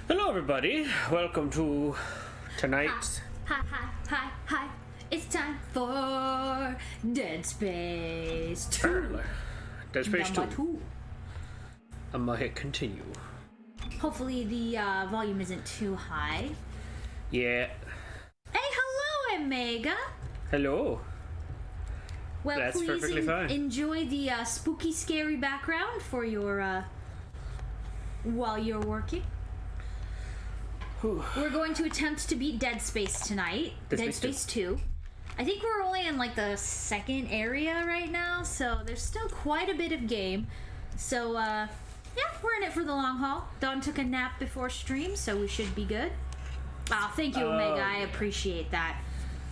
Hello everybody, welcome to tonight's... Hi. It's time for Dead Space 2. Dead Space 2. Number 2. I'm gonna hit continue. Hopefully the volume isn't too high. Yeah. Hey, hello, Omega. Hello. Well, That's please perfectly fine. Enjoy the spooky, scary background for your, while you're working. Whew. We're going to attempt to beat Dead Space tonight. Dead Space 2. I think we're only in, like, the second area right now, so there's still quite a bit of game. So, yeah, we're in it for the long haul. Dawn took a nap before stream, so we should be good. Oh, thank you, Omega. I appreciate that.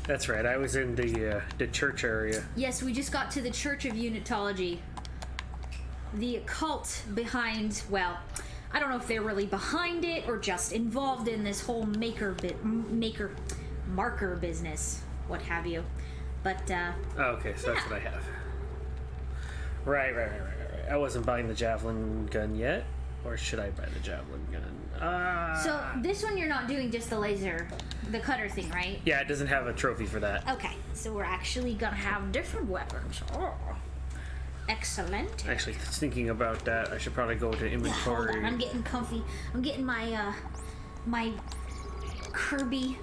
That's right, I was in the church area. Yes, we just got to the Church of Unitology. The occult behind, well, I don't know if they're really behind it or just involved in this whole marker business, what have you. But, Oh, okay, so that's what I have. Right. I wasn't buying the javelin gun yet. Or should I buy the javelin gun? So, this one you're not doing just the laser, the cutter thing, right? Yeah, it doesn't have a trophy for that. Okay, so we're actually gonna have different weapons. Oh, excellent. Actually, thinking about that, I should probably go to inventory. Hold on, I'm getting comfy. I'm getting my, my Kirby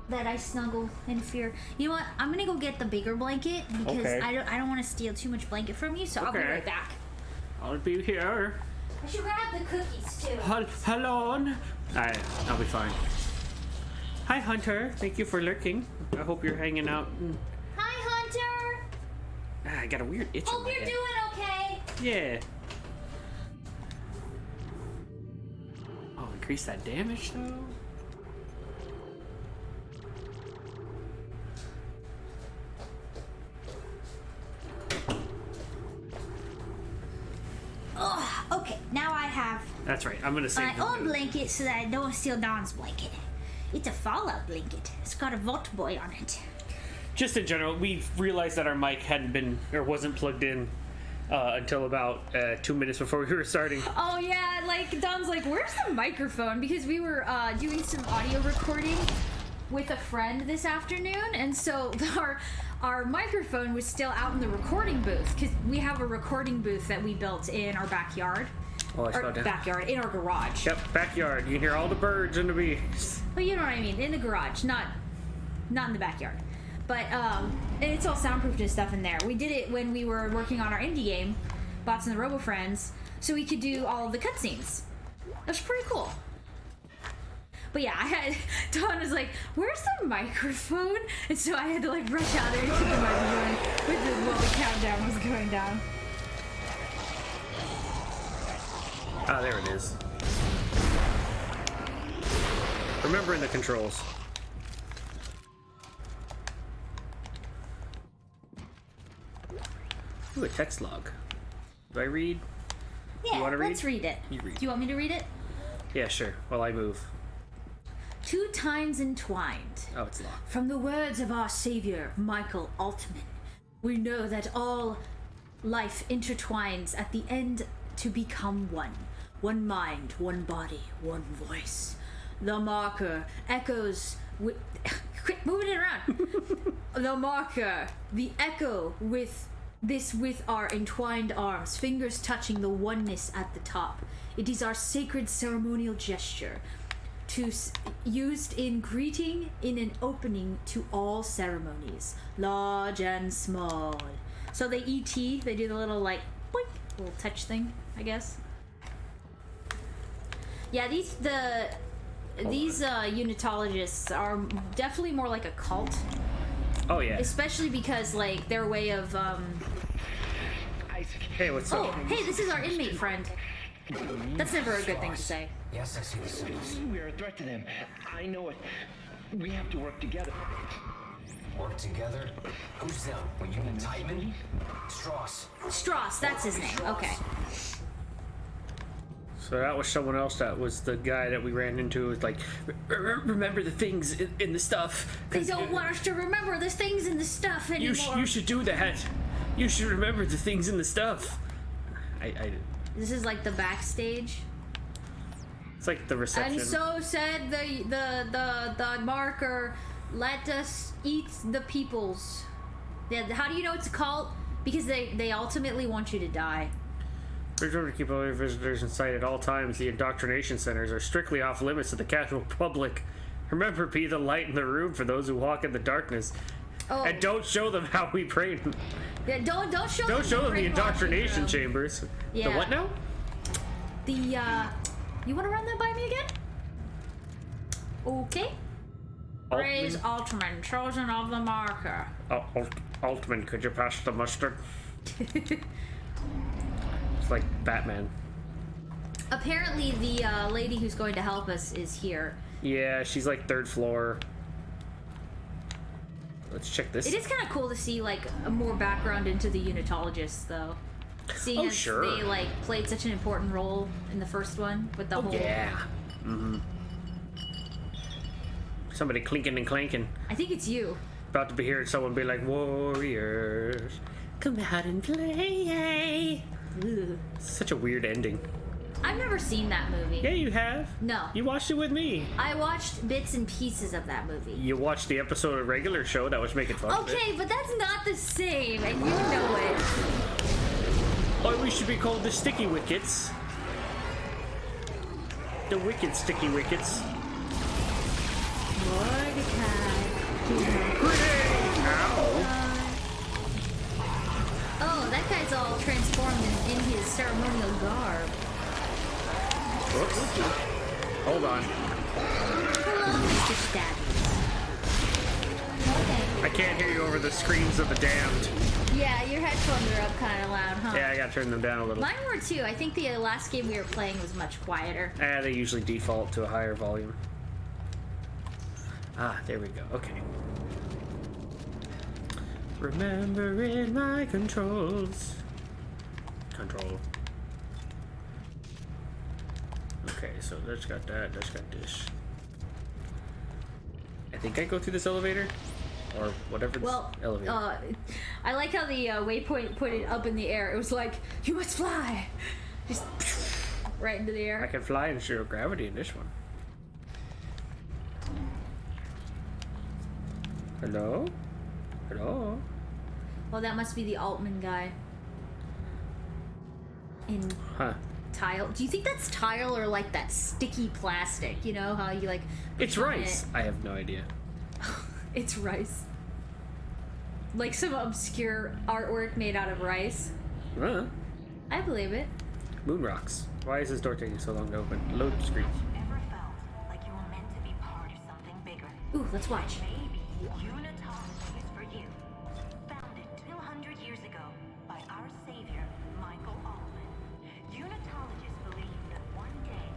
that I snuggle in fear. You know what? I'm gonna go get the bigger blanket because I don't want to steal too much blanket from you, so I'll be right back. I'll be here. I should grab the cookies too. Hello. Alright, I'll be fine. Hi, Hunter. Thank you for lurking. I hope you're hanging out. Hi, Hunter. I got a weird itch on Hope my you're head. doing okay. Yeah. Oh, increase that damage though. Okay, now I have That's right. I'm gonna save my own blanket so that I don't steal Dawn's blanket. It's a Fallout blanket. It's got a Vault Boy on it. Just in general, we realized that our mic hadn't been or wasn't plugged in until about 2 minutes before we were starting. Oh yeah, like Dawn's like, where's the microphone? Because we were doing some audio recording with a friend this afternoon, and so our microphone was still out in the recording booth because we have a recording booth that we built in our backyard. Oh, I saw that. Backyard, in our garage. Yep, backyard. You can hear all the birds and the bees. Well, you know what I mean, in the garage, not in the backyard. But and it's all soundproofed and stuff in there. We did it when we were working on our indie game, Bots and the Robo Friends, so we could do all of the cutscenes. It was pretty cool. But yeah, Dawn was like, where's the microphone? And so I had to like rush out there and get the microphone while the countdown was going down. Ah, there it is. Remembering the controls. Ooh, a text log. Do I read? Yeah, You wanna read? let's read it. You read. Do you want me to read it? Yeah, sure. While I move. 2 times entwined. Oh, it's locked. From the words of our savior, Michael Altman, we know that all life intertwines at the end to become one. One mind, one body, one voice. The marker echoes with... Quit moving it around! The marker, the echo with our entwined arms, fingers touching the oneness at the top. It is our sacred ceremonial gesture. Used in greeting in an opening to all ceremonies, large and small. So they E.T., they do the little like boink, little touch thing, I guess. Yeah, these unitologists are definitely more like a cult. Oh yeah. Especially because like their way of Hey, what's up? Oh, hey, this is our inmate friend. That's never a good thing to say. Yes, I see the symbols. We are a threat to them. I know it. We have to work together. Work together? Who's them? Were you in Titan? Strauss, that's his name. Okay. So that was someone else. That was the guy that we ran into. Was like, remember the things in the stuff. They don't want us to remember the things in the stuff anymore. You should do that. You should remember the things in the stuff. I This is like the backstage. It's like the reception. And so said the marker, let us eat the peoples. Yeah, how do you know it's a cult? Because they ultimately want you to die. Be sure to keep all your visitors in sight at all times. The indoctrination centers are strictly off limits to the casual public. Remember, be the light in the room for those who walk in the darkness. Oh. And don't show them how we pray. Yeah, don't show Don't show them the indoctrination room. chambers. Yeah. The what now? You want to run that by me again? Okay. Praise Altman, chosen of the marker. Altman, could you pass the mustard? It's like Batman. Apparently, the lady who's going to help us is here. Yeah, she's like 3rd floor. Let's check this. It is kind of cool to see like a more background into the unitologists, though. Seeing as sure. they like played such an important role in the first one with the whole. Yeah. Mm-hmm. Somebody clinking and clanking. I think it's you. About to be hearing someone be like, "Warriors, come out and play." Ugh. Such a weird ending. I've never seen that movie. Yeah, you have. No. You watched it with me. I watched bits and pieces of that movie. You watched the episode of regular show that was making fun of it. Okay, but that's not the same, and you know it. Oh, we should be called the Sticky Wickets. The Wicked Sticky Wickets. Mordecai. Ow. Oh, that guy's all transformed in his ceremonial garb. Whoops. Hold on. Hello, Mr. Stabby. I can't hear you over the screams of the damned. Yeah, your headphones are up kind of loud, huh? Yeah, I gotta turn them down a little. Mine were too. I think the last game we were playing was much quieter. They usually default to a higher volume. Ah, there we go. Okay. Remembering my controls. Control. Okay, so that's got that. That's got this. I think I go through this elevator, or whatever this elevator. I like how the waypoint put it up in the air. It was like, you must fly, just right into the I air. can fly in zero gravity in this one. Hello? Hello? Well, that must be the Altman guy. In tile. Do you think that's tile or like that sticky plastic? You know how you like. It's rice. I have no idea. It's rice. Like some obscure artwork made out of rice. I believe it. Moon rocks. Why is this door taking so long to open? Load screen. Ever felt like you were meant to be part of something bigger? Ooh, let's watch. Maybe Unitology is for you. Founded 200 years ago by our savior, Michael Altman. Unitologists believe that one day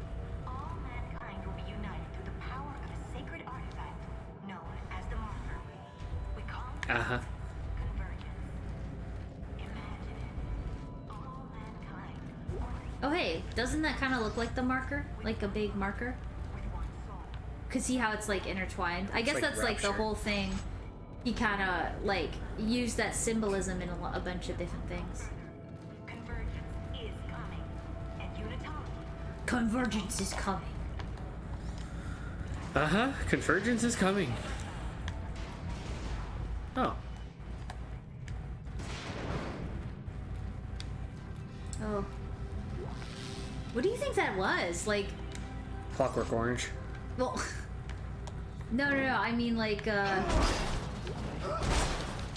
all mankind will be united through the power of a sacred artifact known as the marker. We call it convergence. Imagine it. All mankind. Oh, hey, doesn't that kind of look like the marker? Like a big marker? With one soul. Cause see how it's like intertwined? I guess like that's like the rapture. whole thing. He kind of like used that symbolism in a bunch of different things. Convergence is coming. And Unitology. Convergence is coming. Convergence is coming. Oh. Oh. What do you think that was? Like, Clockwork Orange. well, no. I mean, like,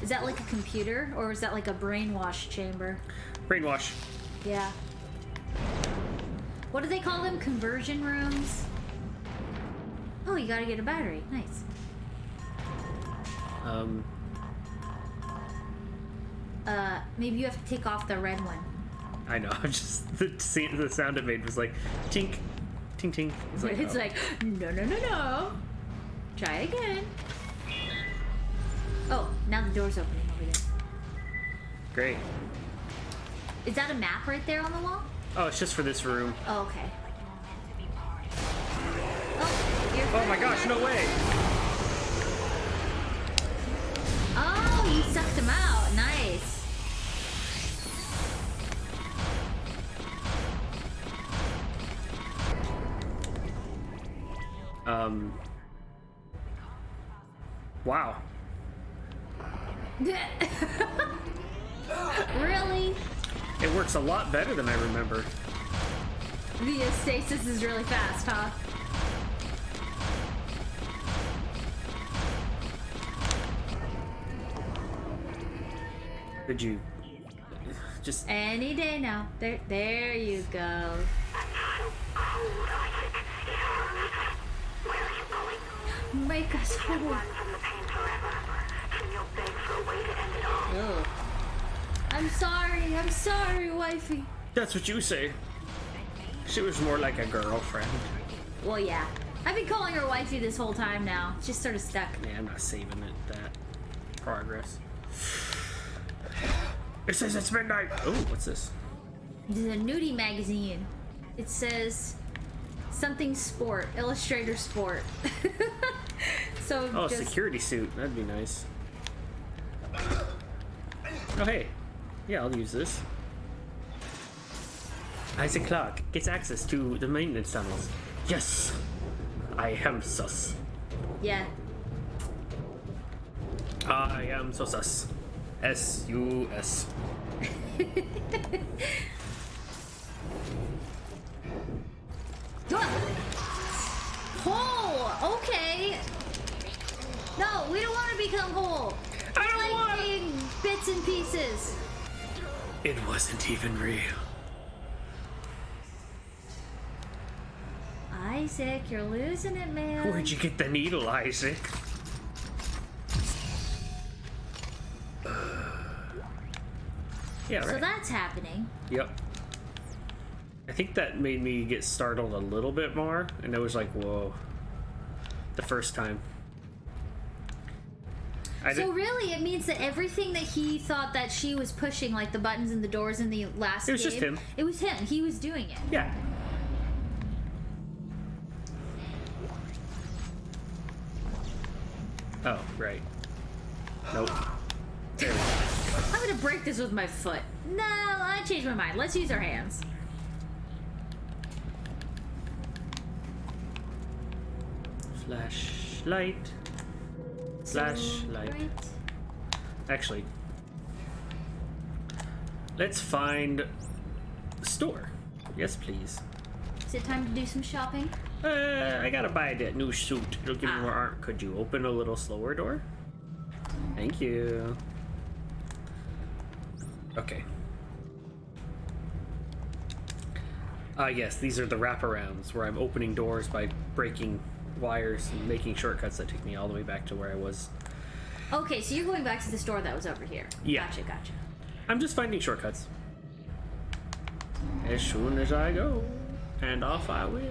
is that like a computer or is that like a brainwash chamber? Brainwash. Yeah. What do they call them? Conversion rooms? Oh, you gotta get a battery. Nice. Maybe you have to take off the red one. I know. I'm just the sound it made was like tink, tink, tink. It's like, no. Try it again. Oh, now the door's opening over there. Great. Is that a map right there on the wall? Oh, it's just for this room. Oh, okay. Like you were meant to be part of Oh, you're Oh my gosh! No way. Oh, you sucked him out. Nice. Wow. Really? It works a lot better than I remember. The stasis is really fast, huh? Could you just... Any day now. There you go. Make us whole. Oh. I'm sorry, wifey. That's what you say. She was more like a girlfriend. Well, yeah. I've been calling her wifey this whole time now. It's just sort of stuck. Yeah, I'm not saving it, that progress. It says it's midnight. Oh, what's this? This is a nudie magazine. It says something sport, Illustrator Sport. So Oh, just... security suit. That'd be nice. Oh, hey. Yeah, I'll use this. Isaac Clarke gets access to the maintenance tunnels. Yes! I am sus. Yeah. I am so sus. S-U-S. Whole! Okay! No, we don't want to become whole. I don't want being bits and pieces. It wasn't even real. Isaac, you're losing it, man. Where'd you get the needle, Isaac? Yeah, right. So that's happening. Yep. I think that made me get startled a little bit more, and it was like, whoa. The first time. So really, it means that everything that he thought that she was pushing, like the buttons and the doors in the last game... It was just him. It was him. He was doing it. Yeah. Oh, right. Nope. There we go. I'm gonna break this with my foot. No, I changed my mind. Let's use our hands. Flashlight. Flashlight. Right. Actually, let's find the store. Yes, please. Is it time to do some shopping? I gotta buy that new suit. It'll give me more arm. Could you open a little slower door? Thank you. Okay. Yes, these are the wraparounds where I'm opening doors by breaking wires and making shortcuts that take me all the way back to where I was. Okay, so you're going back to the store that was over here. Yeah. Gotcha. I'm just finding shortcuts. As soon as I go, and off I will.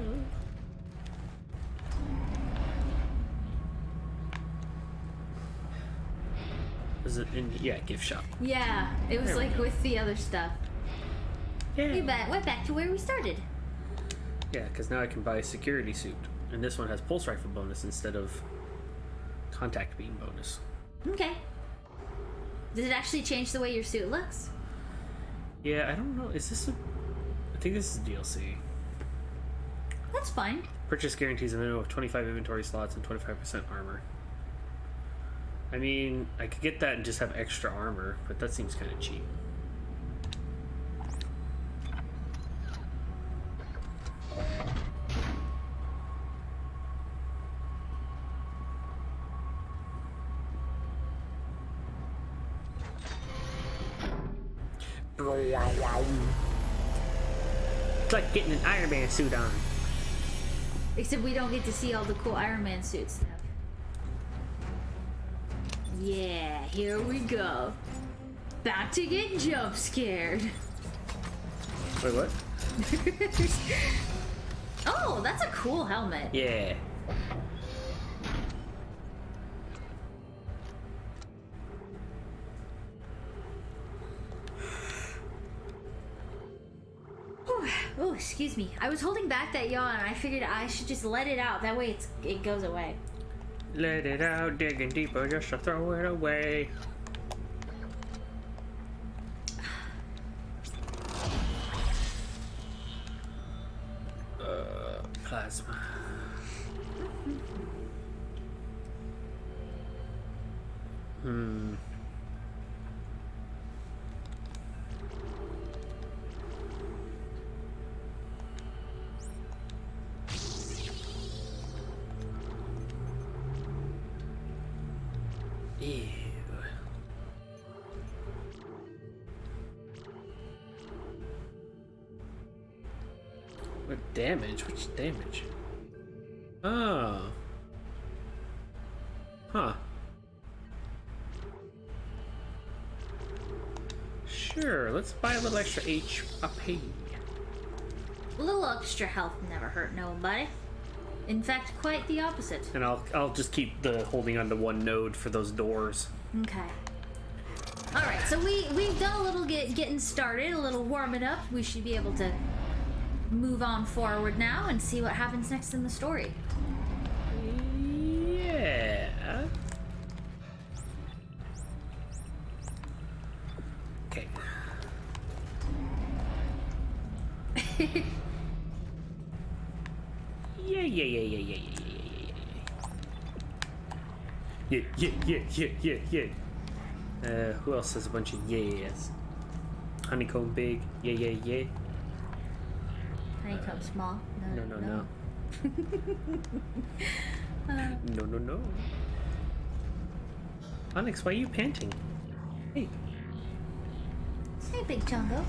Was it in? Yeah, gift shop. Yeah, it was There we like go. with the other stuff. We Yeah. went back to where we started. Yeah, because now I can buy a security suit, and this one has pulse rifle bonus instead of contact beam bonus. Okay. Does it actually change the way your suit looks? Yeah, I don't know. Is this a? I think this is DLC. That's fine. Purchase guarantees a minimum of 25 inventory slots and 25% armor. I mean, I could get that and just have extra armor, but that seems kind of cheap. It's like getting an Iron Man suit on. Except we don't get to see all the cool Iron Man suit stuff. Yeah, here we go. Back to getting jump scared. Wait, what? Oh, that's a cool helmet. Yeah. Oh, excuse me. I was holding back that yawn and I figured I should just let it out. That way it goes away. Let it out, digging deeper just to throw it away. Plasma. Ew. What damage? Which damage? Oh. Huh. Sure, let's buy a little extra HP. A little extra health never hurt nobody. In fact, quite the opposite. And I'll just keep the holding on to one node for those doors. Okay. All right, so we've done a little getting started, a little warming up. We should be able to move on forward now and see what happens next in the story. Yeah. Okay. Yeah. Who else has a bunch of yes? Honeycomb big. Yeah. Honeycomb small. No. No. Onyx, why are you panting? Hey. Hey, Big Chungo.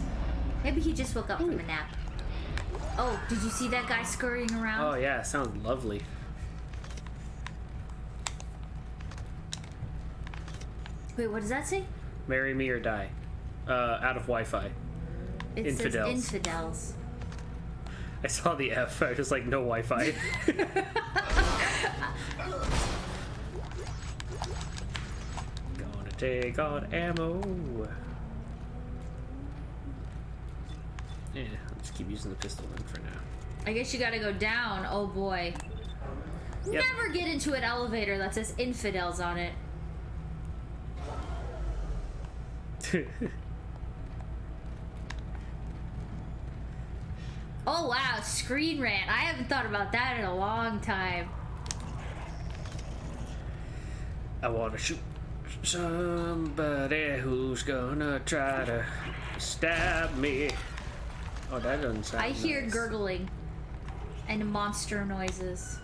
Maybe he just woke up from a nap. Oh, did you see that guy scurrying around? Oh yeah, sounds lovely. Wait, what does that say? Marry me or die. Out of Wi-Fi. It Infidels. says infidels. I saw the F. I was just like, no Wi-Fi. Gonna take on ammo. Yeah, I'll just keep using the pistol then for now. I guess you gotta go down. Oh boy. Yep. Never get into an elevator that says infidels on it. Oh wow, screen rant. I haven't thought about that in a long time. I wanna shoot somebody who's gonna try to stab me. Oh, that doesn't sound I hear nice. gurgling and monster noises.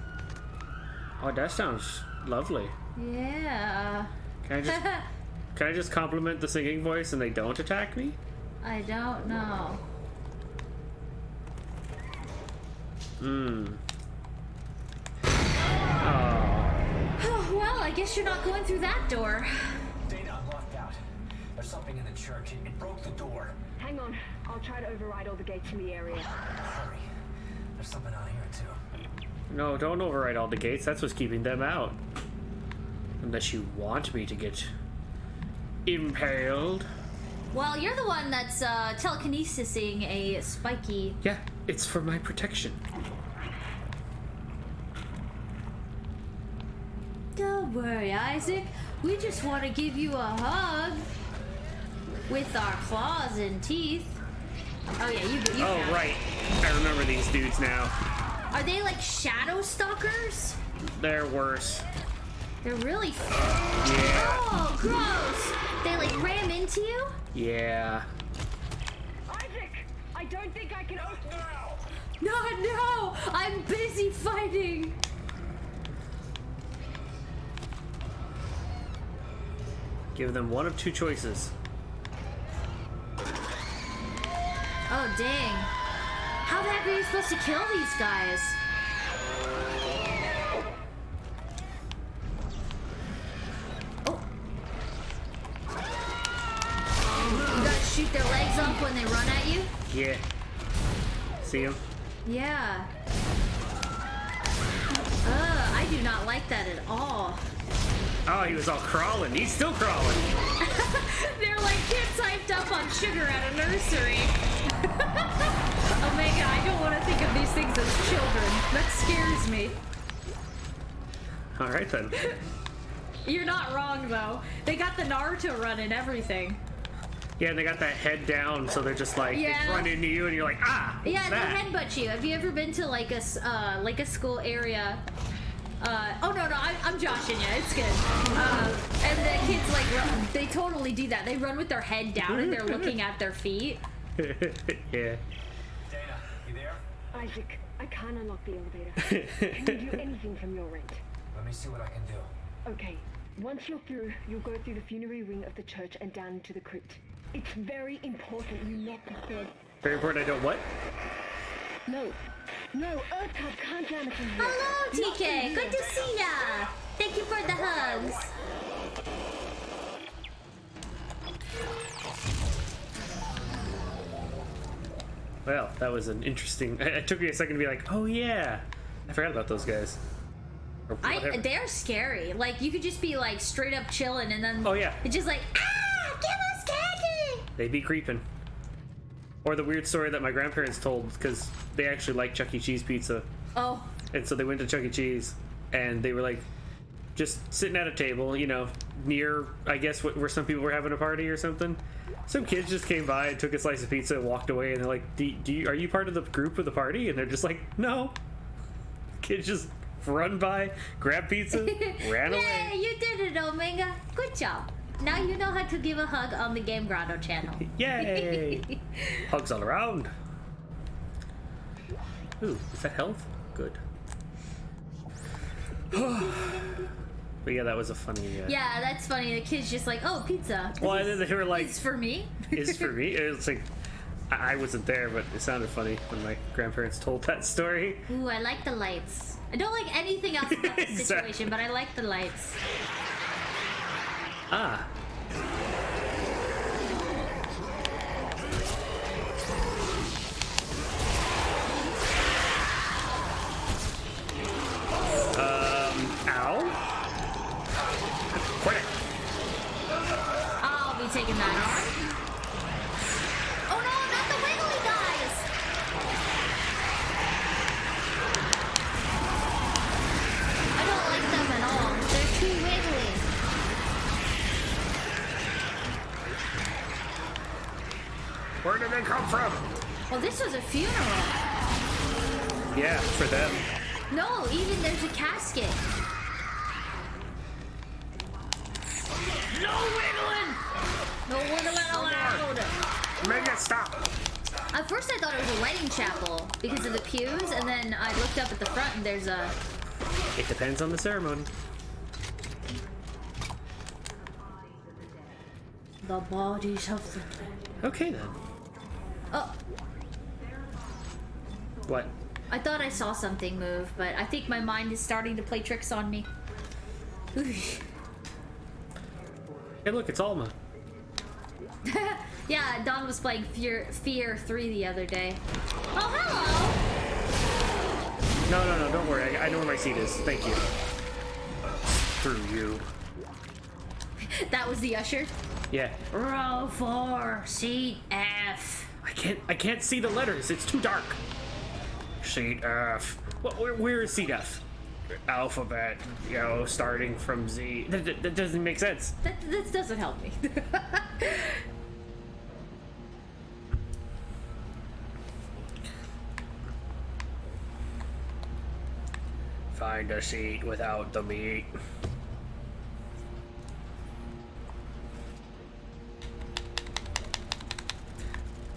Oh, that sounds lovely. Yeah. Can I just compliment the singing voice and they don't attack me? I don't know. Oh. Oh, well, I guess you're not going through that door. Dana, I'm locked out. There's something in the church. It broke the door. Hang on, I'll try to override all the gates in the area. Hurry. There's something out here, too. No, don't override all the gates. That's what's keeping them out. Unless you want me to get impaled. Well, you're the one that's telekinesising a spiky. Yeah, it's for my protection. Don't worry, Isaac. We just want to give you a hug. With our claws and teeth. Oh yeah, you Oh, found right. I remember these dudes now. it. Are they like shadow stalkers? They're worse. They're really. Yeah. Oh, gross! They like ram into you? Yeah. Isaac! I don't think I can open now! No! I'm busy fighting! Give them one of two choices. Oh, dang. How the heck are you supposed to kill these guys? Oh. You gotta shoot their legs off when they run at you? Yeah. See him? Yeah. I do not like that at all. Oh, he was all crawling. He's still crawling. They're like kids hyped up on sugar at a nursery. Oh my god, I don't want to think of these things as children. That scares me. All right, then. You're not wrong, though. They got the Naruto run and everything. Yeah, and they got that head down, so they're just like, Yeah. they run into you, and you're like, ah, what's Yeah, that? they headbutt you. Have you ever been to like a school area Oh no, I'm joshing you. It's good. And the kids like run, they totally do that. They run with their head down and they're looking at their feet. Yeah. Dana, you there? Isaac, I can't unlock the elevator. Can you do anything from your end? Let me see what I can do. Okay. Once you're through, you'll go through the funerary wing of the church and down into the crypt. It's very important you not disturb. Very important. I don't what? No, Earth Cup can't damage him here. Hello, TK. Good to see ya. Thank you for the hugs. Well, that was an interesting. It took me a second to be like, oh yeah, I forgot about those guys. Or whatever. They're scary. Like you could just be like straight up chilling, and then Oh, yeah. it's just like give us candy. They'd be creeping. Or the weird story that my grandparents told, because they actually like Chuck E. Cheese pizza. Oh. And so they went to Chuck E. Cheese, and they were like, just sitting at a table, you know, near, I guess, where some people were having a party or something. Some kids just came by and took a slice of pizza and walked away, and they're like, are you part of the group of the party? And they're just like, no. Kids just run by, grab pizza, ran away. Yeah, you did it, Omega. Good job. Now you know how to give a hug on the Game Grotto channel. Yay! Hugs all around. Ooh, is that health? Good. But yeah, that was a funny. Yeah, that's funny. The kids just like, oh, pizza. Well, and then they were like, It's for me. "Is for me." It's like I wasn't there, but it sounded funny when my grandparents told that story. Ooh, I like the lights. I don't like anything else about the Exactly. situation, but I like the lights. Ah. Ow. Quit it. I'll be taking that on. Oh no, not the wiggly guys! I don't like them at all. They're too wiggly. Where did they come from? Well, this was a funeral. Yeah, for them. No, even there's a casket. No wiggling! No wiggling allowed. Make it stop! At first I thought it was a wedding chapel because of the pews, and then I looked up at the front and there's a... It depends on the ceremony. The bodies of the dead. Okay then. Oh, What? I thought I saw something move, but I think my mind is starting to play tricks on me. Hey, look, it's Alma. Yeah, Dawn was playing Fear 3 the other day. Oh, hello! No, don't worry. I know where my seat is. Thank you. Through you. That was the usher. Yeah. Row 4, seat F. I can't see the letters. It's too dark. Seat F. Where is seat F? Alphabet, you know, starting from Z. That doesn't make sense. That doesn't help me. Find a seat without the meat.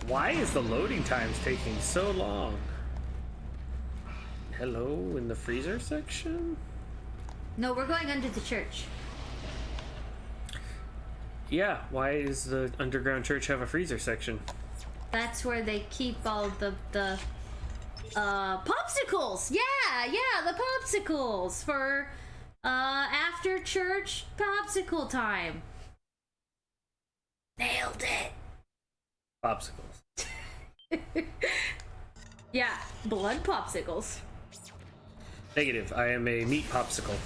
Why is the loading times taking so long? Hello in the freezer section? No, we're going under the church. Yeah, why does the underground church have a freezer section? That's where they keep all the popsicles. Yeah, the popsicles for after church popsicle time. Nailed it. Popsicles. Yeah, blood popsicles. Negative. I am a meat popsicle.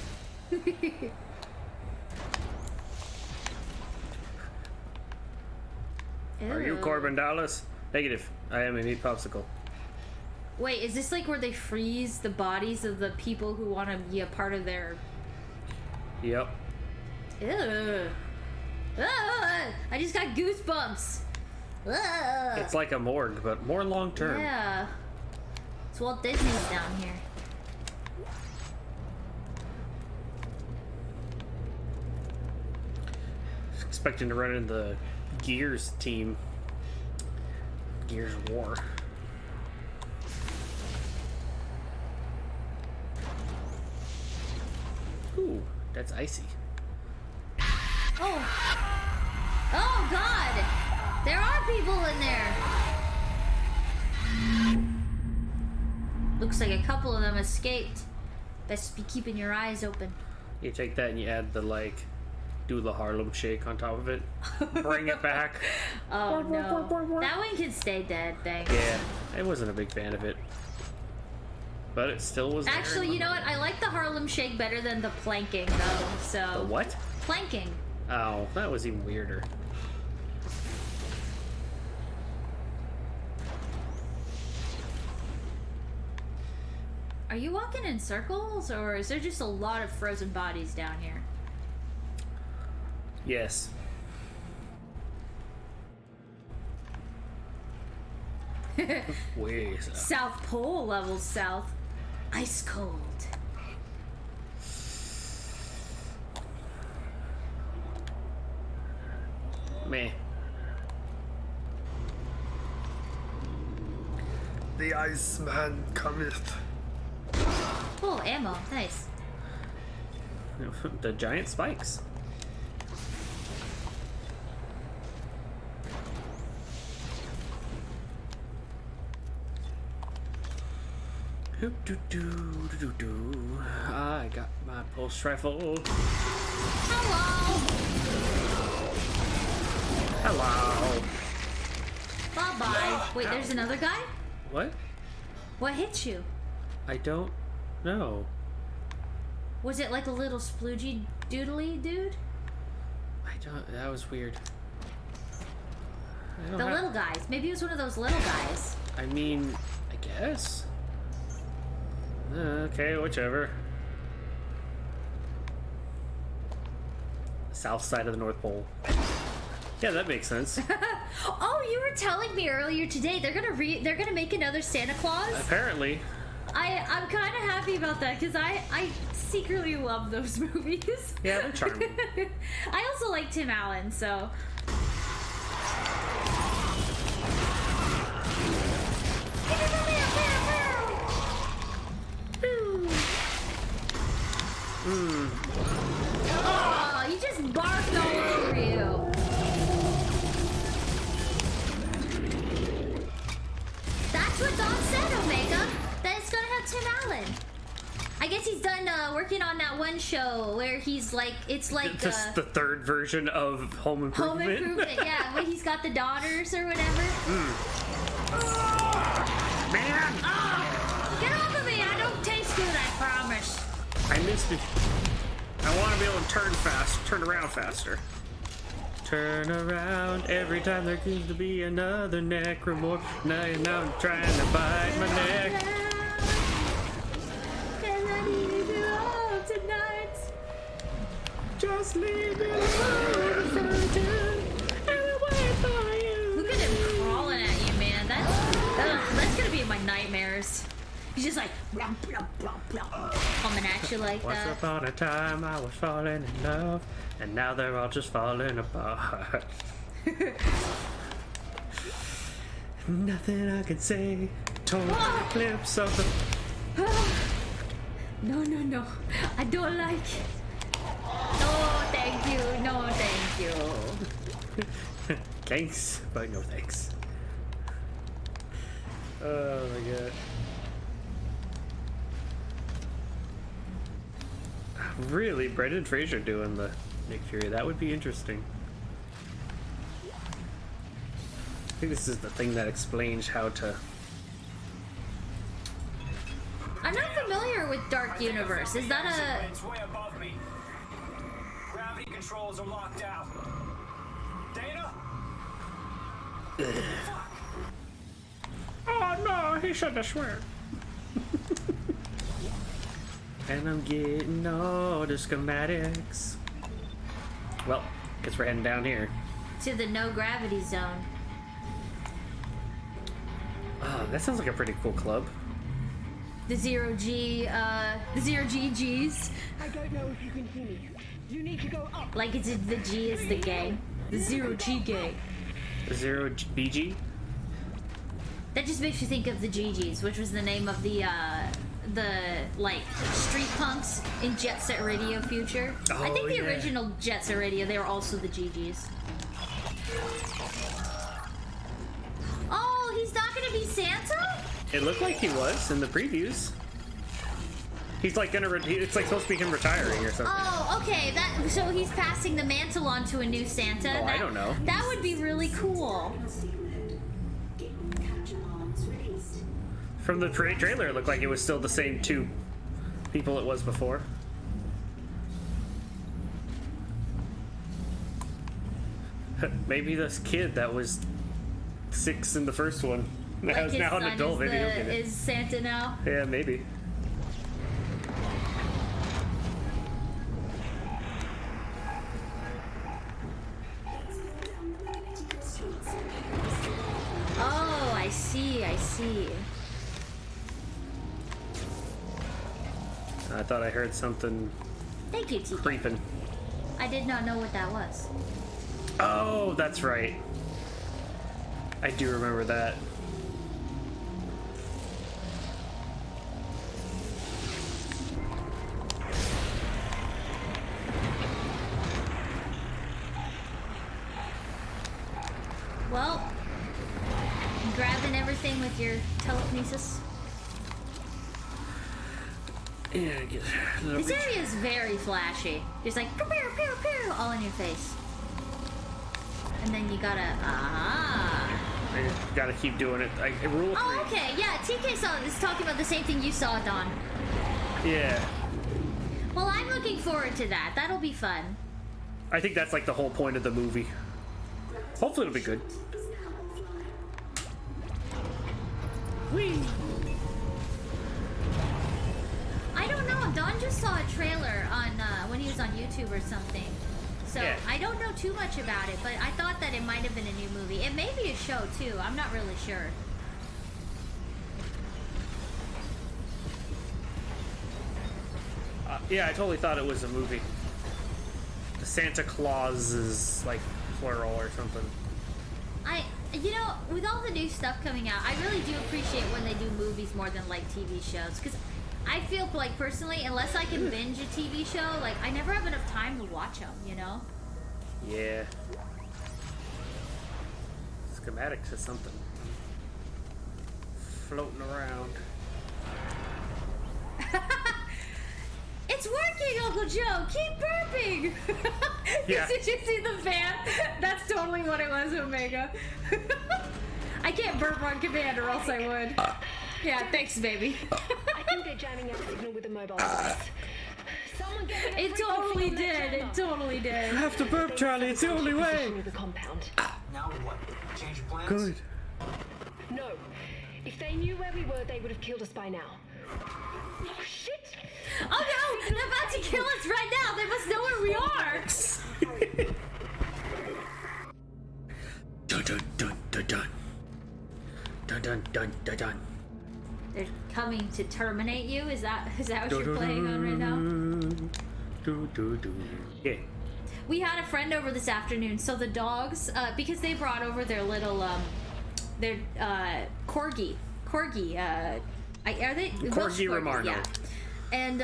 Are you Ew. Corbin Dallas? Negative. I am a meat popsicle. Wait, is this like where they freeze the bodies of the people who want to be a part of their... Yep. Ew. Ah, I just got goosebumps. Ugh. It's like a morgue, but more long term. Yeah. It's Walt Disney's down here. expecting to run into the Gears team. Gears War. Ooh, that's icy. Oh. Oh, God! There are people in there! Looks like a couple of them escaped. Best be keeping your eyes open. You take that and you add the, like, do the Harlem Shake on top of it. Bring it back. Oh, no. That one can stay dead, thanks. Yeah, I wasn't a big fan of it. But it still was there. Actually, you know what? I like the Harlem Shake better than the planking, though, so... The what? Planking. Oh, that was even weirder. Are you walking in circles, or is there just a lot of frozen bodies down here? Yes. Way south. South Pole levels south. Ice cold. Meh. The Iceman cometh. Oh, ammo. Nice. The giant spikes. Hoop doo doo doo doo doo. I got my pulse rifle. Hello. Hello. Bye bye. Wait, there's another guy? What? What hit you? I don't know. Was it like a little sploogey doodly dude? I don't. That was weird. I don't The have- little guys. Maybe it was one of those little guys. I mean, I guess. Okay, whichever. South side of the North Pole. Yeah, that makes sense. Oh, you were telling me earlier today they're gonna make another Santa Claus. Apparently. I'm kind of happy about that because I secretly love those movies. Yeah, they're charming. I also like Tim Allen, so. Oh, you just barfed all over you. That's what Don said, Omega. That it's gonna have Tim Allen. I guess he's done working on that one show where he's like, it's like Just the third version of Home Improvement. Home Improvement, yeah, when he's got the daughters or whatever. Man! Get off of me! I don't taste good, I promise. I missed it. I want to be able to turn around faster. Turn around every time there seems to be another Necromorph. Now I'm trying to bite my neck. And I need you all tonight. Just leave me alone, virgin, and I'll wait for you. Look at him crawling at you, man. That's gonna be in my nightmares. He's just like blum, blum, blum, blum, coming at you like Once that. upon a time I was falling in love, and now they're all just falling apart. Nothing I can say. Torn clips of the. No. I don't like it. No, thank you. No, thank you. Thanks, but no thanks. Oh my god. Really, Brendan Fraser doing the Nick Fury. That would be interesting. I think this is the thing that explains how to. I'm not familiar with Dark Universe. Is that It's way above me. Gravity controls are locked out. Dana? Oh no, he shouldn't have swear. And I'm getting all the schematics. Well, guess we're heading down here. to the no gravity zone? Oh, that sounds like a pretty cool club. The zero G Gs. I don't know if you can hear me, You need to go up. Like it's the G is the gang. The Zero G gang. The Zero BG? That just makes you think of the GGs, which was the name of the like street punks in Jet Set Radio Future. I think the original Jet Set Radio, they were also the GGs. Oh, he's not gonna be Santa? It looked like he was in the previews. He's like gonna. It's like supposed to be him retiring or something. Oh, okay. So he's passing the mantle on to a new Santa. Oh, I don't know. That would be really cool. From the trailer, it looked like it was still the same two people it was before. Maybe this kid that was 6 in the first one Like is now an adult. Maybe he'll get it. Is Santa now? Yeah, maybe. Oh, I see. I see. I thought I heard something Thank you, TK. creeping. I did not know what that was. Oh, that's right. I do remember that. Well, grabbing everything with your telekinesis. Yeah, I get a little This area is very flashy. Just like pew pew pew pew all in your face. And then you gotta I gotta keep doing it. Rule 3. Oh, okay, yeah. TK is talking about the same thing you saw, Don. Yeah. Well, I'm looking forward to that. That'll be fun. I think that's like the whole point of the movie. Hopefully it'll be good. Whee! I don't know. Don just saw a trailer on when he was on YouTube or something. So Yeah. I don't know too much about it, but I thought that it might have been a new movie. It may be a show too. I'm not really sure. Yeah, I totally thought it was a movie. The Santa Claus is like plural or something. You know, with all the new stuff coming out, I really do appreciate when they do movies more than like TV shows. Because I feel like personally, unless I can binge a TV show, like I never have enough time to watch them, you know? Yeah. Schematics is something. Floating around. It's working, Uncle Joe! Keep burping! Yeah. Did you see the fan? That's totally what it was, Omega. I can't burp on command or else I would. Yeah, thanks, baby. I think they're jamming our signal with the mobile device. Someone get me a It frequency totally on that did. It jammer. totally did. I have to burp, Charlie. It's the only way. Position of the compound. Now what? Change your plans? Good. No. If they knew where we were, they would have killed us by now. Oh, shit! Oh no! They're about to kill us right now! They must know where we are! Dun dun dun dun dun. Dun dun dun dun dun. They're coming to terminate you? Is that what you're playing on right now? Yeah. We had a friend over this afternoon, so the dogs, because they brought over their little, corgi. Are they? Corgi Welsh Romano. Yeah. And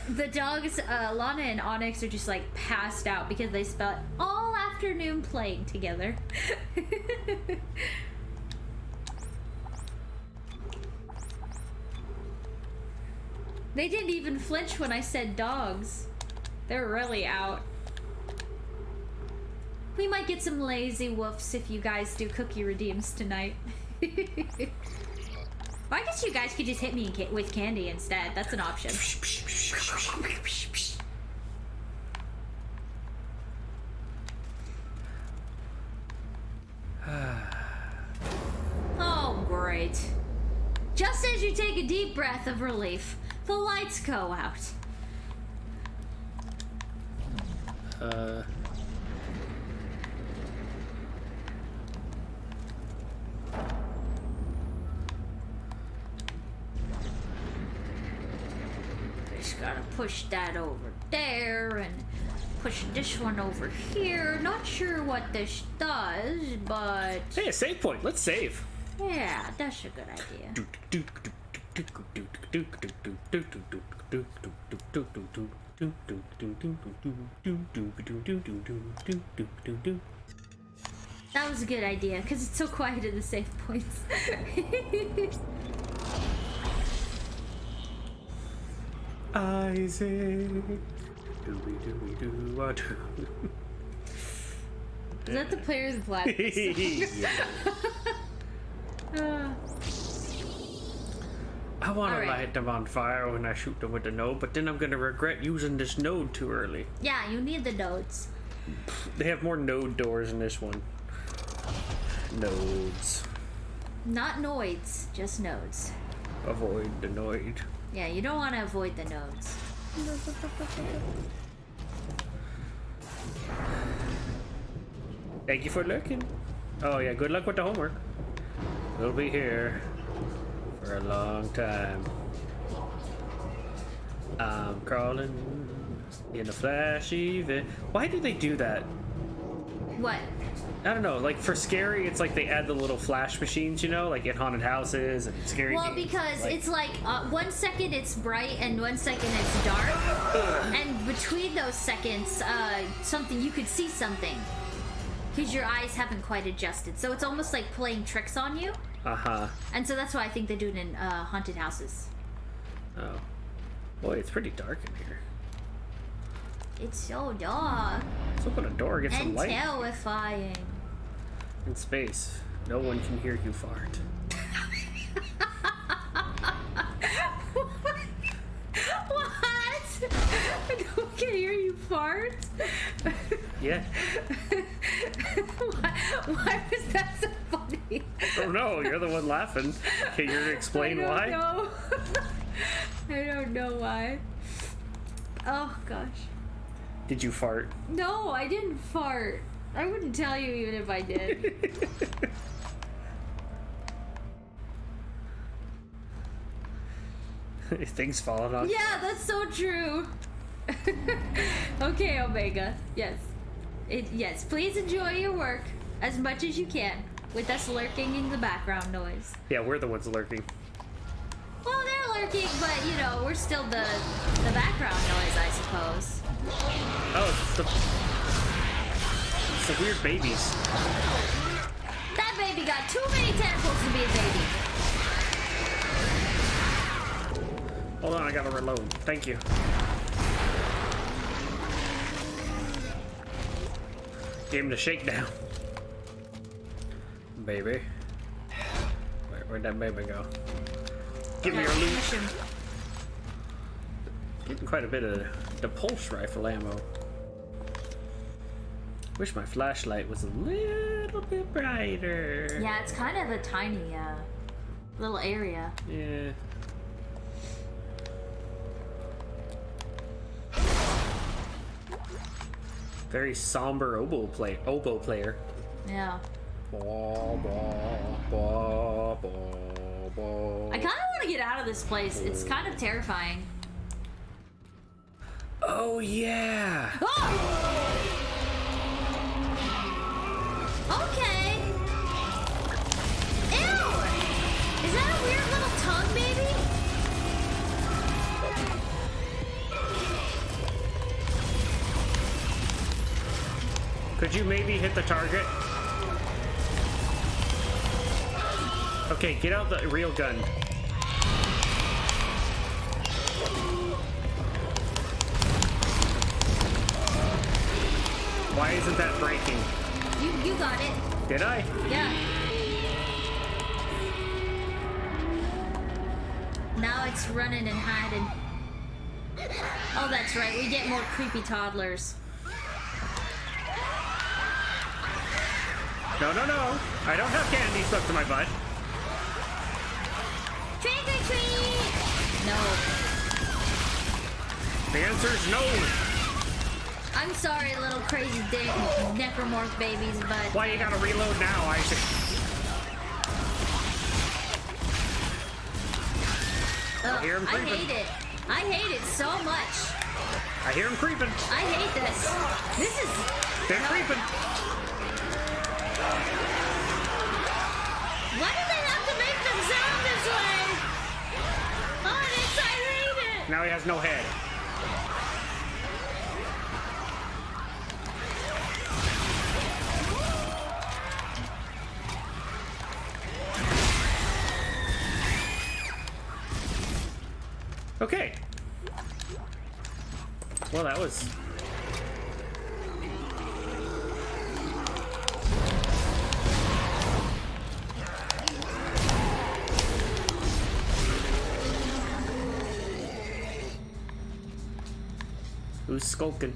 the dogs, Lana and Onyx, are just like passed out because they spent all afternoon playing together. They didn't even flinch when I said dogs. They're really out. We might get some lazy woofs if you guys do cookie redeems tonight. Well, I guess you guys could just hit me with candy instead. That's an option. Oh, great. Just as you take a deep breath of relief, the lights go out. Just gotta push that over there and push this one over here. Not sure what this does, but Hey, a save point. Let's save. yeah, that's a good idea. That was a good idea, because it's so quiet in the save points. Isaac. Is that the Player's Black? I want to Alright. light them on fire when I shoot them with the node, but then I'm going to regret using this node too early. Yeah, you need the nodes. They have more node doors in this one. Nodes. Not noids, just nodes. Avoid the node. Yeah, you don't want to avoid the nodes. Thank you for looking. Oh yeah, good luck with the homework. We'll be here for a long time. I'm crawling in a flashy Why do they do that? What? I don't know. Like for scary, it's like they add the little flash machines, you know, like in haunted houses and scary. Well, games. because Like- it's like 1 second it's bright and 1 second it's dark, and between those seconds, something you could see something because your eyes haven't quite adjusted. So it's almost like playing tricks on you, and so that's why I think they do it in haunted houses. Oh, boy, it's pretty dark in here. It's so dark Let's open a door, get some and light. terrifying. In space, no one can hear you fart. What? No one can hear you fart? Yeah. Why was that so funny? Oh no, you're the one laughing. Can you explain why? I don't know. I don't know why. Oh gosh. Did you fart? No, I didn't fart. I wouldn't tell you even if I did. Things falling off. Yeah, that's so true. Okay, Omega. Yes. Yes, please enjoy your work as much as you can with us lurking in the background noise. Yeah, we're the ones lurking. Well, they're lurking, but you know, we're still the background noise, I suppose. Oh, it's the weird babies. That baby got too many tentacles to be a baby. Hold on, I gotta reload. Thank you. Gave him the shakedown. Baby. Where'd that baby go? Give me your loot. Getting quite a bit of the pulse rifle ammo. Wish my flashlight was a little bit brighter. Yeah, it's kind of a tiny little area. Yeah. Very somber oboe player. Yeah. Blah, blah, blah, blah, blah. I kind of want to get out of this place. It's kind of terrifying. Oh yeah. Oh! Okay. Ew! Is that a weird little tongue, baby? Could you maybe hit the target? Okay, get out the real gun. Why isn't that breaking? You got it. Did I? Yeah. Now it's running and hiding. Oh, that's right. We get more creepy toddlers. No, no, no. I don't have candy stuck to my butt. Trick or treat! No. The answer's no. I'm sorry, little crazy necromorph babies, but Why you gotta reload now, Isaac? I hear him I creeping. hate it. I hate it so much. I hear them creeping. I hate this. This is... They're creeping. Why do they have to make them sound this way? Honest, I hate it. Now he has no head. Okay. Well, that was... Who's skulking?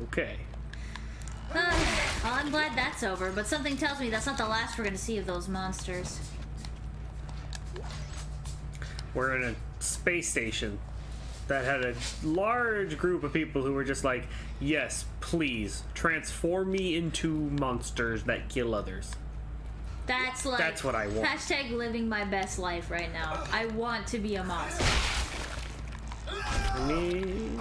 Okay. Well, I'm glad that's over, but something tells me that's not the last we're gonna see of those monsters. We're in a space station that had a large group of people who were just like, yes, please, transform me into monsters that kill others. That's like... That's what I want. Hashtag living my best life right now. I want to be a monster. I mean,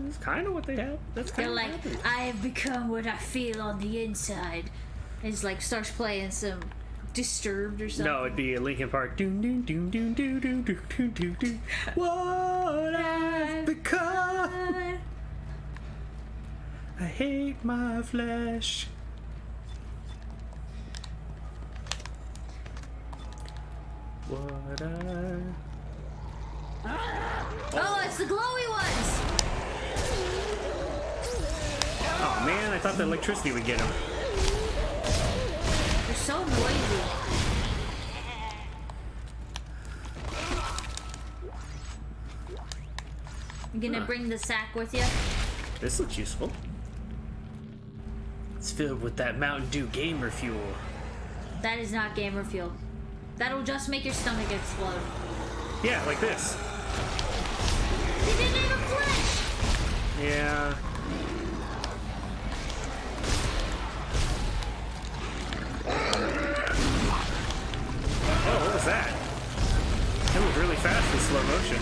it's kind of what they have. That's kind They're of like, happening. I have become what I feel on the inside. And it's like, starts playing some Disturbed or something. No, it'd be a Linkin Park. Doom, doom, doom, doom, doom, doom, doom, doom, doom, doom. What I've become. I hate my flesh. What I... Oh, it's the glowy ones! Oh man, I thought the electricity would get him. They're so noisy. You gonna bring the sack with you? This looks useful. It's filled with that Mountain Dew gamer fuel. That is not gamer fuel. That'll just make your stomach explode. Yeah, like this. They didn't even flinch! Yeah. Oh, what was that? That moved really fast in slow motion.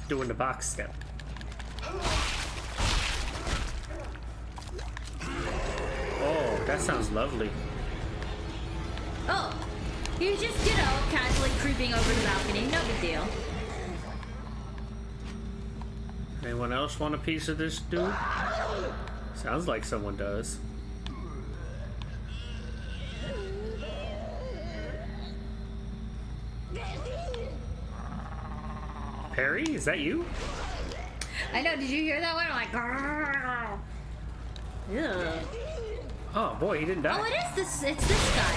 Doing the box step. Oh, that sounds lovely. Oh, you're just, casually creeping over the balcony. No big deal. Anyone else want a piece of this dude? Sounds like someone does. Perry, is that you? I know, did you hear that one? I'm like, grrr. Ugh. Oh boy, he didn't die. Oh, it is this, it's this guy.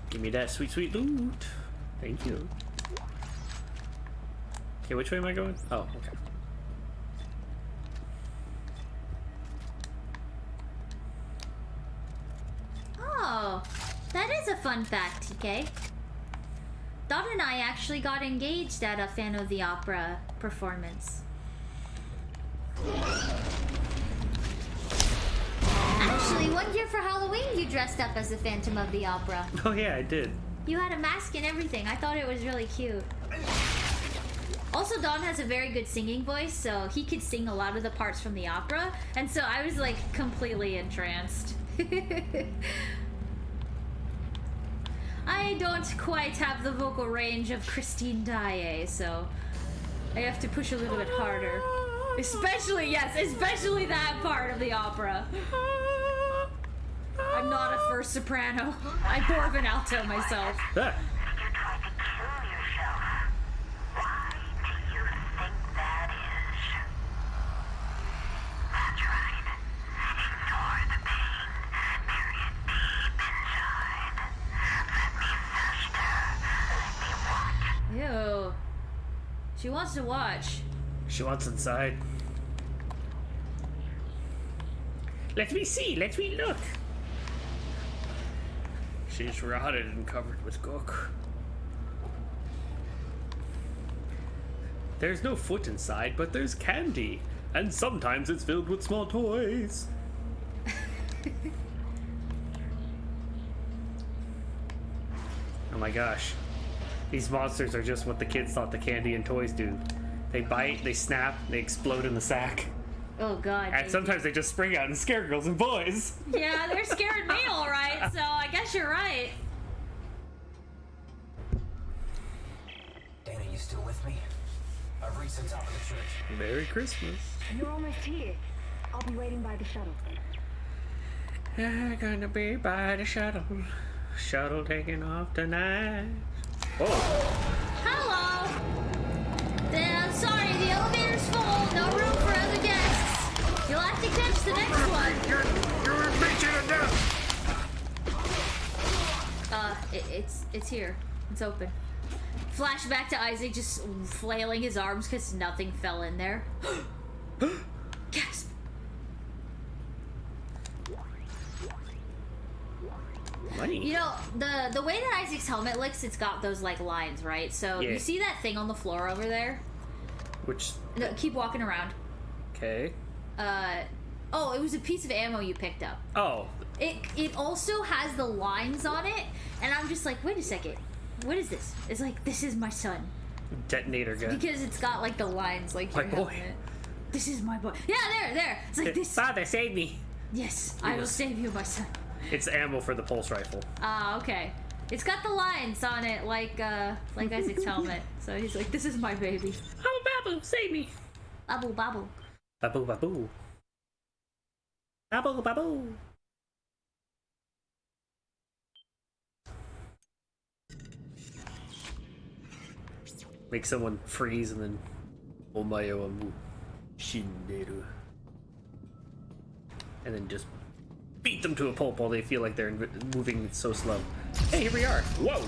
Give me that sweet, sweet loot. Thank you. Okay, which way am I going? Oh, okay. Oh, that is a fun fact, TK. Dot and I actually got engaged at a Phantom of the Opera performance. Actually, one year for Halloween, you dressed up as a Phantom of the Opera. Oh yeah, I did. You had a mask and everything. I thought it was really cute. Also, Don has a very good singing voice, so he could sing a lot of the parts from the opera, and so I was like completely entranced. I don't quite have the vocal range of Christine Daae, so I have to push a little bit harder. Especially that part of the opera. I'm not a first soprano. I'm more of an alto myself. Ah. You tried to kill yourself. Why do you think that is? That's right. Ignore the pain. Bury it deep inside. Let me fester. Let me watch. Ew. She wants to watch. She wants inside. Let me see. Let me look. She's rotted and covered with gook. There's no foot inside, but there's candy. And sometimes it's filled with small toys. Oh my gosh. These monsters are just what the kids thought the candy and toys do. They bite, they snap, they explode in the sack. Oh god. And sometimes they just spring out and scare girls and boys. Yeah, they're scaring me all right, so I guess you're right. Dana, you still with me? I've reached the top of the church. Merry Christmas. You're almost here. I'll be waiting by the shuttle. I'm gonna be by the shuttle. Shuttle taking off tonight. Oh. Hello. Sorry, the elevator's full. No room for other guests. You'll have to catch the next one. You're reaching it down. It's here. It's open. Flashback to Isaac just flailing his arms because nothing fell in there. Gasp. Money. You know, the way that Isaac's helmet looks, it's got those like lines, right? So Yeah. you see that thing on the floor over there? Which? No, keep walking around. Okay. Oh, it was a piece of ammo you picked up. Oh. It also has the lines on it, and I'm just like, wait a second, what is this? It's like, this is my son. Detonator gun. Because it's got like the lines, like My your boy. helmet. This is my boy. Yeah, there. It's like this. Father, save me. Yes, I will Yes. save you, my son. It's ammo for the pulse rifle. Ah, okay. It's got the lines on it, like Isaac's helmet. So he's like, this is my baby. Oh, Babu, save me. Babu, babu. Babu, babu. Babu, babu. Make someone freeze and then Omae wa mu shinderu. And then just beat them to a pulp while they feel like they're moving so slow. Hey, here we are. Whoa!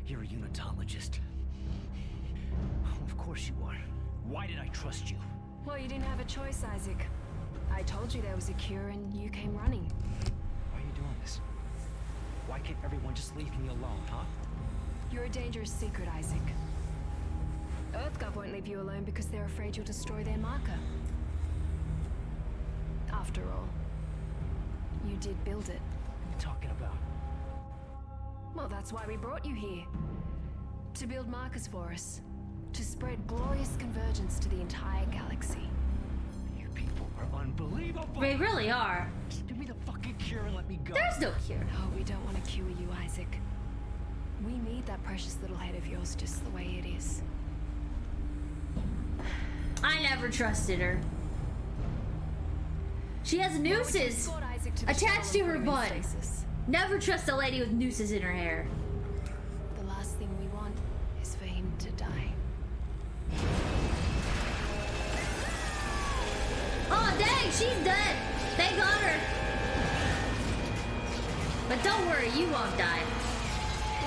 You're a unitologist. Of course you are. Why did I trust you? Well, you didn't have a choice, Isaac. I told you there was a cure and you came running. Why are you doing this? Why can't everyone just leave me alone, huh? You're a dangerous secret, Isaac. EarthGov won't leave you alone because they're afraid you'll destroy their marker. After all, you did build it. What are you talking about? Well, that's why we brought you here. To build markers for us. To spread glorious convergence to the entire galaxy. You people are unbelievable! They really are. Just give me the fucking cure and let me go. There's no cure. No, we don't want to cure you, Isaac. We need that precious little head of yours just the way it is. I never trusted her. She has nooses attached to her butt. Never trust a lady with nooses in her hair. The last thing we want is for him to die. Oh, dang, she's dead. They got her. But don't worry, you won't die.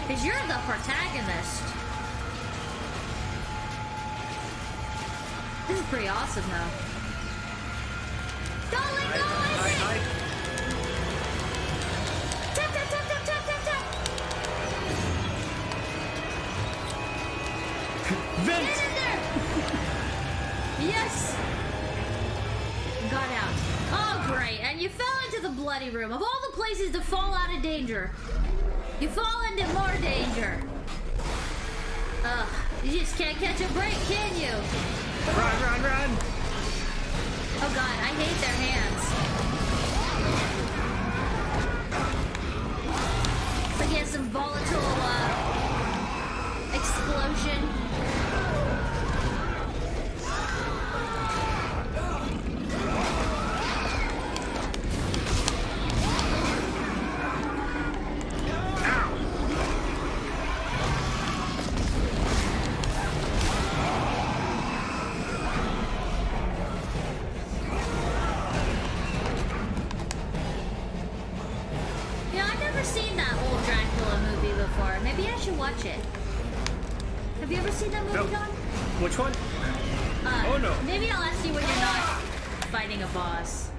Because you're the protagonist. This is pretty awesome, though. Don't let go, Isaac! Tap, tap, tap, tap, tap, tap, tap! Vent! Get in there! Yes! Got out. Oh, great. And you fell into the bloody room. Of all the places to fall out of danger, you fall into more danger. You just can't catch a break, can you? Run, run, run! Oh god, I hate their hands. It's like he has some volatile, explosion. Watch it. Have you ever seen that movie, No. Don? Which one? Oh no. Maybe I'll ask you when you're not fighting a boss.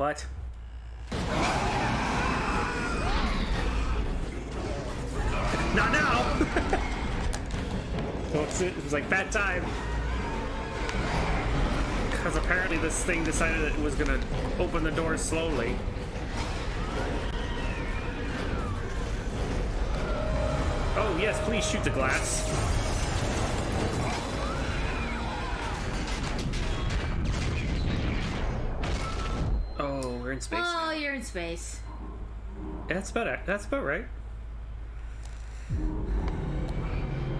What? Not now! It was like that time. Because apparently this thing decided it was gonna open the door slowly. Oh yes, please shoot the glass. Oh, we're in space. Oh, now. you're in space. That's about right.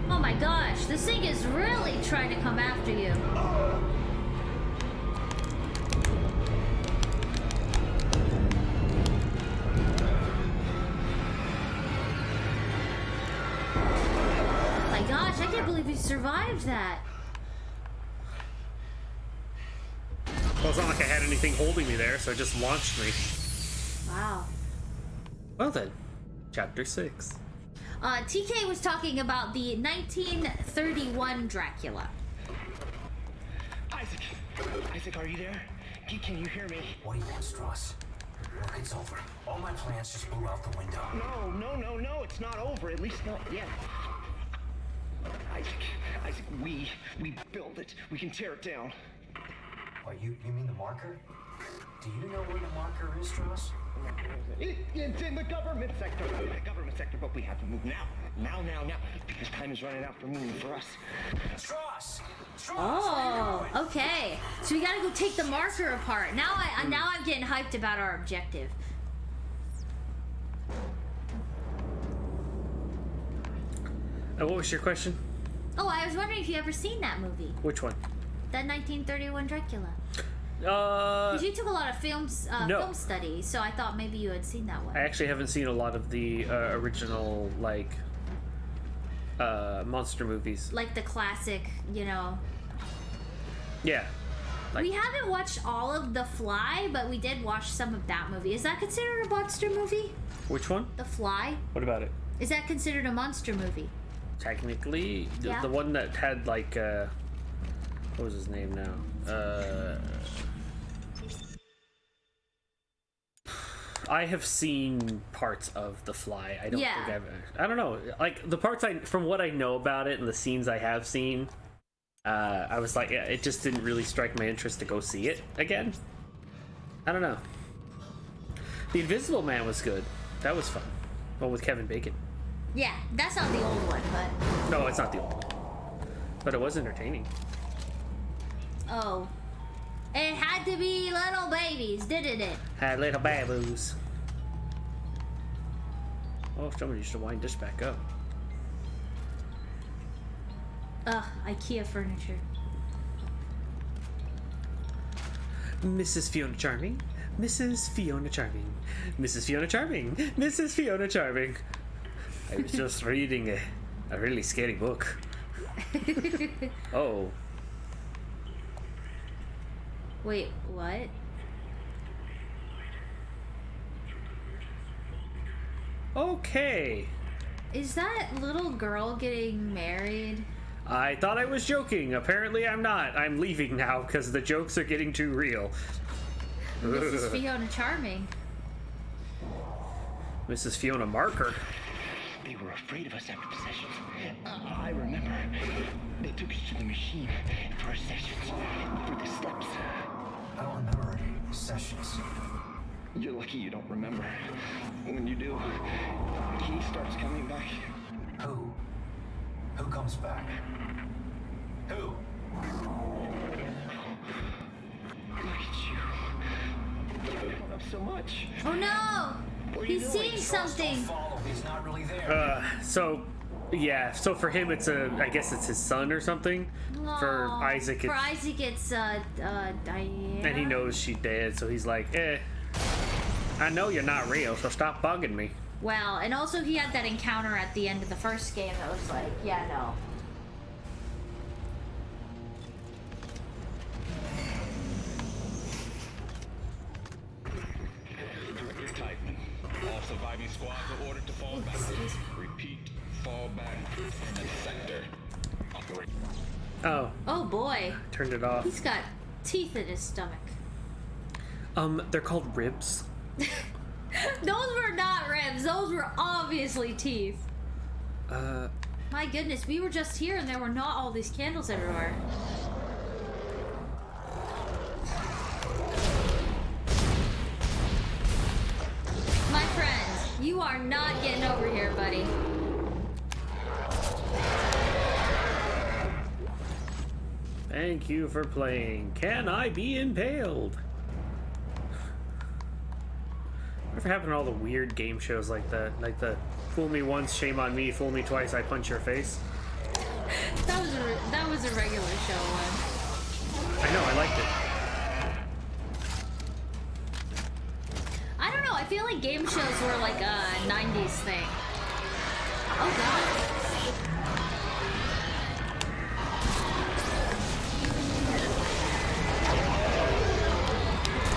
Oh my gosh, this thing is really trying to come after you. Oh my gosh, I can't believe you survived that. Well, it's not like I had anything holding me there, so it just launched me. Wow. Well then, chapter 6. TK was talking about the 1931 Dracula. Isaac, are you there? Can you hear me? What do you want, Strauss? Look, it's over. All my plans just blew out the window. No, it's not over. At least not yet. Isaac, we built it. We can tear it down. What, you mean the marker? Do you know where the marker is, Strauss? It's in the government sector. But we have to move now. Now. Because time is running out for me and for us. Strauss! Oh, okay. So we gotta go take the marker apart. Now I'm getting hyped about our objective. What was your question? Oh, I was wondering if you ever seen that movie, Which one? that 1931 Dracula. Because you took a lot of film studies, so I thought maybe you had seen that one. I actually haven't seen a lot of the original, like, monster movies. Like the classic, you know. Yeah. Like, We haven't watched all of The Fly, but we did watch some of that movie. Is that considered a monster movie? which one? The Fly? What about it? Is that considered a monster movie? Technically, Yeah. the one that had, like, what was his name now? I have seen parts of The Fly. I don't Yeah. think I don't know. Like, the parts from what I know about it and the scenes I have seen, I was like, yeah, it just didn't really strike my interest to go see it again. I don't know. The Invisible Man was good. That was fun. One with Kevin Bacon. Yeah, that's not the old one, but... No, it's not the old one. But it was entertaining. Oh. It had to be little babies, didn't it? Had little baboos. Oh, somebody used to wind this back up. Ugh, IKEA furniture. Mrs. Fiona Charming. Mrs. Fiona Charming. Mrs. Fiona Charming. Mrs. Fiona Charming. I was just reading a really scary book. Oh. Wait, what? Okay. Is that little girl getting married? I thought I was joking. Apparently I'm not. I'm leaving now because the jokes are getting too real. Mrs. Fiona Charming. Mrs. Fiona Marker. They were afraid of us after the sessions. I remember. They took us to the machine for our sessions, for the steps. I don't remember any sessions. You're lucky you don't remember. When you do, he starts coming back. Who? Who comes back? Who? Look at you. You don't have so much. Oh no! He's seeing something. Don't follow. He's not really there. So for him I guess it's his son or something. For Aw. Isaac For Isaac, it's Diana. and he knows she's dead, so he's like, I know you're not real, so stop bugging me. Well, and also he had that encounter at the end of the first game that was like, yeah, no. Titan. All surviving squads are ordered to fall back. Repeat, fall back in the sector. Operate. Oh, Oh boy, turned it off. he's got teeth in his stomach. They're called ribs. Those were not ribs. Those were obviously teeth. My goodness, we were just here and there were not all these candles everywhere. My friend, you are not getting over here, buddy. Thank you for playing. Can I be impaled? Whatever happened to all the weird game shows like that? Like the fool me once, shame on me, fool me twice, I punch your face? That was a regular show one. I know, I liked it. I don't know, I feel like game shows were like a 90s thing. Oh god.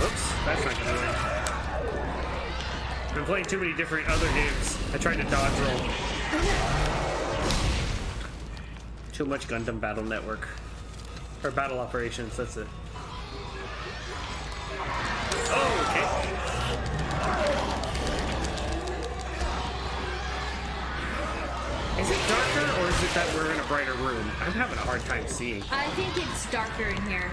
Oops, that's not gonna win. I've been playing too many different other games. I tried to dodge roll. Too much Gundam Battle Network. Or Battle Operations, that's it. Oh, okay. Is it darker, or is it that we're in a brighter room? I'm having a hard time seeing. I think it's darker in here.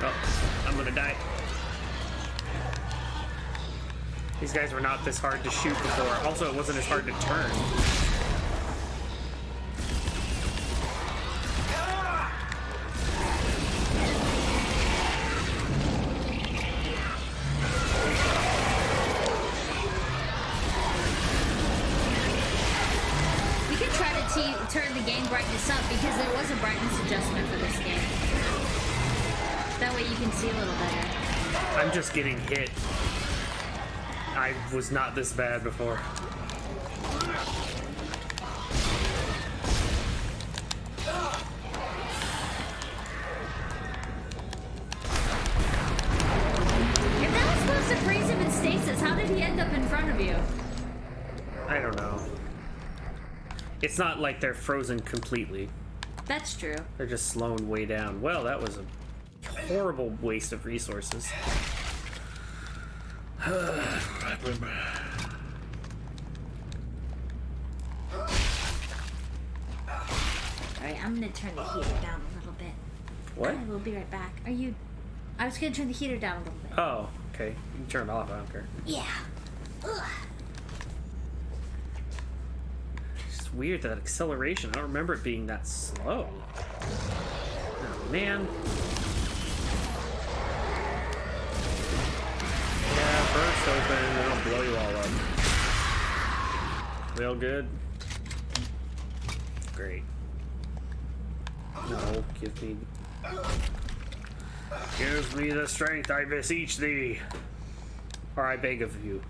Oh, I'm gonna die. These guys were not this hard to shoot before. Also, it wasn't as hard to turn. We could try to turn the game brightness up because there was a brightness adjustment for this game. That way you can see a little better. I'm just getting hit. I was not this bad before. If that was supposed to freeze him in stasis, how did he end up in front of you? I don't know. It's not like they're frozen completely. That's true. They're just slowing way down. Well, that was a horrible waste of resources. Alright, I'm gonna turn the heater down a little bit. What? I will be right back. I was gonna turn the heater down a little bit. Oh, okay. You can turn it off, I don't care. Yeah. Ugh. It's weird, that acceleration. I don't remember it being that slow. Oh, man. Yeah, burst open, and it'll blow you all up. We all good? Great. No, give me the strength, I beseech thee. Or I beg of you.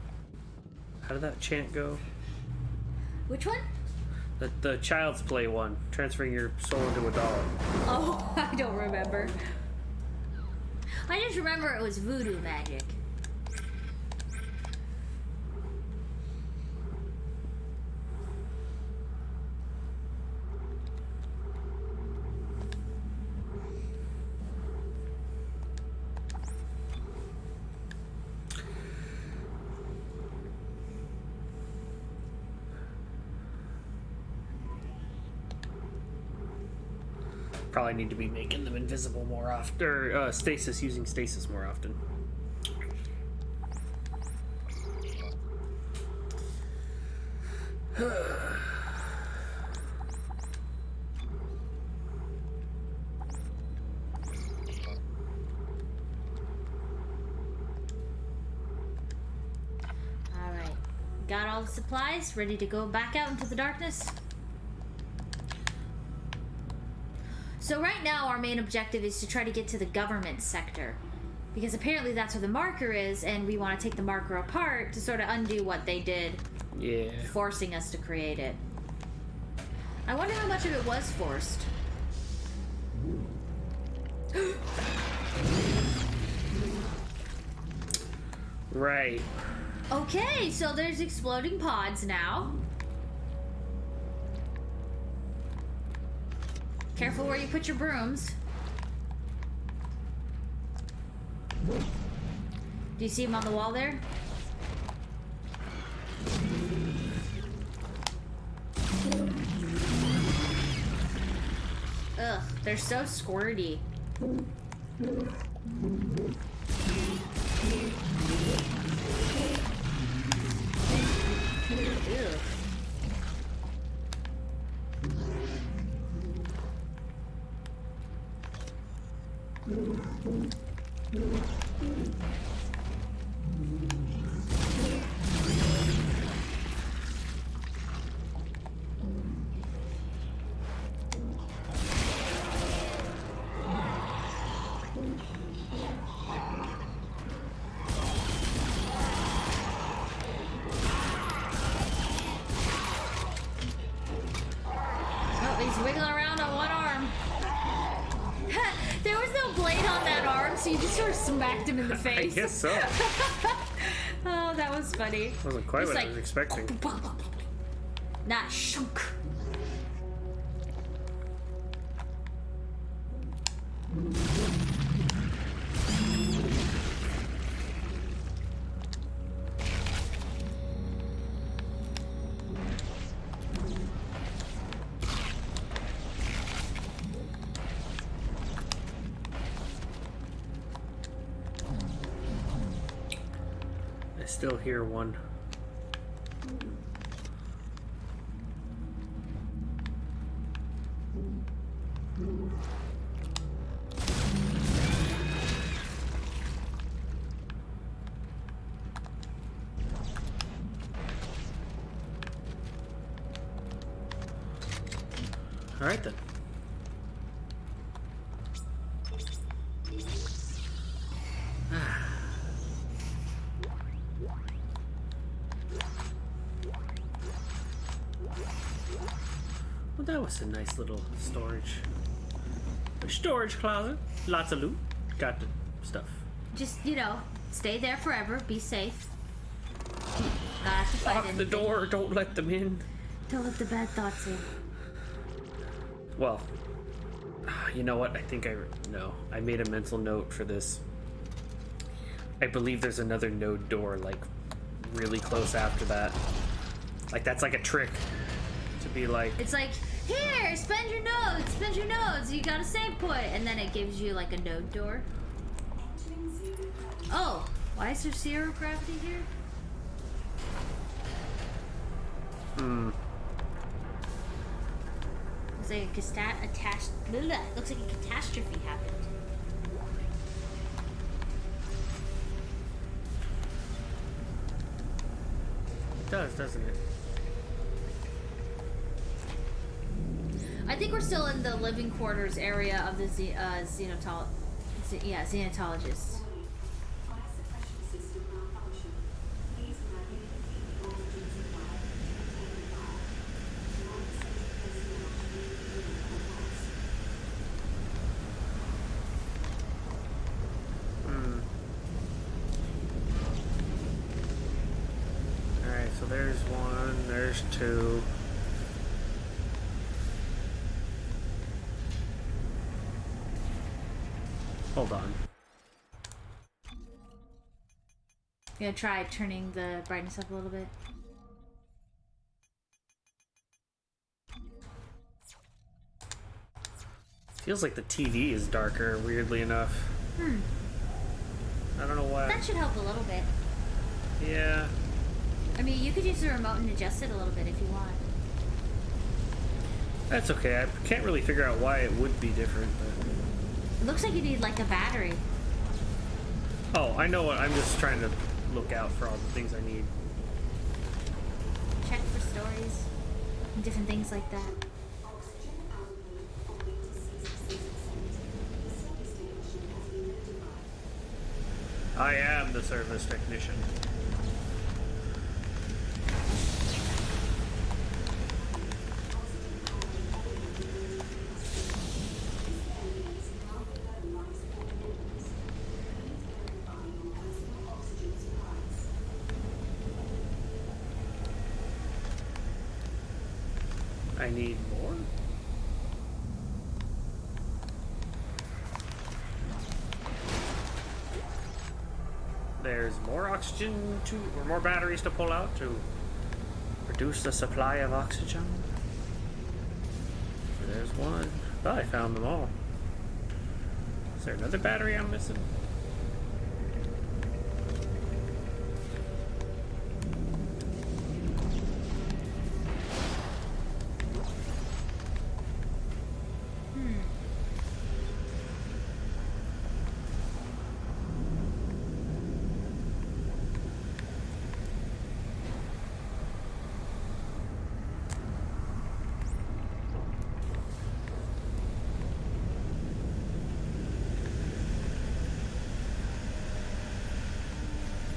How did that chant go? Which one? The Child's Play one, transferring your soul into a doll. Oh, I don't remember. I just remember it was voodoo magic. Probably need to be making them invisible more often, or stasis, using stasis more often. Alright. Got all the supplies, ready to go back out into the darkness? So right now our main objective is to try to get to the government sector. Because apparently that's where the marker is, and we want to take the marker apart to sort of undo what they did. Yeah. Forcing us to create it. I wonder how much of it was forced. Right. Okay, so there's exploding pods now. Careful where you put your brooms. Do you see him on the wall there? Ugh, they're so squirty. Ew. Oh, he's wiggling around on one arm. There was no blade on that arm, so you just sort of smacked him in the I face. guess so. Oh, that was funny. Wasn't quite It's what like- I was expecting. Nah, shunk. I still hear one. All right then. Well, that was a nice little storage closet. Lots of loot. Got the stuff. Just, you know, stay there forever. Be safe. Not have to fight Lock the anything. door. Don't let them in. Don't let the bad thoughts in. Well, you know what? I think I made a mental note for this. I believe there's another node door, like, really close after that. Like, that's like a trick to be like, It's like, here, spend your nodes, you got a save point, and then it gives you like a node door. Oh, why is there zero gravity here? Looks like looks like a catastrophe happened. it does, doesn't it? I think we're still in the living quarters area of the xenotologist. Alright, so there's one, there's two. Hold on. You gonna try turning the brightness up a little bit? Feels like the TV is darker, weirdly enough. I don't know why. That should help a little bit. Yeah. I mean, you could use the remote and adjust it a little bit if you want. That's okay. I can't really figure out why it would be different, but... It looks like you need like a battery. Oh, I know what. I'm just trying to look out for all the things I need. Check for stories and different things like that. I am the service technician. I need more? there's more oxygen or more batteries to pull out to reduce the supply of oxygen. There's one. Oh, I found them all. Is there another battery I'm missing?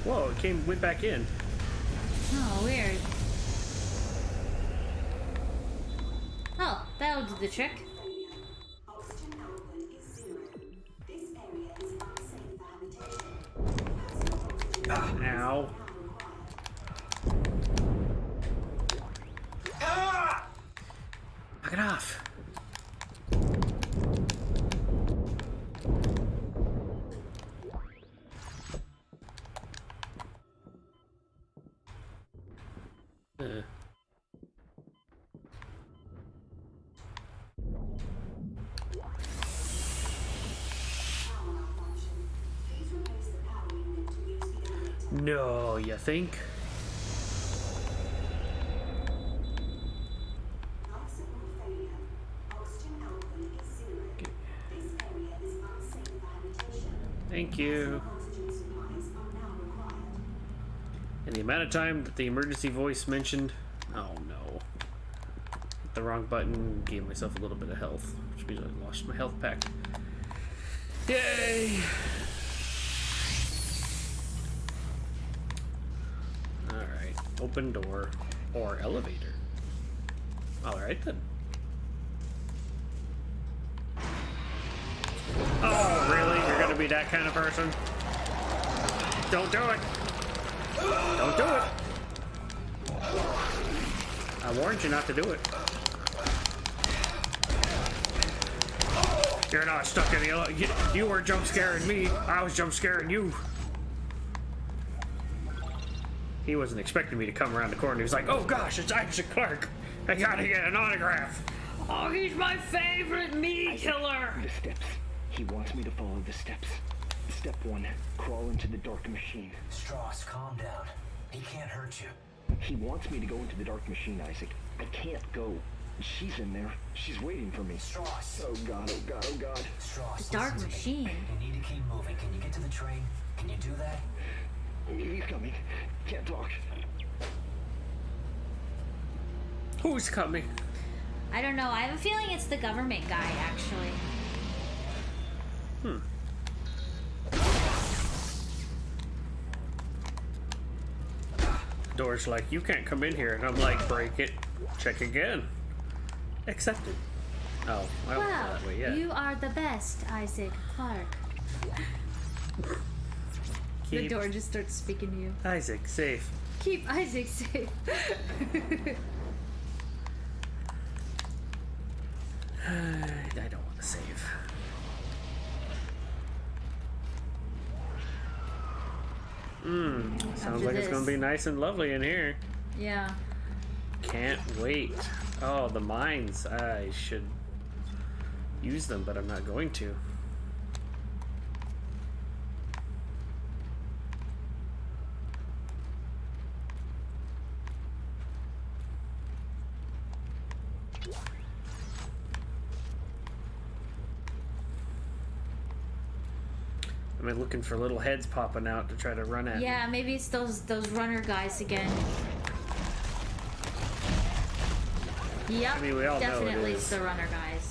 Whoa, it went back in. Oh, weird. Oh, that'll do the trick. Oxygen output is 0. This area is unsafe for habitation. Ow. Knock it off. No, you think? Thank you. And the amount of time that the emergency voice mentioned. Oh no. Hit the wrong button, gave myself a little bit of health, which means I lost my health pack. Yay! Alright, open door or elevator. Alright then. Oh, really? You're gonna be that kind of person? Don't do it! Don't do it! I warned you not to do it. You're not stuck in the... You were jump scaring me. I was jump scaring you. He wasn't expecting me to come around the corner. He was like, oh gosh, it's Isaac Clarke. I gotta get an autograph. Oh, he's my favorite meat killer. The steps. He wants me to follow the steps. Step 1, crawl into the dark machine. Strauss, calm down. He can't hurt you. He wants me to go into the dark machine, Isaac. I can't go. She's in there. She's waiting for me. Strauss. Oh god, oh god, oh god. Strauss, The dark listen to machine. me. You need to keep moving. Can you get to the train? Can you do that? He's coming. Can't talk. Who's coming? I don't know. I have a feeling it's the government guy, actually. Door's like, you can't come in here. And I'm like, break it. Check again. Accepted. Oh, I went Wow, that way, yeah. you are the best, Isaac Clarke. The Keep door just starts speaking to you. Isaac safe. Keep Isaac safe. I don't want to save. Sounds After like it's gonna this. be nice and lovely in here. Yeah. Can't wait. Oh, the mines. I should use them, but I'm not going to. I'm looking for little heads popping out to try to run at me. Yeah, maybe it's those runner guys again. Yep. I mean, we all know it definitely is. it's the runner guys.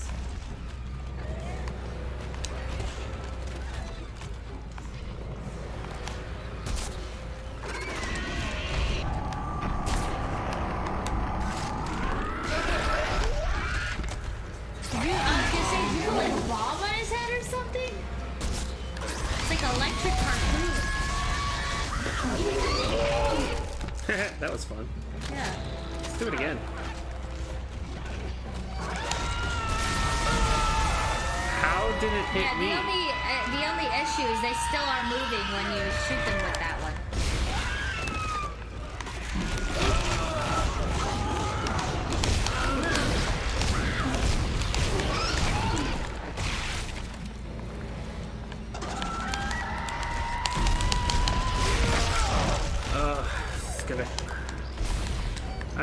I was gonna say, did you like a bomb on his head or something? It's like an electric harpoon. That was fun. Yeah. Let's do it again. How did it hit Yeah, me? the only issue is they still are moving when you shoot them with that one.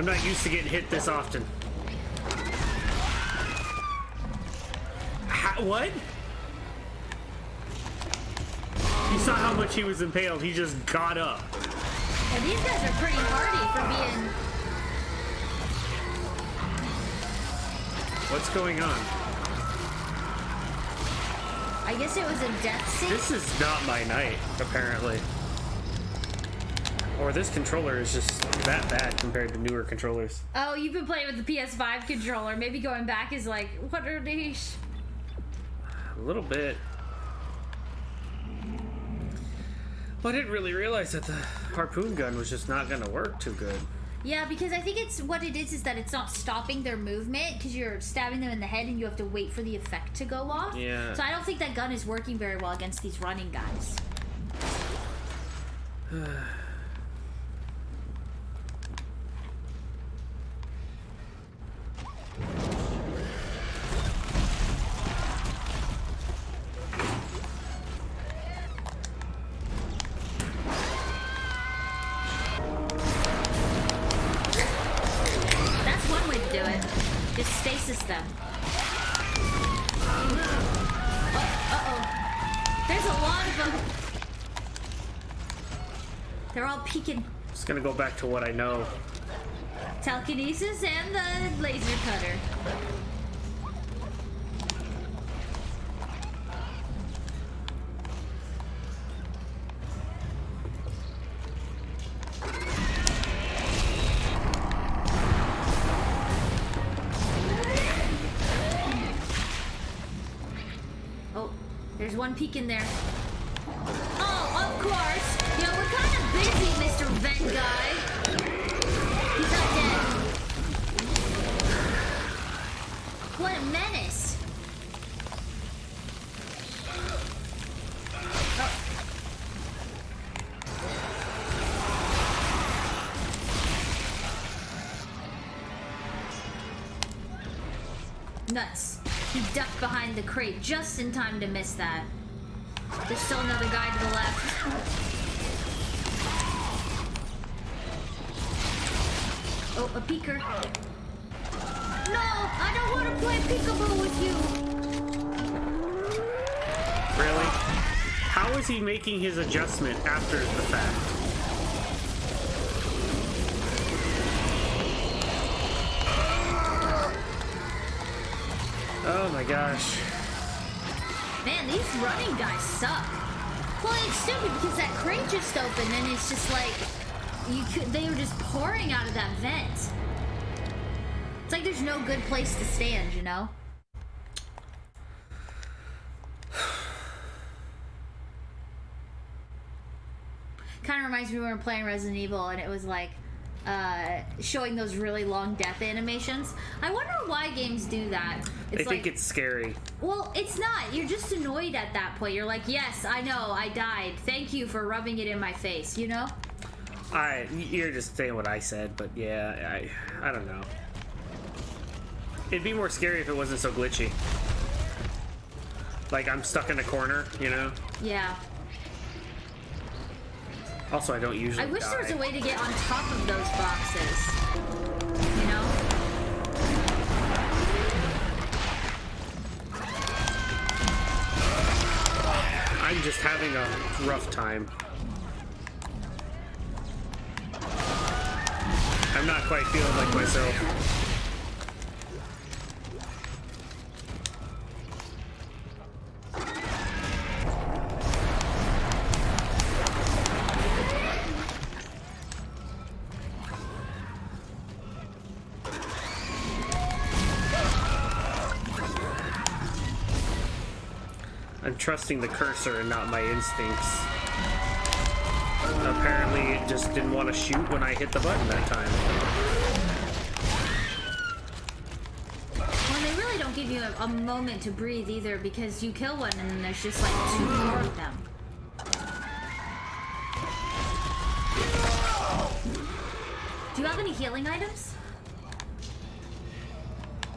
I'm not used to getting hit this often. What? You saw how much he was impaled. He just got up. And these guys are pretty hardy for being... What's going on? I guess it was a death scene. This is not my night, apparently. Or this controller is just that bad compared to newer controllers. Oh, you've been playing with the PS5 controller. Maybe going back is like, what are these? A little bit. Well, I didn't really realize that the harpoon gun was just not going to work too good. Yeah, because I think it's what it is that it's not stopping their movement because you're stabbing them in the head and you have to wait for the effect to go off. Yeah. So I don't think that gun is working very well against these running guys. That's one way to do it. Just stasis them. Uh-oh. There's a lot of them. They're all peeking. Just gonna go back to what I know. Telekinesis and the laser cutter. Oh, there's one peek in there. Oh, of course. You know, we're kind of busy, Mr. Vent Guy. He's not dead. What a menace. Oh. Nuts. He ducked behind the crate just in time to miss that. There's still another guy to the left. Oh, a peeker. No, I don't want to play peekaboo with you. Really? How is he making his adjustment after the fact? Oh my gosh. Man, these running guys suck. Well, it's stupid because that crate just opened and it's just like they were just pouring out of that vent. It's like there's no good place to stand, you know? Kind of reminds me when we were playing Resident Evil and it was like showing those really long death animations. I wonder why games do that. They think it's scary. Well, it's not. You're just annoyed at that point. You're like, yes, I know, I died. Thank you for rubbing it in my face, you know? You're just saying what I said, but yeah, I don't know. It'd be more scary if it wasn't so glitchy. Like, I'm stuck in a corner, you know? Yeah. Also, I don't usually I wish die. there was a way to get on top of those boxes. You know? I'm just having a rough time. I'm not quite feeling like myself. I'm trusting the cursor and not my instincts. Apparently it just didn't want to shoot when I hit the button that time. Well, they really don't give you a moment to breathe either because you kill one and then there's just like 2 more of them. Do you have any healing items?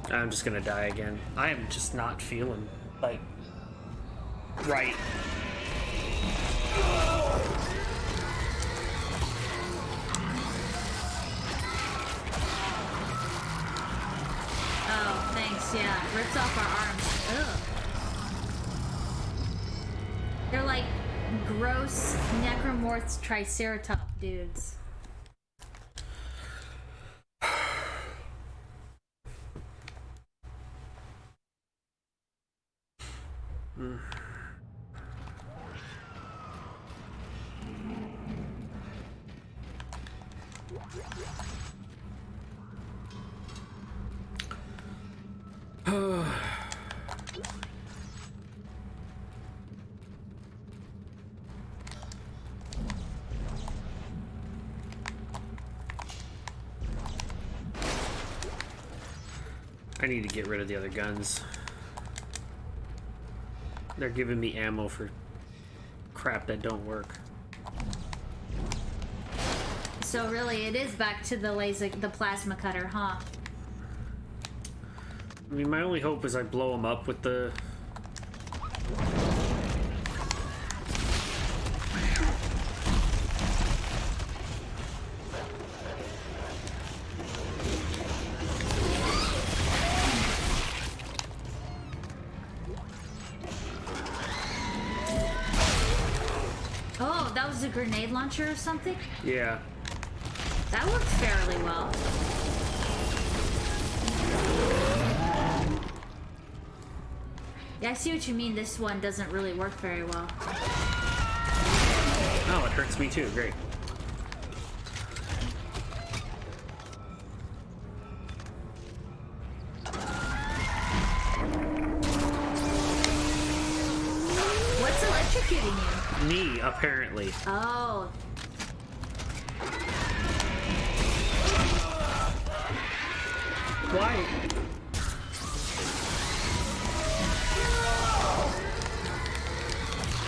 I'm just gonna die again. I am just not feeling like right. yeah. Rips off our arms. Ugh. They're like gross Necromorphs Triceratop dudes. I need to get rid of the other guns. They're giving me ammo for crap that don't work. So really, it is back to the plasma cutter, huh? I mean, my only hope is I blow them up with the... Oh, that was a grenade launcher or something? Yeah. That worked fairly well. Yeah, I see what you mean. This one doesn't really work very well. Oh, it hurts me too. Great. What's electrocuting you? Me, apparently. Oh. Why?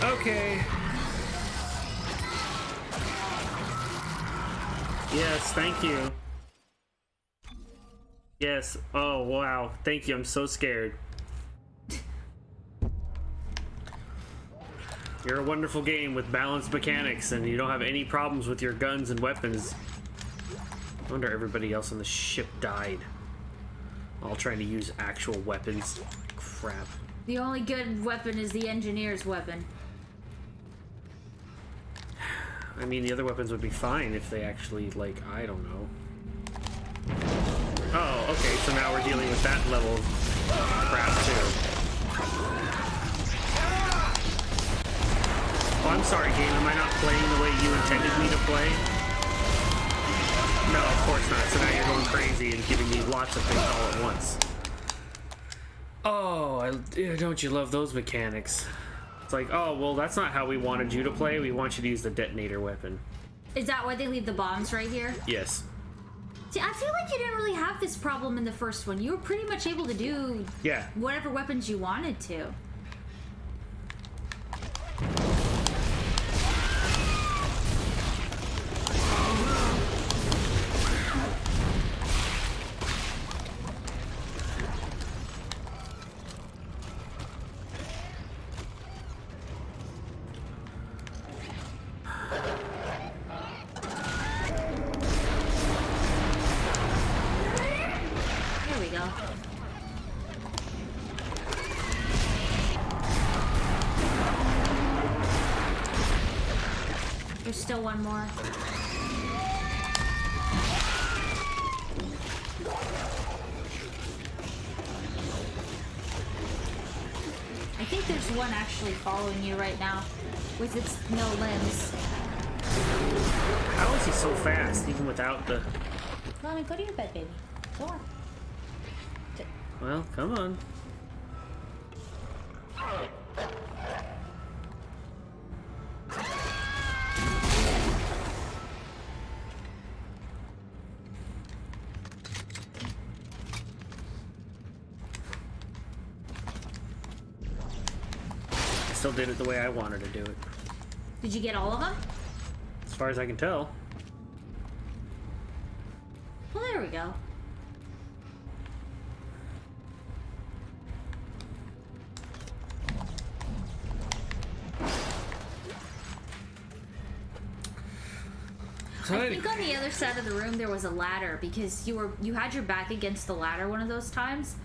Okay. Yes, thank you. Yes. Oh, wow. Thank you. I'm so scared. You're a wonderful game with balanced mechanics, and you don't have any problems with your guns and weapons. I wonder everybody else on the ship died. All trying to use actual weapons. Crap. The only good weapon is the engineer's weapon. I mean, the other weapons would be fine if they actually, like, I don't know. Oh, okay, so now we're dealing with that level of crap, too. Oh, I'm sorry, game. Am I not playing the way you intended me to play? No, of course not. So now you're going crazy and giving me lots of things all at once. Oh, don't you love those mechanics? It's like, oh, well, that's not how we wanted you to play. We want you to use the detonator weapon. Is that why they leave the bombs right here? Yes. See, I feel like you didn't really have this problem in the first one. You were pretty much able to do whatever weapons you wanted to. There's still one more. I think there's one actually following you right now with its no limbs. How is he so fast, even without the... Come on, go to your bed, baby. Go on. Well, come on. Still did it the way I wanted to do it. Did you get all of them? As far as I can tell. Well, there we go. I think on the other side of the room there was a ladder because you had your back against the ladder one of those times,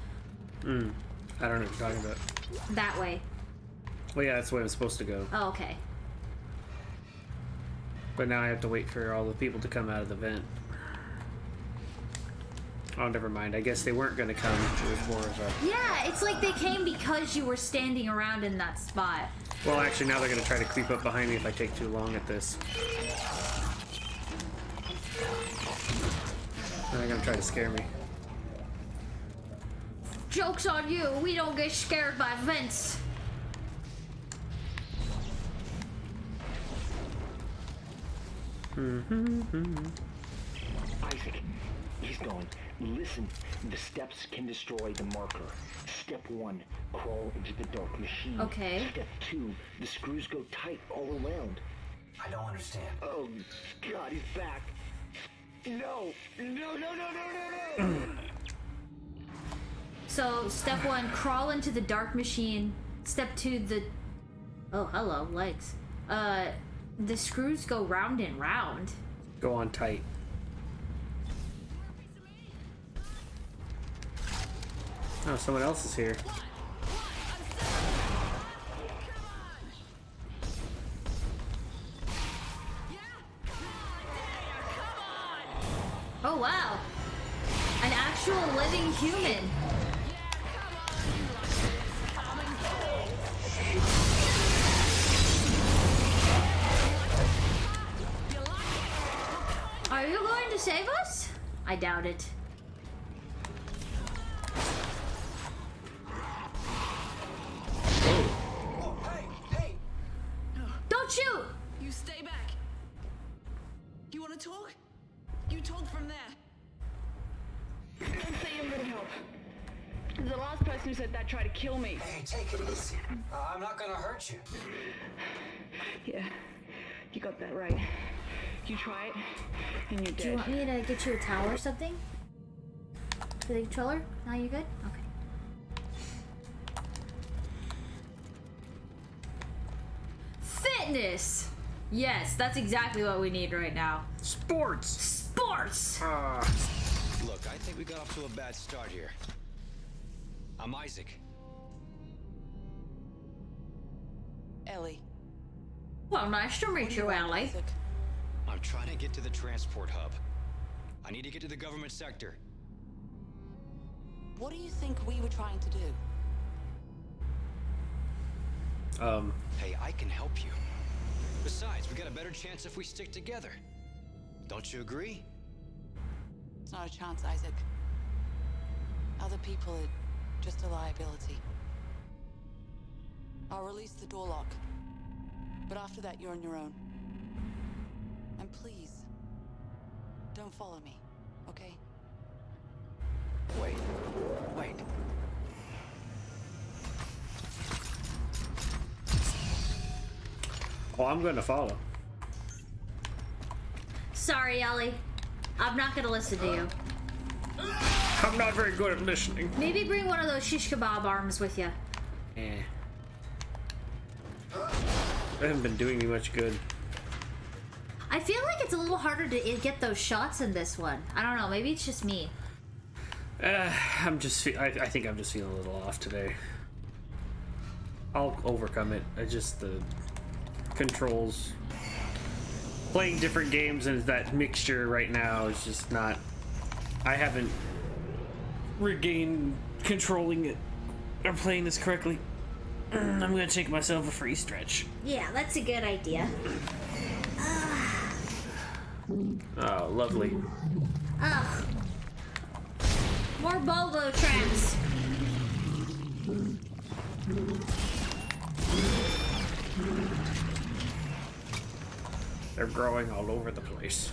I don't know what you're talking about. That way. Well, yeah, that's the way I'm supposed to go. Oh, okay. But now I have to wait for all the people to come out of the vent. Oh, never mind. I guess they weren't going to come. It was more of a... Yeah, it's like they came because you were standing around in that spot. Well, actually, now they're going to try to creep up behind me if I take too long at this. They're going to try to scare me. Joke's on you. We don't get scared by vents. Isaac, he's going. Listen, the steps can destroy the marker. Step 1, crawl into the dark machine. Okay. Step 2, the screws go tight all around. I don't understand. Oh, God, he's back. No, no, no, no, no, no, no. So, step 1, crawl into the dark machine. Step 2, the... Oh, hello, legs. The screws go round and round. Go on tight. Oh, someone else is here. Oh, wow. An actual living human. Are you going to save us? I doubt it. Oh, hey, hey! Don't shoot! You stay back. You want to talk? You talk from there. Don't say you need help. The last person who said that tried to kill me. Hey, take it easy. I'm not gonna hurt you. Yeah, you got that right. You try it, and you're Do you dead. want me to get you a towel or something? For the controller? Now you good? Okay. Fitness! Yes, that's exactly what we need right now. Sports! Sports! Look, I think we got off to a bad start here. I'm Isaac. Ellie. Well, nice to meet you, Ellie. Isaac. I'm trying to get to the transport hub. I need to get to the government sector. What do you think we were trying to do? Hey, I can help you. Besides, we got a better chance if we stick together. Don't you agree? It's not a chance, Isaac. Other people are just a liability. I'll release the door lock. But after that, you're on your own. And please, don't follow me, okay? Wait. Oh, I'm going to follow. Sorry, Ellie. I'm not gonna listen to you. I'm not very good at listening. Maybe bring one of those shish kebab arms with you. Eh. They haven't been doing me much good. I feel like it's a little harder to get those shots in this one. I don't know, maybe it's just me. I think I'm just feeling a little off today. I'll overcome it. The controls. Playing different games and that mixture right now is just not... I haven't regained controlling it or playing this correctly. I'm gonna take myself a free stretch. Yeah, that's a good idea. Oh, lovely. Ugh. More Bobo traps. They're growing all over the place.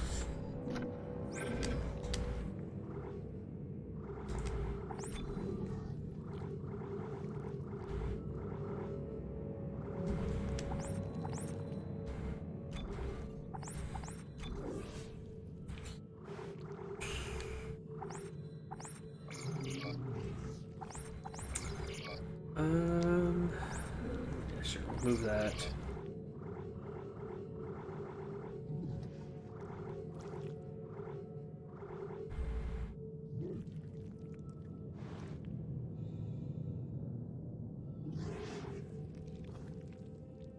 Yeah, sure, move that.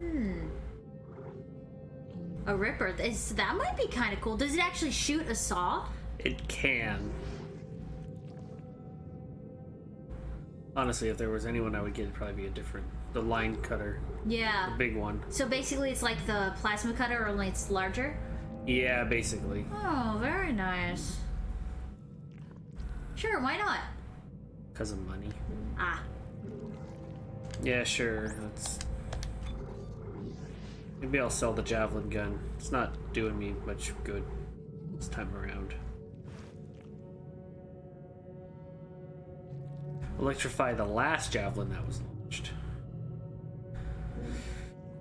A ripper. That might be kind of cool. Does it actually shoot a saw? It can. Honestly, if there was anyone I would get, it'd probably be the line cutter. Yeah. The big one. So basically it's like the plasma cutter, only it's larger? Yeah, basically. Oh, very nice. Sure, why not? Because of money. Ah. Yeah, sure. Maybe I'll sell the javelin gun. It's not doing me much good this time around. Electrify the last javelin that was launched.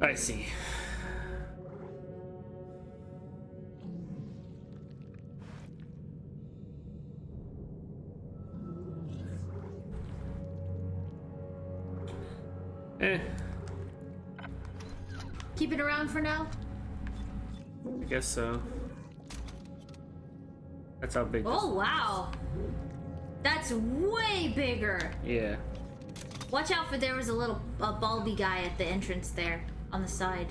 I see. Keep it around for now? I guess so. That's how big. Oh, wow. That's way bigger. Yeah. Watch out for there was a bulby guy at the entrance there on the side.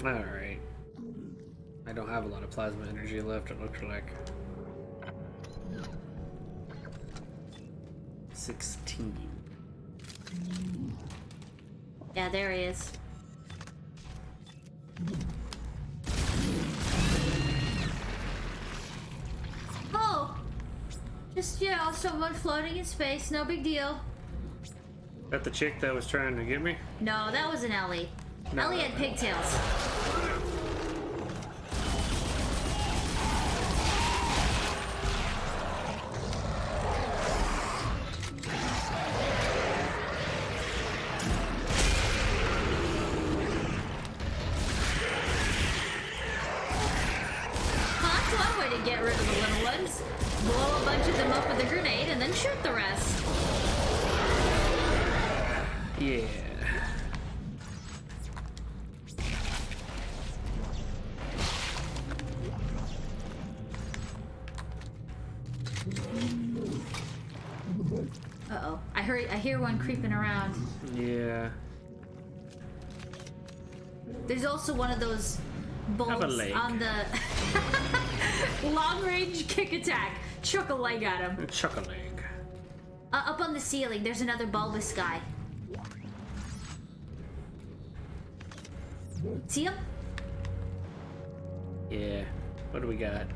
Alright. I don't have a lot of plasma energy left, it looks like. 16. Yeah, there he is. Oh! Just, you know, someone floating in space, no big deal. That the chick that was trying to get me? No, that wasn't Ellie. No, Ellie had pigtails. Get rid of the little ones, blow a bunch of them up with a grenade, and then shoot the rest. Yeah. Uh-oh. I hear one creeping around. Yeah. There's also one of those bolts on the long-range kick attack. Chuck a leg at him. Chuck a leg. Up on the ceiling, there's another bulbous guy. See him? Yeah. What do we got?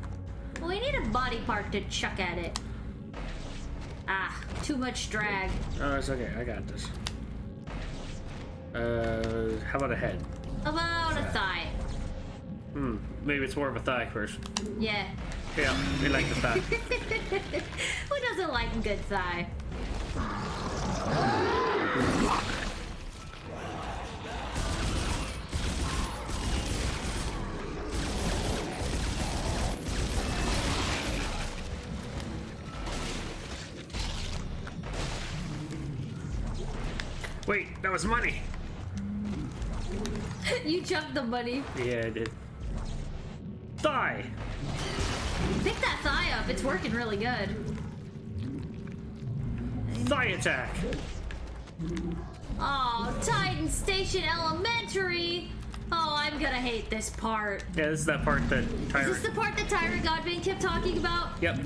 Well, we need a body part to chuck at it. Ah, too much drag. Oh, it's okay. I got this. How about a head? About a thigh. Maybe it's more of a thigh first. Yeah. Yeah, we like the thigh. Who doesn't like a good thigh? Wait, that was money. You chucked the money. Yeah, I did. Thigh. Pick that thigh up. It's working really good. Thigh attack. Oh, Titan Station Elementary. Oh, I'm gonna hate this part. Yeah, this is that part that Tyra... Is this the part that Tyra Godbane kept talking about? Yep.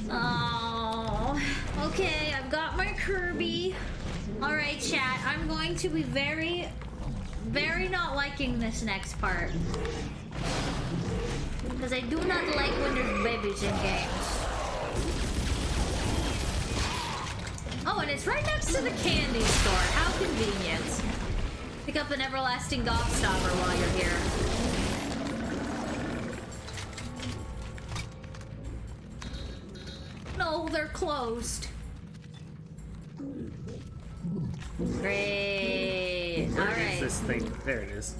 Oh, okay, I've got my Kirby. Alright, chat, I'm going to be very not liking this next part. Because I do not like when there's babies in games. Oh, and it's right next to the candy store. How convenient. Pick up an everlasting gobstopper while you're here. No, they're closed. Great. Where All right. is this thing? There it is.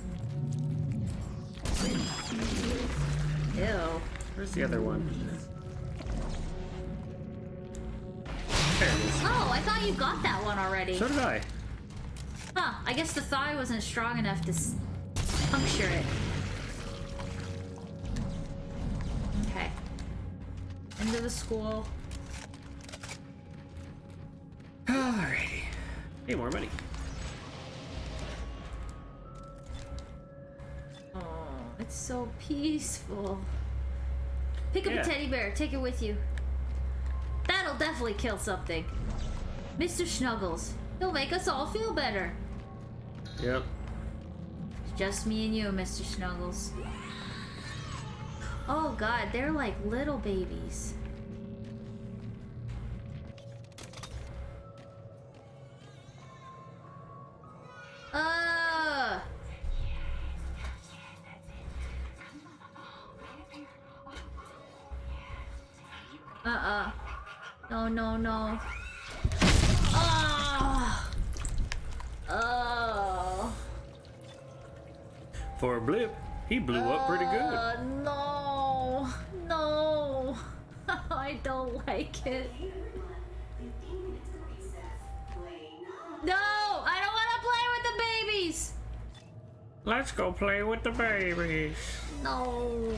Ew. Where's the other one? There it is. Oh, I thought you got that one already. So did I. Huh, I guess the thigh wasn't strong enough to puncture it. Okay. the school. Alrighty. Hey, more money. Oh, it's so peaceful. Pick up Yeah. a teddy bear, take it with you. That'll definitely kill something. Mr. Snuggles, he'll make us all feel better. Yep. It's just me and you, Mr. Snuggles. Oh god, they're like little babies. No, no, no. Oh. Oh. For a blip, he blew up pretty good. No. No. I don't like it. No, I don't want to play with the babies. Let's go play with the babies. No.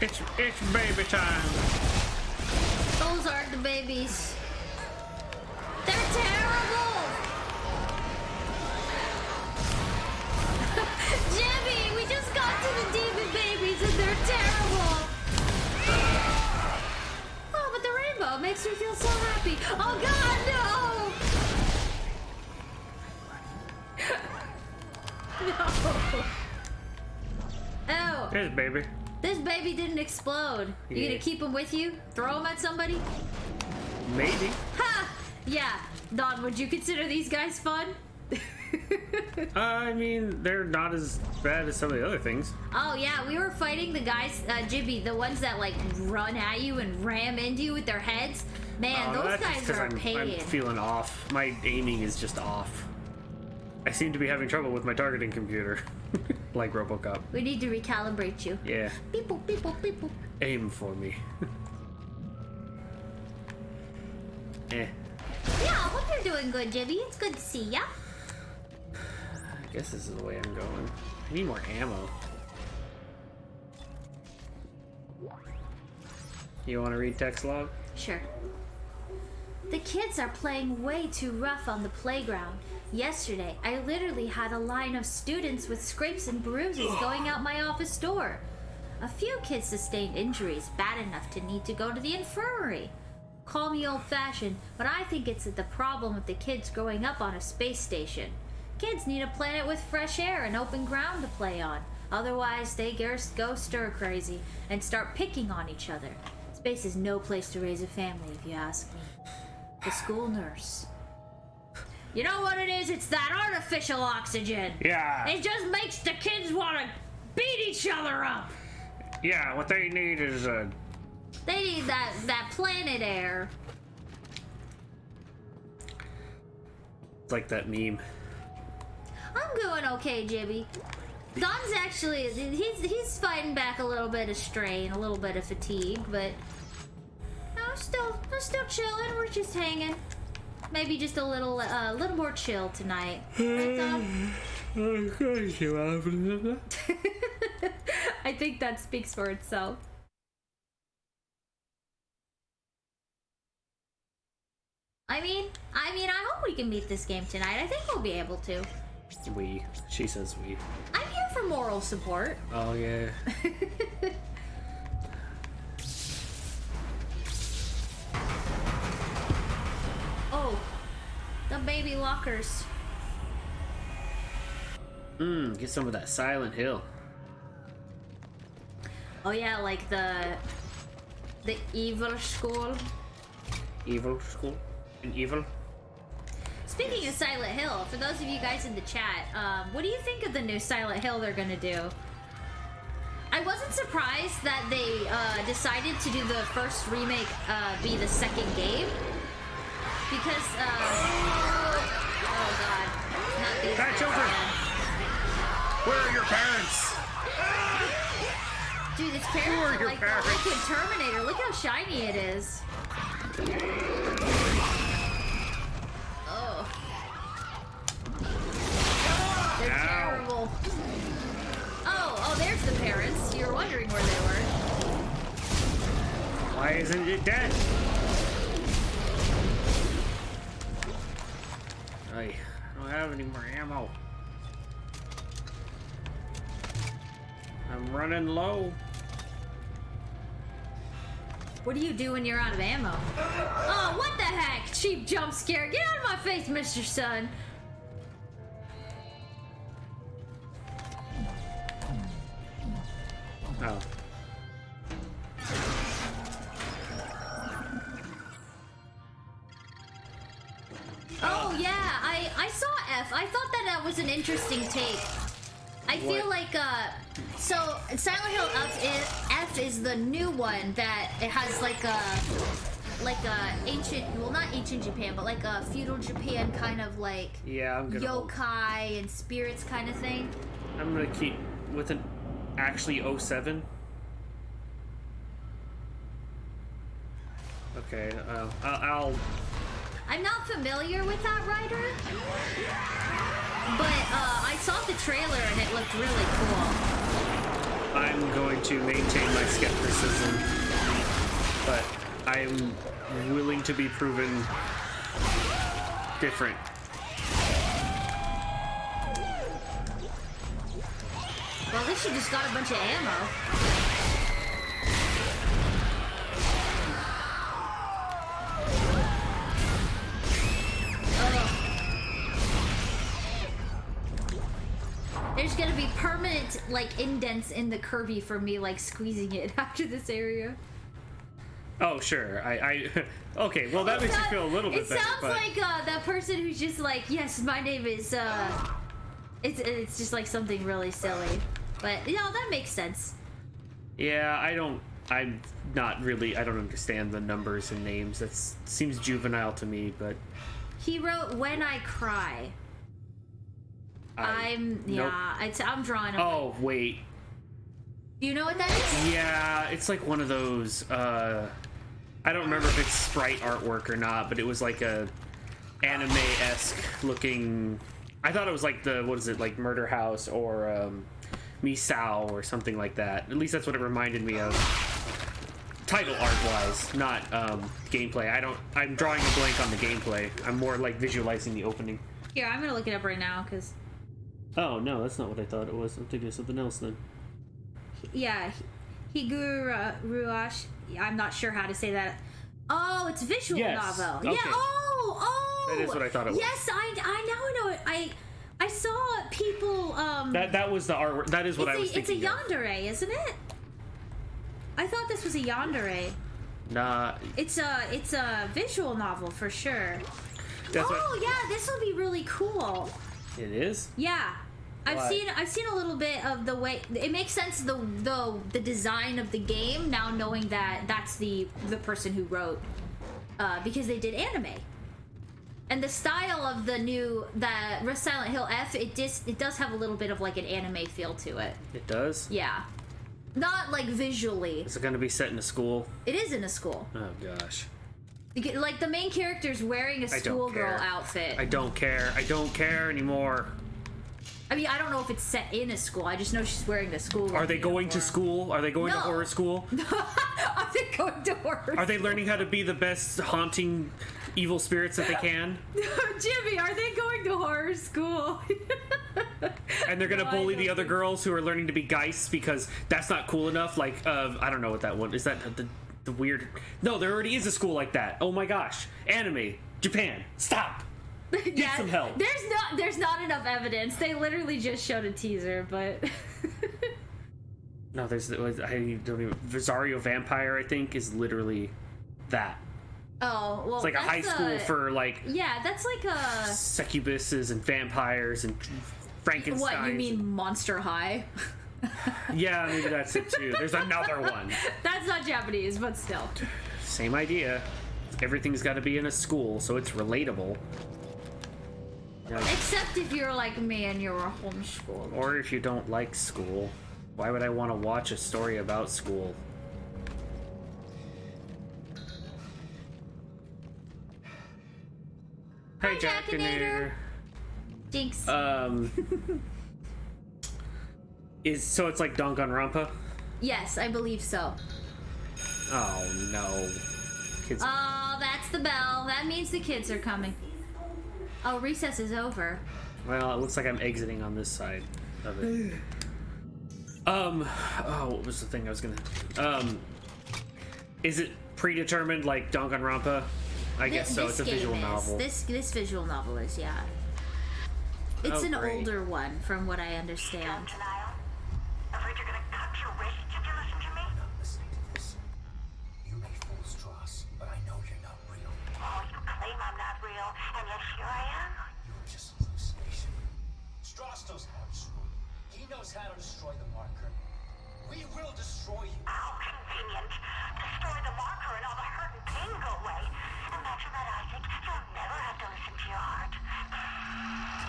It's baby time. Those aren't the babies. They're terrible. Jimmy, we just got to the demon babies and they're terrible. Oh, but the rainbow makes me feel so happy. Oh God, no. No. Oh. There's baby. This baby didn't explode. You Yeah. gonna keep him with you? Throw him at somebody? Maybe. Ha! Yeah. Don, would you consider these guys fun? I mean, they're not as bad as some of the other things. Oh yeah, we were fighting the guys, Jibby, the ones that like run at you and ram into you with their heads. Man, those that's guys just are a I'm pain. feeling off. My aiming is just off. I seem to be having trouble with my targeting computer. Like RoboCop. We need to recalibrate you. Yeah. Beep boop, beep boop, beep boop. Aim for me. Eh. Yeah, I hope you're doing good, Jibby. It's good to see ya. I guess this is the way I'm going. I need more ammo. You want to read text log? Sure. The kids are playing way too rough on the playground. Yesterday, I literally had a line of students with scrapes and bruises going out my office door. A few kids sustained injuries bad enough to need to go to the infirmary. Call me old-fashioned, but I think it's the problem with the kids growing up on a space station. Kids need a planet with fresh air and open ground to play on. Otherwise, they just go stir-crazy and start picking on each other. Space is no place to raise a family, if you ask me. The school nurse. You know what it is? It's that artificial oxygen. Yeah. It just makes the kids want to beat each other up. Yeah, what they need is a... They need that planet air. It's like that meme. I'm doing okay, Jibby. Don's actually, he's fighting back a little bit of strain, a little bit of fatigue, but we're still chilling. We're just hanging. Maybe just a little more chill tonight. Right, Don? I think that speaks for itself. I mean, I hope we can beat this game tonight. I think we'll be able to. We. She says we. I'm here for moral support. Oh, yeah. Oh, the baby lockers. Get some of that Silent Hill. Oh yeah, like the evil school. Evil school? An evil? Speaking of Silent Hill, for those of you guys in the chat, what do you think of the new Silent Hill they're gonna do? I wasn't surprised that they decided to do the first remake be the second game. Because, oh god. Not these Hey, guys children! again. Where are your parents? Dude, its Who parents are are your like parents? the freaking Terminator. Look how shiny it is. terrible. Oh, there's the parents. You were wondering where they were. Why isn't it dead? I don't have any more ammo. I'm running low. What do you do when you're out of ammo? Oh, what the heck? Cheap jump scare. Get out of my face, Mr. Sun. Oh. Oh, yeah. I saw F. I thought that was an interesting take. I feel like, so Silent Hill F is the new one that it has like a ancient, well, not ancient Japan, but like a feudal Japan kind of like Yeah, I'm gonna yokai and spirits kind of thing. I'm gonna keep with an actually 07. Okay, I'll I'm not familiar with that writer, but I saw the trailer and it looked really cool. I'm going to maintain my skepticism, but I'm willing to be proven different. Well, at least you just got a bunch of ammo. There's gonna be permanent, like, indents in the Kirby from me, like, squeezing it after this area. Oh, sure. Okay, well, that makes you feel a little bit better. It sounds like that person who's just like, yes, my name is, it's just like something really silly. But, you know, that makes sense. Yeah, I don't understand the numbers and names. That seems juvenile to me, but... He wrote, When I Cry. I'm drawing a... Oh, wait. Do you know what that is? Yeah, it's like one of those, I don't remember if it's sprite artwork or not, but it was like a anime-esque looking... I thought it was like like Murder House or, Misao or something like that. At least that's what it reminded me of. Title art-wise, not, gameplay. I'm drawing a blank on the gameplay. I'm more like visualizing the opening. Here, I'm gonna look it up right now, because... Oh, no, that's not what I thought it was. I'm thinking of something else then. Yeah, Higuro Ruash. I'm not sure how to say that. Oh, it's a visual novel. Okay. Yeah. Oh. That is what I thought it was. Yes, I now know it. I saw people. That was the artwork. That is what I was thinking. It's a yandere, isn't it? I thought this was a yandere. Nah. It's a visual novel for sure. Yeah, this will be really cool. It is? Yeah. I've seen a little bit of the way it makes sense, the design of the game, now knowing that that's the person who wrote, because they did anime, and the style of the Silent Hill F, it does have a little bit of like an anime feel to it. It does? Yeah, not like visually. Is it going to be set in a school? It is in a school. Oh gosh. Like the main character's wearing a schoolgirl outfit. I don't care. I don't care anymore. I mean, I don't know if it's set in a school. I just know she's wearing the school. Are they going to school? Are they going to horror school? Are they going to horror? Are they learning how to be the best haunting evil spirits that they can? Jimmy, are they going to horror school? And they're gonna bully the other girls who are learning to be geists because that's not cool enough. Like, I don't know what that one is. That the weird? No, there already is a school like that. Oh my gosh, anime, Japan, stop. Get some help. There's not enough evidence. They literally just showed a teaser, but no, I don't even. Rosario Vampire, I think, is literally that. Oh, well, it's like a high school for like. Yeah, that's like a succubuses and vampires and Frankenstein. What, you mean Monster High? Yeah, maybe that's it too. There's another one. That's not Japanese, but still. Same idea. Everything's got to be in a school, so it's relatable. Except if you're like me and you're a homeschool. Or if you don't like school. Why would I want to watch a story about school? Hi, Jackinator. Jinx. So it's like Danganronpa? Yes, I believe so. Oh no. Kids. Oh, that's the bell. That means the kids are coming. Oh, recess is over. Well, it looks like I'm exiting on this side of it. Oh, what was the thing I was gonna... Is it predetermined like Danganronpa? I guess so. It's a visual novel. This visual novel is, yeah. It's an great. older one, from what I understand. Afraid you're gonna cut your wrists if you listen to me? I'm not listening to this. You may fool Strauss, but I know you're not real. Oh, you claim I'm not real, and yet here I am. You're just a hallucination. Strauss knows how to destroy you. He knows how to destroy the marker. We will destroy you. How convenient. Destroy the marker and all the hurt and pain go away. Imagine that, Isaac. You'll never have to listen to your heart.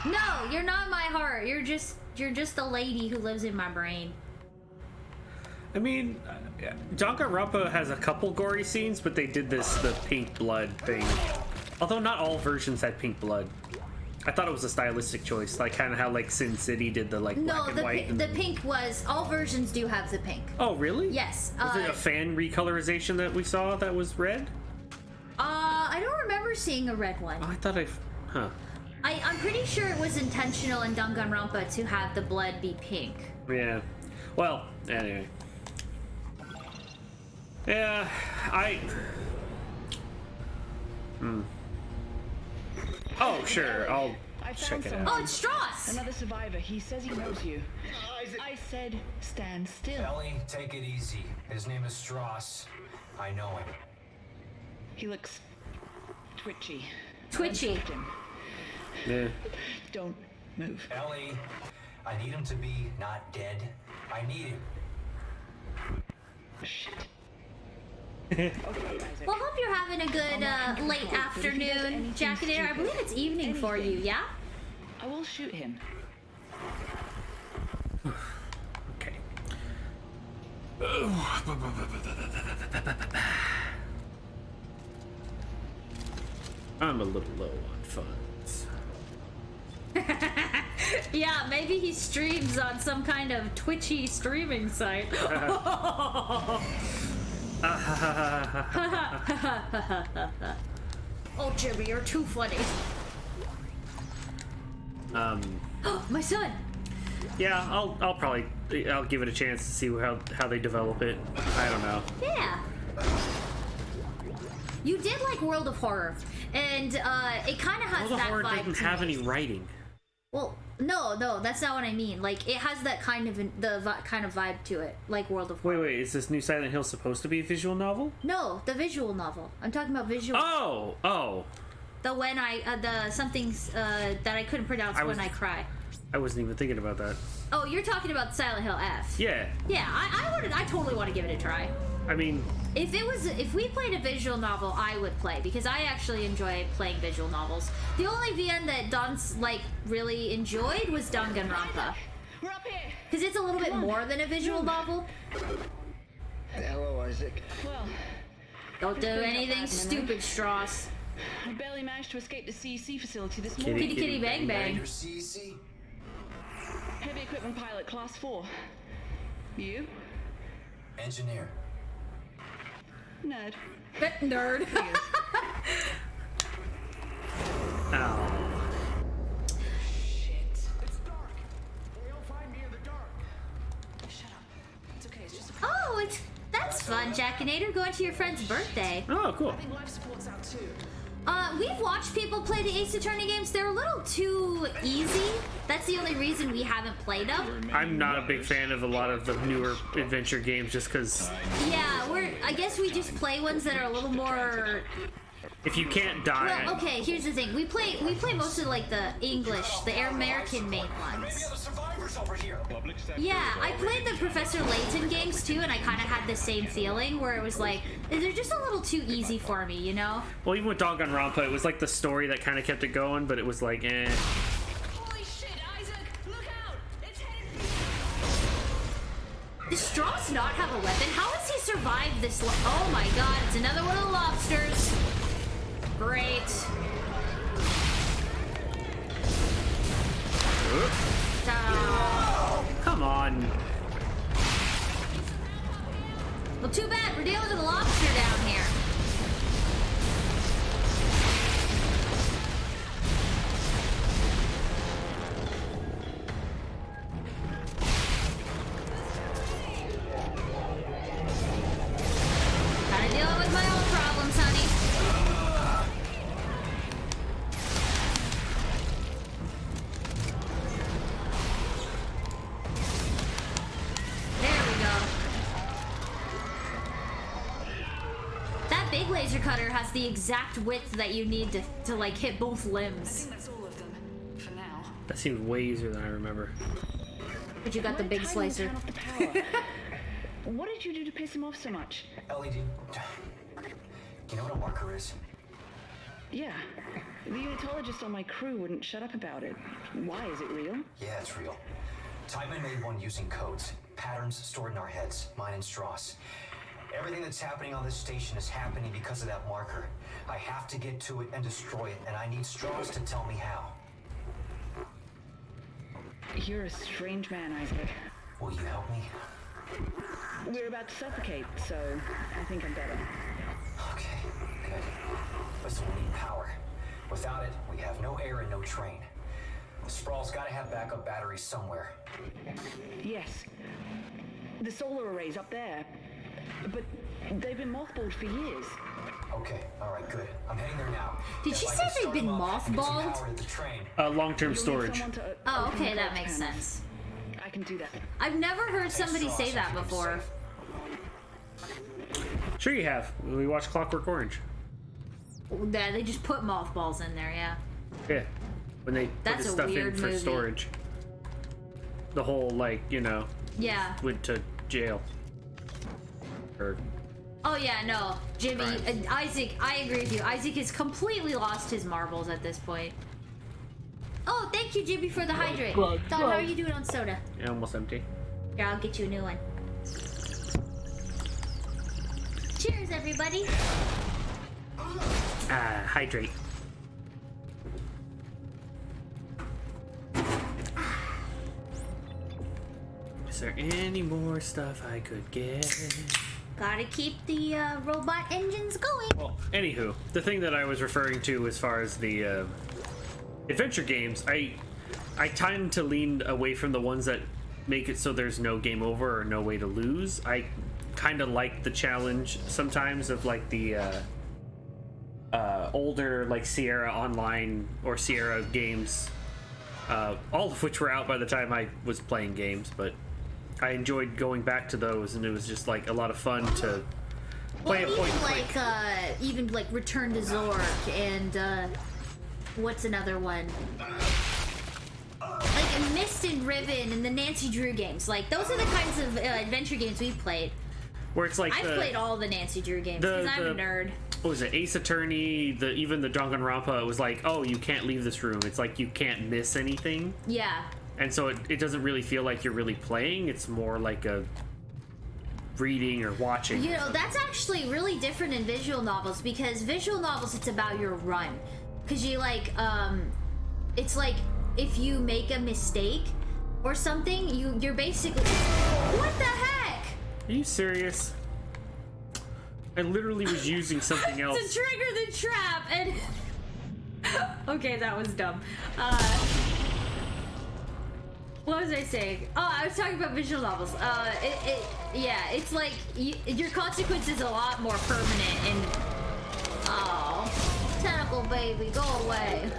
No, you're not my heart. You're just the lady who lives in my brain. I mean, Danganronpa has a couple gory scenes, but they did the pink blood thing. Although not all versions had pink blood. I thought it was a stylistic choice, like kind of how like Sin City did the like black and white. The pink was, all versions do have the pink. Oh, really? Yes. Was it a fan recolorization that we saw that was red? I don't remember seeing a red one. Oh, I thought I'm pretty sure it was intentional in Danganronpa to have the blood be pink. Yeah. Well, anyway. Yeah, Oh, sure. I'll check it out. Oh, it's Strauss! Another survivor. He says he knows you. I said stand still. Ellie, take it easy. His name is Strauss. I know him. He looks twitchy. Twitchy. Yeah. Don't move. Ellie, I need him to be not dead. I need him. Shit. Well, hope you're having a good late afternoon, Jacketeer. I believe it's evening for you, yeah? I will shoot him. Okay. I'm a little low on funds. Yeah, maybe he streams on some kind of twitchy streaming site. Oh, Jimmy, you're too funny. My son. Yeah, I'll probably give it a chance to see how they develop it. I don't know. Yeah. You did like World of Horror, and it kind of has World of that Horror vibe. didn't have any writing. Well, no, that's not what I mean. Like, it has that kind of kind of vibe to it, like World of Horror. Wait, is this new Silent Hill supposed to be a visual novel? No, the visual novel. I'm talking about visual. Oh. The somethings that I couldn't pronounce when I cry. I wasn't even thinking about that. Oh, you're talking about Silent Hill F. Yeah. Yeah, I totally want to give it a try. I mean, if we played a visual novel, I would play, because I actually enjoy playing visual novels. The only VN that Don's like really enjoyed was Danganronpa. We're up here. Because it's a little bit more than a visual novel. Hello, Isaac. Well, Don't do anything stupid, Strauss. I barely managed to escape the CEC facility this Kitty, morning. Kitty kitty bang bang. Your CC? Heavy equipment pilot, class 4. You? Engineer. Nerd. Nerd. ow. Oh, that's fun, Jackinator. Going to your friend's birthday. Oh, cool. We've watched people play the Ace Attorney games. They're a little too easy. That's the only reason we haven't played them. I'm not a big fan of a lot of the newer adventure games just because... Yeah, I guess we just play ones that are a little more... If you can't die... Well, okay, here's the thing. We play most of like the English, the American made ones. Yeah, I played the Professor Layton games too, and I kind of had the same feeling where it was like, they're just a little too easy for me, you know? Well, even with Danganronpa, it was like the story that kind of kept it going, but it was like, eh. Holy shit, Isaac! Look out! It's headed. Does Strauss not have a weapon? How has he survived this? Oh my god, it's another one of the lobsters. Great. Come on. Well, too bad. We're dealing with a lobster down here. Kinda dealing with my own problems, honey. There we go. That big laser cutter has the exact width that you need to like hit both limbs. That's all of them for now. That seems way easier than I remember. But you got the big slicer. Turn off the power. What did you do to piss him off so much? LED. You know what a marker is? Yeah. The unitologist on my crew wouldn't shut up about it. Why? Is it real? Yeah, it's real. Tiedemann made one using codes, patterns stored in our heads, mine and Strauss. Everything that's happening on this station is happening because of that marker. I have to get to it and destroy it, and I need Strauss to tell me how. You're a strange man, Isaac. Will you help me? We're about to suffocate, so I think I'm better. Okay, good. Listen, we need power. Without it, we have no air and no train. Sprawl's gotta have backup batteries somewhere. Yes. The solar array's up there. But they've been mothballed for years. Okay, alright, good. I'm heading there now. Did she say they've been mothballed? Long-term storage. Oh, okay, that makes sense. I can do that. I've never heard somebody say that before. Sure you have. We watched Clockwork Orange. Yeah, they just put mothballs in there, yeah. Yeah. When they put the stuff in for storage. The whole, like, you know, yeah, went to jail. Or oh yeah, no. Jimmy, Isaac, I agree with you. Isaac has completely lost his marbles at this point. Oh, thank you, Jimmy, for the hydrate. Don, how are you doing on soda? yeah, almost empty. Here, I'll get you a new one. Cheers, everybody. Hydrate. Is there any more stuff I could get? Gotta keep the robot engines going. Well, anywho, the thing that I was referring to as far as the adventure games, I tend to lean away from the ones that make it so there's no game over or no way to lose. I kind of like the challenge sometimes of like the older like Sierra Online or Sierra games, all of which were out by the time I was playing games, but I enjoyed going back to those, and it was just like a lot of fun to play a point and click. Even like Return to Zork and what's another one? Like Mist and Riven and the Nancy Drew games. Like those are the kinds of adventure games we played. Where it's like I've played all the Nancy Drew games because I'm a nerd. What was it? Ace Attorney, even the Danganronpa, it was like, oh, you can't leave this room. It's like you can't miss anything. Yeah. And so it doesn't really feel like you're really playing. It's more like a reading or watching. You know, that's actually really different in visual novels, because visual novels, it's about your run. Because you like, it's like if you make a mistake or something, you're basically... What the heck? Are you serious? I literally was using something else. To trigger the trap and... Okay, that was dumb. What was I saying? Oh, I was talking about visual novels. Yeah, it's like your consequences a lot more permanent and... Oh, tentacle baby, go away.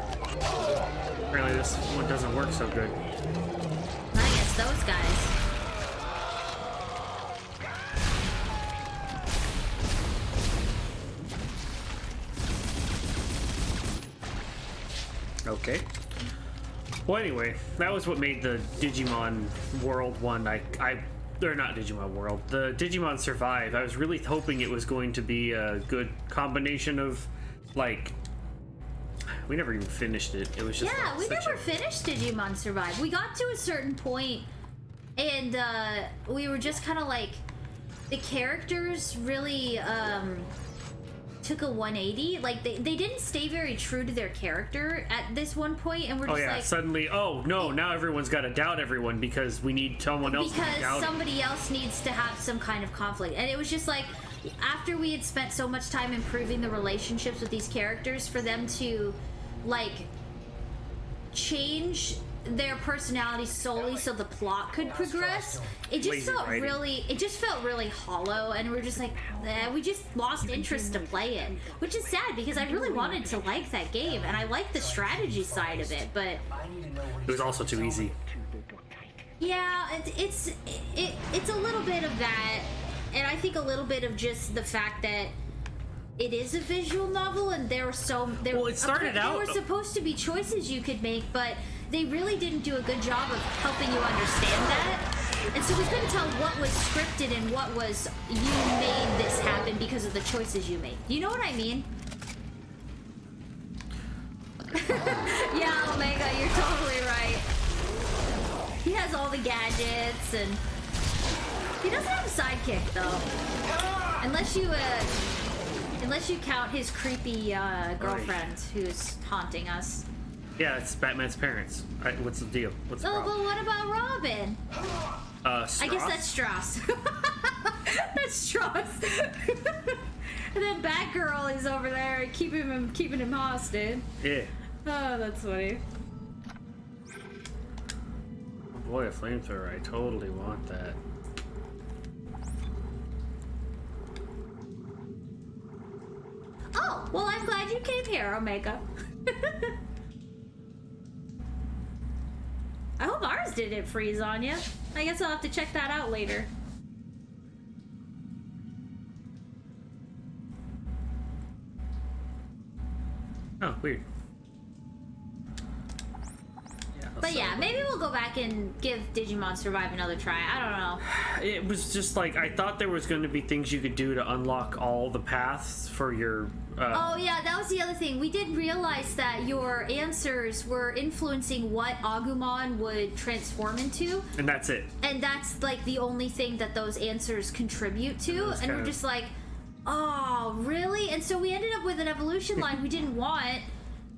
Apparently this one doesn't work so good. I guess those guys. Okay. Well, anyway, that was what made the Digimon World one. Or not Digimon World, the Digimon Survive. I was really hoping it was going to be a good combination of, like, we never even finished it. It was just yeah, we never finished Digimon Survive. We got to a certain point, and we were just kind of like, the characters really took a 180. Like they didn't stay very true to their character at this one point, and we're just like suddenly, oh no, now everyone's got to doubt everyone because we need someone else to doubt because somebody else needs to have some kind of conflict. And it was just like, after we had spent so much time improving the relationships with these characters, for them to like change their personality solely so the plot could progress, it just felt really hollow, and we're just like, we just lost interest to play it, which is sad because I really wanted to like that game, and I like the strategy side of it, but it was also too easy. Yeah, it's a little bit of that, and I think a little bit of just the fact that it is a visual novel, and there were supposed to be choices you could make, but they really didn't do a good job of helping you understand that. And so we couldn't tell what was scripted and what was you made this happen because of the choices you made. You know what I mean? Yeah, Omega, you're totally right. He has all the gadgets, and he doesn't have a sidekick though. Unless you count his creepy girlfriend who's haunting us. Yeah, it's Batman's parents. What's the deal? What's the problem? But what about Robin? Strauss? I guess that's Strauss. That's Strauss. And then Batgirl is over there keeping him hostage. Yeah. Oh, that's funny. Oh boy, a flamethrower. I totally want that. Oh, well, I'm glad you came here, Omega. I hope ours didn't freeze on you. I guess I'll have to check that out later. Oh, weird. But yeah, maybe we'll go back and give Digimon Survive another try. I don't know. It was just like, I thought there was going to be things you could do to unlock all the paths for your... oh yeah, that was the other thing. We did realize that your answers were influencing what Agumon would transform into. And that's it. And that's like the only thing that those answers contribute to. And we're just like, oh, really? And so we ended up with an evolution line we didn't want.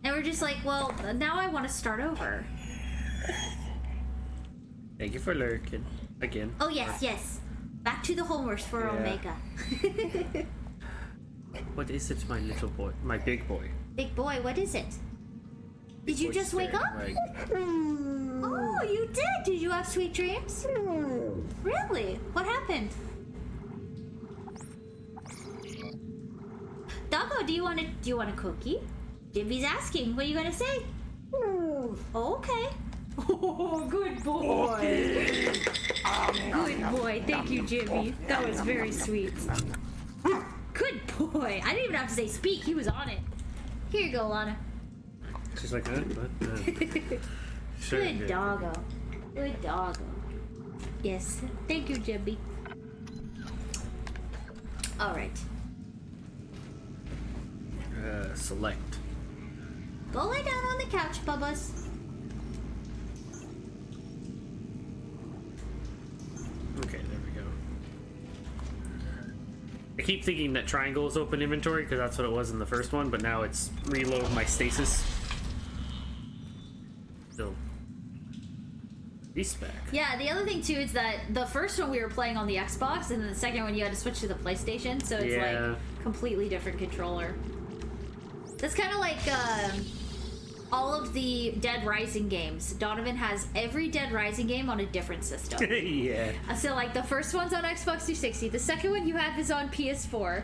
And we're just like, well, now I want to start over. Thank you for lurking again. Oh yes. Back to the homers for Omega. What is it, my little boy? My big boy. Big boy, what is it? Did you just wake up? Oh, you did. Did you have sweet dreams? Really? What happened? Doggo, do you want a cookie? Jimmy's asking. What are you gonna say? Okay. Oh, good boy. Good boy. Thank you, Jimmy. That was very sweet. Good boy. I didn't even have to say speak. He was on it. Here you go, Lana. She's like, what? Sure, good doggo. Good doggo. Yes. Thank you, Jimmy. All right. Select. Go lay down on the couch, Bubbas. Okay, there we go. I keep thinking that triangle is open inventory because that's what it was in the first one, but now it's reload my stasis. Still. Respec. Yeah, the other thing too is that the first one we were playing on the Xbox, and then the second one you had to switch to the PlayStation, so it's like completely different controller. That's kind of like all of the Dead Rising games. Donovan has every Dead Rising game on a different system. Yeah. So like the first one's on Xbox 360, the second one you have is on PS4.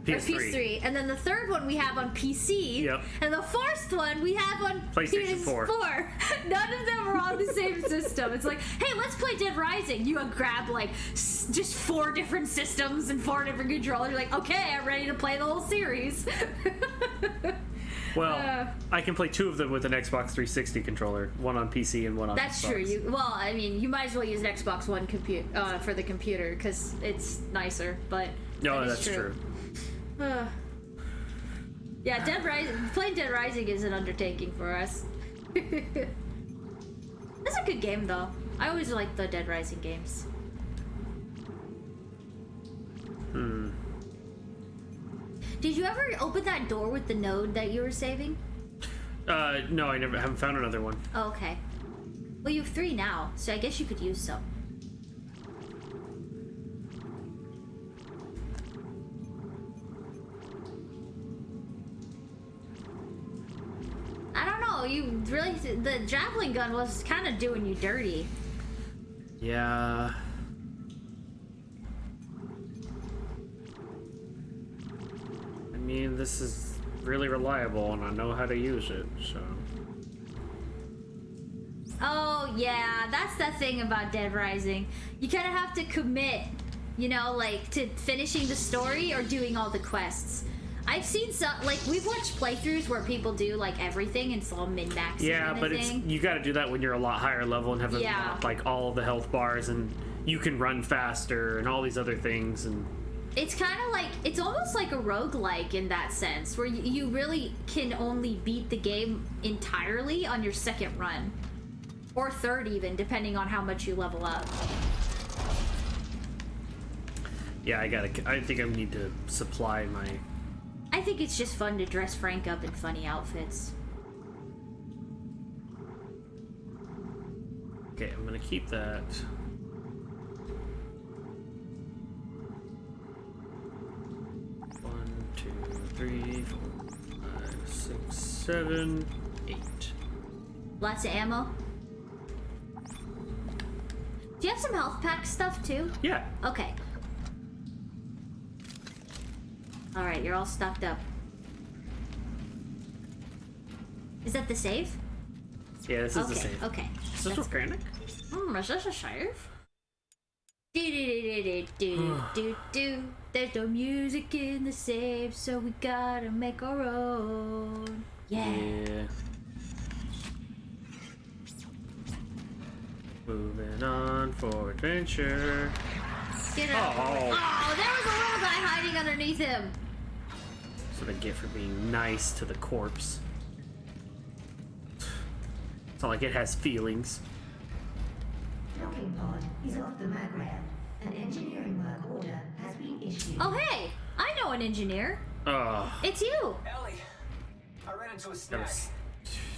PS3. And then the third one we have on PC. Yep. And the fourth one we have on PlayStation 4. None of them are on the same system. It's like, hey, let's play Dead Rising. You grab like just 4 different systems and 4 different controllers. You're like, okay, I'm ready to play the whole series. Well, I can play 2 of them with an Xbox 360 controller, one on PC and one on That's Xbox. true. Well, I mean, you might as well use an Xbox One for the computer because it's nicer. But no, that's true. Yeah, playing Dead Rising is an undertaking for us. That's a good game, though. I always like the Dead Rising games. Did you ever open that door with the node that you were saving? No, I haven't found another one. Oh, okay. Well, you have 3 now, so I guess you could use some. I don't know, you really... The javelin gun was kind of doing you dirty. Yeah. I mean, this is really reliable, and I know how to use it, so... Oh, yeah, that's the thing about Dead Rising. You kind of have to commit, you know, like, to finishing the story or doing all the quests. I've seen some, like, we've watched playthroughs where people do, like, everything and still min-max. Yeah, but it's, you gotta do that when you're a lot higher level and have, like, all the health bars, and you can run faster and all these other things, and... It's kind of like, it's almost like a roguelike in that sense, where you really can only beat the game entirely on your second run. Or third even, depending on how much you level up. Yeah, I think I need to supply my... I think it's just fun to dress Frank up in funny outfits. Okay, I'm gonna keep that. One, 2, 3, 4, 5, 6, 7, 8. Lots of ammo. Do you have some health pack stuff too? Yeah. Okay. Alright, you're all stocked up. Is that the save? Yeah, this is the save. Okay. Is this organic? Is this a save? Do. There's no music in the save, so we gotta make our own. Yeah. Moving on for adventure. Get up. Oh, there was a little guy hiding underneath him. That's what I get for being nice to the corpse. It's not like it has feelings. Docking pod is off the mag ramp. An engineering work order has been issued. Oh, hey! I know an engineer. Oh. It's you. Ellie, I ran into a snag.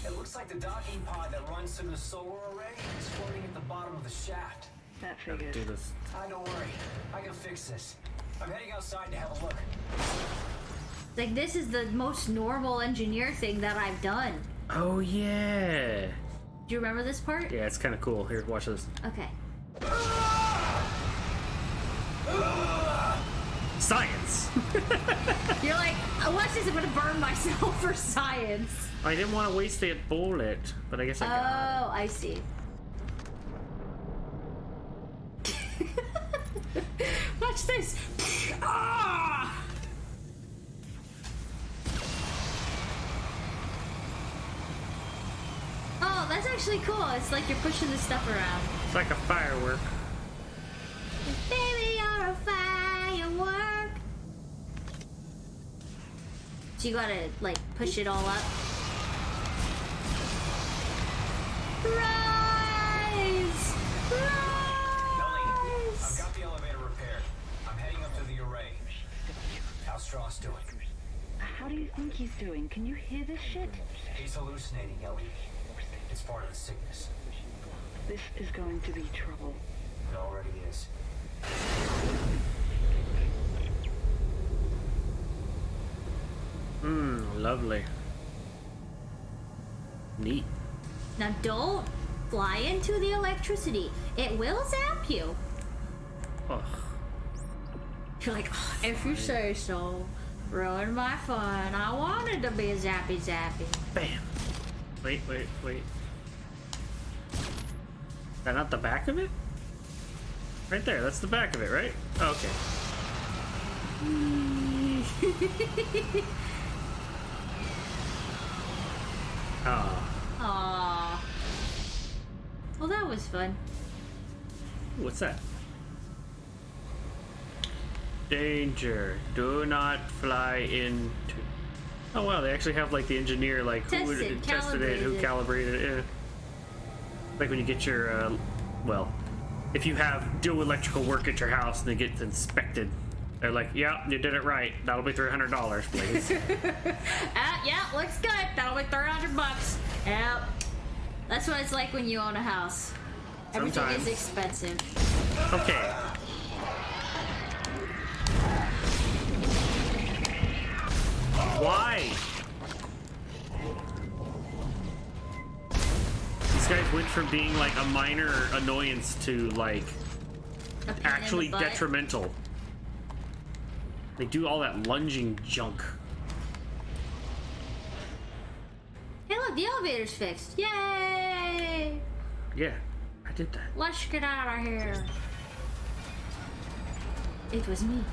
It looks like the docking pod that runs through the solar array is floating at the bottom of the shaft. That figures. Do this. Don't worry. I can fix this. I'm heading outside to have a look. Like, this is the most normal engineer thing that I've done. Oh, yeah. Do you remember this part? Yeah, it's kind of cool. Here, watch this. Okay. Science! You're like, watch this, I'm gonna burn myself for science. I didn't want to waste that bullet, but I guess I got it. Oh, I see. Watch this! Ah! Oh, that's actually cool. It's like you're pushing this stuff around. It's like a firework. Baby, you're a firework. So you gotta, like, push it all up. Rise! Ellie, I've got the elevator repaired. I'm heading up to the array. How's Strauss doing? How do you think he's doing? Can you hear this shit? He's hallucinating, Ellie. It's part of the sickness. This is going to be trouble. It already is. Lovely. Neat. Now don't fly into the electricity. It will zap you. Ugh. You're like, oh, if you say so. Ruin my fun. I wanted to be a zappy. Bam. Wait. Is that not the back of it? Right there, that's the back of it, right? Okay. Aww. Well, that was fun. What's that? Danger. Do not fly into... Oh wow, they actually have like the engineer, like who tested it, who calibrated it. Yeah. Like when you get your, well, if you have do electrical work at your house and it gets inspected, They're like, yeah, you did it right. That'll be $300, please. Yeah, looks good. That'll be $300. Yep. That's what it's like when you own a house. Everything Sometimes. is expensive. Okay. Why? These guys went from being like a minor annoyance to like A pain in actually the butt. detrimental. They do all that lunging junk. Hey, look, the elevator's fixed. Yay! Yeah, I did that. Let's get out of here. It was me.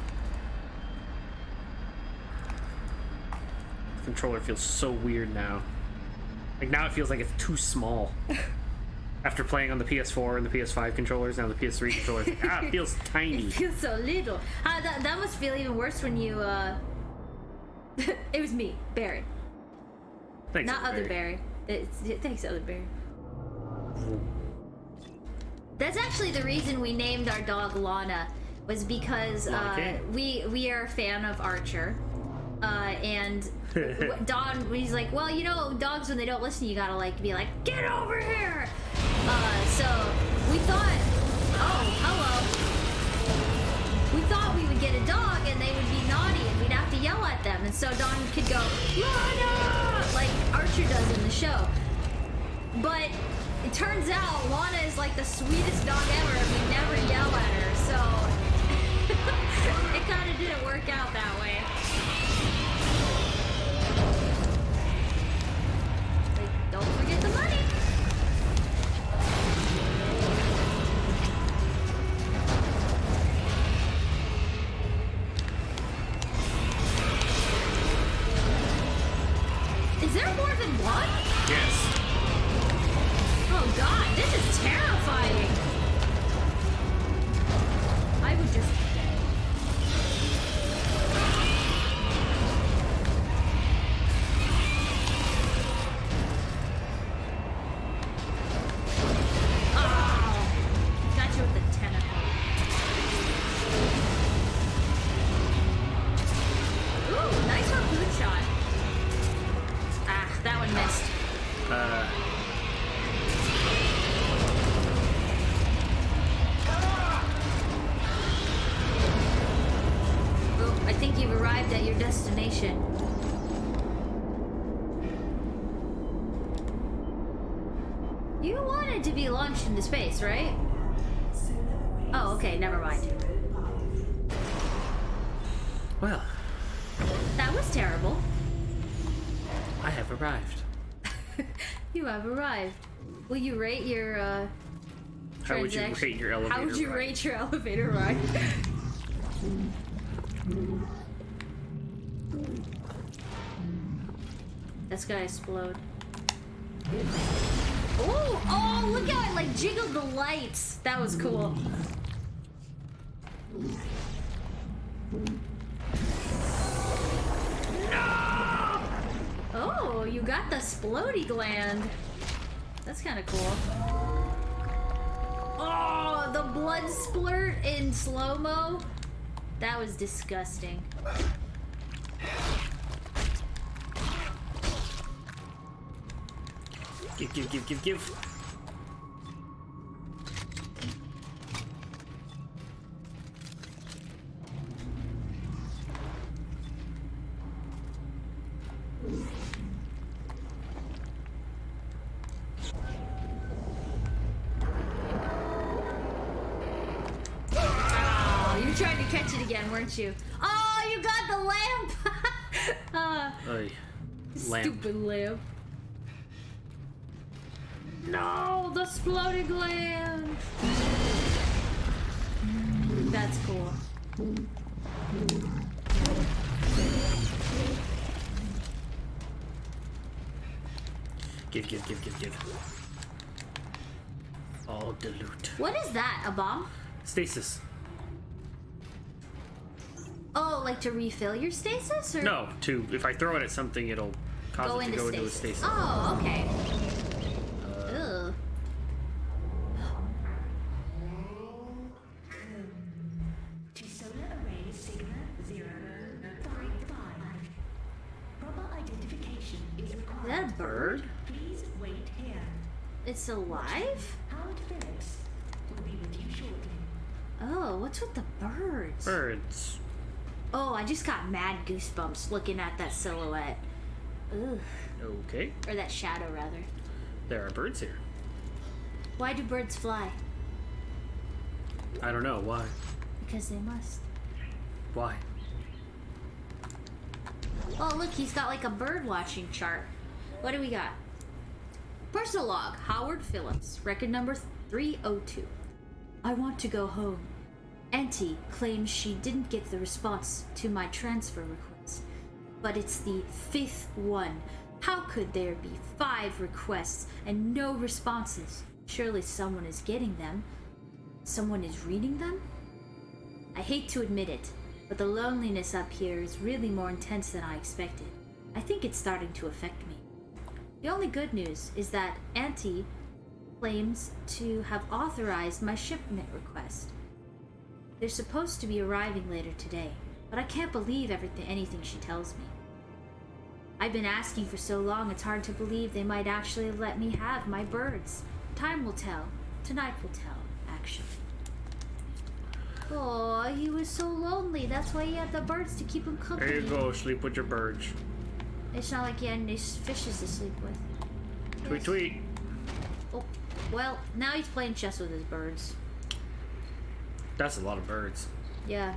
The controller feels so weird now. Like now it feels like it's too small. After playing on the PS4 and the PS5 controllers, now the PS3 controllers, it feels tiny. It feels so little. That must feel even worse when you, It was me, Barry. Thanks, Not other Barry. Thanks, other Barry. That's actually the reason we named our dog Lana, was because we are a fan of Archer. And Don, he's like, well, you know, dogs, when they don't listen, you gotta like be like, get over here. So we thought, oh, hello. We thought we would get a dog and they would be naughty and we'd have to yell at them. And so Don could go, Lana, like Archer does in the show. But it turns out Lana is like the sweetest dog ever and we never yell at her. So it kind of didn't work out that way. Like, don't forget the money. Is there more than one? Yes. Oh god, this is terrifying. I would just... Oh! Got you with the tentacle. Ooh, nice harpoon shot. Ah, that one missed. Oh, I think you've arrived at your destination. You wanted to be launched into space, right? Oh, okay, never mind. Well, That was terrible. I have arrived. You have arrived. Will you rate your How would you rate your elevator How would you ride? rate your elevator ride? That's gonna explode. Oh, look how it like jiggled the lights. That was cool. Oh, you got the splody gland. That's kind of cool. Oh, the blood splurt in slow-mo. That was disgusting. Give. Oh, you tried to catch it again, weren't you? Oh, you got the lamp. Oy. Lamp. Stupid lamp. No, the sploded gland. That's cool. Give. All dilute. What is that? A bomb? Stasis. Oh, like to refill your stasis? Or No, if I throw it at something, it'll cause go it to into go stasis. into a stasis. Oh, okay. Ugh. To solar array Sigma that a bird? Please wait here. It's alive? Howard Phillips will be with you shortly. Oh, what's with the birds? Birds. Oh, I just got mad goosebumps looking at that silhouette. Ugh. Okay. Or that shadow, rather. There are birds here. Why do birds fly? I don't know. Why? Because they must. Why? Oh, look, he's got like a bird watching chart. What do we got? Personal log, Howard Phillips, record number 302. I want to go home. Auntie claims she didn't get the response to my transfer request, but it's the 5th one. How could there be 5 requests and no responses? Surely someone is getting them. Someone is reading them? I hate to admit it, but the loneliness up here is really more intense than I expected. I think it's starting to affect me. The only good news is that Auntie claims to have authorized my shipment request. They're supposed to be arriving later today, but I can't believe anything she tells me. I've been asking for so long, it's hard to believe they might actually let me have my birds. Time will tell. Tonight will tell, actually. Oh, he was so lonely. That's why he had the birds to keep him company. There you go. Sleep with your birds. It's not like he had any fishes to sleep with. Tweet, tweet. Oh, well, now he's playing chess with his birds. That's a lot of birds. Yeah.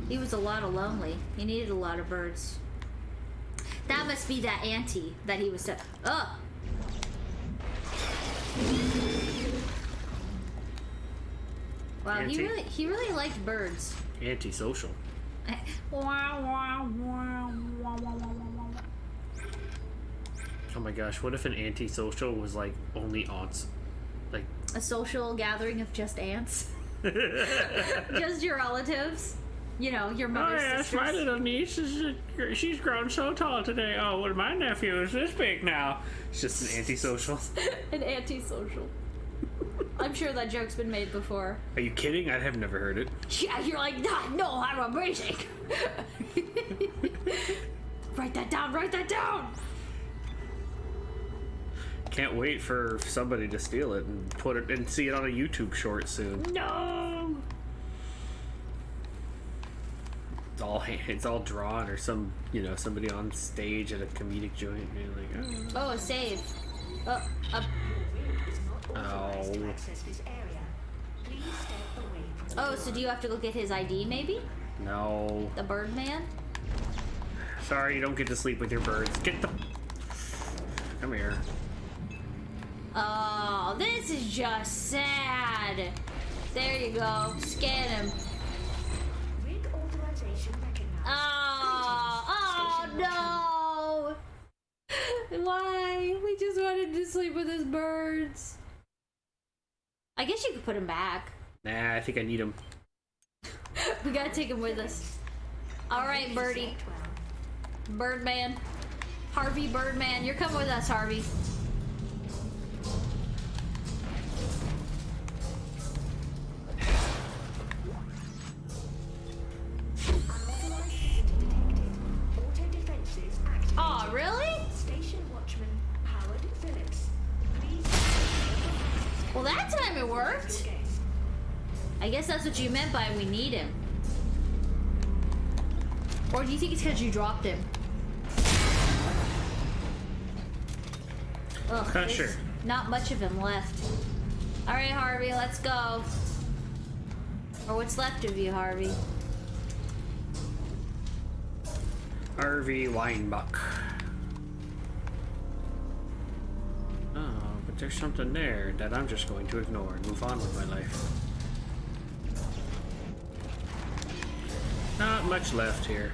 He was a lot of lonely. He needed a lot of birds. That must be that auntie that he was... Oh! Wow, he really liked birds. Antisocial. Oh my gosh, what if an antisocial was like only aunts? Like a social gathering of just ants? Just your relatives? You know, your mother's sisters? My little niece she's grown so tall today. Oh, well, my nephew is this big now. It's just an antisocial. An antisocial. I'm sure that joke's been made before. Are you kidding? I have never heard it. Yeah, you're like, no, I'm amazing. Write that down, write that down. Can't wait for somebody to steal it and put it and see it on a YouTube short soon. No. It's all drawn or somebody on stage at a comedic joint being like, oh, a save. Oh. Oh, so do you have to go get his ID, maybe? No. The Birdman? Sorry, you don't get to sleep with your birds. Come here. Oh, this is just sad. There you go. Scan him. Oh no! Why? We just wanted to sleep with his birds. I guess you could put him back. Nah, I think I need him. We gotta take him with us. Alright, Birdie. Birdman. Harvey Birdman. You're coming with us, Harvey. Oh, really? Station watchman Howard Phillips. Please. Well, that time it worked. I guess that's what you meant by we need him. Or do you think it's because you dropped him? Ugh, Not sure. Not much of him left. Alright, Harvey, let's go. Or what's left of you, Harvey? Harvey Weinbach. Oh, but there's something there that I'm just going to ignore and move on with my life. Not much left here.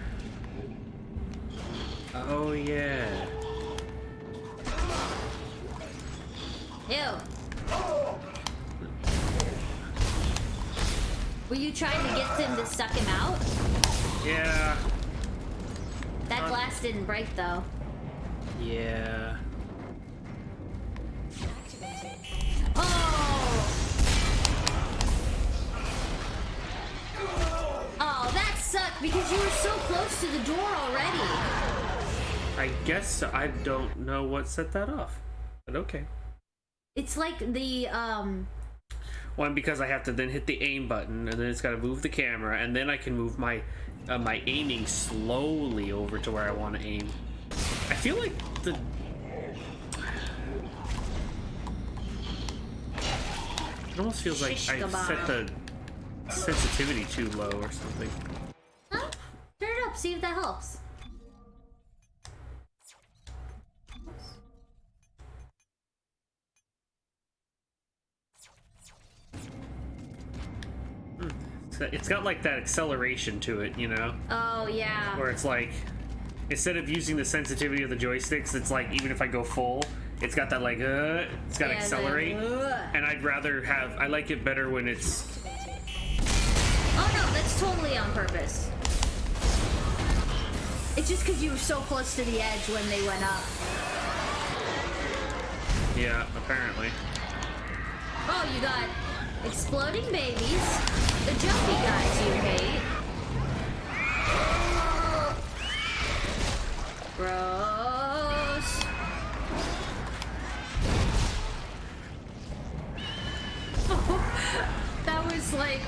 Oh, yeah. Ew. Were you trying to get them to suck him out? Yeah. That glass didn't break, though. Yeah. Oh! Oh, that sucked because you were so close to the door already. I guess I don't know what set that off, but okay. It's like the One, because I have to then hit the aim button, and then it's got to move the camera, and then I can move my my aiming slowly over to where I want to aim. I feel like the... It almost feels like I set the sensitivity too low or something. Huh? Turn it up, see if that helps. It's got like that acceleration to it, you know? Oh, yeah. Where it's like, instead of using the sensitivity of the joysticks, it's like, even if I go full, it's got that like, it's got to accelerate. And I'd rather have, I like it better when it's... Oh no, that's totally on purpose. It's just because you were so close to the edge when they went up. Yeah, apparently. Oh, you got exploding babies, the jumpy guys you hate. Gross. That was like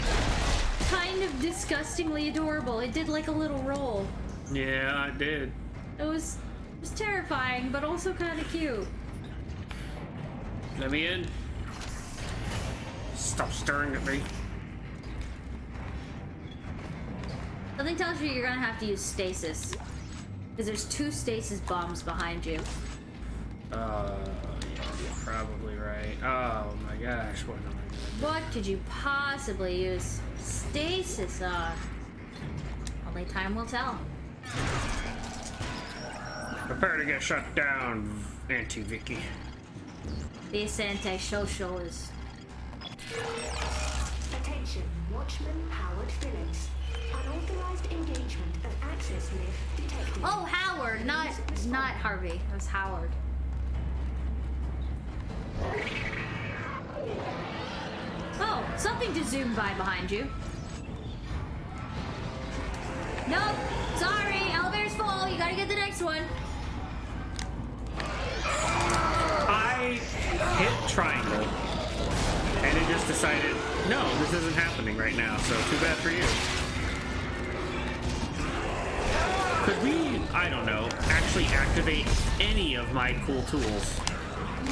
kind of disgustingly adorable. It did like a little roll. Yeah, I did. It was terrifying, but also kind of cute. Let me in. Stop staring at me. Something tells you you're gonna have to use stasis. Because there's 2 stasis bombs behind you. Yeah, you're probably right. Oh my gosh, what am I gonna do? What could you possibly use stasis on? Only time will tell. Prepare to get shut down, Auntie Vicky. This antisocial is... Attention, Watchman Howard Phillips. Unauthorized engagement of access lift detected. Oh, Howard, not Harvey. It was Howard. Oh, something to zoom by behind you. Nope, sorry, elevator's full. You gotta get the next one. I hit triangle, and it just decided, no, this isn't happening right now, so too bad for you. Could we, I don't know, actually activate any of my cool tools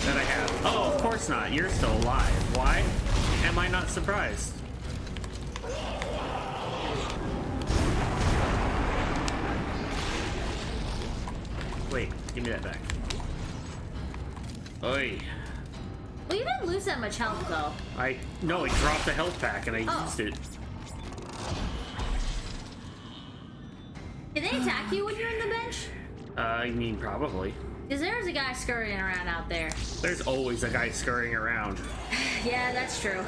that I have? Oh, of course not. You're still alive. Why am I not surprised? Wait, give me that back. Oi. Well, you didn't lose that much health, though. No, it dropped the health pack and I used it. Did they attack you when you're in the bench? I mean, probably. Because there's a guy scurrying around out there. There's always a guy scurrying around. Yeah, that's true.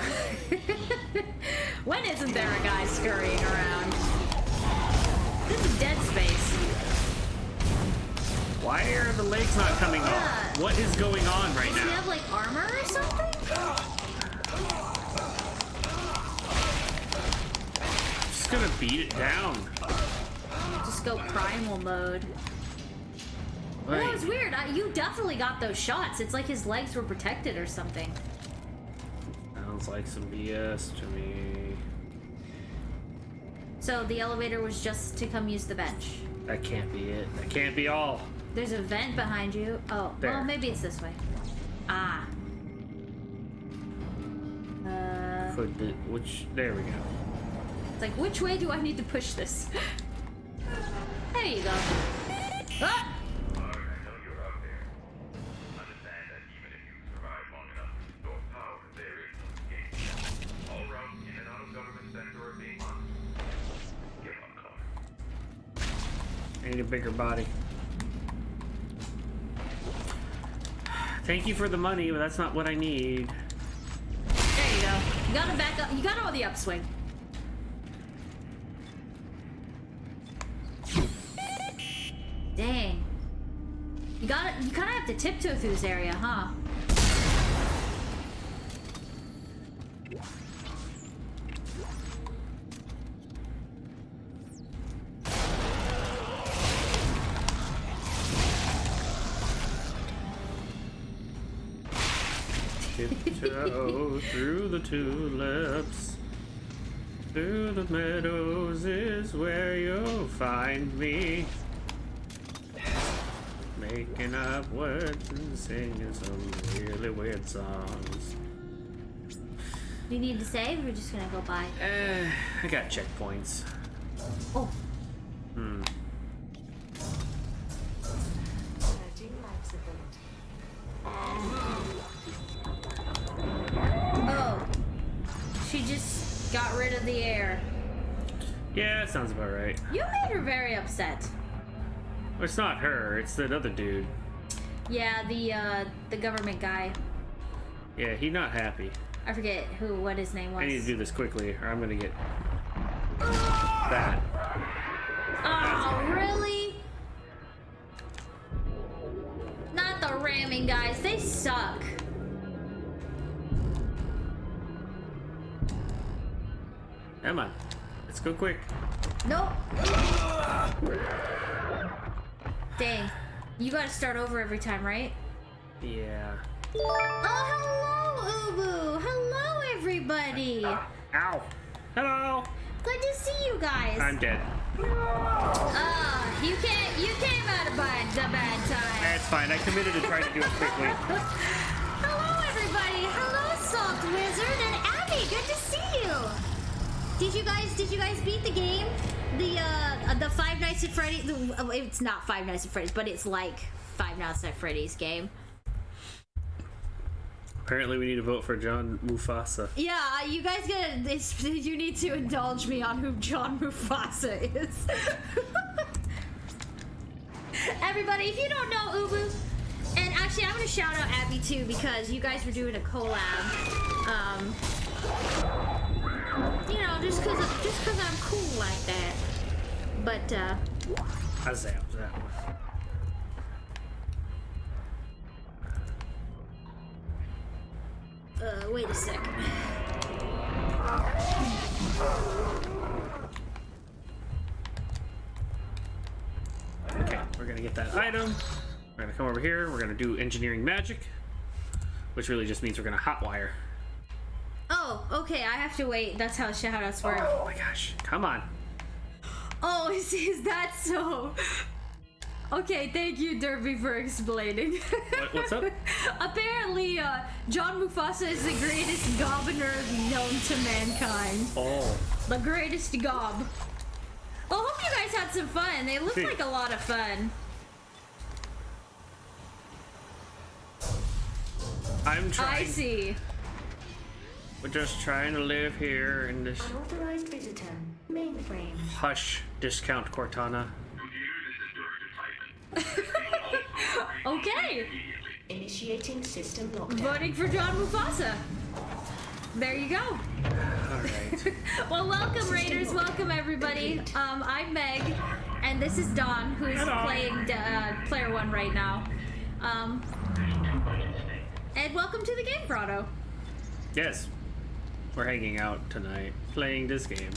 When isn't there a guy scurrying around? This is Dead Space. Why are the legs not coming off? What is going on right Does he now? have, like, armor or something? I'm just gonna beat it down. Just go primal mode. Well, that was weird. You definitely got those shots. It's like his legs were protected or something. Sounds like some BS to me. So the elevator was just to come use the bench. That can't be it. That can't be all. There's a vent behind you. Oh, There. well, maybe it's this way. Ah. There we go. It's like, which way do I need to push this? There you go. Ah! I need a bigger body. Thank you for the money, but that's not what I need. There you go. You gotta back up. You got on the upswing. Dang. You kind of have to tiptoe through this area, huh? Tiptoe through the tulips, through the meadows is where you'll find me. Making up words and singing some really weird songs. Do you need to save or we're just gonna go by? I got checkpoints. Oh. Oh. She just got rid of the air. Yeah, that sounds about right. You made her very upset. Well, it's not her, it's that other dude. Yeah, the government guy. Yeah, he's not happy. I forget what his name was. I need to do this quickly or I'm gonna get that. Oh, really? Not the ramming guys, they suck. Come on, let's go quick. Nope. Dang. You gotta start over every time, right? Yeah. Oh, hello, Ubu. Hello, everybody. Ow. Hello. Good to see you guys. I'm dead. You came out of the bad time. That's fine. I committed to trying to do it quickly. Hello, everybody. Hello, Salt Wizard and Abby. Good to see you. Did you guys beat the game? The Five Nights at Freddy's. It's not Five Nights at Freddy's, but it's like Five Nights at Freddy's game. Apparently, we need to vote for John Mufasa. Yeah, you guys you need to indulge me on who John Mufasa is. Everybody, if you don't know Ubu, and actually I'm gonna shout out Abby too because you guys were doing a collab. You know, just cause I'm cool like that. But I zapped that one. Wait a second. Okay, we're gonna get that item. We're gonna come over here. We're gonna do engineering magic, which really just means we're gonna hotwire. Oh, okay, I have to wait. That's how shoutouts work. Oh my gosh, come on. Oh, is that so? Okay, thank you, Derby, for explaining. What's up? Apparently, John Mufasa is the greatest governor known to mankind. Oh. The greatest gob. Well, hope you guys had some fun. They looked like a lot of fun. I'm trying. I see. We're just trying to live here in this Unauthorized visitor. Mainframe. hush discount Cortana. Okay. Initiating system lockdown. Voting for John Mufasa. There you go. Alright. Well, welcome Raiders, welcome everybody. I'm Meg, and this is Dawn, who is playing Player 1 right now. And welcome to the Game Grotto. Yes. We're hanging out tonight, playing this game.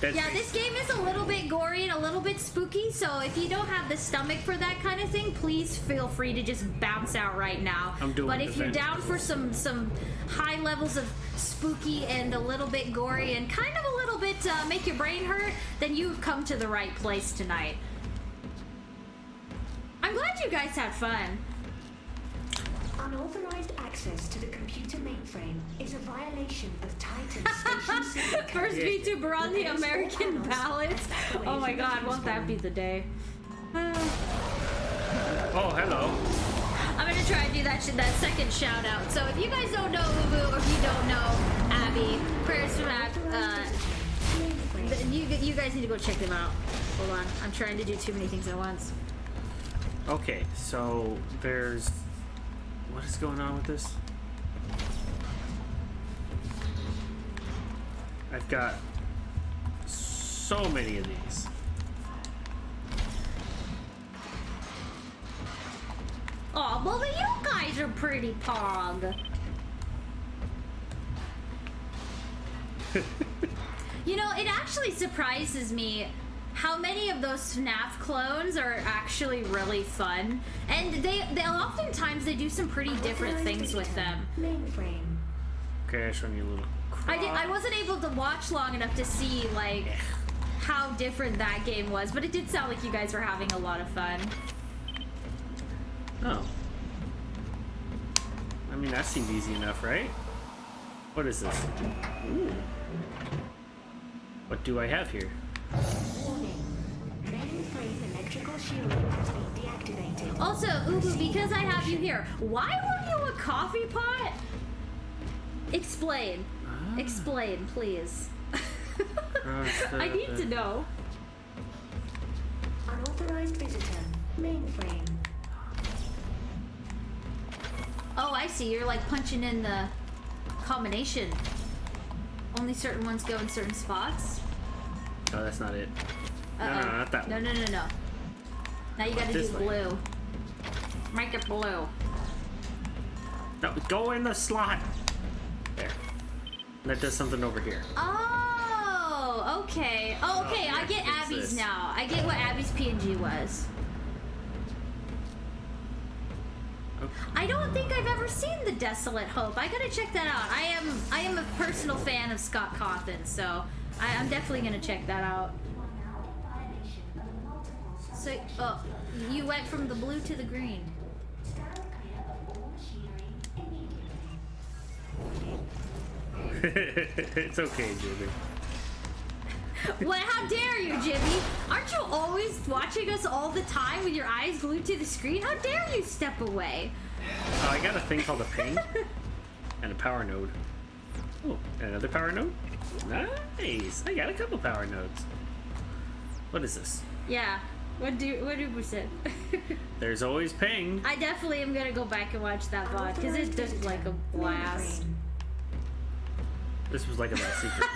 Yeah, this game is a little bit gory and a little bit spooky, so if you don't have the stomach for that kind of thing, please feel free to just bounce out right now. But if you're down for some high levels of spooky and a little bit gory and kind of a little bit make your brain hurt, then you've come to the right place tonight. I'm glad you guys had fun. Unauthorized access to the computer mainframe is a violation of Titan Station Secret. First VTuber on the American ballot. Oh my god, won't that be the day? Oh, hello. I'm gonna try and do that second shout out. So if you guys don't know Ubu or if you don't know Abby, prayers from Abby, you guys need to go check them out. Hold on, I'm trying to do too many things at once. Okay, so there's... What is going on with this? I've got so many of these. Oh, well, you guys are pretty pog. You know, it actually surprises me how many of those FNAF clones are actually really fun, and they oftentimes they do some pretty different things with them. Mainframe. Okay, I showed you a little. I wasn't able to watch long enough to see like how different that game was, but it did sound like you guys were having a lot of fun. Oh. I mean, that seemed easy enough, right? What is this? Ooh. What do I have here? Warning. Mainframe electrical shielding has been deactivated. Also, Ubu, because I have you here, why were you a coffee pot? Explain. Explain, please. I need to know. Unauthorized visitor. Mainframe. Oh, I see. You're like punching in the combination. Only certain ones go in certain spots. Oh, that's not it. Uh-oh. No, not that one. No. Now you gotta do This way. blue. Make it blue. No, go in the slot. There. That does something over here. Oh, okay. Oh, okay. yeah, I get what's Abby's this? now. I get what Abby's PNG was. Okay. I don't think I've ever seen The Desolate Hope. I gotta check that out. I am a personal fan of Scott Cawthon, so I'm definitely gonna check that out. So, oh, you went from the blue to the green. It's okay, Jimmy. What? How dare you, Jimmy? Aren't you always watching us all the time with your eyes glued to the screen? How dare you step away? Oh, I got a thing called a ping and a power node. Oh, and another power node? Nice. I got a couple power nodes. What is this? Yeah. What do we say? There's always ping. I definitely am gonna go back and watch that VOD because it does like a blast. This was like a bad secret.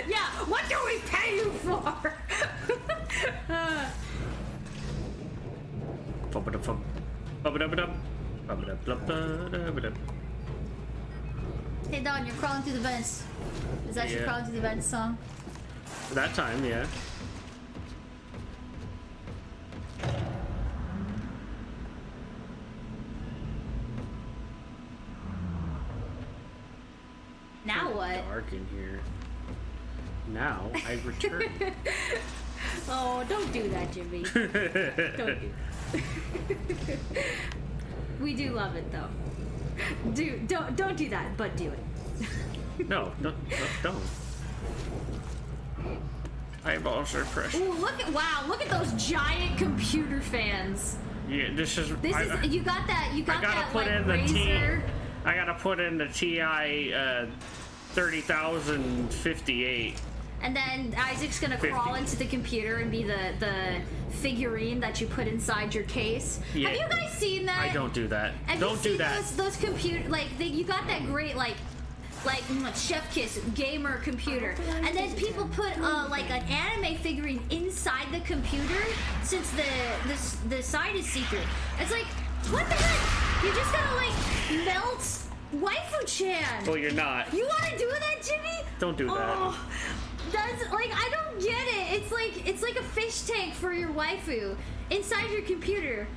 Yeah, what do we pay you for? Hey Don, you're crawling through the vents. Is that your Yeah. crawling through the vents song? That time, yeah. Now what? Dark in here. Now I return. Oh, don't do that, Jimmy. Don't do that. We do love it though. Don't do that, but do it. No, don't. Eyeballs are precious. Ooh, look at those giant computer fans. Yeah, this is. You got that put like in the T. razor. I gotta put in the TI 30,058. And then Isaac's gonna 50. crawl into the computer and be the figurine that you put inside your case. Yeah. Have you guys seen that? I don't do that. Have Don't you do seen that. Those computer you got that great like chef kiss gamer computer, and then people put like an anime figurine inside the computer since the side is secret. It's like, what the heck? You just gotta like melt waifu-chan. Well, you're not. You want to do that, Jimmy? Don't do that. Oh, that's like, I don't get it. It's like a fish tank for your waifu inside your computer.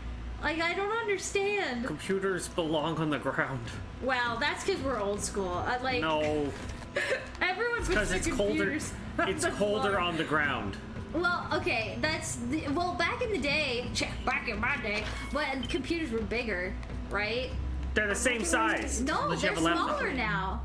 Like, I don't understand. Computers belong on the ground. Well, that's because we're old school. No. Everyone puts Because their it's colder. computers on It's the colder floor. on the ground. Well, okay, well, back in the day, back in my day, when computers were bigger, right? They're the same size. No, Unless you they're have a laptop. smaller now.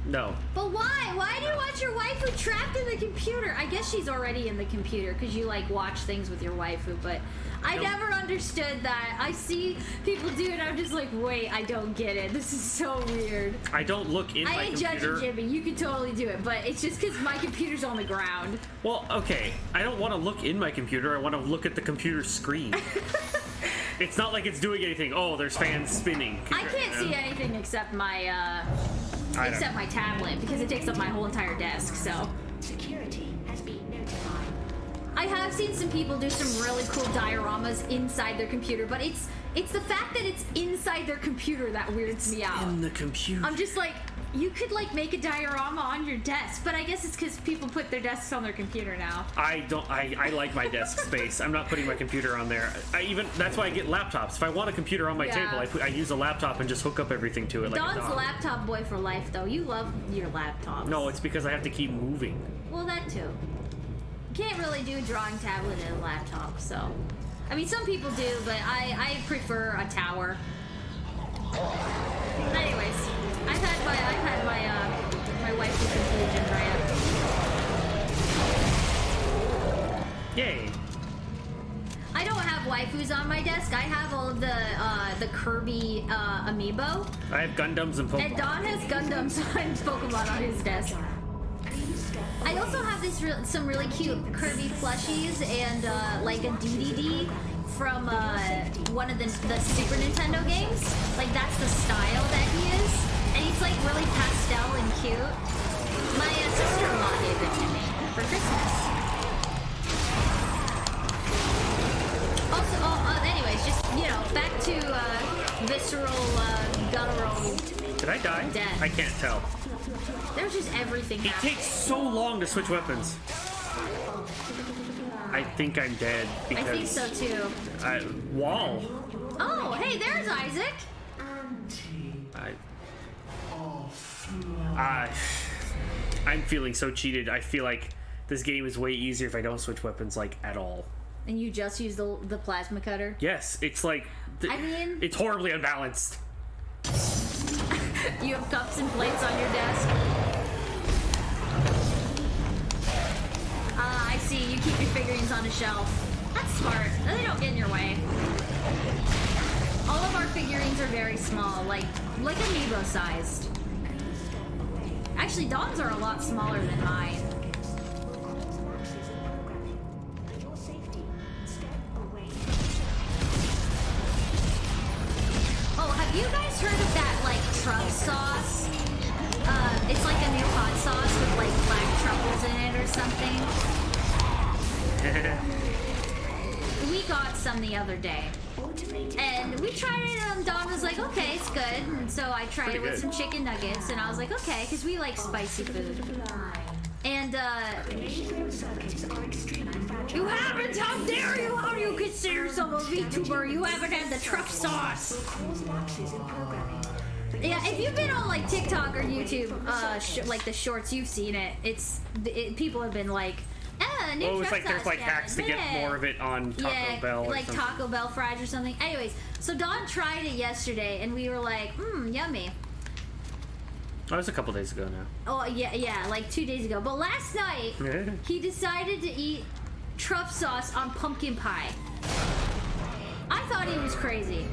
No. But why? Why do you want your waifu trapped in the computer? I guess she's already in the computer because you like watch things with your waifu, but I Nope. never understood that. I see people do it, I'm just like, wait, I don't get it. This is so weird. I don't look in I my ain't computer. judging Jimmy, you can totally do it, but it's just because my computer's on the ground. Well, okay. I don't want to look in my computer. I want to look at the computer screen. It's not like it's doing anything. Oh, there's fans spinning. I can't see anything except my my tablet because it takes up my whole entire desk, so. Security has been notified. I have seen some people do some really cool dioramas inside their computer, but it's the fact that it's inside their computer that weirds me out. In the computer. I'm just like, You could like make a diorama on your desk, but I guess it's because people put their desks on their computer now. I like my desk space. I'm not putting my computer on there. That's why I get laptops. If I want a computer on my table, I use a laptop and just hook up everything to it. Like Don's a dog. laptop boy for life, though. You love your laptops. No, it's because I have to keep moving. Well, that too. You can't really do a drawing tablet and a laptop, so. I mean, some people do, but I prefer a tower. But anyways, I've had my wife's conclusion rant. Yay! I don't have waifus on my desk. I have all of the Kirby amiibo. I have Gundams and Pokemon. And Don has Gundams and Pokemon on his desk. I also have some really cute Kirby plushies and like a DDD from one of the Super Nintendo games. Like that's the style that he is, and he's like really pastel and cute. My sister-in-law gave it to me for Christmas. Also, anyways, just back to visceral, guttural. Did I die? Death. I can't tell. There's just everything. It takes so long to switch weapons. I think I'm dead because I think so too. Wall. Oh, hey, there's Isaac. I'm feeling so cheated. I feel like this game is way easier if I don't switch weapons like at all. And you just use the plasma cutter? Yes, it's like it's horribly unbalanced. You have cups and plates on your desk. I see. You keep your figurines on a shelf. That's smart. They don't get in your way. All of our figurines are very small, like amiibo sized. Actually, Dawn's are a lot smaller than mine. Oh, have you guys heard of that, like, truff sauce? It's like a new hot sauce with, like, black truffles in it or something. We got some the other day. And we tried it, and Dawn was like, okay, it's good. And so I tried it with some chicken nuggets, and I was like, okay, because we like spicy food. And, you haven't, how dare you, how do you consider yourself a VTuber? You haven't had the truff sauce. Yeah, if you've been on like TikTok or YouTube, like the shorts, you've seen it. People have been like, new it's like there's like salad. hacks to get more of it on Taco Bell or like something. Taco Bell fries or something. Anyways, so Dawn tried it yesterday, and we were like, yummy. That was a couple days ago now. Oh yeah, like 2 days ago. But last night, he decided to eat truff sauce on pumpkin pie. I thought he was crazy.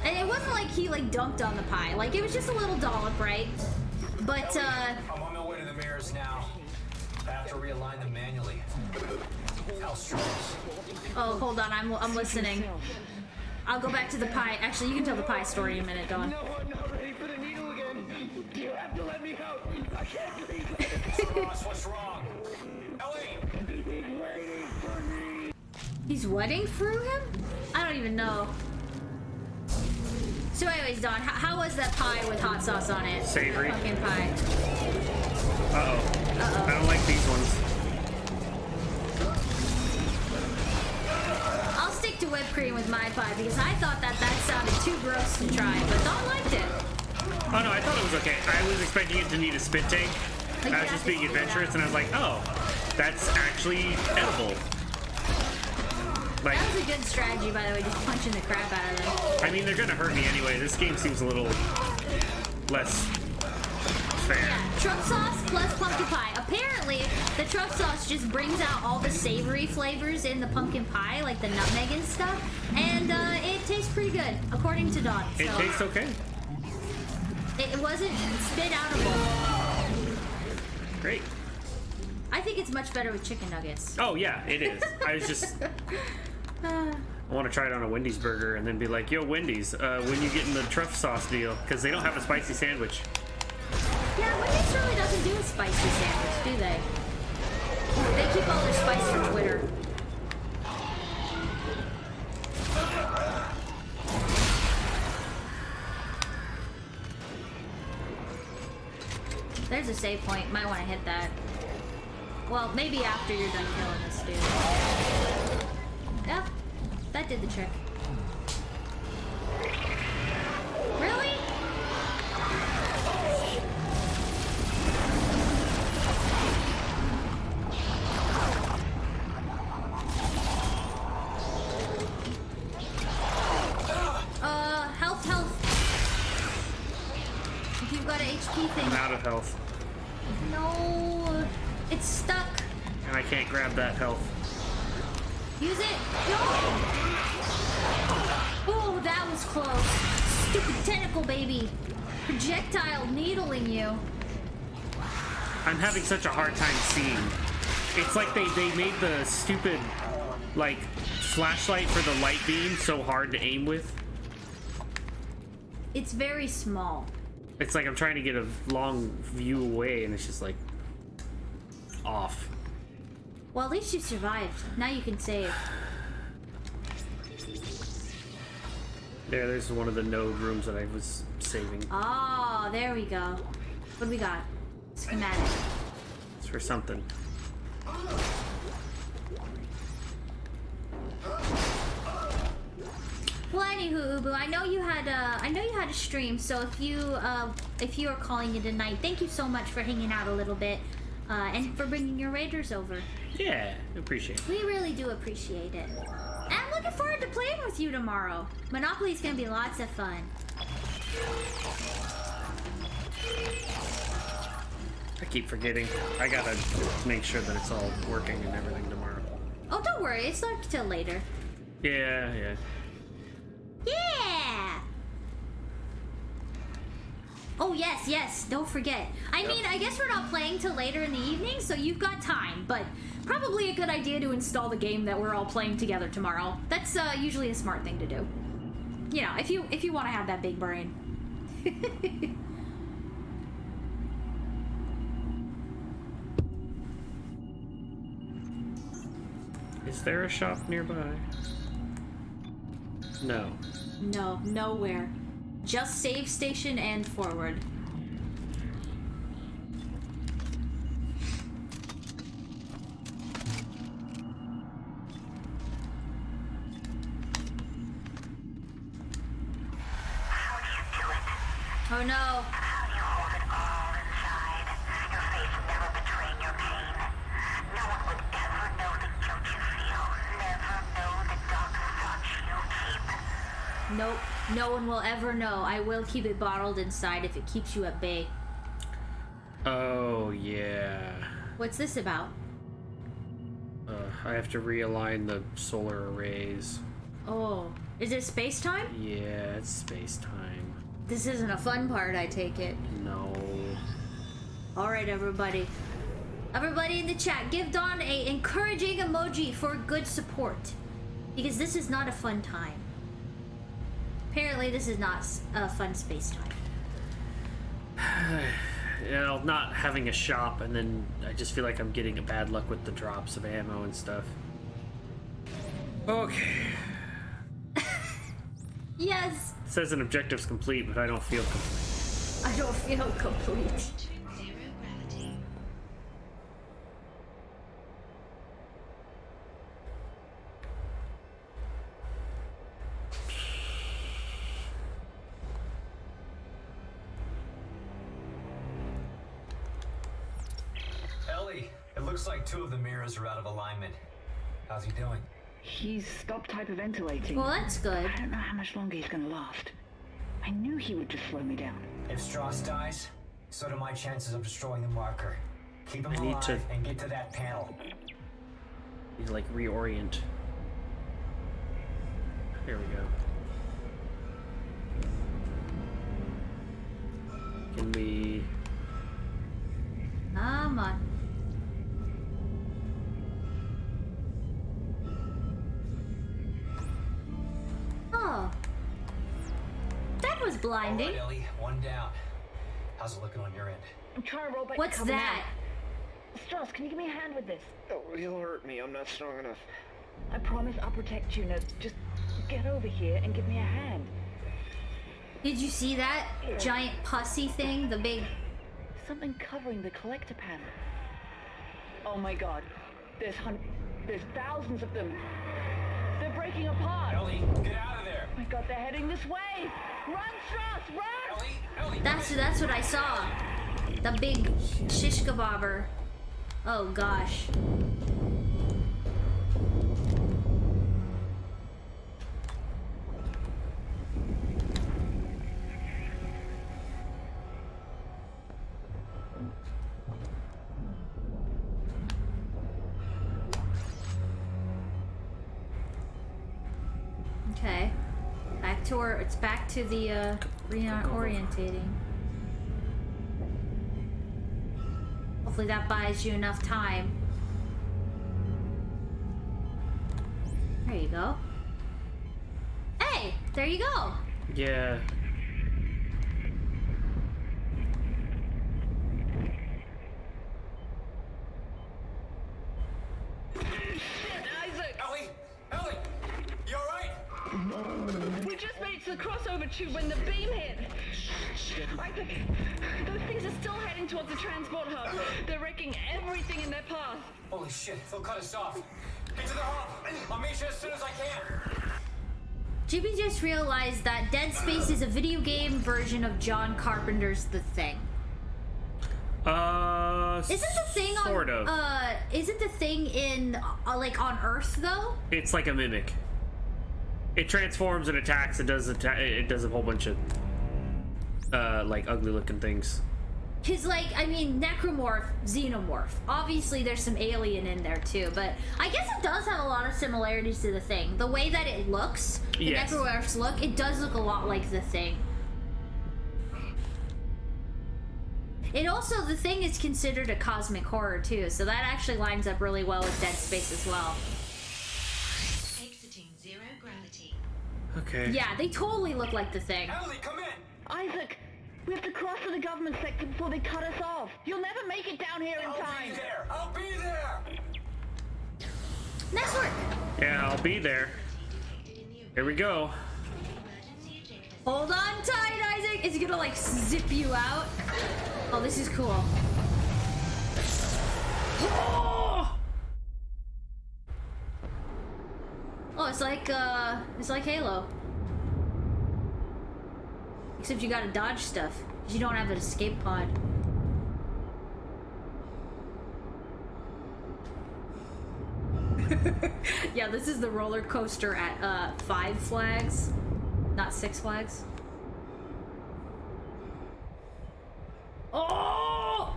And it wasn't like he like dumped on the pie. Like it was just a little dollop, right? But I'm on my way to the mirrors now. I have to realign them manually. How strong? oh, hold on, I'm listening. I'll go back to the pie. Actually, you can tell the pie story in a minute, Dawn. No, I'm not ready for the needle again. You have to let me out. I can't breathe. Ross, what's wrong? Ellie! He's wetting through him? I don't even know. So anyways, Dawn, how was that pie with hot sauce on it? Savory. Pumpkin pie. Uh-oh. I don't like these ones. I'll stick to whipped cream with my pie because I thought that sounded too gross to try, but Dawn liked it. Oh no, I thought it was okay. I was expecting it to need a spit take. Like, I was just being adventurous, and I was like, oh, that's actually edible. Like, That was a good strategy, by the way, just punching the crap out of them. I mean, they're gonna hurt me anyway. This game seems a little less fair. Yeah, truff sauce plus pumpkin pie. Apparently, the truff sauce just brings out all the savory flavors in the pumpkin pie, like the nutmeg and stuff, and it tastes pretty good, according to Dawn. It tastes okay. It wasn't spit outable. Great. I think it's much better with chicken nuggets. Oh yeah, it is. I was just... I want to try it on a Wendy's burger and then be like, yo, Wendy's, when you getting the truff sauce deal? Because they don't have a spicy sandwich. Yeah, Wendy's really doesn't do a spicy sandwich, do they? They keep all their spice for Twitter. there's a save point. Might want to hit that. Well, maybe after you're done killing this dude. Yep, that did the trick. Really? Health. If you've got an HP thing. I'm out of health. No, it's stuck. And I can't grab that health. Use it. No. Oh, that was close. Stupid tentacle baby. Projectile needling you. I'm having such a hard time seeing. It's like they made the stupid, like, flashlight for the light beam so hard to aim with. It's very small. It's like I'm trying to get a long view away and it's just like off. Well, at least you survived. Now you can save. There's one of the node rooms that I was saving. Oh, there we go. What do we got? Schematic. It's for something. Well, anywho, Ubu, I know you had a stream, so if you are calling it a night, thank you so much for hanging out a little bit, and for bringing your raiders over. Yeah, appreciate it. We really do appreciate it. And I'm looking forward to playing with you tomorrow. Monopoly's gonna be lots of fun. I keep forgetting. I gotta make sure that it's all working and everything tomorrow. Oh, don't worry, it's not till later. Yeah. Yeah! Oh, yes, don't forget. I mean, I guess we're not playing till later in the evening, so you've got time, but probably a good idea to install the game that we're all playing together tomorrow. That's usually a smart thing to do. You know, if you want to have that big brain. Is there a shop nearby? No. No, nowhere. Just save station and forward. Oh no. Nope, no one will ever know. I will keep it bottled inside if it keeps you at bay. Oh, yeah. What's this about? I have to realign the solar arrays. Oh, is it space time? Yeah, it's space time. This isn't a fun part, I take it. No. Alright, everybody. Everybody in the chat, give Dawn a encouraging emoji for good support. Because this is not a fun time. Apparently, this is not a fun space time. You know, not having a shop, and then I just feel like I'm getting a bad luck with the drops of ammo and stuff. Okay. Yes! It says an objective's complete, but I don't feel complete. I don't feel complete. It looks like 2 of the mirrors are out of alignment. How's he doing? He's stopped hyperventilating. Well, that's good. I don't know how much longer he's gonna last. I knew he would just slow me down. If Strauss dies, so do my chances of destroying the marker. Keep him I need alive to- and get to that panel. Need to, like, reorient. Here we go. Can we... Come on. Oh. That was blinding. All right, Ellie, 1 down. How's it looking on your end? I'm trying to roll back. What's that? Strauss, can you give me a hand with this? Oh, he'll hurt me. I'm not strong enough. I promise I'll protect you. Now, just get over here and give me a hand. Did you see that giant pussy thing? The big something covering the collector panel. Oh my god. There's thousands of them. They're breaking apart. Ellie, get out of there. Oh my god, they're heading this way. Run, Strauss, run! Ellie, That's what I saw. The big shish kebabber. Oh gosh. Okay. It's back to the reorientating. Hopefully that buys you enough time. There you go. Hey, there you go. Yeah. Ellie, you alright? We just made it to the crossover tube when the beam hit. Isaac, those things are still heading towards the transport hub. They're wrecking everything in their path. Holy shit, they'll cut us off. Get to the hub. I'll meet you as soon as I can. Jimmy just realized that Dead Space is a video game version of John Carpenter's The Thing. Isn't the thing sort of. Isn't the thing in like on Earth though? It's like a mimic. It transforms and attacks. It does a whole bunch of like ugly looking things. Cause like, I mean, Necromorph, Xenomorph. Obviously there's some alien in there too, but I guess it does have a lot of similarities to the Thing. The way that it looks, the Yes. Necromorphs look, it does look a lot like the Thing. It also, the Thing is considered a cosmic horror too, so that actually lines up really well with Dead Space as well. Exiting zero gravity. Okay. Yeah, they totally look like the Thing. Ellie, come in. Isaac, we have to cross to the government sector before they cut us off. You'll never make it down here in time. I'll be there. Nice work. Yeah, I'll be there. Here we go. Hold on tight, Isaac. Is he gonna like zip you out? Oh, this is cool. Oh, it's like Halo. Except you gotta dodge stuff. 'Cause you don't have an escape pod. Yeah, this is the roller coaster at 5 Flags, not 6 Flags. Oh!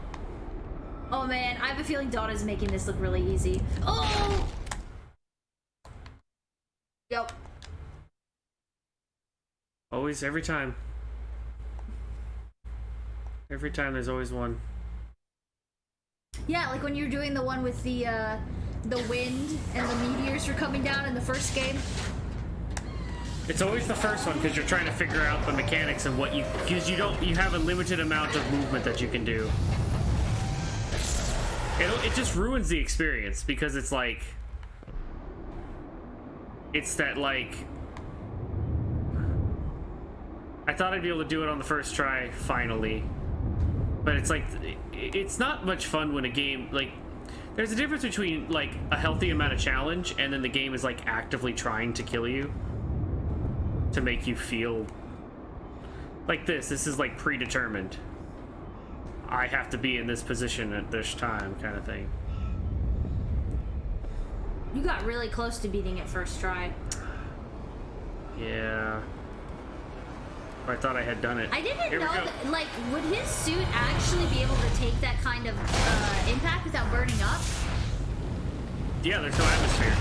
Oh man, I have a feeling Donna's making this look really easy. Oh! Yep. Always, every time. Every time there's always one. Yeah, like when you're doing the one with the wind and the meteors were coming down in the first game. It's always the first one because you're trying to figure out the mechanics and what you, because you have a limited amount of movement that you can do. It just ruins the experience because it's like, it's that like, I thought I'd be able to do it on the first try finally, but it's like, it's not much fun when a game, like, there's a difference between like a healthy amount of challenge and then the game is like actively trying to kill you to make you feel like this is like predetermined. I have to be in this position at this time kind of thing. You got really close to beating it first try. Yeah. I thought I had done it. I didn't Here we know go. that, like, would his suit actually be able to take that kind of impact without burning up? Yeah, there's no atmosphere.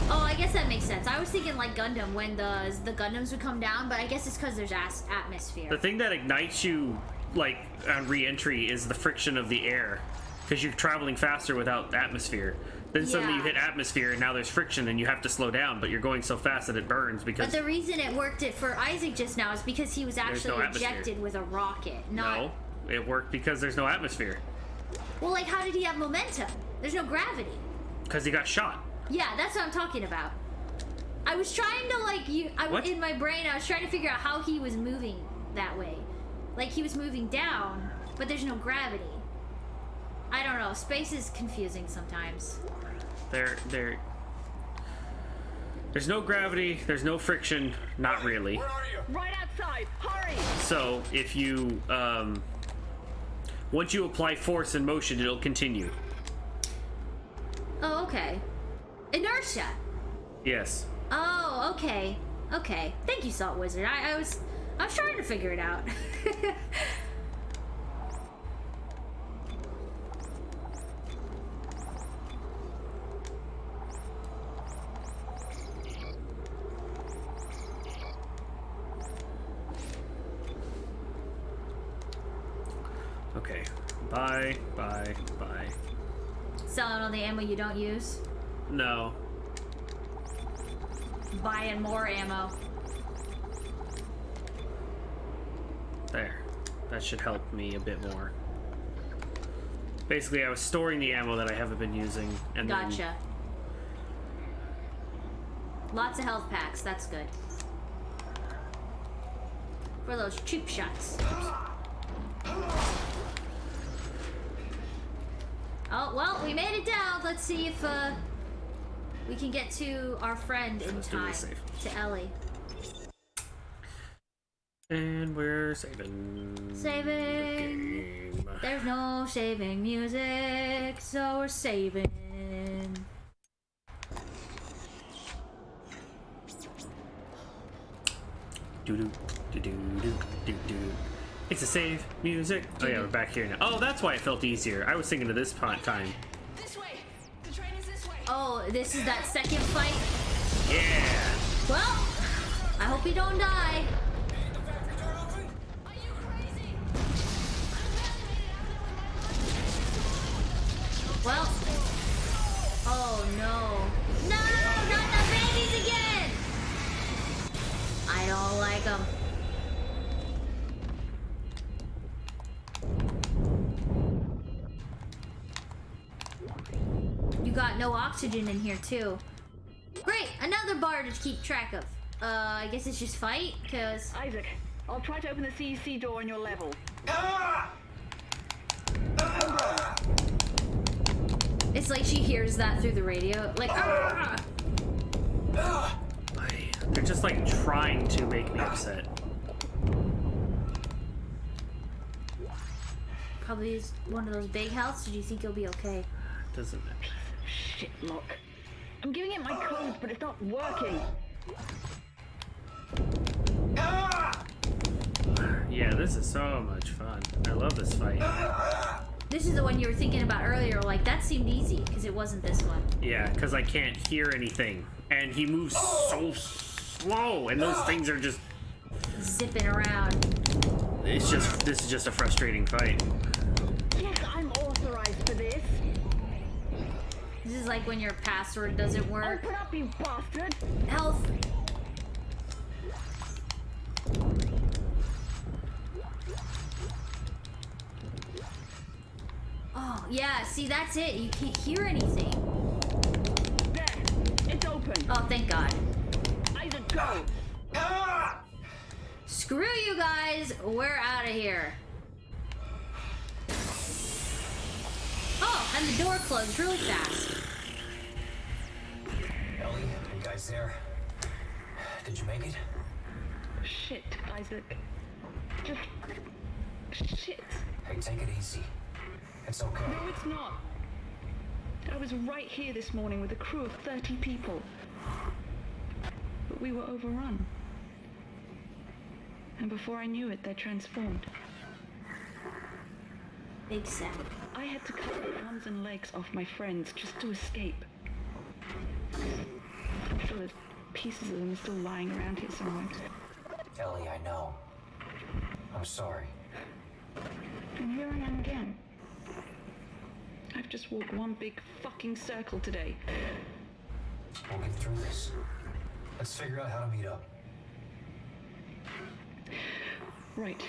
Oh, I guess that makes sense. I was thinking like Gundam when the Gundams would come down, but I guess it's because there's atmosphere. The thing that ignites you, like, on re-entry is the friction of the air. Because you're traveling faster without atmosphere. Then suddenly you hit atmosphere and now there's friction and you have to slow down, but you're going so fast that it burns because... But the reason it worked it for Isaac just now is because he was actually ejected with a rocket, not... No, it worked because there's no atmosphere. Well, like, how did he have momentum? There's no gravity. Because he got shot. Yeah, that's what I'm talking about. I was trying to, like, in my brain, I was trying to figure out how he was moving that way. Like, he was moving down, But there's no gravity. I don't know. Space is confusing sometimes. There's no gravity. There's no friction. Not really. Where are you? Right outside. Hurry! So if you once you apply force and motion, it'll continue. Oh, okay. Inertia. Yes. Oh, okay. Okay. Thank you, Salt Wizard. I was trying to figure it out. Okay. Bye. Selling all the ammo you don't use. No. Buying more ammo. There. That should help me a bit more. Basically, I was storing the ammo that I haven't been using, and Gotcha. then... Lots of health packs. That's good. For those cheap shots. Oh, well, we made it down. Let's see if we can get to our friend in time. To Ellie. And we're saving. Saving. There's no saving music, so we're saving. Doo-doo, doo-doo, doo-doo, doo-doo. It's a save music. Oh yeah, we're back here now. Oh, that's why it felt easier. I was thinking of this time. This way. The train is this way. Oh, this is that second fight? Yeah. Well, I hope you don't die. Are you crazy? Well. Oh no. No, not the babies again. I don't like them. You got no oxygen in here too. Great, another bar to keep track of. I guess it's just fight, cause... Isaac, I'll try to open the CEC door on your level. It's like she hears that through the radio. Like, They're just like trying to make me upset. Probably is one of those big houses. Do you think you'll be okay? Doesn't it? Shit, look. I'm giving it my codes, but it's not working. Yeah, this is so much fun. I love this fight. This is the one you were thinking about earlier. Like, that seemed easy, because it wasn't this one. Yeah, because I can't hear anything. And he moves so slow, and those things are just... zipping around. This is just a frustrating fight. Yes, I'm authorized for this. This is like when your password doesn't work. Open up, you bastard! Health. Oh, yeah, see, that's it. You can't hear anything. There, it's open. Oh, thank God. Isaac, go! Screw you guys. We're out of here. Oh, and the door closed really fast. Ellie, you guys there? Did you make it? Shit, Isaac. Just... shit. Hey, take it easy. It's okay. No, it's not. I was right here this morning with a crew of 30 people. But we were overrun. And before I knew it, they transformed. Big sad. I had to cut the arms and legs off my friends just to escape. I'm sure there's pieces of them still lying around here somewhere. Ellie, I know. I'm sorry. And here I am again. I've just walked one big fucking circle today. We'll get through this. Let's figure out how to meet up. Right.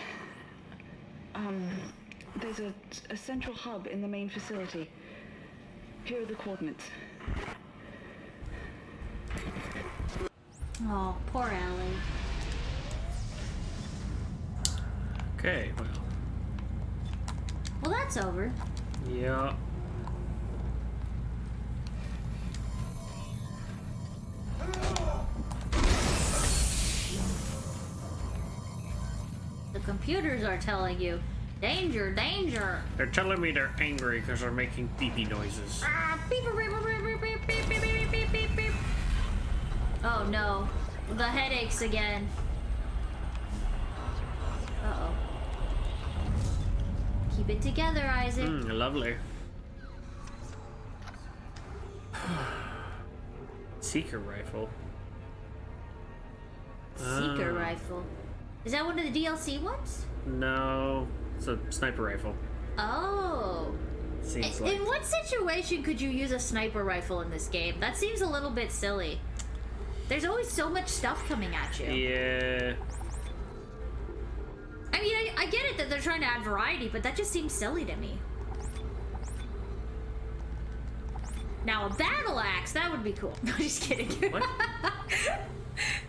There's a central hub in the main facility. Here are the coordinates. Oh, poor Ellie. Okay, well. Well, that's over. Yeah. The computers are telling you, danger, danger. They're telling me they're angry because they're making beepy noises. Beep, beep, beep, beep, beep, beep, beep, beep, beep, beep, beep. Oh no, the headaches again. Uh-oh. Keep it together, Isaac. Lovely. Seeker rifle. Seeker rifle. Is that one of the DLC ones? No, it's a sniper rifle. Oh. Seems In like. what situation could you use a sniper rifle in this game? That seems a little bit silly. There's always so much stuff coming at you. Yeah. I mean, I get it that they're trying to add variety, but that just seems silly to me. Now, a battle axe, that would be cool. No, just kidding. What?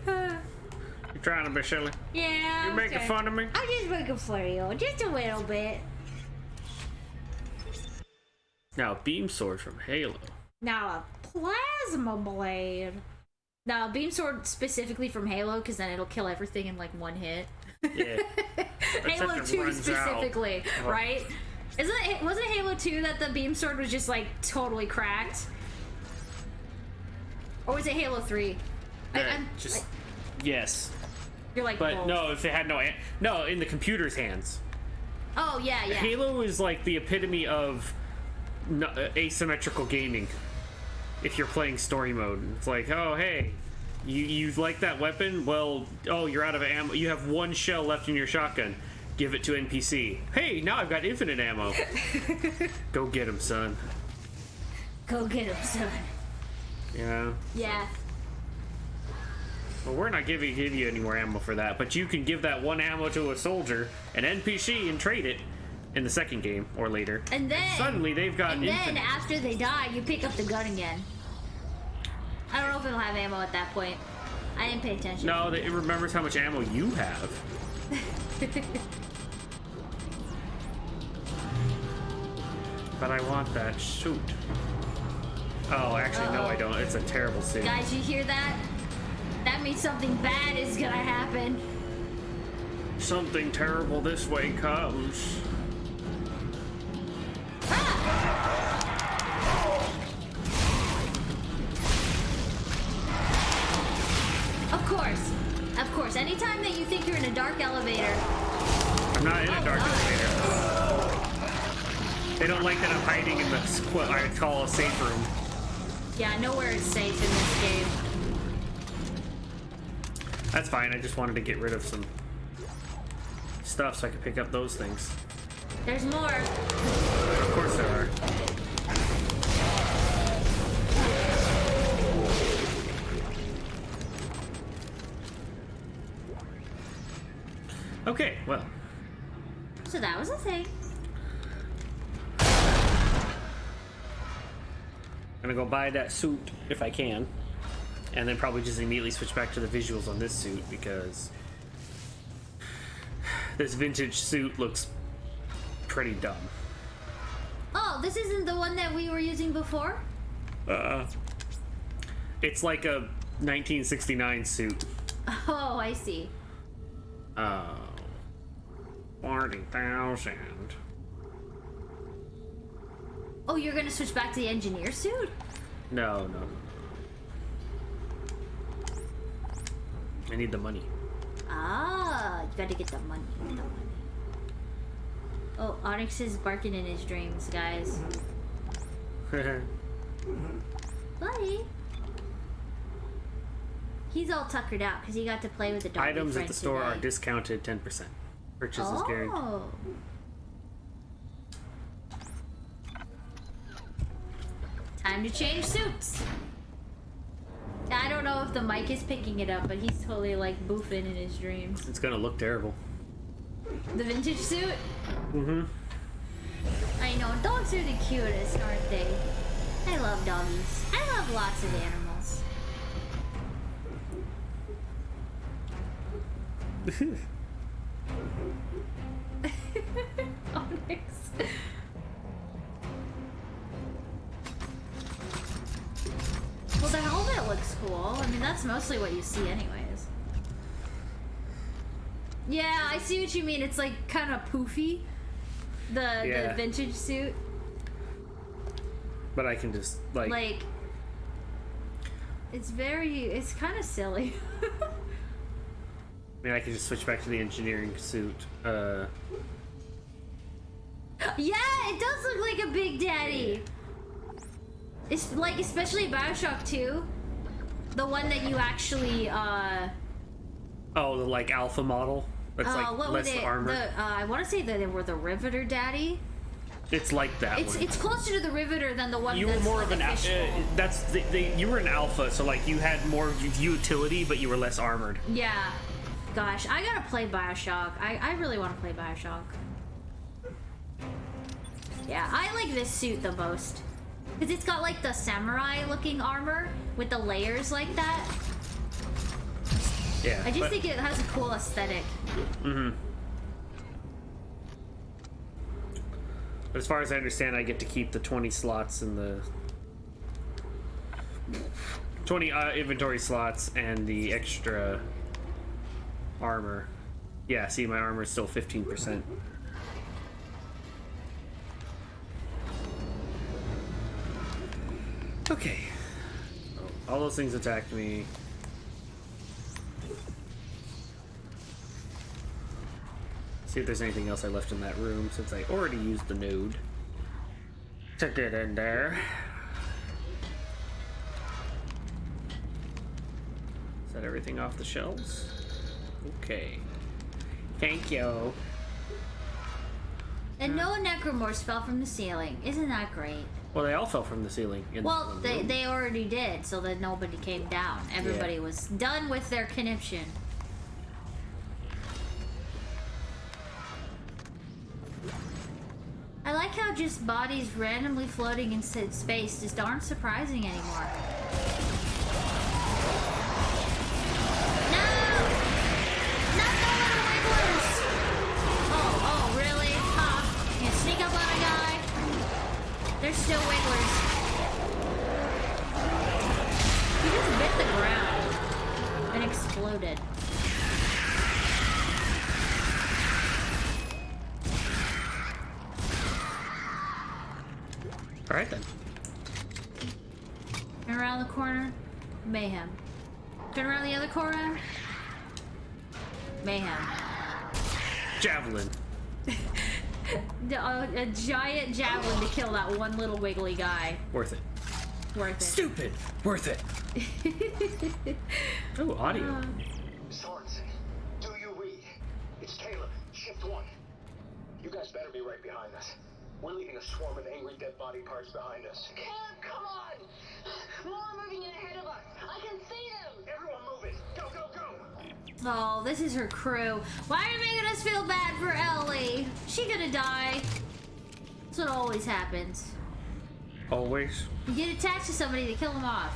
You're trying to be silly. Yeah. You're making fun of me? I'm just making fun of you. Just a little bit. Now, beam sword from Halo. Now, a plasma blade. Now, a beam sword specifically from Halo, because then it'll kill everything in like one hit. Yeah. Halo Except it 2 runs specifically, out. right? Wasn't it Halo 2 that the beam sword was just like totally cracked? Or was it Halo 3? Yes. You're like, But whoa. no, if it had no, in the computer's hands. Oh, yeah, yeah. Halo is like the epitome of asymmetrical gaming. If you're playing story mode, it's like, oh hey, you like that weapon? Well, oh, you're out of ammo. You have one shell left in your shotgun. Give it to NPC. Hey, now I've got infinite ammo. Go get him, son. Go get him, son. Yeah. Yeah. Well, we're not give you any more ammo for that, but you can give that one ammo to a soldier, an NPC, and trade it in the second game or later. And then suddenly they've got And infinite. then after they die, you pick up the gun again. I don't know if it'll have ammo at that point. I didn't pay attention. No, it remembers how much ammo you have. But I want that suit. Oh, actually, no, I don't. It's a terrible suit. Guys, you hear that? That means something bad is gonna happen. Something terrible this way comes. Of course. Anytime that you think you're in a dark elevator. I'm not in a dark elevator. They don't like that I'm hiding in the what I call a safe room. Yeah, nowhere is safe in this game. That's fine. I just wanted to get rid of some stuff so I could pick up those things. There's more. Of course there are. Okay, well. So that was a thing. I'm gonna go buy that suit if I can. And then probably just immediately switch back to the visuals on this suit because this vintage suit looks pretty dumb. Oh, this isn't the one that we were using before? It's like a 1969 suit. Oh, I see. Oh. 40,000. Oh, you're gonna switch back to the engineer suit? No. I need the money. Ah, you gotta get the money. Oh, Onyx is barking in his dreams, guys. Buddy. He's all tuckered out because he got to play with the dog. Items at the store are discounted 10%. Purchase is guaranteed. Oh. Time to change suits. I don't know if the mic is picking it up, but he's totally like boofing in his dreams. It's gonna look terrible. The vintage suit? Mm-hmm. I know, dogs are the cutest, aren't they? I love doggies. I love lots of animals. Oh Well, the helmet looks cool. I mean, that's mostly what you see anyways. Yeah, I see what you mean. It's like kind of poofy. The vintage suit. But I can just like it's kind of silly. I mean, I can just switch back to the engineering suit. Yeah, it does look like a Big Daddy. It's like, especially BioShock 2, the one that you actually oh, the like alpha model. That's like what less armor. I want to say that they were the Riveter Daddy. It's like that. It's closer to the Riveter than the one. You that's were more like of an alpha. You were an alpha, so like you had more utility, but you were less armored. Yeah. Gosh, I gotta play BioShock. I really want to play BioShock. Yeah, I like this suit the most. Because it's got like the samurai looking armor with the layers like that. Yeah. I just think it has a cool aesthetic. Mm-hmm. But as far as I understand, I get to keep the 20 slots in the 20 inventory slots and the extra armor. Yeah, see, my armor is still 15%. Okay. All those things attacked me. See if there's anything else I left in that room, since I already used the node to get in there. Is that everything off the shelves? Okay. Thank you. And no Necromorphs fell from the ceiling. Isn't that great? Well, they all fell from the ceiling. Well, they already did, so that nobody came down. Everybody was done with their conniption. I like how just bodies randomly floating in space just aren't surprising anymore. No! Not the little wigglers! Oh, really? Huh? You sneak up on a guy? They're still wigglers. He just bit the ground and exploded. Alright then. Turn around the corner, mayhem. Turn around the other corner, mayhem. Javelin. A giant javelin to kill that one little wiggly guy. Worth it. Worth it. Stupid. Worth it. Oh, audio. Sorensen, do you read? It's Caleb, shift 1. You guys better be right behind us. We're leaving a swarm of angry dead body parts behind us. Caleb, come on! More are moving in ahead of us. I can see them! Everyone move it! Go, go, go! Oh, this is her crew. Why are you making us feel bad for Ellie? She gonna die. That's what always happens. Always. You get attached to somebody to kill them off.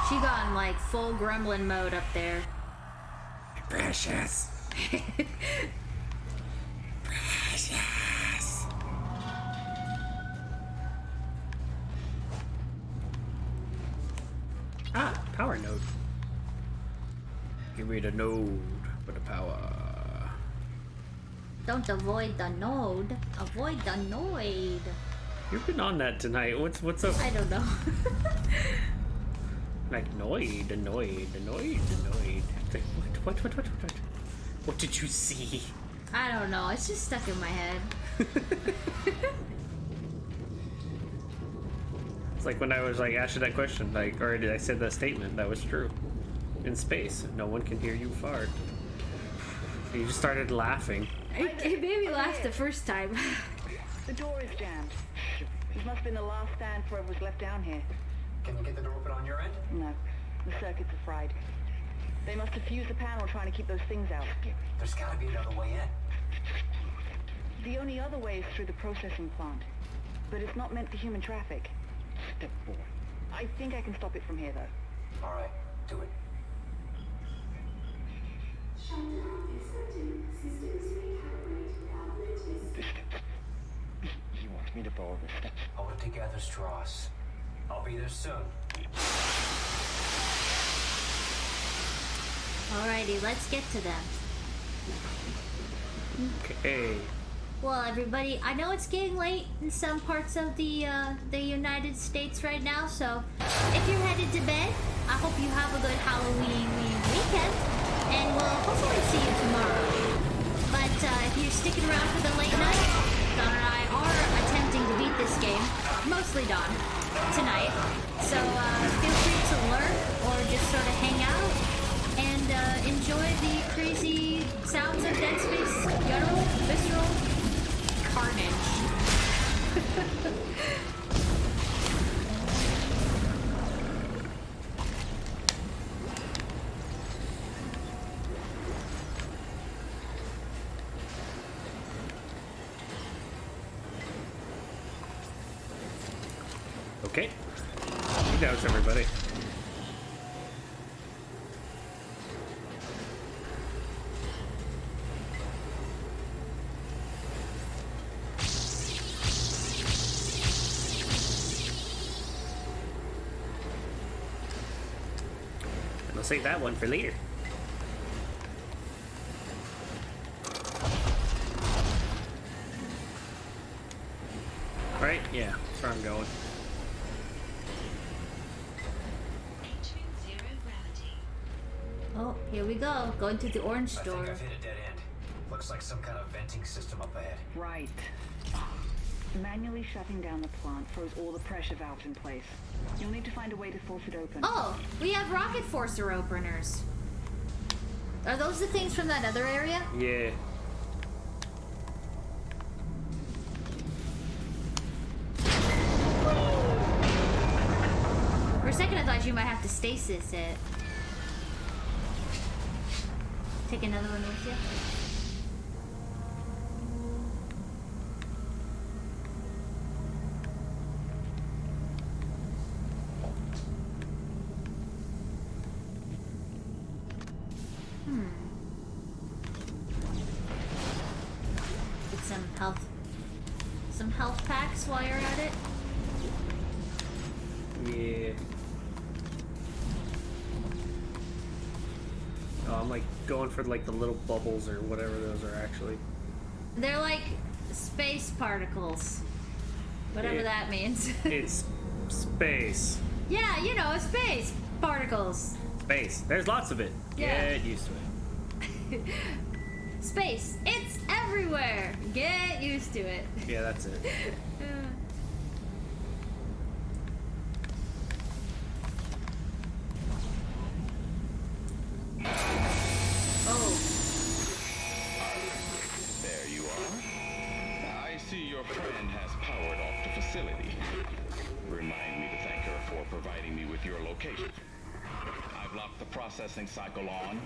She got in like full gremlin mode up there. Precious. Precious. Ah, power node. Give me the node for the power. Don't avoid the node. Avoid the node. You've been on that tonight. What's up? I don't know. Like annoyed. What did you see? I don't know. It's just stuck in my head. It's like when I was like asked you that question, like, or did I said that statement that was true. In space, no one can hear you fart. You just started laughing. It made me laugh the first time. The door is jammed. This must have been the last stand for whoever's left down here. Can you get the door open on your end? No, the circuits are fried. They must have fused the panel trying to keep those things out. There's gotta be another way in. The only other way is through the processing plant. But it's not meant for human traffic. Step 4. I think I can stop it from here, though. All right, do it. The steps. He wants me to follow the steps. Hold it together, Strauss. I'll be there soon. Alrighty, let's get to them. Okay. Well, everybody, I know it's getting late in some parts of the United States right now, so if you're headed to bed, I hope you have a good Halloween weekend, and we'll hopefully see you tomorrow. But if you're sticking around for the late night, Don and I are attempting to beat this game, mostly Don, tonight. So feel free to lurk or just sort of hang out and enjoy the crazy sounds of Dead Space, guttural, visceral carnage. Okay. Good notes, everybody. And I'll save that one for later. Right? Yeah, that's where I'm going. Oh, here we go. Going to the orange I door. think I've hit a dead end. Looks like some kind of venting system up ahead. Right. Manually shutting down the plant froze all the pressure valves in place. You'll need to find a way to force it open. Oh, we have rocket forcer openers. Are those the things from that other area? Yeah. For a second I thought you might have to stasis it. Take another one with you. Get some health packs while you're at it. Yeah. Oh, I'm like going for like the little bubbles or whatever those are actually. They're like space particles. Whatever Yeah. that means. It's space. Yeah, you know, space particles. Space. There's lots of it. Yeah. Get used to it. Space. It's everywhere. Get used to it. Yeah, that's it. Oh. There you are. I see your friend has powered off the facility. Remind me to thank her for providing me with your location. I've locked the processing cycle on,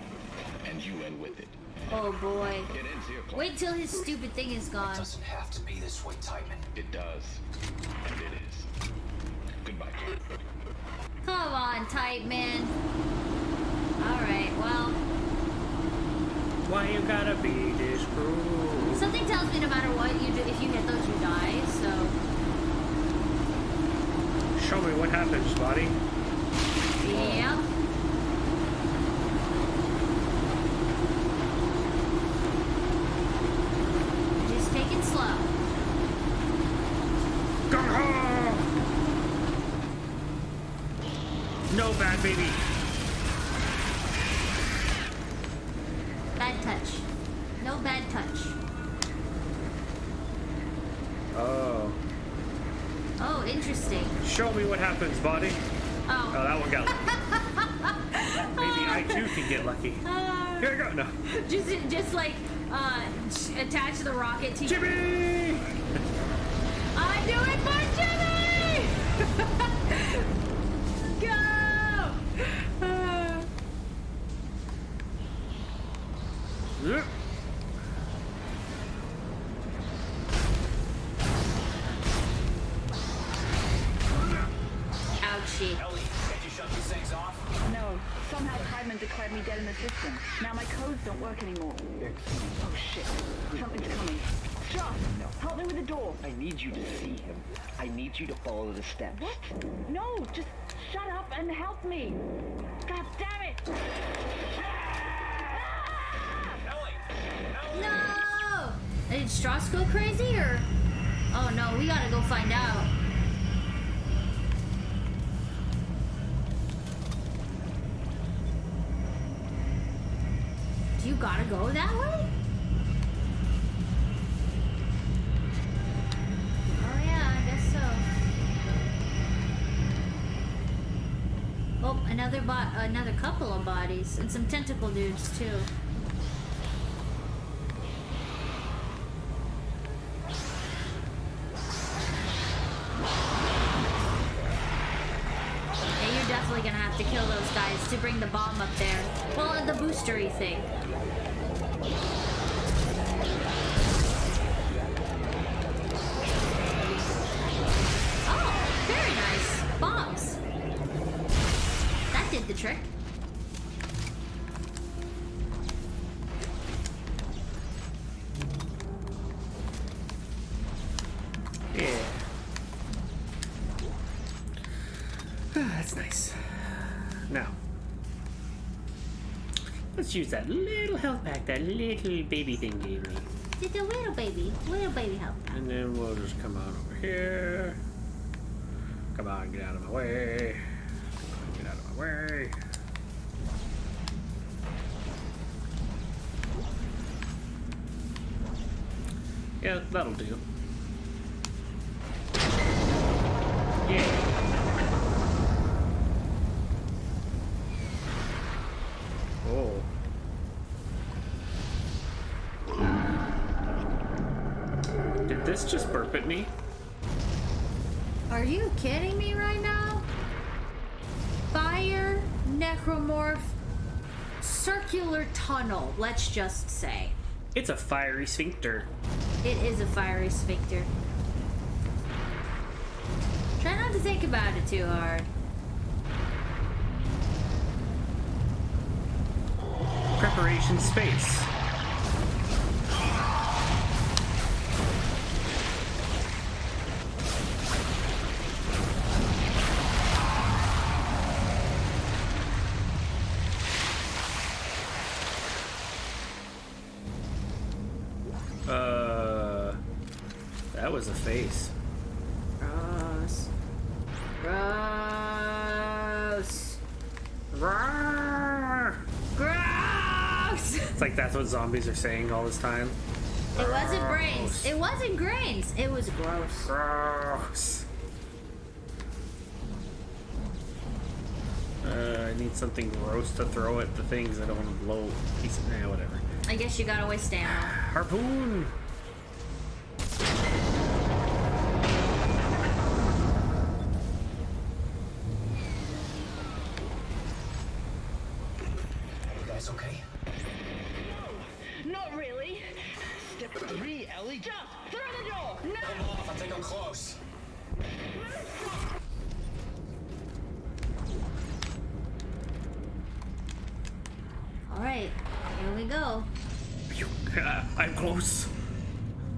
and you in with it. Oh boy. It ends here, Clark. Wait till his stupid thing is gone. It doesn't have to be this way, Titan. It does. And it is. Goodbye, Clark. Come on, tight man. Alright, well. Why you gotta be this cruel? Something tells me no matter what you do, if you hit those, you die, so. Show me what happens, buddy. Yeah. Just take it slow. Gung-ho! No bad baby. Bad touch. No bad touch. Oh. Oh, interesting. Show me what happens, buddy. Oh. Oh, that one got lucky. Maybe I too can get lucky. Here we go. No. Just like attach the rocket to Jimmy! I'm doing for Jimmy! Go! Ouchie. Ellie, can't you shut these things off? No, somehow Tideman declared me dead in the system. Now my codes don't work anymore. Oh shit, something's coming. Strauss, help me with the door. I need you to see him. I need you to follow the steps. What? No, just shut up and help me. God damn it! No! Did Strauss go crazy or? Oh no, we gotta go find out. Do you gotta go that way? Oh yeah, I guess so. Oh, another couple of bodies and some tentacle dudes too. Definitely gonna have to kill those guys to bring the bomb up there. Well, the boostery thing. Oh, very nice. Bombs. That did the trick. Yeah. That's nice. Now, let's use that little health pack that little baby thing gave me. Just a little baby health pack. And then we'll just come on over here. Come on, get out of my way. Get out of my way. Yeah, that'll do. Yeah. Oh. Did this just burp at me? Are you kidding me right now? Fire, necromorph, circular tunnel, let's just say. It's a fiery sphincter. It is a fiery sphincter. Try not to think about it too hard. Preparation space. That was a face. Gross. Gross. Gross. It's like that's what zombies are saying all this time. It wasn't brains. It wasn't grains. It was gross. Gross. I need something gross to throw at the things. I don't want to blow pieces. Whatever. I guess you gotta waste ammo. Harpoon. You guys okay? No, not really. Step 3, Ellie. Just through the door. No. Hold off, I think I'm close. All right, here we go. I'm close.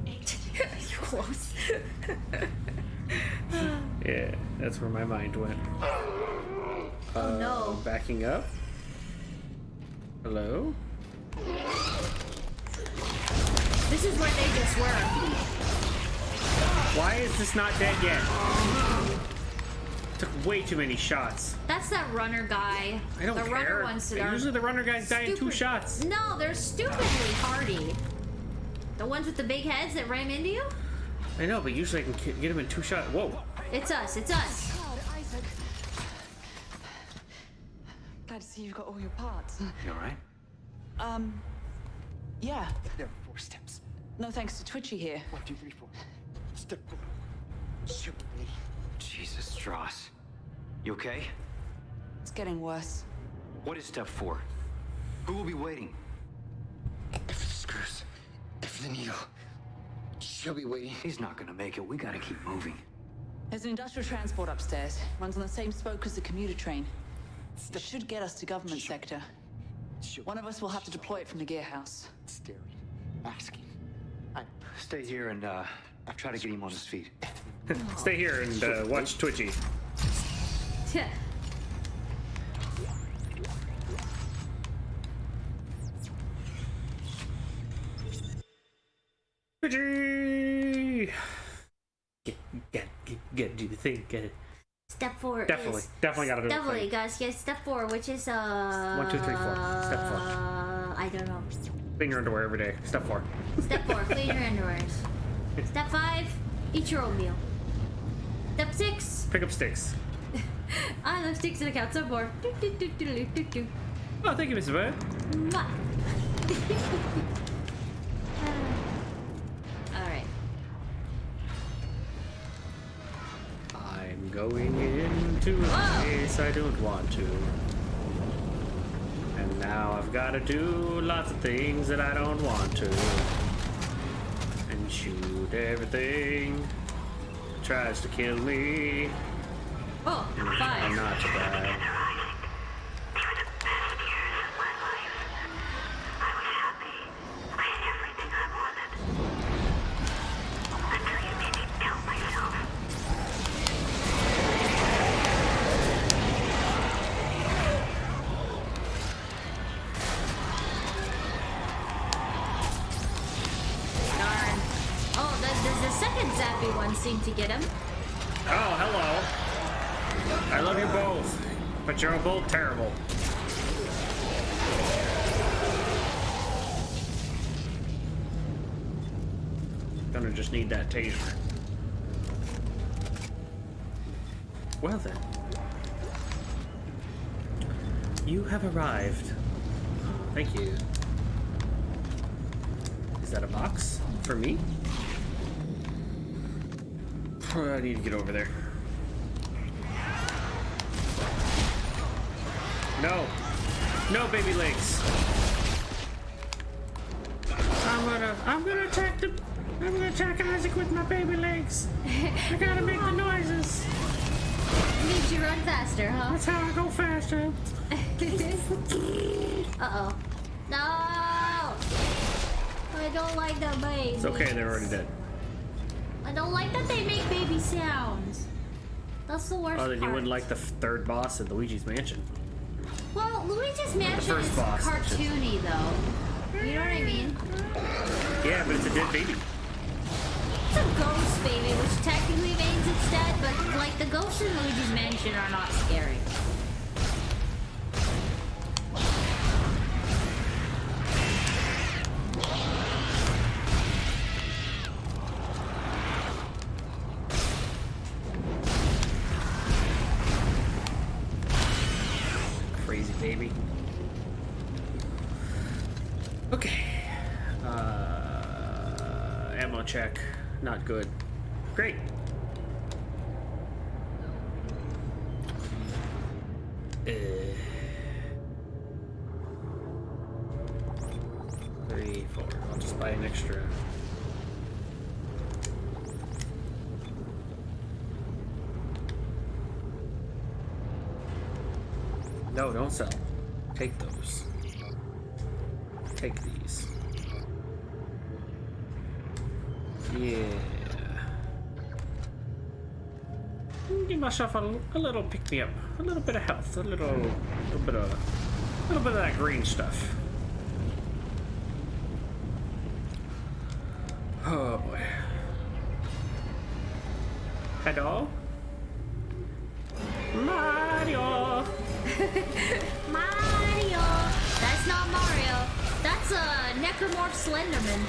You're close. Yeah, that's where my mind went. Oh no. Backing up. Hello? This is where they just were. Why is this not dead yet? Took way too many shots. That's that runner guy. I don't the care. runner ones that are Usually the runner guys die in 2 shots. No, they're stupidly hardy. The ones with the big heads that ram into you? I know, but usually I can get them in 2 shots. Whoa. It's us. It's us. God, Isaac. Glad to see you've got all your parts. You alright? Yeah. There are 4 steps. No thanks to Twitchy here. 1, 2, 3, 4. Step 4. Shoot me. Jesus, Strauss. You okay? It's getting worse. What is step 4? Who will be waiting? for the needle. She'll be waiting. He's not gonna make it. We gotta keep moving. There's an industrial transport upstairs. Runs on the same spoke as the commuter train. It should get us to government sector. One of us will have to deploy it from the gear house. Staring. Asking. Stay here and I'll try to get him on his feet. Stay here and watch Twitchy. Twitchy! Get do the thing. Get it. Step 4 Definitely gotta do it. Definitely, guys. Yes, step 4, which is 1, 2, 3, 4. Step 4. I don't know. Clean your underwear every day. Step 4. Step 4, clean your underwear. Step 5, eat your oatmeal. Step 6, Pick up sticks. I love sticks and I count some more. Oh, thank you, Mr. Bird. Mwah. Alright. I'm going into a place I don't want to. And now I've got to do lots of things that I don't want to. And shoot everything that tries to kill me. Oh, 5. I'm not too bad. Darn. Oh, the second zappy one seemed to get him. Oh, hello. I love you both, but you're both terrible. Gonna just need that taser. Well then. You have arrived. Thank you. Is that a box for me? I need to get over there. No. No, baby legs. I'm gonna attack Isaac with my baby legs. I gotta make the noises. Makes you run faster, huh? That's how I go faster. Uh-oh. No! I don't like the babies. It's okay, they're already dead. I don't like that they make baby sounds. That's the worst Oh, then you part. wouldn't like the third boss in Luigi's Mansion. Well, Luigi's Mansion first is boss, cartoony, though. You know what I mean? Yeah, but it's a dead baby. It's a ghost baby, which technically means it's dead, but like the ghosts in Luigi's Mansion are not scary. Crazy baby. Okay. Ammo check. Not good. Great. Three, four. I'll just buy an extra. No, don't sell. Take those. Take these. Yeah. Give myself a little pick me up, a little bit of health, a little bit of that green stuff. Oh boy. Hello? Mario! Mario! That's not Mario. That's a Necromorph Slenderman.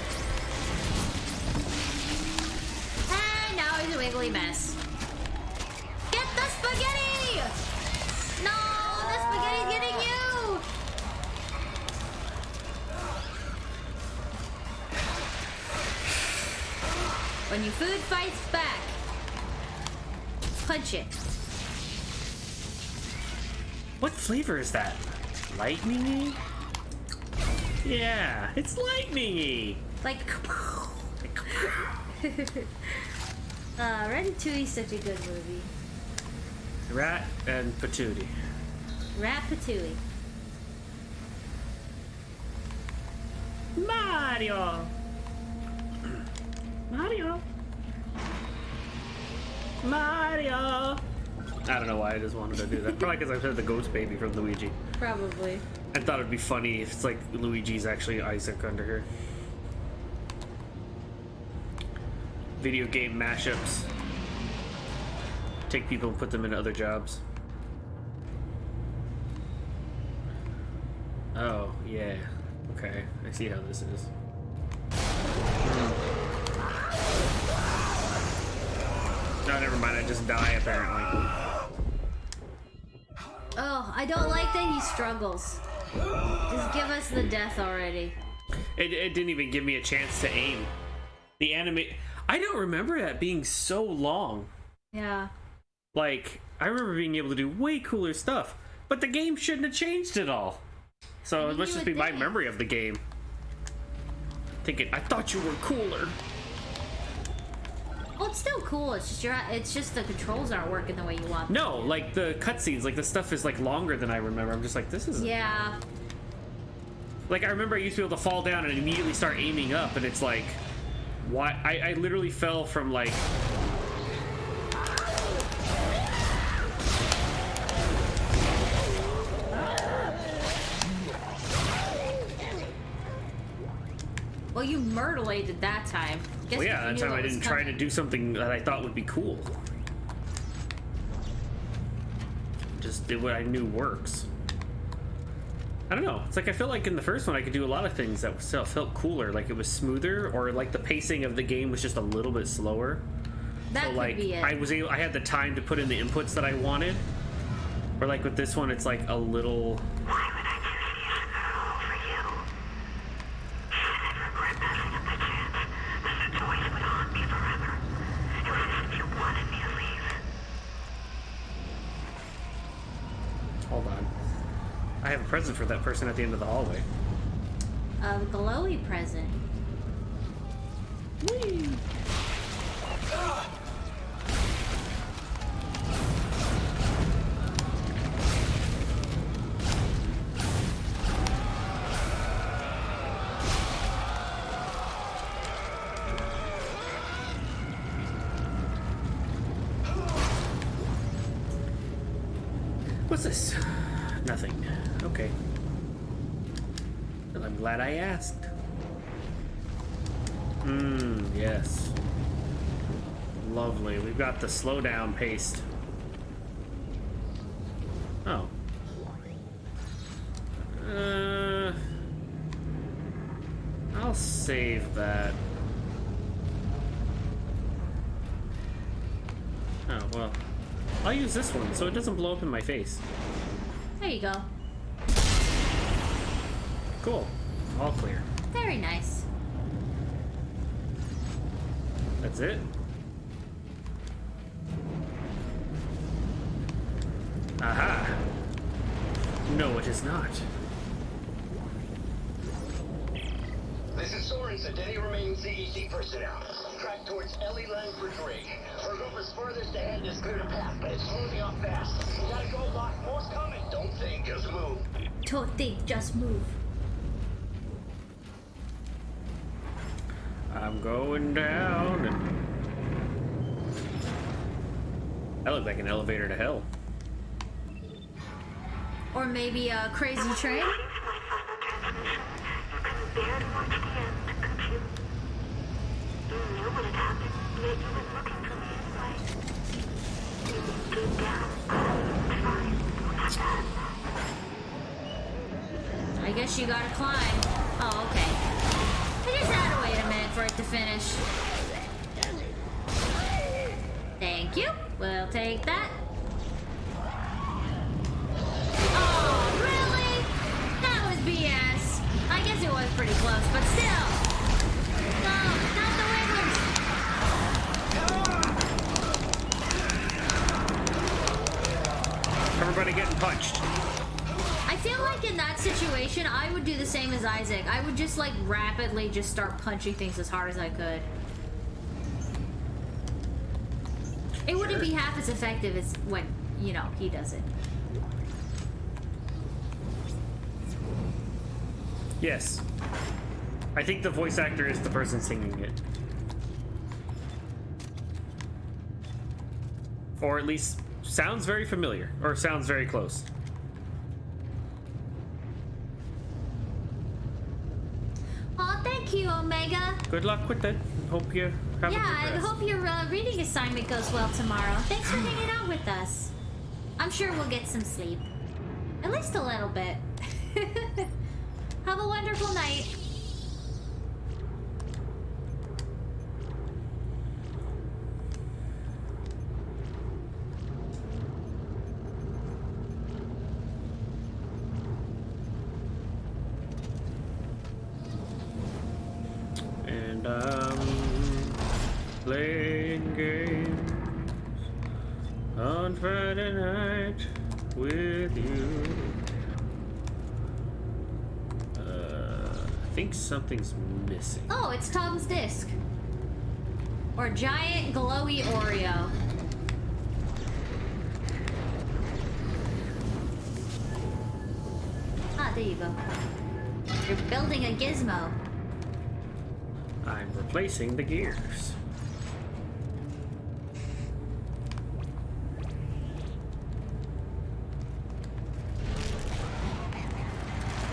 And now he's a wiggly mess. Get the spaghetti! No, the spaghetti's getting you! When your food fights back, punch it. What flavor is that? Lightning-y? Yeah, it's lightning-y. Like, Ratatouille's such a good movie. Rat and Patootie. Ratatouille. Mario! Mario! Mario! I don't know why I just wanted to do that. Probably because I've heard the ghost baby from Luigi. Probably. I thought it'd be funny if it's like Luigi's actually Isaac under here. Video game mashups. Take people and put them into other jobs. Oh, yeah. Okay, I see how this is. Oh, never mind, I just die apparently. Oh, I don't like that he struggles. Just give us the death already. It didn't even give me a chance to aim. The anime... I don't remember that being so long. Yeah. Like, I remember being able to do way cooler stuff, but the game shouldn't have changed at all. So it must just be my memory of the game. Thinking, I thought you were cooler. Well, it's still cool. It's just the controls aren't working the way you want them. No, like the cutscenes, like the stuff is like longer than I remember. I'm just like, this is... Yeah. Like, I remember I used to be able to fall down and immediately start aiming up, and it's like, why? I literally fell from like... Well, you murderlated that time. Well, yeah, that time I didn't try to do something that I thought would be cool. Just did what I knew works. I don't know. It's like I feel like in the first one I could do a lot of things that felt cooler. Like it was smoother, or like the pacing of the game was just a little bit slower. That so, could like, be it. I had the time to put in the inputs that I wanted. Or like with this one, it's like a little... Hold on. I have a present for that person at the end of the hallway. A glowy present. Whee! What's this? Nothing. Okay. Well, I'm glad I asked. Yes. Lovely. We've got the slowdown paste. Oh. I'll save that. Oh, well. I'll use this one so it doesn't blow up in my face. There you go. Cool. All clear. Very nice. That's it? Aha! No, it is not. This is Sorensen, any remaining CEC personnel. Track towards Ellie Langford Drake. Our group is furthest ahead is clear to path, but it's moving up fast. You gotta go, Locke. More's coming. Don't think, just move. Don't think, just move. I'm going down and... That looked like an elevator to hell. Or maybe a crazy train? I guess you gotta climb. Oh, okay. I just had to wait a minute for it to finish. Thank you. We'll take that. Oh, really? That was BS. I guess it was pretty close, but still. No, not the Wiggles. Everybody getting punched. I feel like in that situation, I would do the same as Isaac. I would just like rapidly just start punching things as hard as I could. It wouldn't be half as effective as when, you know, he does it. Yes. I think the voice actor is the person singing it. Or at least sounds very familiar, or sounds very close. Oh, thank you, Omega. Good luck with it. Hope you have a good Yeah, I rest. hope your reading assignment goes well tomorrow. Thanks for hanging out with us. I'm sure we'll get some sleep. At least a little bit. Have a wonderful night. And playing games on Friday night with you. I think something's missing. Oh, it's Tom's disc. Or giant glowy Oreo. Ah, there you go. You're building a gizmo. I'm replacing the gears.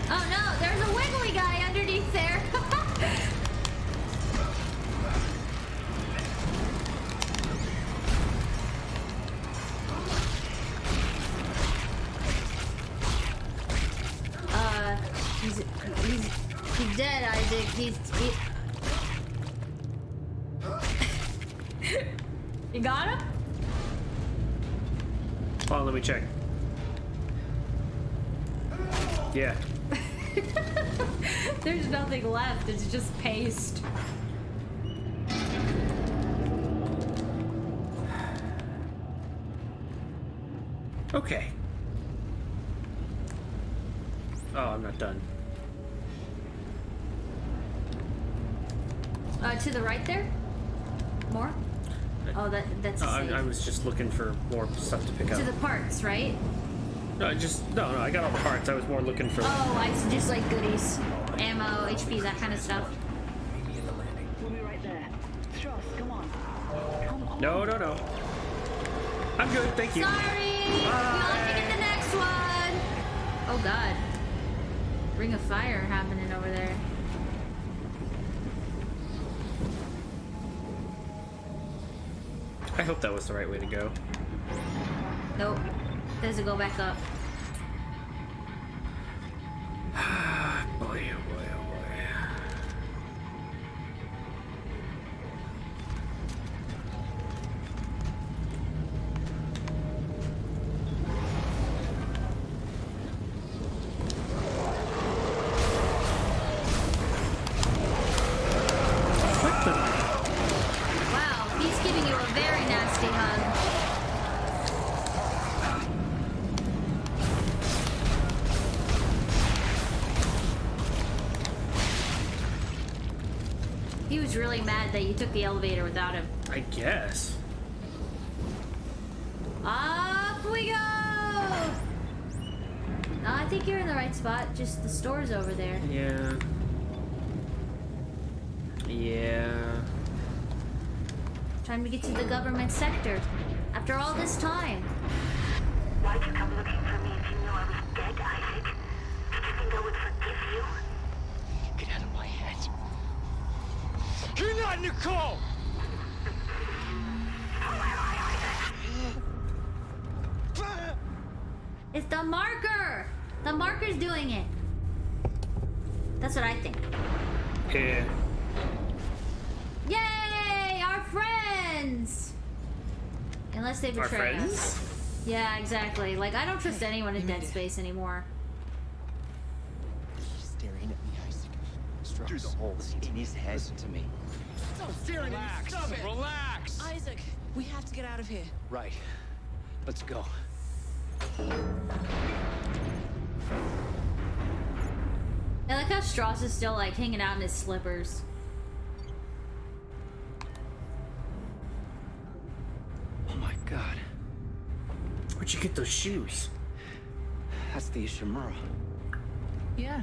Oh no, there's a wiggly guy underneath there. He's dead, Isaac. You got him? Oh, let me check. Yeah. There's nothing left. It's just paste. Okay. Oh, I'm not done. To the right there? More? Oh, that's a save. I was just looking for more stuff to pick up. To the parts, right? No, no, I got all the parts. I was more looking for. Oh, I just like goodies. Ammo, HP, that kind of stuff. We'll be right there. Strauss, come on. Come on. No. I'm good, thank you. Sorry! You'll have to get the next one! Oh god. Ring of fire happening over there. I hope that was the right way to go. Nope. Does it go back up? Boy, oh boy, oh boy. What the? Wow, he's giving you a very nasty hug. He was really mad that you took the elevator without him. I guess. Up we go! No, I think you're in the right spot. Just the store's over there. Yeah. Time to get to the government sector. After all this time. Why'd you come looking for me if you knew I was dead, Isaac? Did you think I would forgive you? Get out of my head. You're not Nicole! It's the marker! The marker's doing it. That's what I think. Yeah. Yay! Our friends! Unless they Our betray friends? us. Yeah, exactly. Like, I don't trust anyone in Dead Space anymore. He's staring at me, Isaac. Strauss. Through the holes in his head. Listen to me. Stop staring at me! Stop it! Relax! Isaac, we have to get out of here. Right. Let's go. like how Strauss is still like hanging out in his slippers. Oh my god. Where'd you get those shoes? That's the Ishimura. Yeah.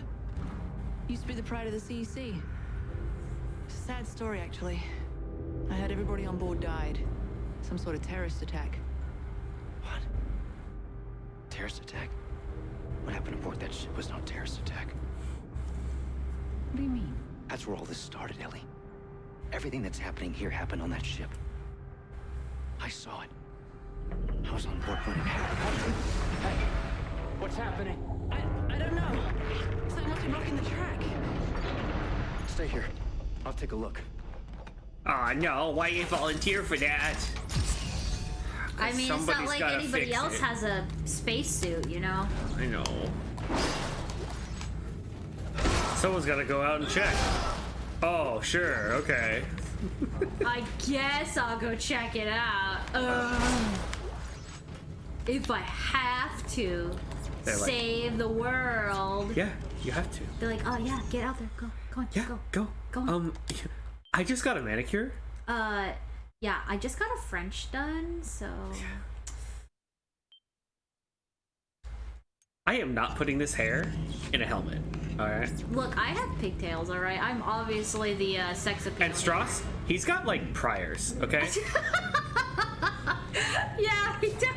Used to be the pride of the CEC. It's a sad story, actually. I heard everybody on board died. Some sort of terrorist attack. What? Terrorist attack? What happened aboard that ship was no terrorist attack. What do you mean? That's where all this started, Ellie. Everything that's happening here happened on that ship. I saw it. I was on board when it happened. Hey, what's happening? I don't know. Something must be blocking the track. Stay here. I'll take a look. Aw, no, why you volunteer for that? I mean, it's not Somebody's like gotta anybody fix else it. has a spacesuit, you know? I know. Someone's gotta go out and check. Oh, sure, okay. I guess I'll go check it out. If I have to They're like- save the world. Yeah, you have to. They're like, oh yeah, get out there. Go on, Yeah, go. Go on. I just got a manicure. Yeah, I just got a French done, so... I am not putting this hair in a helmet. Alright. Look, I have pigtails, alright? I'm obviously the sex appeal. And Strauss, he's got like priors, okay? Yeah, he does.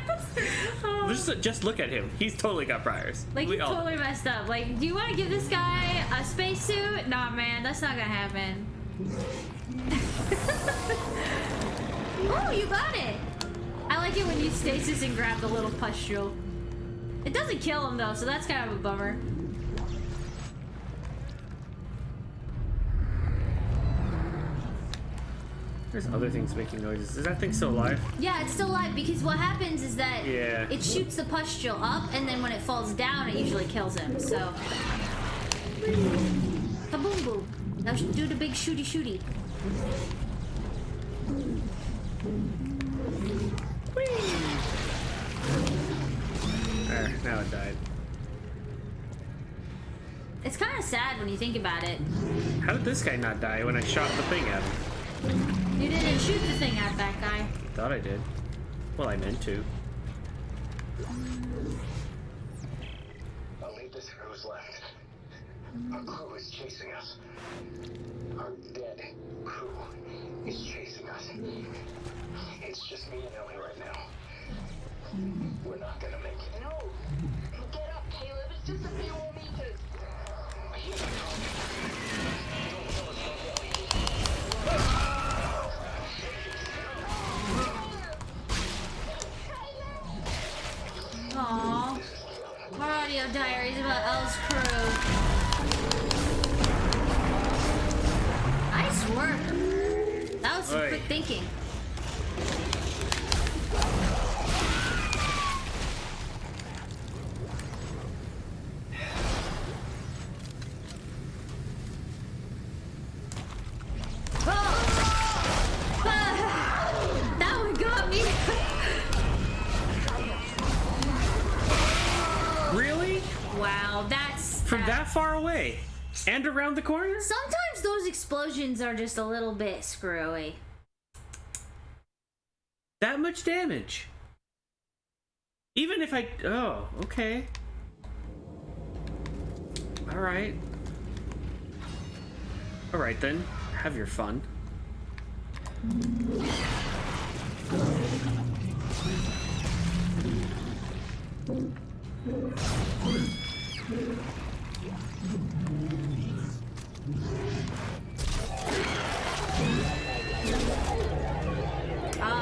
Oh. Just look at him. He's totally got priors. Like, he's totally messed up. Like, do you want to give this guy a spacesuit? Nah, man, that's not gonna happen. Oh, you got it! I like it when you stasis and grab the little pustule. It doesn't kill him, though, so that's kind of a bummer. There's other things making noises. Is that thing still alive? Yeah, it's still alive because what happens is that Yeah. it shoots the pustule up, and then when it falls down, it usually kills him. So, kaboom boom! Now do the big shooty shooty. There, now it died. It's kind of sad when you think about it. How did this guy not die when I shot the thing at him? You didn't shoot the thing at that guy. Thought I did. Well, I meant to. I'll leave this for who's left. Our crew is chasing us. Our dead crew is chasing us. It's just me and Ellie right now. We're not gonna make it. No! Get up, Caleb. It's just a few more meters. Here we go. Don't kill us, Ellie. Aww. More audio diaries about Elle's crew. Nice work. That was some quick thinking. That one got me. Really? Wow, that's From that far away? And around the corner? Sometimes those explosions are just a little bit screwy. That much damage? Even if I... Oh, okay. Alright. Alright then. Have your fun.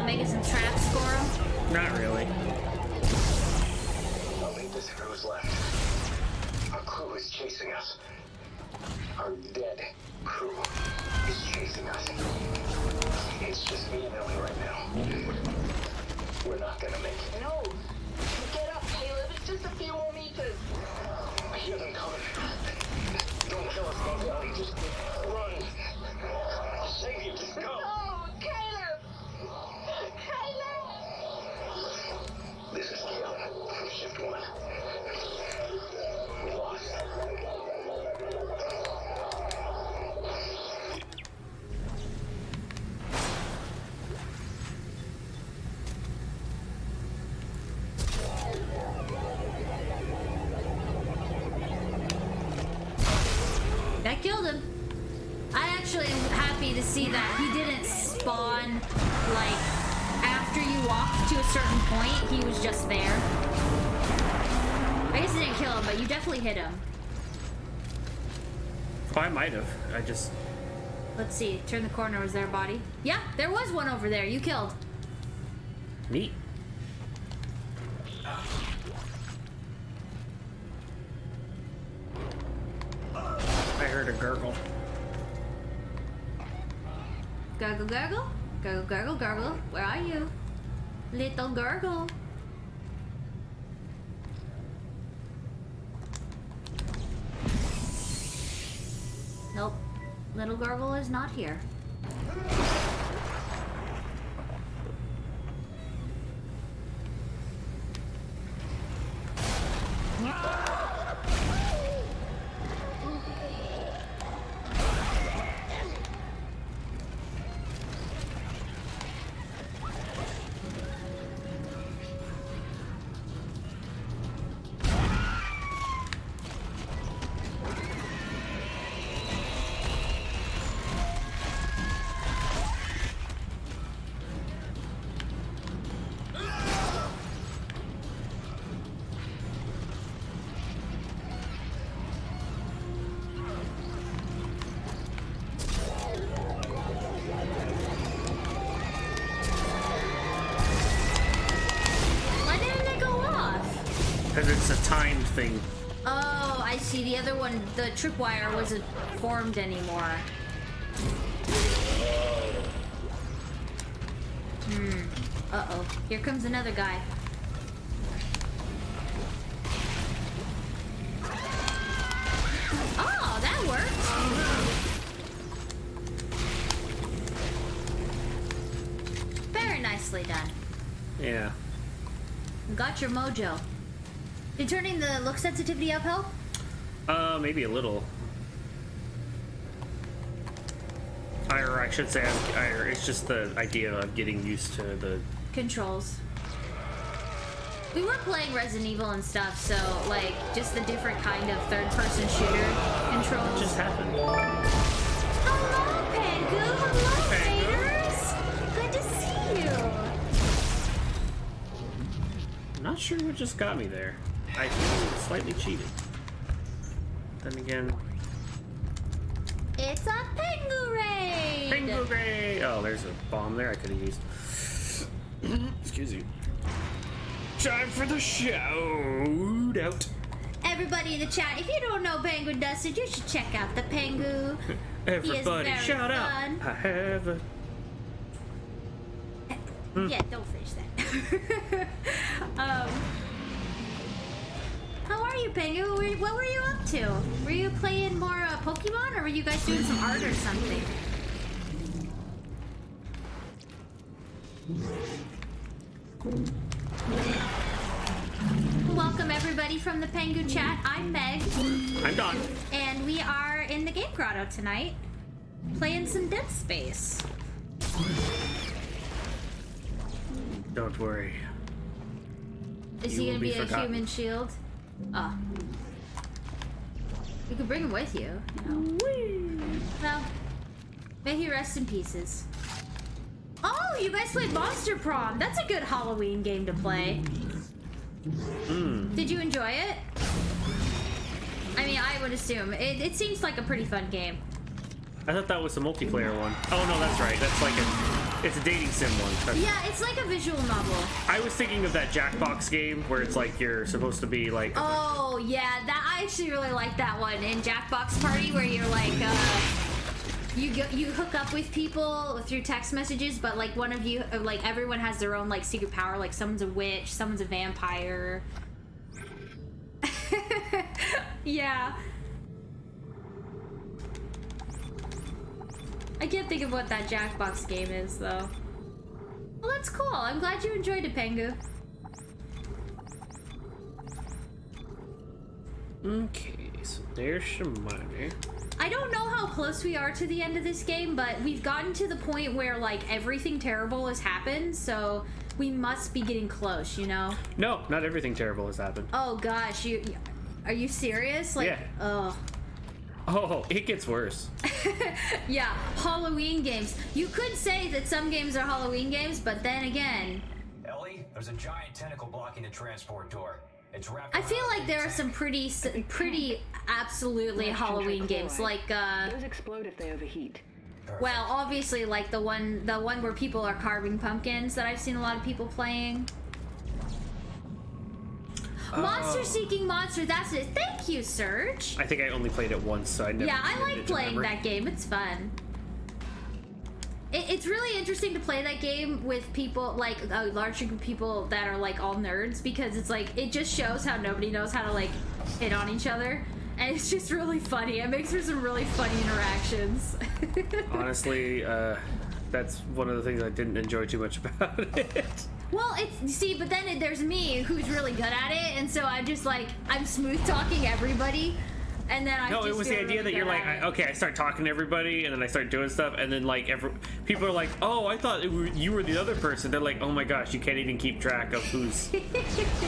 Making some traps for him? Not really. I'll leave this for who's left. Our crew is chasing us. Our dead crew is chasing us. It's just me and Ellie right now. We're not gonna make it. No! Get up, Caleb. It's just a few more meters. I hear them coming. Don't kill us, Ellie. Just run. I'll save you. Just go. No, Caleb! Caleb! This is Caleb from Shift 1. We lost. I killed him. I actually am happy to see that he didn't spawn, like, after you walked to a certain point. He was just there. I guess I didn't kill him, but you definitely hit him. Oh, I might have. I just... Let's see. Turn the corner. Was there a body? Yeah, there was one over there. You killed. Neat. I heard a gurgle. Gurgle, gurgle. Gurgle, gurgle, gurgle. Where are you? Little gurgle. Nope. Little gurgle is not here. Because it's a timed thing. Oh, I see. The other one, the tripwire wasn't formed anymore. Uh-oh. Here comes another guy. Oh, that worked. Very nicely done. Yeah. Got your mojo. Did turning the look sensitivity up help? Maybe a little. Or I should say, it's just the idea of getting used to the controls. We were playing Resident Evil and stuff, so like just the different kind of third-person shooter controls. What just happened? Hello, Pengu. Hello, Pengu. haters. Good to see you. I'm not sure what just got me there. I feel slightly cheated. Then again, it's a Pengu raid. Pengu raid. Oh, there's a bomb there I could have used. Excuse you. Time for the shout out. Everybody in the chat, if you don't know Penguin Dusted, you should check out the Pengu. Everybody, shout out! I have a. Yeah, don't finish that. How are you, Pengu? What were you up to? Were you playing more Pokemon, or were you guys doing some art or something? Welcome everybody from the Pengu chat. I'm Meg. I'm Don. And we are in the Game Grotto tonight, playing some Dead Space. Don't worry. Is he gonna be a human shield? Oh. You could bring him with you, you know. Well, may he rest in pieces. Oh, you guys played Monster Prom. That's a good Halloween game to play. Did you enjoy it? I mean, I would assume. It seems like a pretty fun game. I thought that was the multiplayer one. Oh no, that's right. That's like it's a dating sim one. Yeah, it's like a visual novel. I was thinking of that Jackbox game where it's like you're supposed to be like. Oh yeah, I actually really like that one in Jackbox Party where you're like you hook up with people through text messages, but like one of you, like everyone has their own like secret power. Like someone's a witch, someone's a vampire. Yeah. I can't think of what that Jackbox game is, though. Well, that's cool. I'm glad you enjoyed it, Pengu. Okay, so there's some money. I don't know how close we are to the end of this game, but we've gotten to the point where, like, everything terrible has happened, so we must be getting close, you know? No, not everything terrible has happened. Oh, gosh. Are you serious? Like, yeah. Oh. Oh, it gets worse. Yeah, Halloween games. You could say that some games are Halloween games, but then again, Ellie, there's a giant tentacle blocking the transport door. It's wrapped I feel around like the there are tank. some pretty absolutely Halloween games, like Those explode if they overheat. well, obviously like the one where people are carving pumpkins that I've seen a lot of people playing. Monster Seeking Monster, that's it. Thank you, Serge. I think I only played it once, so I never. Yeah, I committed like to playing memory. that game. It's fun. It's really interesting to play that game with people, like a large group of people that are like all nerds, because it's like, it just shows how nobody knows how to like hit on each other. And it's just really funny. It makes for some really funny interactions. Honestly, that's one of the things I didn't enjoy too much about it. Well, but then there's me who's really good at it, and so I'm just like, I'm smooth talking everybody, and then I No, just it was the feel idea really that you're good like, at it. okay, I start talking to everybody, and then I start doing stuff, and then like people are like, oh, I thought you were the other person. They're like, oh my gosh, you can't even keep track of who's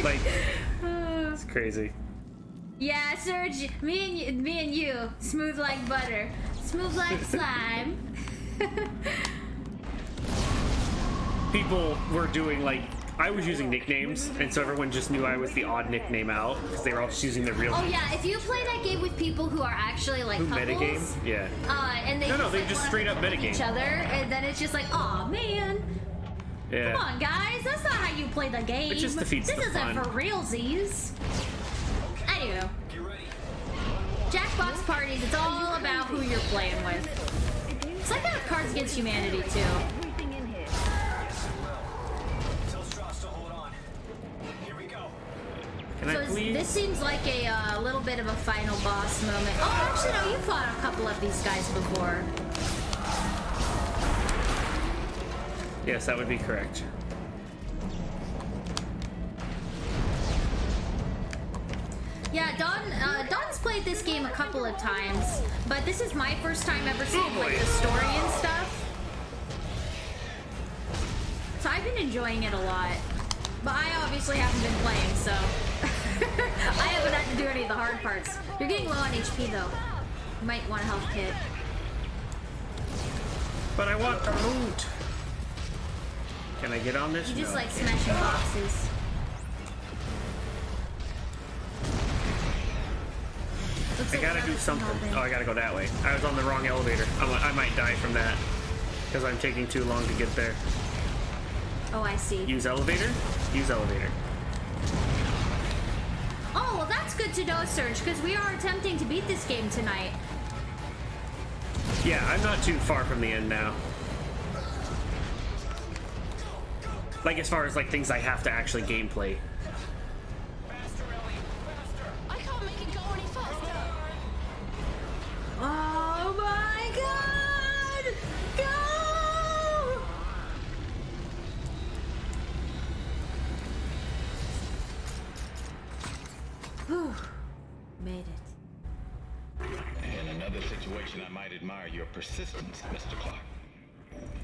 like. It's crazy. Yeah, Serge, me and you, smooth like butter, smooth like slime. People were doing like, I was using nicknames, and so everyone just knew I was the odd nickname out because they were all just using their real. Oh yeah, if you play that game with people who are actually like Who couples, metagame? Yeah. And they No, just, they like, just wanna straight up hook metagame. each other, and then it's just like, oh man, Yeah. come on guys, that's not how you play the game. It just defeats this the isn't fun. for realsies. Anyway, Jackbox parties, it's all about who you're playing with. It's like that with Cards Against Humanity too. Everything in here. Yes, it will. Tell Strauss to hold on. Here we go. Can I please? This seems like a little bit of a final boss moment. Oh, actually, no, you fought a couple of these guys before. Yes, that would be correct. Yeah, Dawn's played this game a couple of times, but this is my first time ever seeing like the story and stuff. So I've been enjoying it a lot, but I obviously haven't been playing, so I haven't had to do any of the hard parts. You're getting low on HP though. You might want a health kit. But I want the loot. Can I get on this? You just No, I like can't. smashing boxes. Looks I like gotta do Harvest something. Happened. Oh, I gotta go that way. I was on the wrong elevator. I might die from that because I'm taking too long to get there. Oh, I see. Use elevator. Use elevator. Oh, well, that's good to know, Serge, because we are attempting to beat this game tonight. Yeah, I'm not too far from the end now. Like as far as like things I have to actually gameplay. I can't make it go any faster. Oh my god! Go! Whew. Made it. In another situation, I might admire your persistence, Mr. Clark.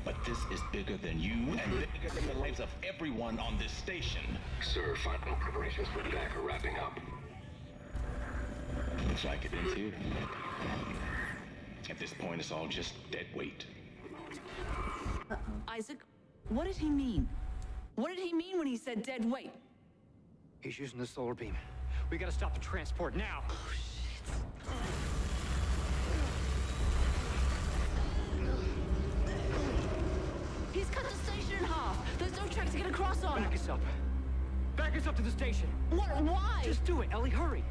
But this is bigger than you and bigger than the lives of everyone on this station. Sir, final preparations for attack are wrapping up. Looks like it ends here. At this point, it's all just dead weight. Isaac, what did he mean? What did he mean when he said dead weight? He's using the solar beam. We gotta stop the transport now. He's cut the station in half. There's no track to get across on. Back us up. Back us up to the station. What? Why? Just do it, Ellie. Hurry.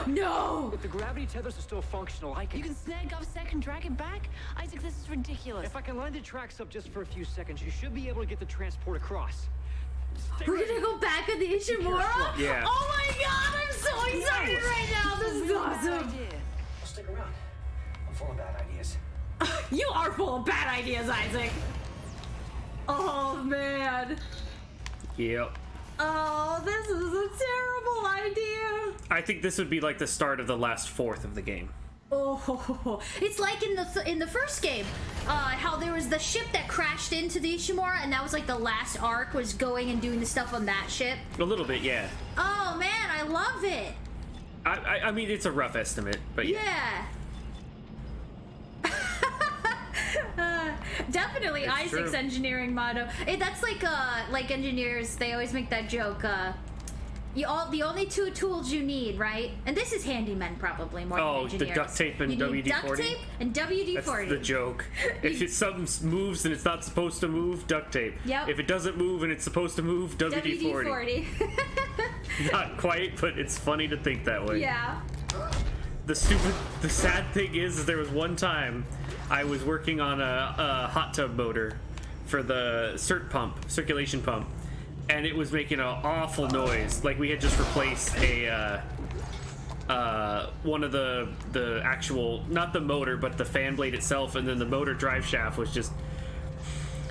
No! If the gravity tethers are still functional, I can... You can snag Govsec and drag it back? Isaac, this is ridiculous. If I can line the tracks up just for a few seconds, you should be able to get the transport across. Stay We're ready. gonna go back on the Ishimura? Yeah. Oh my god, I'm so excited right now! This is awesome! Well, stick around. I'm full of bad ideas. You are full of bad ideas, Isaac! Oh man! Yep. Oh, this is a terrible idea! I think this would be like the start of the last fourth of the game. Oh, it's like in the first game, how there was the ship that crashed into the Ishimura, and that was like the last arc was going and doing the stuff on that ship. A little bit, yeah. Oh man, I love it. I mean, it's a rough estimate, but yeah. Yeah. Definitely It's Isaac's true. engineering motto. That's like engineers, they always make that joke. The only two tools you need, right? And this is handymen probably more Oh, than the engineers. duct tape and you need WD-40? duct tape and WD-40. That's the joke. If something moves and it's not supposed to move, duct tape. Yep. If it doesn't move and it's supposed to move, WD-40. Not quite, but it's funny to think that way. Yeah. The sad thing is there was one time I was working on a hot tub motor for the circulation pump, and it was making an awful noise. Like we had just replaced one of the actual, not the motor, but the fan blade itself, and then the motor drive shaft was just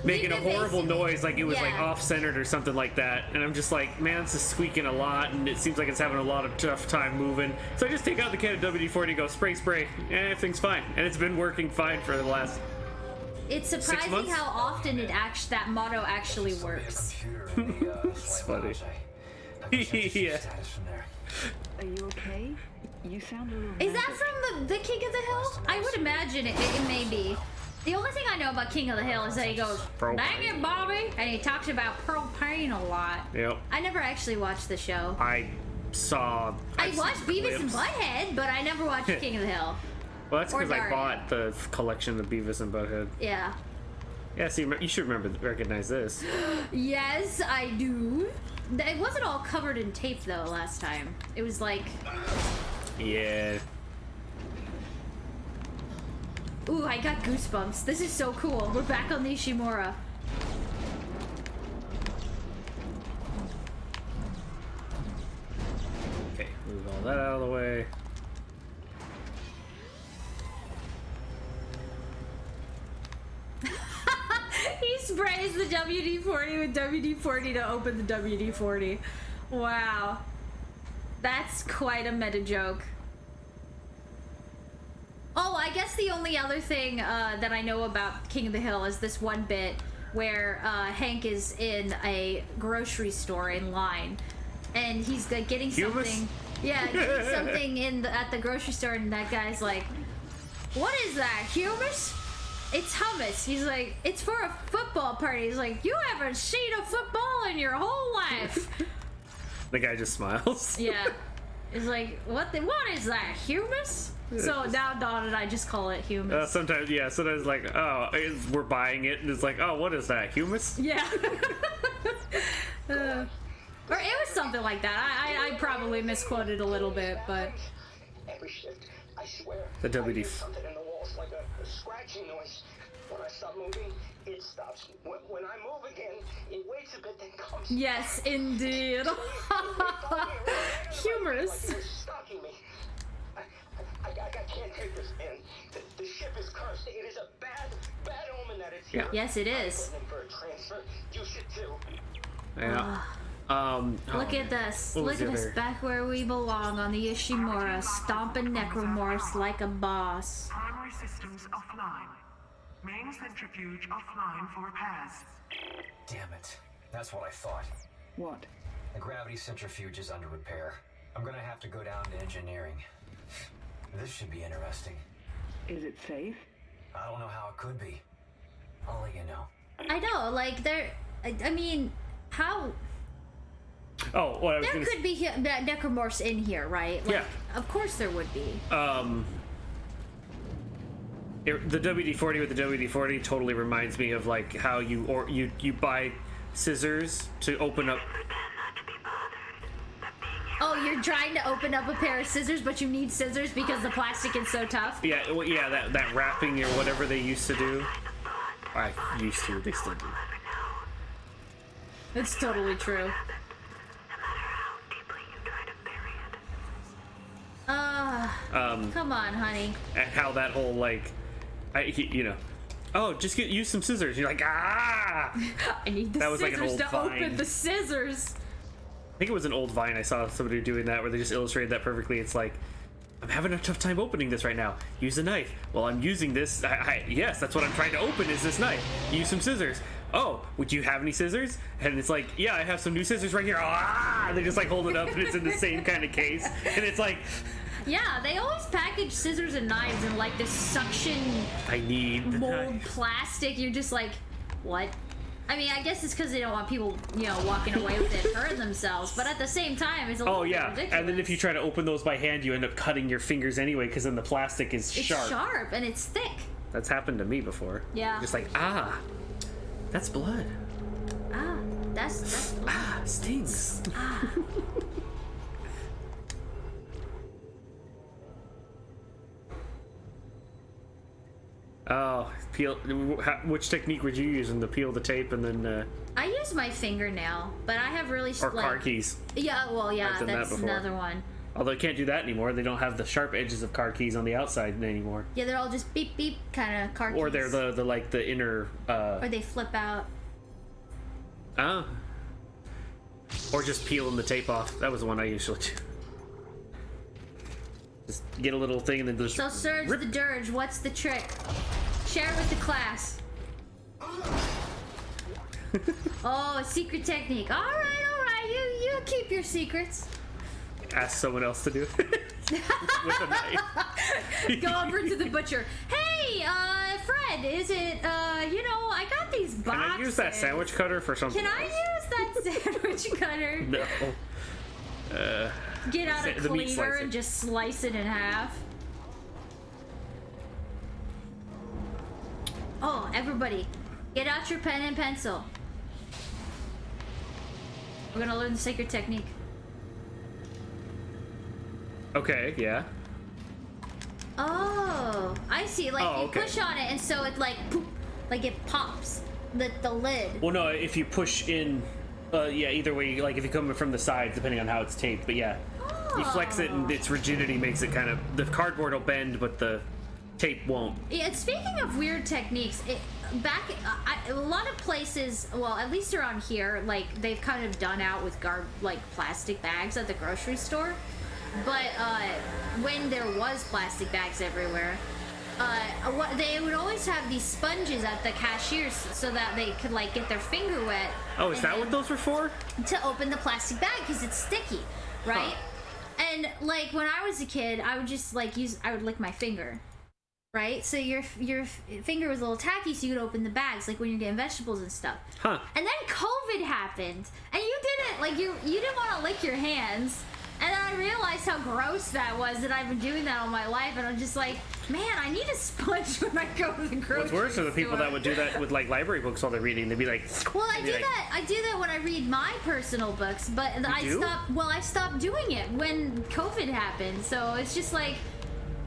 making a horrible noise, like it was like off-centered or something like that. And I'm just like, man, this is squeaking a lot, and it seems like it's having a lot of tough time moving. So I just take out the can of WD-40 and go spray, and everything's fine. And it's been working fine for the last It's 6 surprising months? how often that motto actually works. It's funny. Yeah. Are you okay? You sound a little. Is that from the King of the Hill? I would imagine it may be. The only thing I know about King of the Hill is that he goes, Propane. "Dang it, Bobby," and he talks about propane a lot. Yep. I never actually watched the show. I watched Beavis and clips. Butthead, but I never watched King of the Hill. Well, that's Or because I Daria. bought the collection of Beavis and Butthead. Yeah. Yeah, see, you should recognize this. Yes, I do. It wasn't all covered in tape though last time. It was like, Yeah. ooh, I got goosebumps. This is so cool. We're back on the Ishimura. Okay, move all that out of the way. He sprays the WD-40 with WD-40 to open the WD-40. Wow. That's quite a meta joke. Oh, I guess the only other thing that I know about King of the Hill is this one bit where Hank is in a grocery store in line, and he's getting Humus? something. Yeah, getting something at the grocery store, and that guy's like, "What is that? Humus?" It's hummus. He's like, "It's for a football party." He's like, "You haven't seen a football in your whole life." The guy just smiles. Yeah. It's like, what is that? Humus? So now Dawn and I just call it humus. Sometimes like, oh, we're buying it, and it's like, oh, what is that? Humus? Yeah. Or it was something like that. I probably misquoted a little bit, but Every shift, I swear. The WD. I hear something in the walls like a scratching noise. When I stop moving, it stops. When I move again, it waits a bit, then comes. yes, indeed. Humorous. Like it was stalking me. I can't take this, man. The ship is cursed. It is a bad omen that it's here. Yes, it is. I'm for a transfer. You should too. Yeah. Look at this. What was Look at the us other- back where we belong on the Ishimura, stomping Necromorphs like a boss. Primary systems offline. Main centrifuge offline for repairs. Damn it. That's what I thought. What? The gravity centrifuge is under repair. I'm gonna have to go down to engineering. This should be interesting. Is it safe? I don't know how it could be. I'll let you know. I know, like, I mean, how... Oh, what I was There gonna could be Necromorphs in here, right? Like, Yeah. Of course there would be. The WD-40 with the WD-40 totally reminds me of like how you buy scissors to open up. Oh, you're trying to open up a pair of scissors, but you need scissors because the plastic is so tough? Yeah, well, yeah, that wrapping or whatever they used to do. I used to. They still do. It's totally true. Come on, honey. And how that whole like, oh, just use some scissors. You're like, ah. I need the That was like an scissors old to Vine. open the scissors. I think it was an old Vine. I saw somebody doing that where they just illustrated that perfectly. It's like, I'm having a tough time opening this right now. Use a knife. Well, I'm using this. Yes, that's what I'm trying to open is this knife. Use some scissors. oh, would you have any scissors? And it's like, yeah, I have some new scissors right here. Ah! They just like hold it up and it's in the same kind of case. And it's like, yeah, they always package scissors and knives in like this suction I need the mold knife. plastic. You're just like, what? I mean, I guess it's because they don't want people, you know, walking away with it, hurting themselves. But at the same time, it's a little bit ridiculous. And then if you try to open those by hand, you end up cutting your fingers anyway because then the plastic is sharp. It's sharp and it's thick. That's happened to me before. Yeah. Just like, that's blood. That's blood. Stings. Oh, peel. Which technique would you use in the peel the tape and then? I use my fingernail, but I have really Or car keys. Yeah, well, yeah, I've done that that's before. another one. Although you can't do that anymore. They don't have the sharp edges of car keys on the outside anymore. Yeah, they're all just beep beep kind of car keys. Or they're the like the inner. Or they flip out. Or just peeling the tape off. That was the one I usually do. Just get a little thing and then just. So Surge the Dirge, what's the trick? Share it with the class. Oh, a secret technique. All right. You keep your secrets. Ask someone else to do it with a knife. Go over to the butcher. Hey, Fred, is it? I got these boxes. Can I use that sandwich cutter for something? Can I use that sandwich cutter? No. Get out a the meat cleaver slicer. and just slice it in half. Oh, everybody, get out your pen and pencil. We're gonna learn the sacred technique. Okay, yeah. Oh, I see. Like you push on it, and so it like poop, like it pops the lid. Well, no, if you push in, either way, like if you come from the sides, depending on how it's taped, but yeah. You flex it and its rigidity makes it kind of, the cardboard will bend, but the tape won't. Yeah, speaking of weird techniques, a lot of places, well, at least around here, like they've kind of done out with plastic bags at the grocery store. But when there was plastic bags everywhere, they would always have these sponges at the cashiers so that they could like get their finger wet. Oh, is that what those were for? To open the plastic bag because it's sticky, right? Huh. And like when I was a kid, I would just like I would lick my finger, right? So your finger was a little tacky, so you could open the bags, like when you're getting vegetables and stuff. Huh. And then COVID happened, and you didn't want to lick your hands. And then I realized how gross that was, that I've been doing that all my life, and I'm just like, man, I need a sponge when I go to the grocery store. What's worse are the people that would do that with like library books while they're reading. They'd be like, well, I do that when I read my personal books, but I stopped doing it when COVID happened. So it's just like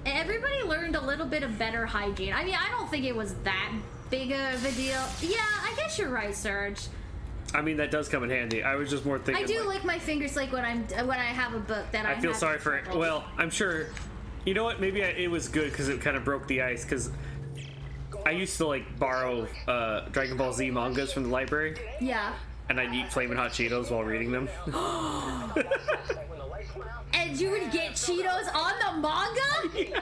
everybody learned a little bit of better hygiene. I mean, I don't think it was that big of a deal. Yeah, I guess you're right, Serge. I mean, that does come in handy. I was just more thinking. I do lick my fingers like when I have a book that I feel sorry for it. Well, I'm sure. You know what? Maybe it was good because it kind of broke the ice. Because I used to like borrow Dragon Ball Z mangas from the library. Yeah. And I'd eat Flamin' Hot Cheetos while reading them. And you would get Cheetos on the manga? Yeah.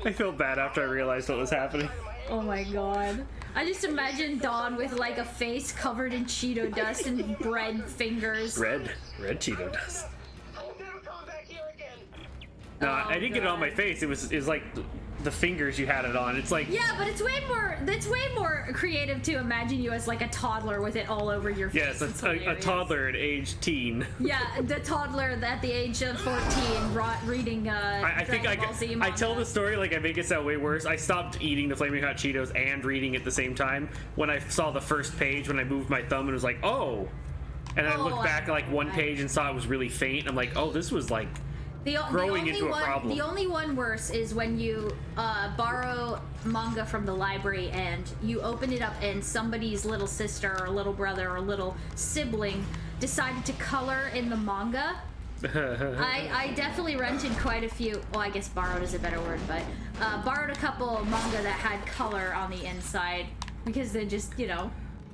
I felt bad after I realized what was happening. Oh my god. I just imagine Dawn with like a face covered in Cheeto dust and bread fingers. Red Cheeto dust. No, I didn't get it on my face. It was like the fingers you had it on. It's like, yeah, but it's way more creative to imagine you as like a toddler with it all over your face. Yes, a toddler at age teen. Yeah, the toddler at the age of 14 reading Dragon Ball Z manga. I tell the story like I make it sound way worse. I stopped eating the Flaming Hot Cheetos and reading at the same time when I saw the first page, when I moved my thumb and was like, oh. And I looked back like one page and saw it was really faint. I'm like, oh, this was like growing into a problem. The only one worse is when you borrow manga from the library and you open it up and somebody's little sister or little brother or little sibling decided to color in the manga. I definitely rented quite a few. Well, I guess borrowed is a better word, but borrowed a couple manga that had color on the inside because they just,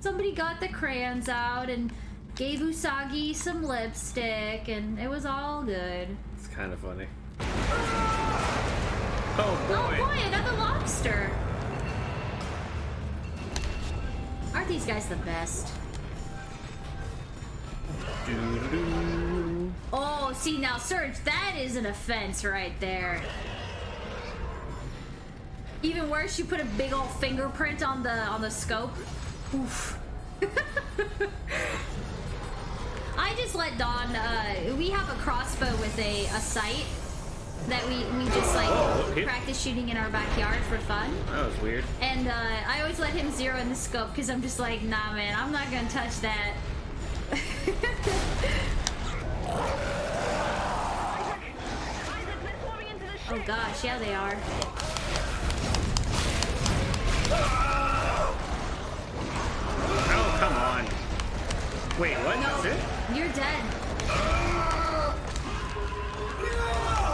somebody got the crayons out and gave Usagi some lipstick and it was all good. It's kind of funny. Oh boy! Oh boy, another lobster! Aren't these guys the best? Oh, see now, Surge, that is an offense right there. Even worse, you put a big old fingerprint on the scope. Oof. I just let Dawn, we have a crossbow with a sight that we just like practice shooting in our backyard for fun. That was weird. And I always let him zero in the scope because I'm just like, nah man, I'm not gonna touch that. Oh gosh, yeah they are. Oh, come on. Wait, what? No, That's it? you're dead.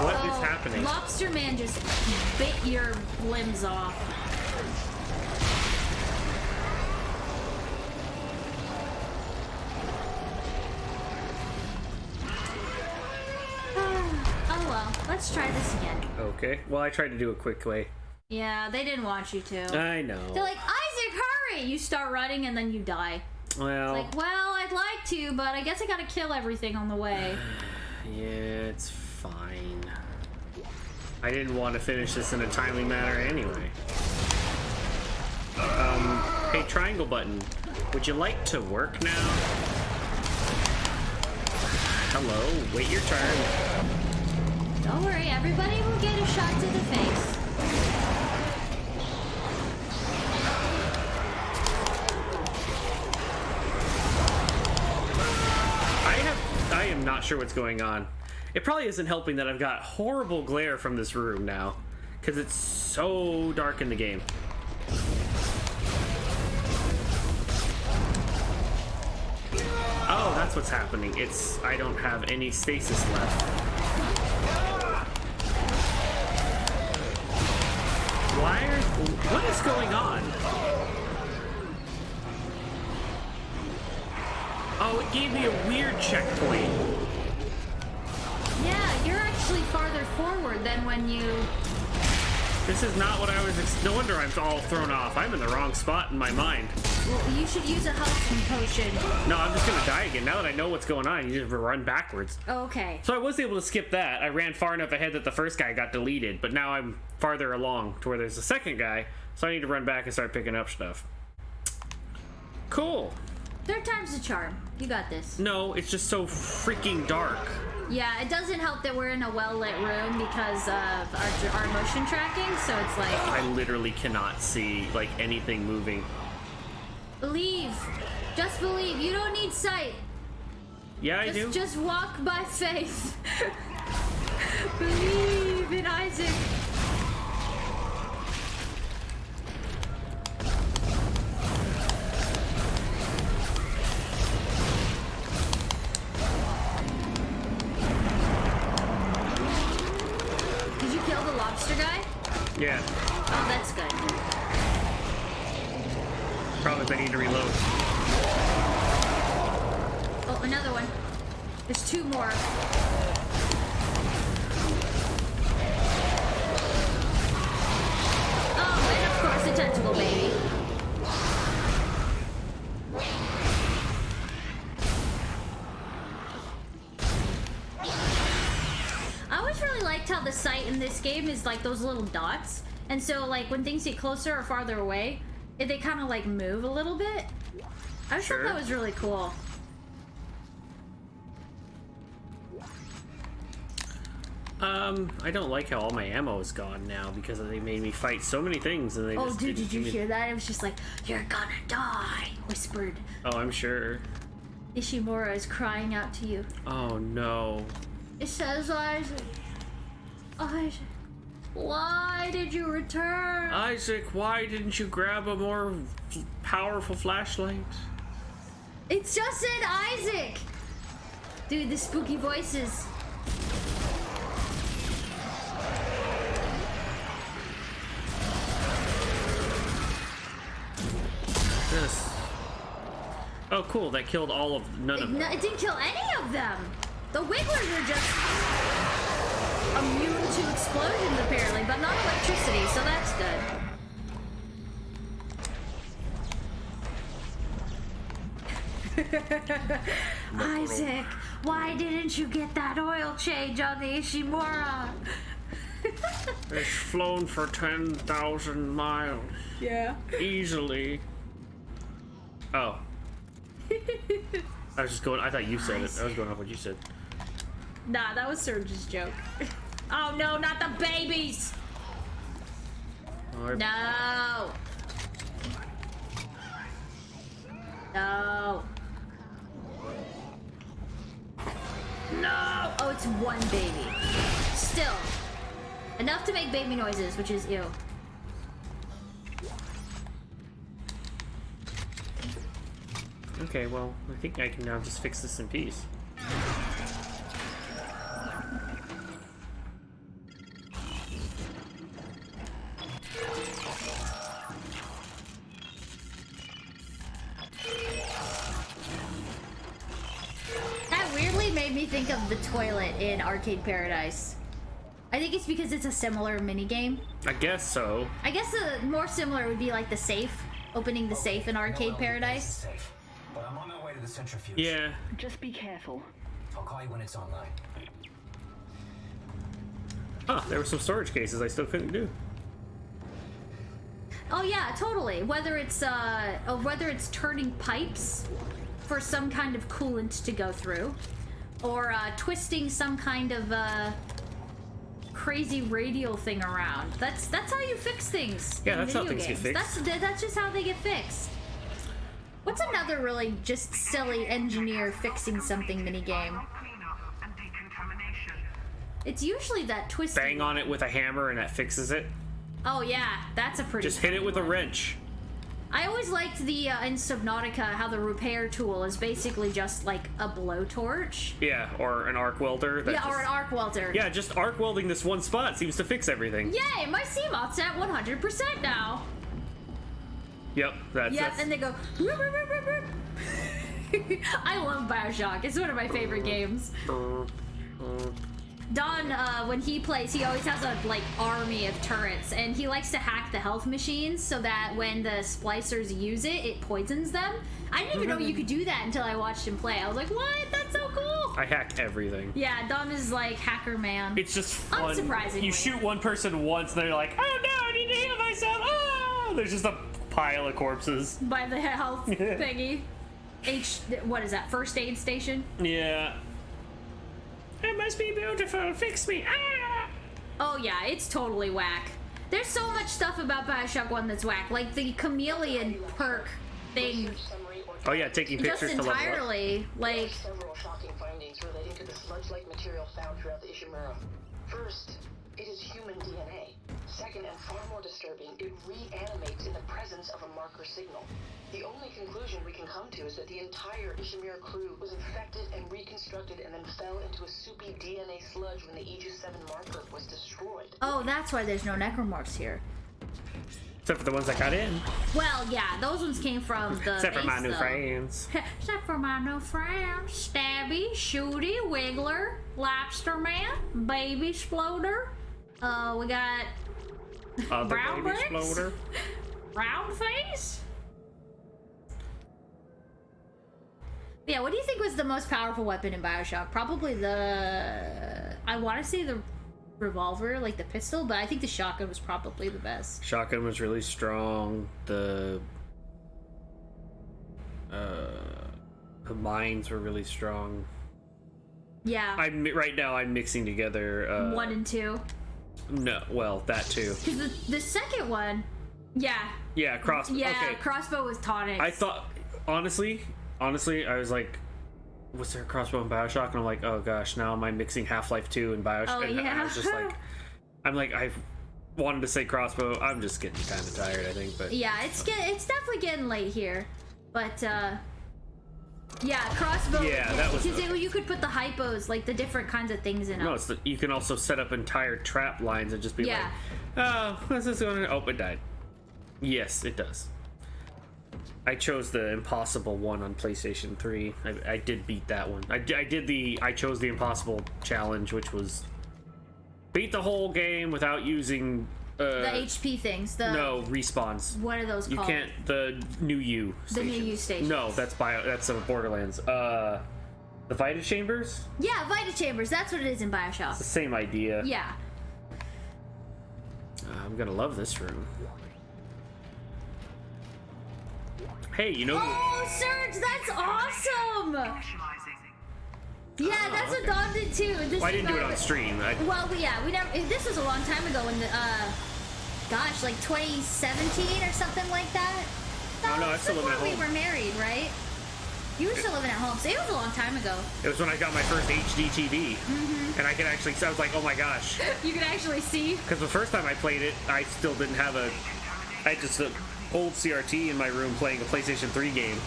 What is happening? Lobster Man just bit your limbs off. Oh well, let's try this again. Okay. Well, I tried to do a quick way. Yeah, they didn't want you to. I know. They're like, Isaac, hurry! You start running and then you die. Well. It's like, well, I'd like to, but I guess I gotta kill everything on the way. Yeah, it's fine. I didn't want to finish this in a timely manner anyway. Hey, triangle button. Would you like to work now? Hello, wait your turn. Don't worry, everybody will get a shot to the face. I am not sure what's going on. It probably isn't helping that I've got horrible glare from this room now, because it's so dark in the game. Oh, that's what's happening. I don't have any stasis left. What is going on? Oh, it gave me a weird checkpoint. Yeah, you're actually farther forward than when you... This is not what I was... No wonder I'm all thrown off. I'm in the wrong spot in my mind. Well, you should use a health potion. No, I'm just gonna die again. Now that I know what's going on, you just run backwards. Okay. So I was able to skip that. I ran far enough ahead that the first guy got deleted, but now I'm farther along to where there's a second guy, so I need to run back and start picking up stuff. Cool. Third time's the charm. You got this. No, it's just so freaking dark. Yeah, it doesn't help that we're in a well-lit room because of our motion tracking, so it's like... I literally cannot see, like, anything moving. Believe. Just believe. You don't need sight. Yeah, I do. Just walk by faith. Believe in Isaac. Did you kill the lobster guy? Yeah. Oh, that's good. Probably if I need to reload. Oh, another one. There's two more. Oh, and of course a tentacle baby. I always really liked how the sight in this game is like those little dots. And so like when things get closer or farther away, they kind of like move a little bit. I just thought that was really cool. I don't like how all my ammo is gone now because they made me fight so many things and they Oh, just dude, didn't did you give me- hear that? It was just like, you're gonna die, whispered. Oh, I'm sure. Ishimura is crying out to you. Oh, no. It says, Isaac, why did you return? Isaac, why didn't you grab a more powerful flashlight? It just said Isaac! Dude, the spooky voices. This. Oh, cool. That killed all of... None of them. It didn't kill any of them! The Wigglers are just immune to explosions, apparently, but not electricity, so that's good. Isaac, why didn't you get that oil change on the Ishimura? It's flown for 10,000 miles. Yeah. Easily. Oh. I was just going, I thought you said it. I was going off what you said. Nah, that was Surge's joke. Oh no, not the babies! No! No! No! Oh, it's one baby. Still. Enough to make baby noises, which is ew. Okay, well, I think I can now just fix this in peace. That weirdly made me think of the toilet in Arcade Paradise. I think it's because it's a similar minigame. I guess so. I guess the more similar would be like the safe. Opening the safe in Arcade Paradise. But I'm on my way to the centrifuge. Yeah. Just be careful. I'll call you when it's online. Huh, there were some storage cases I still couldn't do. Oh yeah, totally. Whether it's turning pipes for some kind of coolant to go through, or twisting some kind of crazy radial thing around. That's how you fix things. Yeah, in that's how video things games. get fixed. That's just how they get fixed. What's another really just silly engineer fixing something minigame? It's usually that twisting. Bang on it with a hammer and that fixes it. Oh yeah, that's a pretty. Just hit it with a wrench. I always liked the in Subnautica how the repair tool is basically just like a blowtorch. Yeah, or an arc welder. Yeah, or an arc welder. Yeah, just arc welding this one spot seems to fix everything. Yay, my CMOT's at 100% now. Yep, that's Yep, and they go. Roop, roop, roop, roop, roop. I love Bioshock. It's one of my favorite games. Don, when he plays, he always has a like army of turrets, and he likes to hack the health machines so that when the splicers use it, it poisons them. I didn't even know you could do that until I watched him play. I was like, what? That's so cool. I hack everything. Yeah, Don is like hacker man. It's just fun. Unsurprisingly. You shoot one person once, and they're like, oh no, I need to heal myself. Oh! There's just a pile of corpses. By the health thingy. What is that? First aid station? Yeah. It must be beautiful. Fix me. Ah! Oh yeah, it's totally whack. There's so much stuff about Bioshock 1 that's whack. Like the chameleon perk thing. Oh yeah, taking pictures just to level up. entirely, like... Several shocking findings relating to the sludge-like material found throughout the Ishimura. First, it is human DNA. Second, and far more disturbing, it reanimates in the presence of a marker signal. The only conclusion we can come to is that the entire Ishimura crew was infected and reconstructed and then fell into a soupy DNA sludge when the Aegis 7 marker was destroyed. Oh, that's why there's no Necromorphs here. Except for the ones that got in. Well, yeah, those ones came from the Except for my base, new though. friends. Except for my new friends. Stabby, Shooty, Wiggler, Lobster Man, Baby Sploder. We got... Other Brown baby Bricks? exploder. Round Face? Yeah, what do you think was the most powerful weapon in Bioshock? Probably the... I want to say the revolver, like the pistol, but I think the shotgun was probably the best. Shotgun was really strong. The mines were really strong. Yeah. Right now I'm mixing together 1 and 2. No, well, that too. Because the second one, yeah. Yeah, crossbow. Yeah, okay. crossbow with tonics. I thought, honestly, I was like, was there a crossbow in Bioshock? And I'm like, oh gosh, now am I mixing Half-Life 2 and Bioshock? Oh, and yeah. I was just like, I wanted to say crossbow. I'm just getting kind of tired, I think. But yeah, it's definitely getting late here. But, yeah, crossbow. Yeah, that was... Because you could put the hypos, like the different kinds of things in them. No, you can also set up entire trap lines and just be like, oh, what's this going on? Oh, it died. Yes, it does. I chose the impossible one on PlayStation 3. I did beat that one. I chose the impossible challenge, which was beat the whole game without using The HP things. No, respawns. What are those called? You can't. The new U. The new U stations. No, that's Borderlands. The Vita Chambers. Yeah, Vita Chambers. That's what it is in Bioshock. It's the same idea. Yeah. I'm gonna love this room. Hey, you know. Oh, Serge, that's awesome. Yeah, that's what Don did too. Well, I didn't do it on stream. Well, yeah, we never. This was a long time ago in the, gosh, like 2017 or something like that. Oh no, I still live at home. Before we were married, right? You were still living at home, so it was a long time ago. It was when I got my first HD TV, and I could actually. I was like, oh my gosh. You could actually see. Because the first time I played it, I still didn't have a. I had just an old CRT in my room playing a PlayStation 3 game.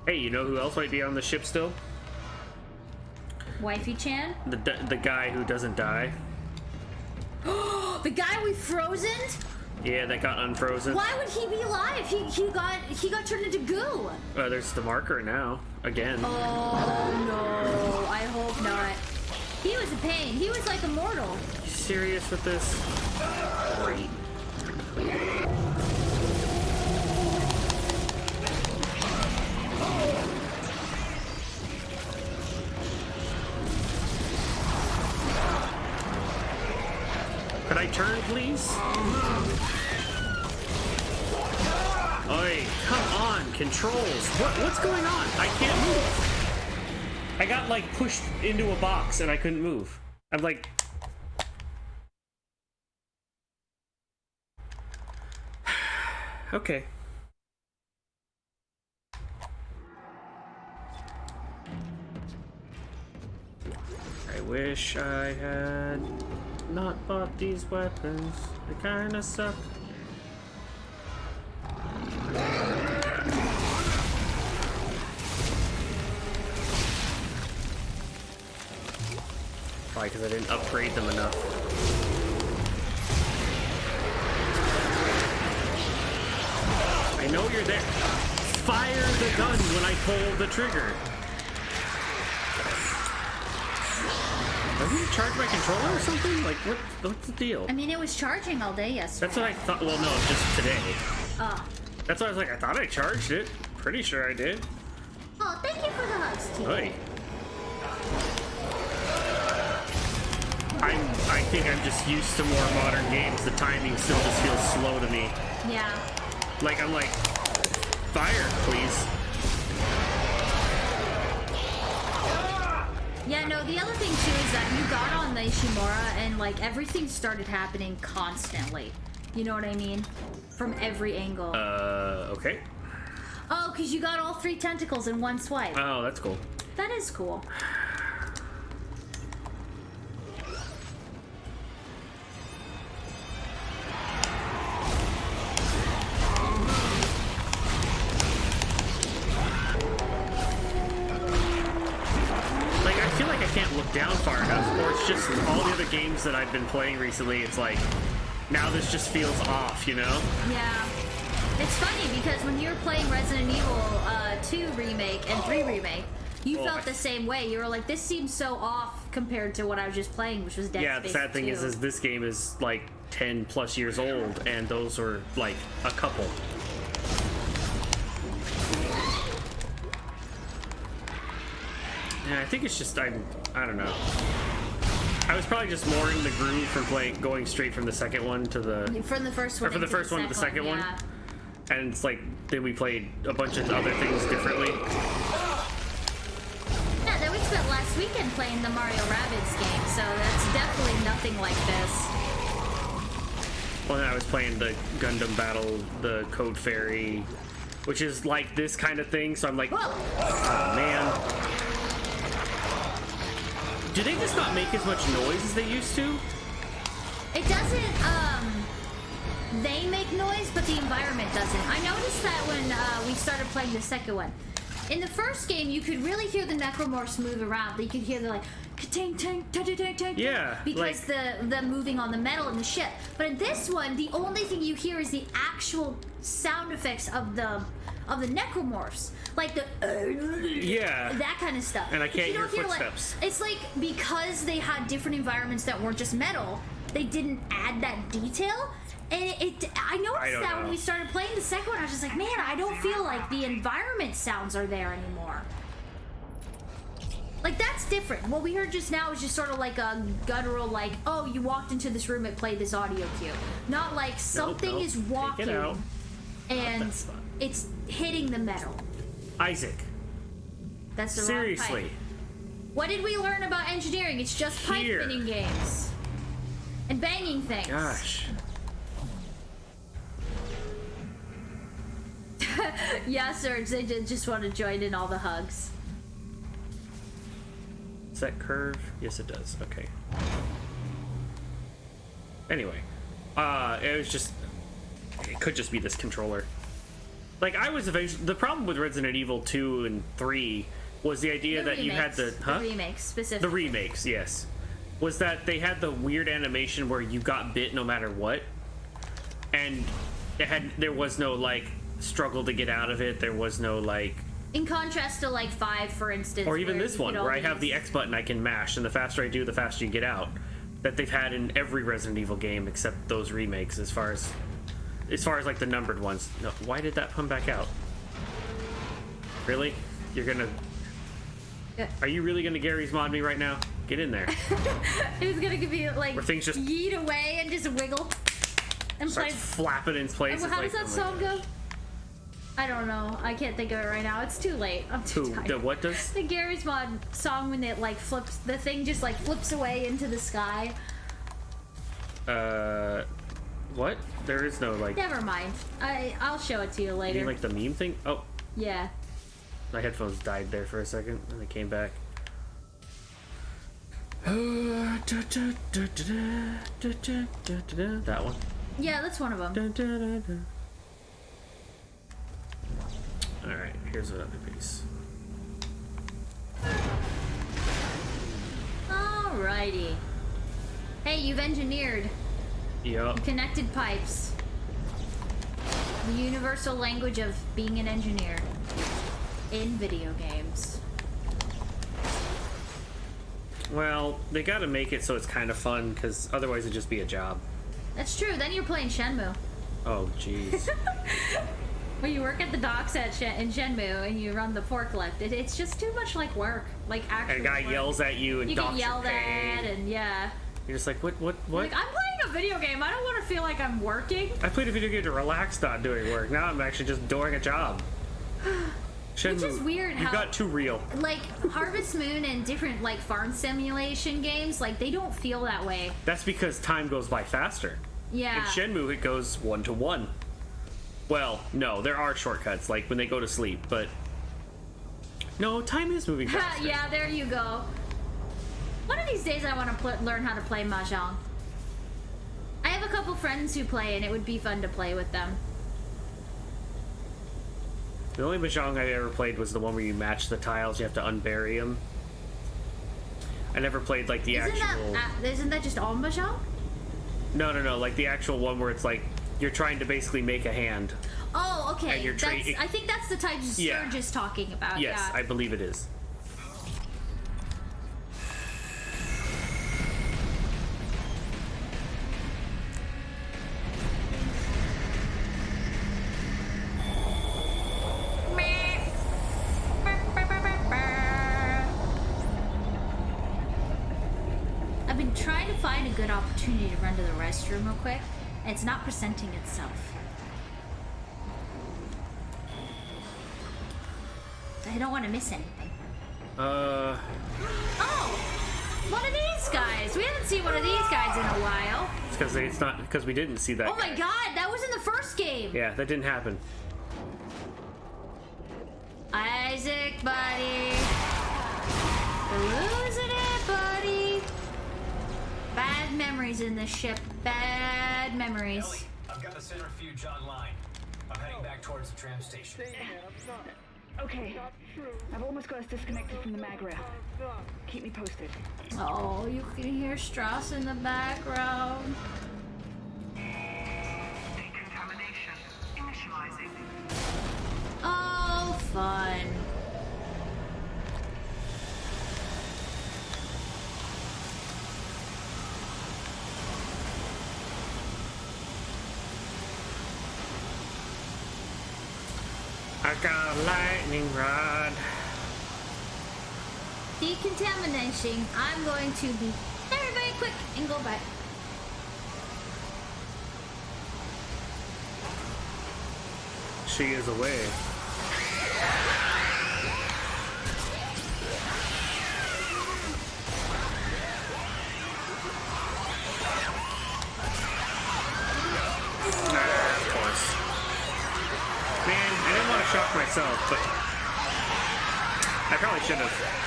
Hey, you know who else might be on the ship still? Wifey Chan? The guy who doesn't die. The guy we frozen? Yeah, that got unfrozen. Why would he be alive? He got turned into goo. There's the marker now. Again. Oh no, I hope not. He was a pain. He was like immortal. You serious with this? Great. Could I turn, please? Oi, come on, controls. What's going on? I can't move. I got like pushed into a box and I couldn't move. I'm like... Okay. I wish I had not bought these weapons. They kinda suck. Probably because I didn't upgrade them enough. I know you're there. Fire the gun when I pull the trigger. Are you charge my controller or something? Like, what's the deal? I mean, it was charging all day yesterday. That's what I thought. Well, no, just today. Oh. That's why I was like, I thought I charged it. Pretty sure I did. Oh, thank you for the hugs, T. Hey. I think I'm just used to more modern games. The timing still just feels slow to me. Yeah. Like, I'm like, fire, please. Yeah, no, the other thing too is that you got on the Ishimura and like everything started happening constantly. You know what I mean? From every angle. Okay. Oh, because you got all 3 tentacles in one swipe. Oh, that's cool. That is cool. Can't look down far enough, or it's just all the other games that I've been playing recently, it's like, now this just feels off, you know? Yeah. It's funny because when you were playing Resident Evil 2 Remake and 3 Remake, you felt the same way. You were like, this seems so off compared to what I was just playing, which was Dead Space 2. Yeah, the sad thing is this game is like 10 plus years old, and those were like a couple. Yeah, I think it's just, I don't know. I was probably just more in the groove from going straight from the second one to the... From the first one. Or from the first one to the second one. And it's like, then we played a bunch of other things differently. Yeah, then we spent last weekend playing the Mario Rabbids game, so that's definitely nothing like this. Well, then I was playing the Gundam Battle, the Code Fairy, which is like this kind of thing, so I'm like, oh man. Do they just not make as much noise as they used to? It doesn't, they make noise, but the environment doesn't. I noticed that when we started playing the second one. In the first game, you could really hear the Necromorphs move around. You could hear the like, ka-ting, ting, ta-ta-ting, yeah, because like, the moving on the metal in the ship. But in this one, the only thing you hear is the actual sound effects of the of the Necromorphs, like the yeah, that kind of stuff. And I can't You hear don't hear, footsteps. Like, it's like because they had different environments that weren't just metal, they didn't add that detail. And I noticed that when we started playing the second one, I was just like, man, I don't feel like the environment sounds are there anymore. Like, that's different. What we heard just now is just sort of like a guttural, like, oh, you walked into this room and played this audio cue. Not like something is walking and it's hitting the metal. Isaac. That's the Seriously. wrong pipe. What did we learn about engineering? It's just pipe fitting games. And banging things. Gosh. Yeah, Serge, they just want to join in all the hugs. Does that curve? Yes, it does. Okay. Anyway, it was just... It could just be this controller. Like, I was eventually... The problem with Resident Evil 2 and 3 was the idea that you had the... The remakes, specifically. The remakes, yes. Was that they had the weird animation where you got bit no matter what. And there was no, like, struggle to get out of it. There was no, like... In contrast to, like, 5, for instance. Or even this one, where I have the X button I can mash, and the faster I do, the faster you get out. That they've had in every Resident Evil game except those remakes, as far as like the numbered ones. No, why did that come back out? Really? You're gonna... Are you really gonna Gary's mod me right now? Get in there. It was gonna be like where things just yeet away and just wiggle and starts flapping in place. How does that song go? I don't know. I can't think of it right now. It's too late. I'm too tired. The what does? The Gary's mod song when it like flips, the thing just like flips away into the sky. What? There is no like. Never mind. I'll show it to you later. You mean like the meme thing? Oh. Yeah. My headphones died there for a second, and they came back. That one. Yeah, that's one of them. Alright, here's another piece. Alrighty. Hey, you've engineered. Yup. You connected pipes. The universal language of being an engineer in video games. Well, they gotta make it so it's kind of fun, because otherwise it'd just be a job. That's true. Then you're playing Shenmue. Oh, jeez. When you work at the docks in Shenmue and you run the forklift, it's just too much like work. Like actual And a guy work. yells at you and you docks get yelled your pay. at and yeah. You're just like, what? Like, I'm playing a video game. I don't want to feel like I'm working. I played a video game to relax, not doing work. Now I'm actually just doing a job. Shenmue, Which is weird you how... got too real. Like, Harvest Moon and different, like, farm simulation games, like, they don't feel that way. That's because time goes by faster. Yeah. In Shenmue, it goes 1-to-1. Well, no, there are shortcuts, like when they go to sleep, but... No, time is moving faster. Yeah, there you go. One of these days I want to learn how to play Mahjong. I have a couple friends who play, and it would be fun to play with them. The only Mahjong I ever played was the one where you match the tiles, you have to unbury them. I never played, like, the actual... Isn't that just all Mahjong? No, like the actual one where it's like, you're trying to basically make a hand. Oh, okay. And you're I think that's the type Serge is talking about. Yes, yeah. I believe it is. I've been trying to find a good opportunity to run to the restroom real quick, and it's not presenting itself. I don't want to miss anything. Oh! One of these guys! We haven't seen one of these guys in a while. It's because we didn't see that. Oh my god, that was in the first game! Yeah, that didn't happen. Isaac, buddy. We're losing it, buddy. Bad memories in this ship. Bad memories. Ellie, I've got the centrifuge online. I'm heading back towards the tram station. Okay, I've almost got us disconnected from the mag rail. Keep me posted. Oh, you can hear Strauss in the background. Decontamination initializing. Oh, fun. I got a lightning rod. Decontamination. I'm going to be very, very quick and go back. She is away. Of course. Man, I didn't want to shock myself, but I probably should have.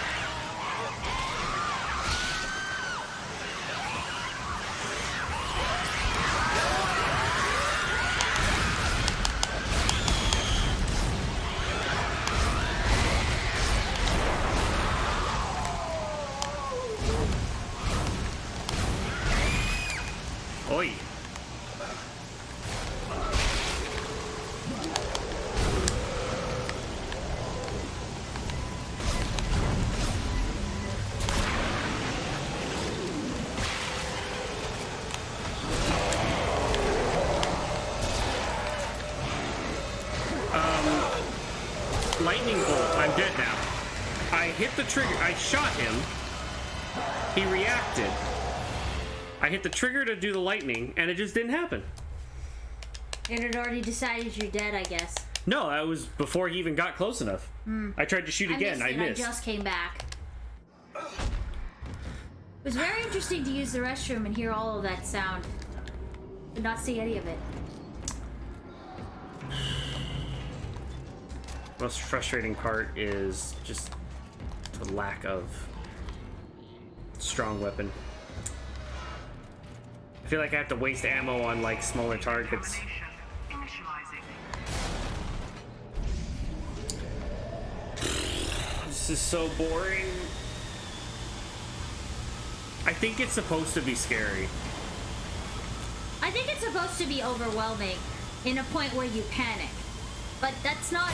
Oi. Lightning bolt. I'm dead now. I hit the trigger. I shot him. He reacted. I hit the trigger to do the lightning, and it just didn't happen. It had already decided you're dead, I guess. No, that was before he even got close enough. I tried to shoot again. I missed. I just came back. It was very interesting to use the restroom and hear all of that sound. Did not see any of it. Most frustrating part is just the lack of strong weapon. I feel like I have to waste ammo on like smaller targets. This is so boring. I think it's supposed to be scary. I think it's supposed to be overwhelming in a point where you panic. But that's not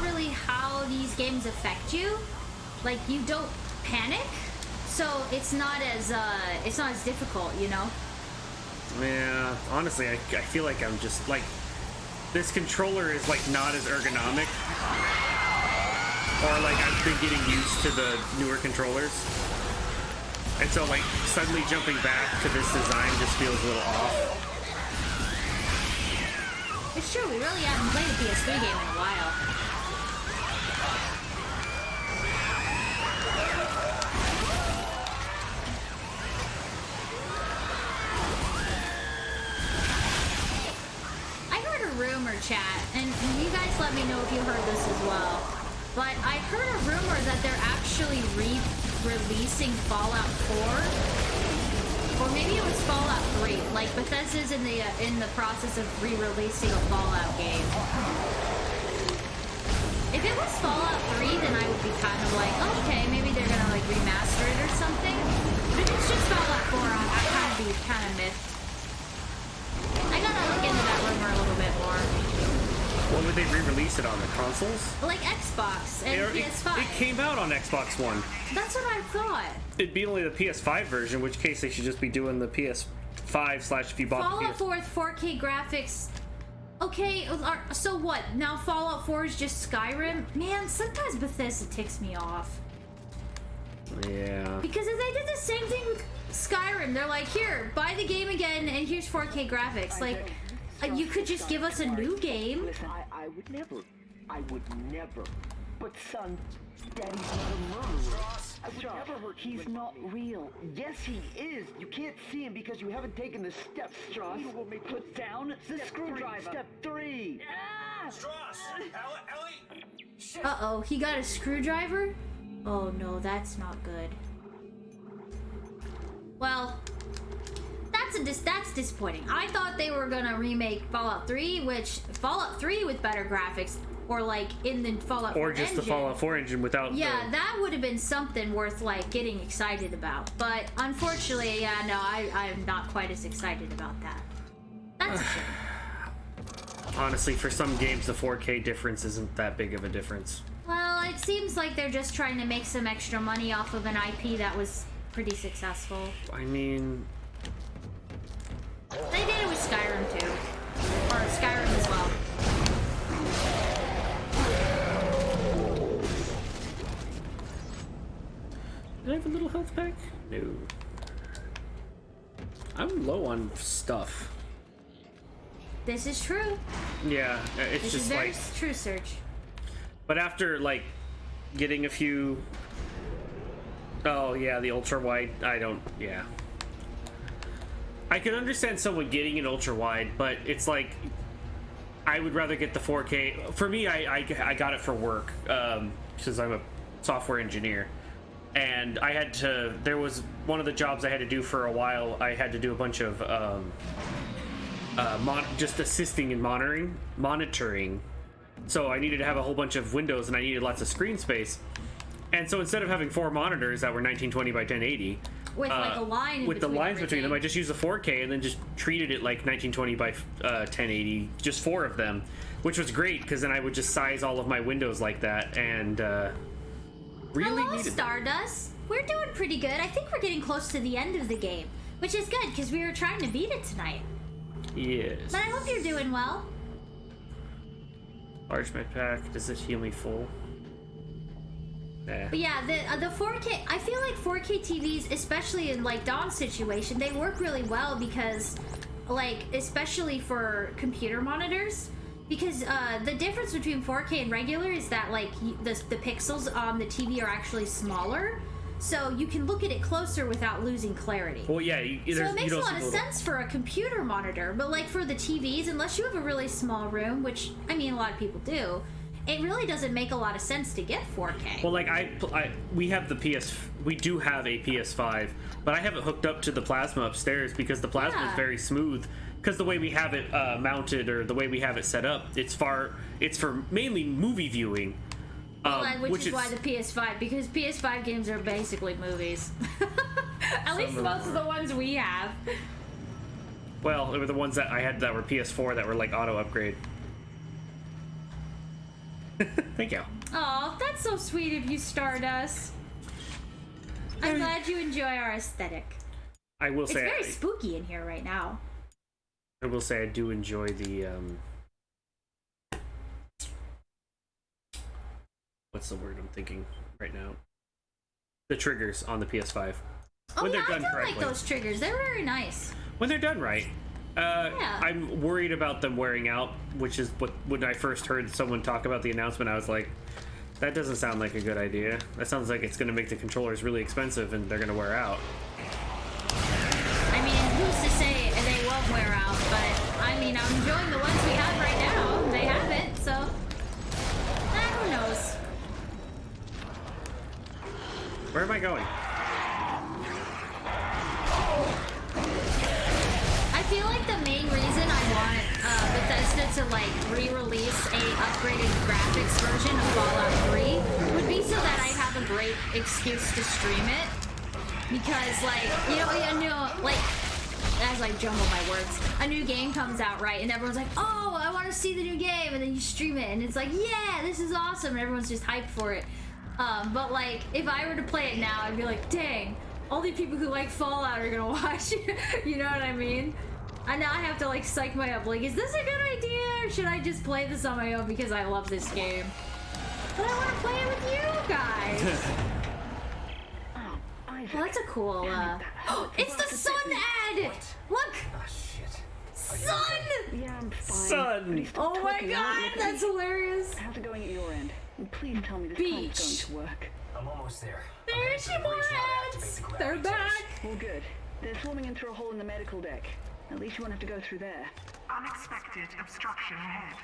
really how these games affect you. Like, you don't panic, so it's not as difficult, you know? Yeah, honestly, I feel like I'm just like, this controller is like not as ergonomic, or like I've been getting used to the newer controllers, and so like suddenly jumping back to this design just feels a little off. It's true, we really haven't played a PS3 game in a while. I heard a rumor, chat, and you guys let me know if you heard this as well, but I heard a rumor that they're actually re-releasing Fallout 4. Or maybe it was Fallout 3. Like, Bethesda's in the process of re-releasing a Fallout game. If it was Fallout 3, then I would be kind of like, okay, maybe they're gonna like remaster it or something. But if it's just Fallout 4, I'd kind of miffed. I gotta look into that rumor a little bit more. When would they re-release it on the consoles? Like Xbox and PS5. It came out on Xbox One. That's what I thought. It'd be only the PS5 version, in which case they should just be doing the PS5 / if you bought Fallout the PS... 4 with 4K graphics. Okay, so what? Now Fallout 4 is just Skyrim? Man, sometimes Bethesda ticks me off. Yeah. Because if they did the same thing with Skyrim, they're like, here, buy the game again, and here's 4K graphics. Like, you could just give us a new game. Listen, I would never. But son, Daddy's not a murderer. I would never hurt. He's not real. Yes, he is. You can't see him because you haven't taken the steps, Strauss. You will be put down the screwdriver. Step 3. Ah! Strauss! Ellie! Uh-oh, he got a screwdriver? Oh no, that's not good. Well, that's disappointing. I thought they were gonna remake Fallout 3, which Fallout 3 with better graphics, or like in the Fallout 4 or just engine. the Fallout 4 engine without. Yeah, that would have been something worth like getting excited about. But unfortunately, yeah, no, I'm not quite as excited about that. That's a shame. Honestly, for some games, the 4K difference isn't that big of a difference. Well, it seems like they're just trying to make some extra money off of an IP that was pretty successful. I mean... They did it with Skyrim too. Or Skyrim as well. Did I have a little health pack? No. I'm low on stuff. This is true. Yeah, it's This just is very like... true, Serge. But after, like, getting a few... Oh, yeah, the ultra-wide, I don't... Yeah. I can understand someone getting an ultra-wide, but it's like... I would rather get the 4K. For me, I got it for work, because I'm a software engineer. And I had to... There was one of the jobs I had to do for a while. I had to do a bunch of... just assisting in monitoring. So I needed to have a whole bunch of windows, and I needed lots of screen space. And so instead of having 4 monitors that were 1920 by 1080, with like a line with the lines between them, I just used a 4K and then just treated it like 1920 by 1080, just 4 of them, which was great because then I would just size all of my windows like that, and really Hello, needed Stardust. We're doing pretty good. I think we're getting close to the end of the game, which is good because we were trying to beat it tonight. Yes. But I hope you're doing well. Large med pack. Does it heal me full? Nah. But yeah, the 4K, I feel like 4K TVs, especially in like Dawn's situation, they work really well because, like, especially for computer monitors, because the difference between 4K and regular is that like the pixels on the TV are actually smaller, so you can look at it closer without losing clarity. Well, yeah. So it makes a lot of sense for a computer monitor, but like for the TVs, unless you have a really small room, which I mean a lot of people do, it really doesn't make a lot of sense to get 4K. Well, like we have we do have a PS5, but I have it hooked up to the plasma upstairs because the plasma is very smooth. Because the way we have it mounted, or the way we have it set up, it's for mainly movie viewing. Which is why the PS5, because PS5 games are basically movies. At least most of the ones we have. Well, they were the ones that I had that were PS4 that were like auto upgrade. Thank you. Oh, that's so sweet of you, Stardust. I'm glad you enjoy our aesthetic. I will say it's very spooky in here right now. I will say I do enjoy the what's the word I'm thinking right now? The triggers on the PS5. Oh when yeah, they're done I do correctly. like those triggers. They're very nice. When they're done right. Yeah. I'm worried about them wearing out, which is what when I first heard someone talk about the announcement, I was like, that doesn't sound like a good idea. That sounds like it's going to make the controllers really expensive and they're going to wear out. I mean, who's to say they won't wear out, but I mean, I'm enjoying the ones we have right now. They haven't, so who knows? Where am I going? I feel like the main reason I want Bethesda to like re-release a upgraded graphics version of Fallout 3 would be so that I have a great excuse to stream it. Because like, like, as I jumble my words, a new game comes out, right? And everyone's like, oh, I want to see the new game. And then you stream it and it's like, yeah, this is awesome. And everyone's just hyped for it. But like, if I were to play it now, I'd be like, dang, all the people who like Fallout are gonna watch it. You know what I mean? And now I have to like psych my up, like, is this a good idea, or should I just play this on my own because I love this game? But I want to play it with you guys. Well, that's a cool, it's the Sun ad! Look! Sun! Yeah, I'm fine. Sun! Oh my god, that's hilarious. How's it going at your end? And please tell me this plan's going to work. I'm almost there. There's your more ads! They're back! Well, good. They're swarming in through a hole in the medical deck. At least you won't have to go through there. Unexpected obstruction ahead.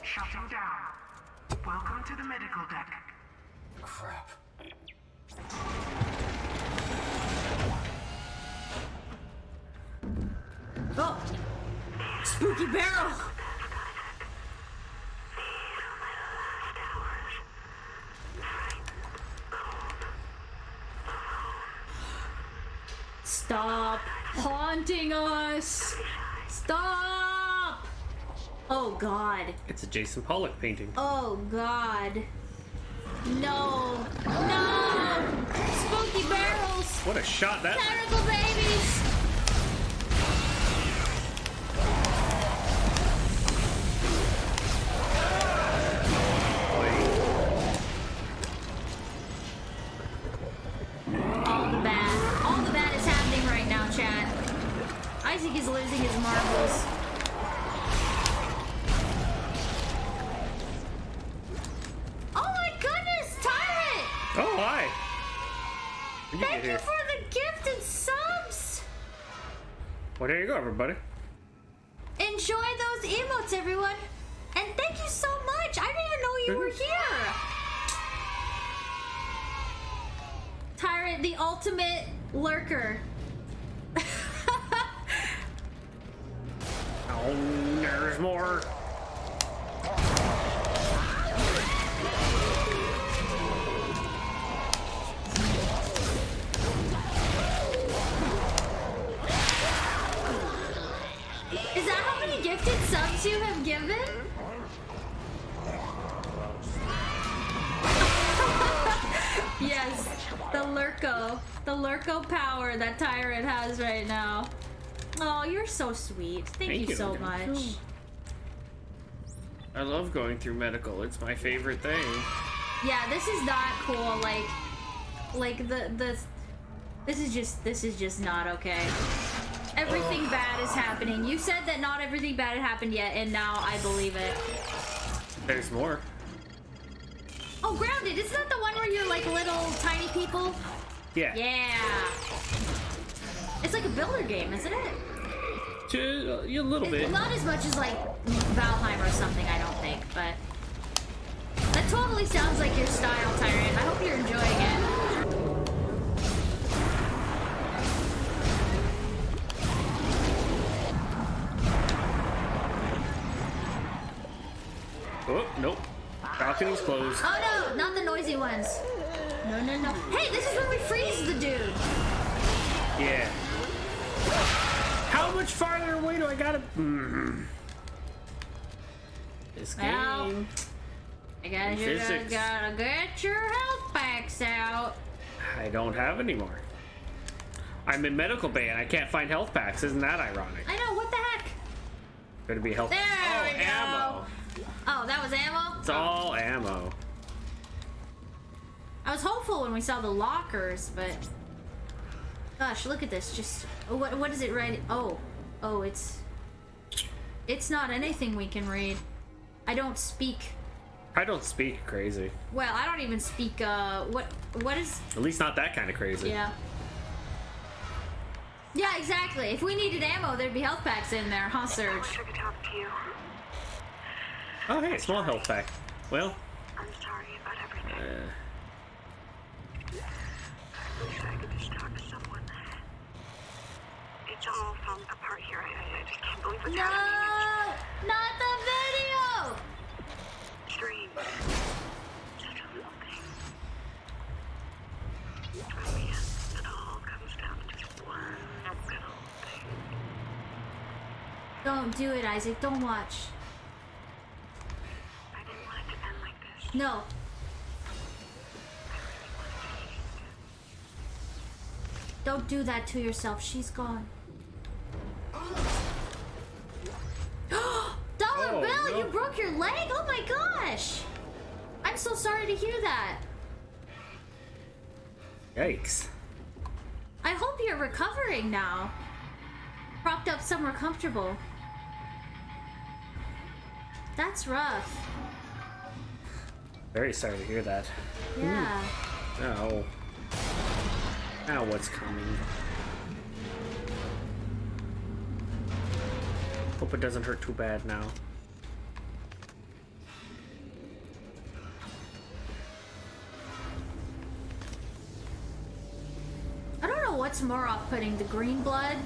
Shutting down. Welcome to the medical deck. Crap. Oh! Spooky barrel! Stop haunting us! Stop! Oh god. It's a Jason Pollock painting. Oh god. No. No! Spooky barrels! What a shot that. Tentacle babies! All the bad is happening right now, chat. Isaac is losing his marbles. Oh my goodness, Tyrant! Oh, hi. Thank you for the gifted subs! Well, there you go, everybody. Enjoy those emotes, everyone. And thank you so much. I didn't even know you were here. Tyrant, the ultimate lurker. Oh, there's more. Is that how many gifted subs you have given? Yes, the Lurko power that Tyrant has right now. Oh, you're so sweet. Thank you so much. I love going through medical. It's my favorite thing. Yeah, this is not cool. Like this is just not okay. Everything bad is happening. You said that not everything bad had happened yet, and now I believe it. There's more. Oh, Grounded, isn't that the one where you're like little tiny people? Yeah. Yeah. It's like a builder game, isn't it? A little bit. Not as much as like Valheim or something, I don't think, but that totally sounds like your style, Tyrant. I hope you're enjoying it. Oh, nope. Balcony's closed. Oh no, not the noisy ones. No, no, no. Hey, this is where we freeze the dude. Yeah. How much farther away do I gotta... This game... Well, I guess you just Physics. gotta get your health packs out. I don't have any more. I'm in medical bay and I can't find health packs. Isn't that ironic? I know, what the heck? Better be health. There we go. Ammo. Oh, that was ammo? It's all ammo. I was hopeful when we saw the lockers, but... Gosh, look at this. Just... What is it right... Oh, it's... It's not anything we can read. I don't speak... I don't speak crazy. Well, I don't even speak, what is... At least not that kind of crazy. Yeah. Yeah, exactly. If we needed ammo, there'd be health packs in there, huh, Surge? Oh, hey, small health pack. Well... I'm sorry about everything. I wish I could just talk to someone. It's all falling apart here. I just can't believe what's happening. No! Not the video! Strange. Such a little thing. Oh yeah, it all comes down to just one little thing. Don't do it, Isaac. Don't watch. I didn't want it to end like this. No. Don't do that to yourself. She's gone. Dollar Bill, no. you broke your leg? Oh my gosh. I'm so sorry to hear that. Yikes. I hope you're recovering now. Propped up somewhere comfortable. That's rough. Very sorry to hear that. Yeah. Oh. Now what's coming? Hope it doesn't hurt too bad now. I don't know what's more off-putting, the green blood,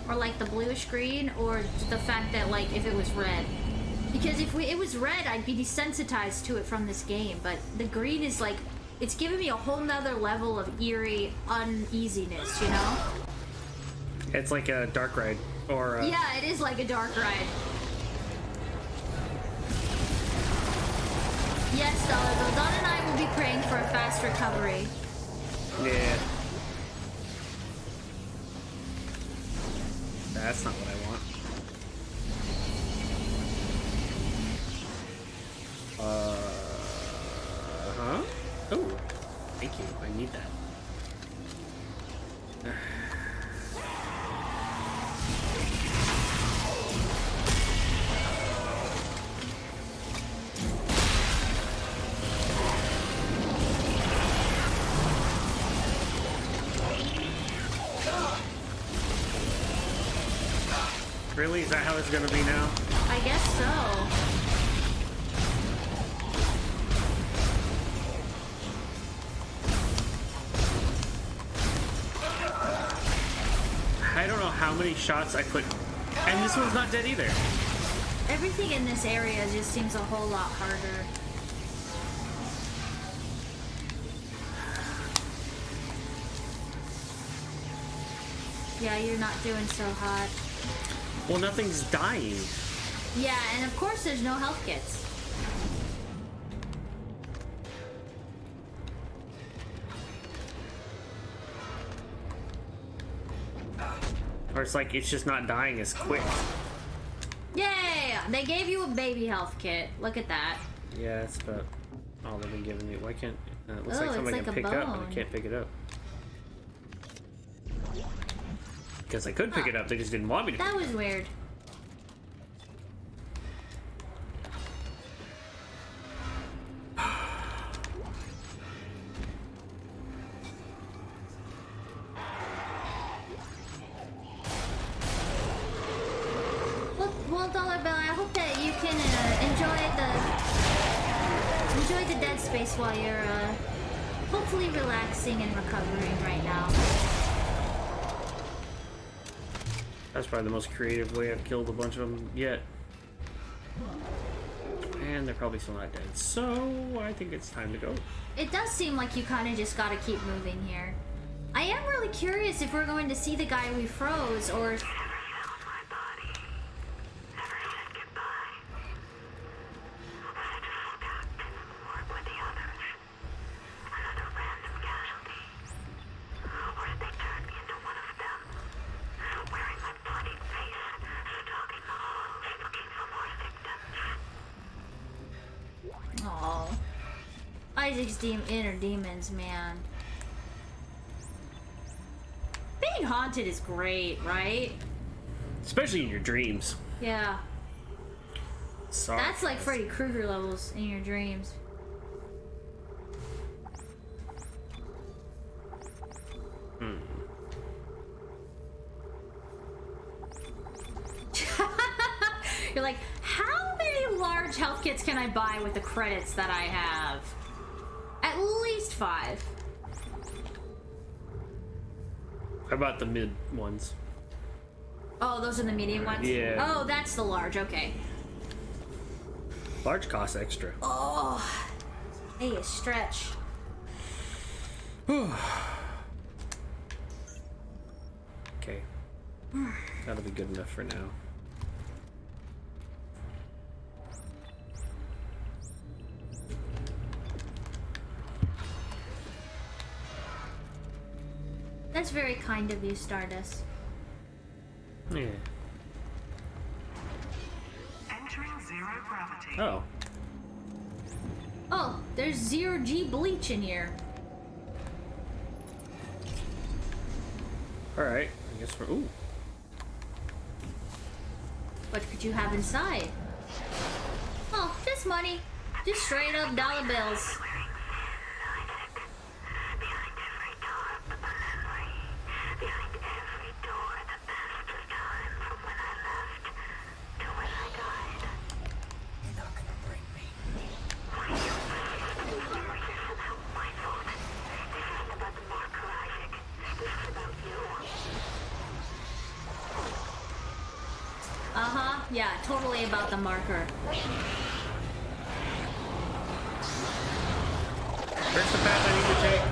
or like the bluish green, or the fact that like if it was red. Because if it was red, I'd be desensitized to it from this game, but the green is like, it's giving me a whole nother level of eerie uneasiness, you know? It's like a dark ride, or Yeah, it is like a dark ride. Yes, Dollar. Don and I will be praying for a fast recovery. Yeah. That's not what I want. Huh? Oh, thank you. I need that. Really? Is that how it's gonna be now? I guess so. I don't know how many shots I put, and this one's not dead either. Everything in this area just seems a whole lot harder. Yeah, you're not doing so hot. Well, nothing's dying. Yeah, and of course there's no health kits. Or it's like it's just not dying as quick. Yay! They gave you a baby health kit. Look at that. Yeah, that's about all they've been giving me. Why can't... it looks Oh, like something I it's can like a pick up, but bone. I can't pick it up. Because I could pick it up, they just didn't want me to. That was weird. Well, Dollar Bill, I hope that you can enjoy the dead space while you're hopefully relaxing and recovering right now. That's probably the most creative way I've killed a bunch of them yet. And they're probably still not dead. So, I think it's time to go. It does seem like you kind of just gotta keep moving here. I am really curious if we're going to see the guy we froze, or if... Oh, Isaac's inner demons, man. Being haunted is great, right? Especially in your dreams. Yeah. Sorry. That's like Freddy Krueger levels in your dreams. You're like, how many large health kits can I buy with the credits that I have? At least 5. How about the mid ones? Oh, those are the medium ones? Yeah. Oh, that's the large, okay. Large costs extra. Oh, hey, a stretch. Okay. That'll be good enough for now. That's very kind of you, Stardust. Yeah. Entering zero gravity. Oh. Oh, there's 0G bleach in here. Alright. I guess we're... Ooh. What could you have inside? Oh, just money. Just straight up dollar bills. Uh-huh, yeah, totally about the marker. Where's the path I need to take?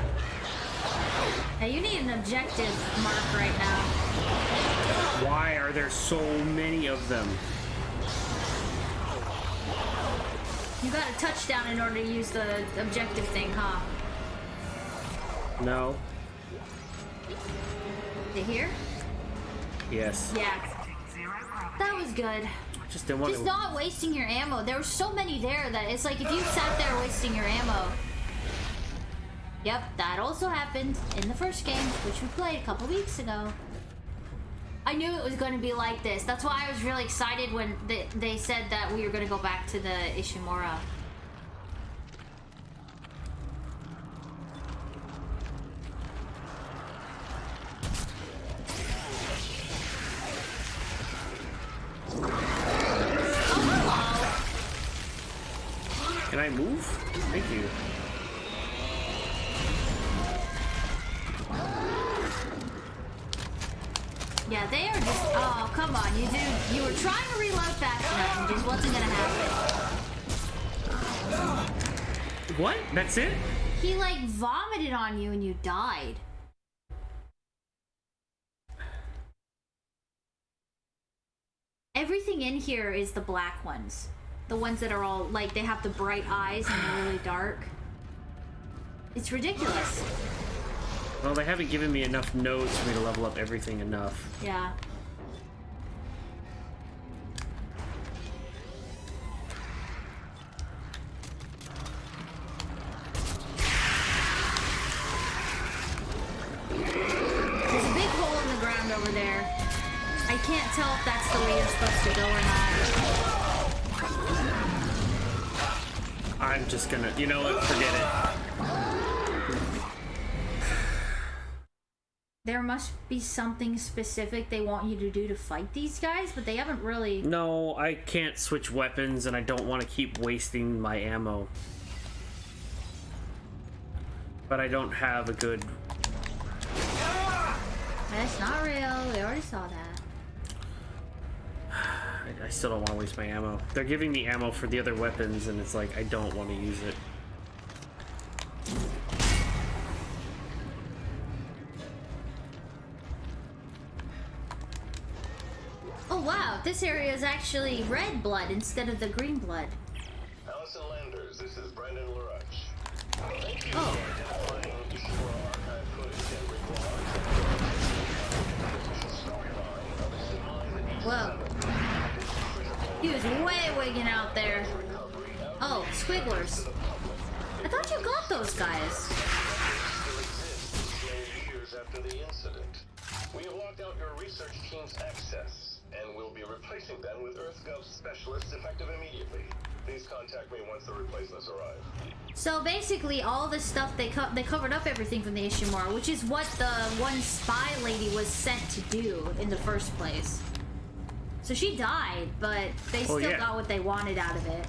Now you need an objective mark right now. Why are there so many of them? You got a touchdown in order to use the objective thing, huh? No. They here? Yes. Yeah. That was good. I just didn't want Just to. not wasting your ammo. There were so many there that it's like if you sat there wasting your ammo. Yep, that also happened in the first game, which we played a couple weeks ago. I knew it was going to be like this. That's why I was really excited when they said that we were going to go back to the Ishimura. Can I move? Thank you. Yeah, they are just. Oh, come on, you were trying to reload fast enough and just wasn't gonna happen. What? That's it? He like vomited on you and you died. Everything in here is the black ones. The ones that are all like they have the bright eyes and they're really dark. It's ridiculous. Well, they haven't given me enough nodes for me to level up everything enough. Yeah. There's a big hole in the ground over there. I can't tell if that's the way you're supposed to go or not. I'm just gonna, you know what, forget it. There must be something specific they want you to do to fight these guys, but they haven't really... No, I can't switch weapons and I don't want to keep wasting my ammo. But I don't have a good... That's not real, we already saw that. I still don't want to waste my ammo. They're giving me ammo for the other weapons and it's like, I don't want to use it. Oh wow, this area is actually red blood instead of the green blood. Allison Landers, this is Brendan LaRush. Thank you Oh. for identifying Ishimura archive footage and reclogs. Whoa. He was way wigging out there. Oh, squigglers. I thought you got those guys. Years after the incident. We have locked out your research team's access, and we'll be replacing them with EarthGov specialists effective immediately. Please contact me once the replacements arrive. So basically, all the stuff they covered up everything from the Ishimura, which is what the one spy lady was sent to do in the first place. So she died, but they still got what they wanted out of it.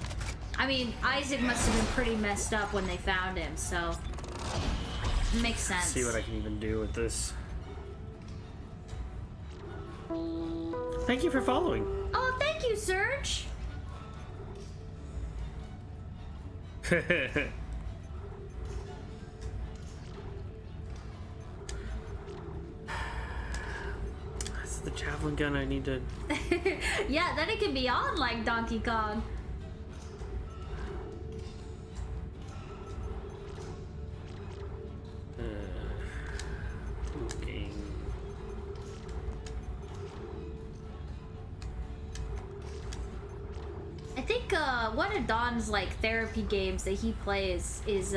I mean, Isaac must have been pretty messed up when they found him, so it makes sense. See what I can even do with this. Thank you for following. Oh, thank you, Serge. That's the javelin gun I need to... Yeah, then it can be on like Donkey Kong. Okay. I think one of Don's like therapy games that he plays is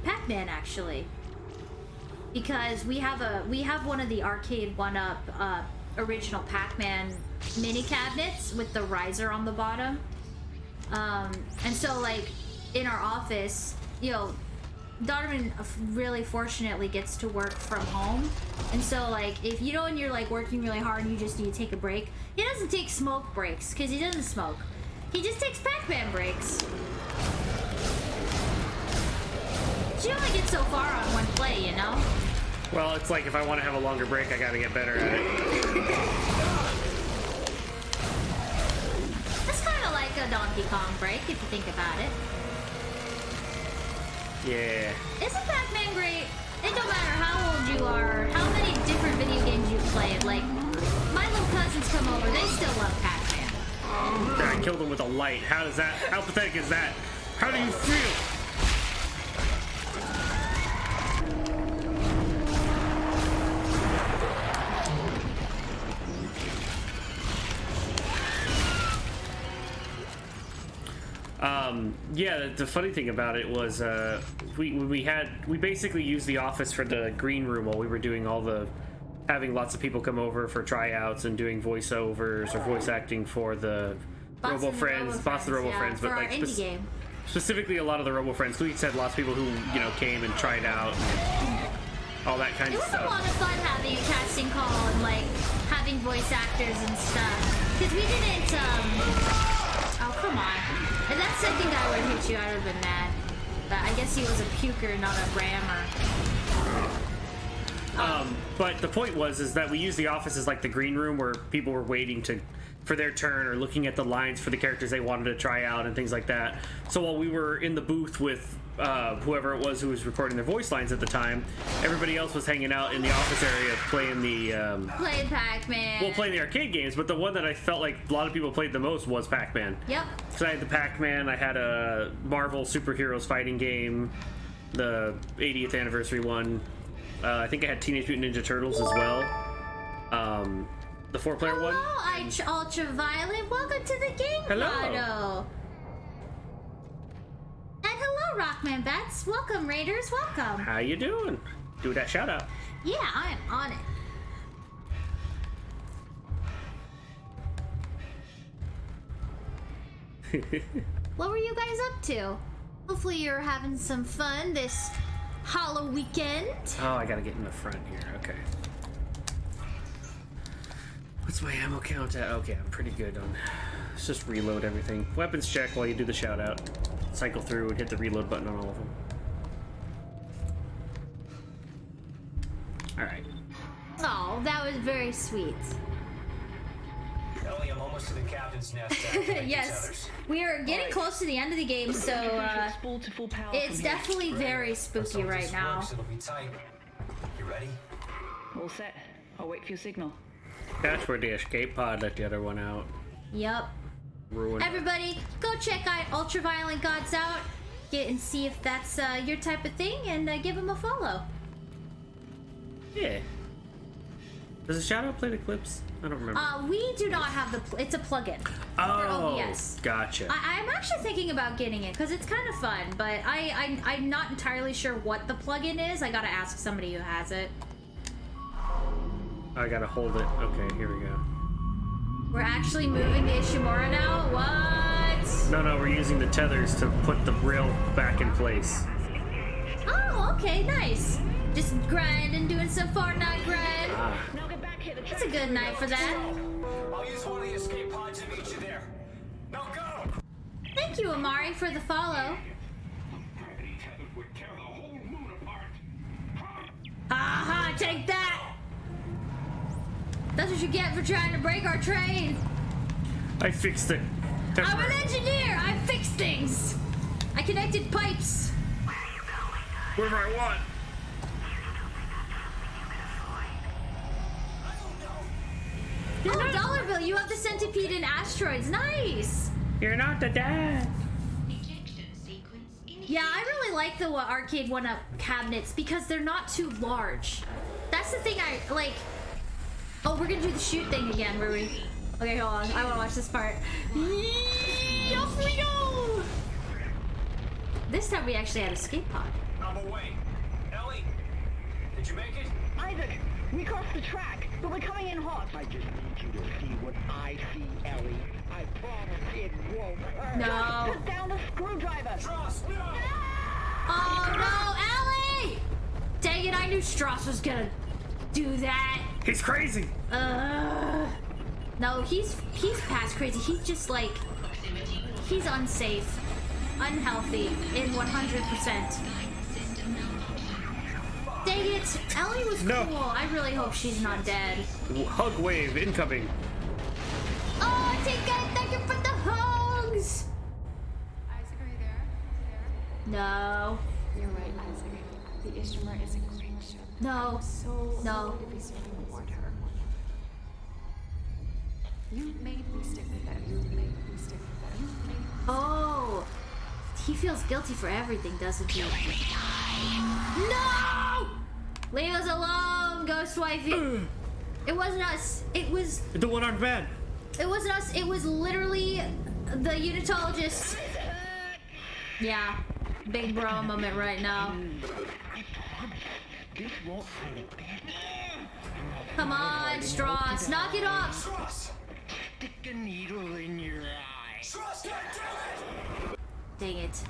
Pac-Man actually, because we have one of the arcade 1-up original Pac-Man mini cabinets with the riser on the bottom, and so like in our office, you know, Donovan really fortunately gets to work from home, and so like if you know when you're like working really hard and you just need to take a break, he doesn't take smoke breaks because he doesn't smoke. He just takes Pac-Man breaks. So you only get so far on one play, you know? Well, it's like if I want to have a longer break, I gotta get better at it. That's kind of like a Donkey Kong break, if you think about it. Yeah. Isn't Pac-Man great? It don't matter how old you are, how many different video games you've played. Like, my little cousins come over, they still love Pac-Man. I killed him with a light. How pathetic is that? How do you feel? Yeah, the funny thing about it was we basically used the office for the green room while we were doing all the having lots of people come over for tryouts and doing voiceovers or voice acting for the Robo Friends, Boss of the Robo Friends, but like specifically a lot of the Robo Friends. We just had lots of people who came and tried out and all that kind of stuff. It was a lot of fun having a casting call and like having voice actors and stuff because we didn't. Oh come on! If that's the thing that would hit you, I would have been mad. But I guess he was a puker, not a rammer. But the point is that we used the office as like the green room where people were waiting for their turn or looking at the lines for the characters they wanted to try out and things like that. So while we were in the booth with whoever it was who was recording their voice lines at the time, everybody else was hanging out in the office area playing the playing Pac-Man. Well, playing the arcade games, but the one that I felt like a lot of people played the most was Pac-Man. Yep. So I had the Pac-Man, I had a Marvel superheroes fighting game, the 80th anniversary one. I think I had Teenage Mutant Ninja Turtles as well. The 4-player one. Hello, Ultraviolet. Welcome to the Game Grotto. And hello, Rockman Bats. Welcome, Raiders. Welcome. How you doing? Do that shout out. Yeah, I'm on it. What were you guys up to? Hopefully you're having some fun this Hollow weekend. Oh, I gotta get in the front here. Okay. What's my ammo count at? Okay, I'm pretty good on. Let's just reload everything. Weapons check while you do the shout out. Cycle through and hit the reload button on all of them. Alright. Oh, that was very sweet. Ellie, I'm almost to the captain's nest. Yes, we are getting close to the end of the game, so it's definitely very spooky right now. It'll be tight. You ready? All set. I'll wait for your signal. That's where the escape pod let the other one out. Yep. Ruined. Everybody, go check out Ultraviolent Gods out. Get and see if that's your type of thing, and give him a follow. Yeah. Does the shout out play the clips? I don't remember. We do not have it's a plugin for OBS. Gotcha. I'm actually thinking about getting it because it's kind of fun, but I'm not entirely sure what the plugin is. I gotta ask somebody who has it. I gotta hold it. Okay, here we go. We're actually moving the Ishimura now? What? No, we're using the tethers to put the rail back in place. Oh, okay, nice. Just grinding, doing some Fortnite grind. Now get back here. It's a good night for that. I'll use one of the escape pods to meet you there. Now go! Thank you, Amari, for the follow. Aha, take that! That's what you get for trying to break our train. I fixed it. I'm an engineer. I fix things. I connected pipes. Wherever I want. Oh, Dollar Bill, you have the centipede and asteroids. Nice. You're not the dad. Yeah, I really like the arcade one-up cabinets because they're not too large. That's the thing I like. Oh, we're gonna do the shoot thing again, Rui. Okay, hold on. I wanna watch this part. Off we go! This time we actually had a escape pod. I'm away. Ellie, did you make it? Isaac, we crossed the track, but we're coming in hot. I just need you to see what I see, Ellie. I promise it won't hurt. No. Put down the screwdriver. Strauss, no! Oh no, Ellie! Dang it, I knew Strauss was gonna do that. He's crazy. No, he's past crazy. He's just like, he's unsafe, unhealthy in 100%. Dang it, Ellie was cool. I really hope she's not dead. Hug wave incoming. Oh, thank you for the hugs. Isaac, are you there? No. You're right, Isaac. The Ishimura is a great ship. No. So No. to be serving aboard her. You made me stick with that. You made me stick with that. You made me. Oh, He feels guilty for everything, doesn't he? No! Leave us alone, Ghost Wifey. It wasn't us. It was the one-armed man. It wasn't us. It was literally the unitologist. Yeah, big bro moment right now. Come on, Strauss, knock it off. Stick a needle in your eye. Dang it.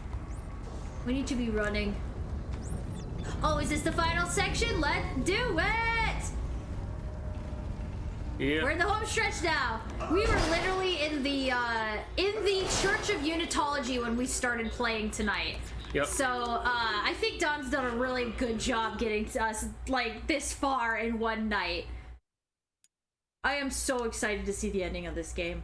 We need to be running. Oh, is this the final section? Let's do it! Yeah. We're in the home stretch now. We were literally in the Church of Unitology when we started playing tonight. Yep. So I think Don's done a really good job getting to us like this far in one night. I am so excited to see the ending of this game.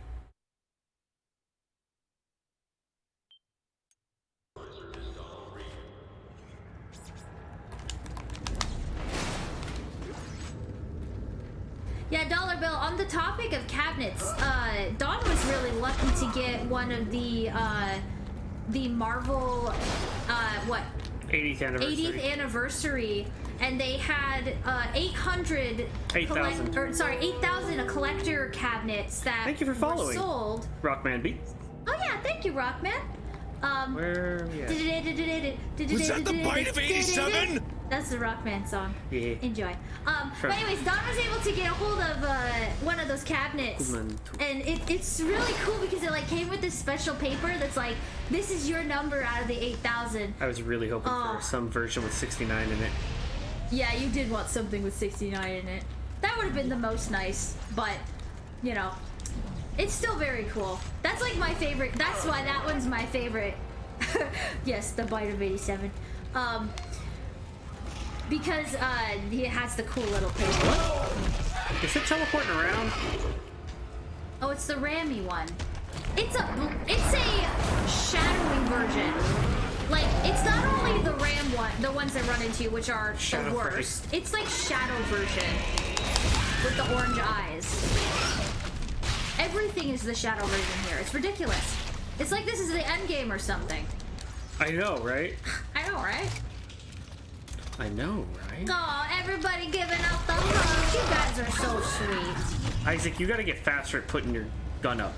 Yeah, Dollar Bill, on the topic of cabinets, Dawn was really lucky to get one of the Marvel, 80th anniversary. 80th anniversary, and they had 8,000 collector cabinets that thank you for following. were sold. Rockman Beats. Oh yeah, thank you, Rockman. Where are we at? Was that the Bite of 87? That's the Rockman song. Yeah. Enjoy. Sure. But anyways, Don was able to get a hold of one of those cabinets, and it's really cool because it like came with this special paper that's like, this is your number out of the 8,000. I was really hoping for some version with 69 in it. Yeah, you did want something with 69 in it. That would have been the most nice, but you know, it's still very cool. That's like my favorite. That's why that one's my favorite. Yes, the Bite of 87. Because it has the cool little paper. Is it teleporting around? Oh, it's the Rammy one. It's a shadowy version. Like, it's not only the Ram one, the ones that run into you, which are the worst. It's like shadow version with the orange eyes. Everything is the shadow version here. It's ridiculous. It's like this is the end game or something. I know, right? I know, right? I know, right? Oh, everybody giving out the hugs. You guys are so sweet. Isaac, you gotta get faster at putting your gun up.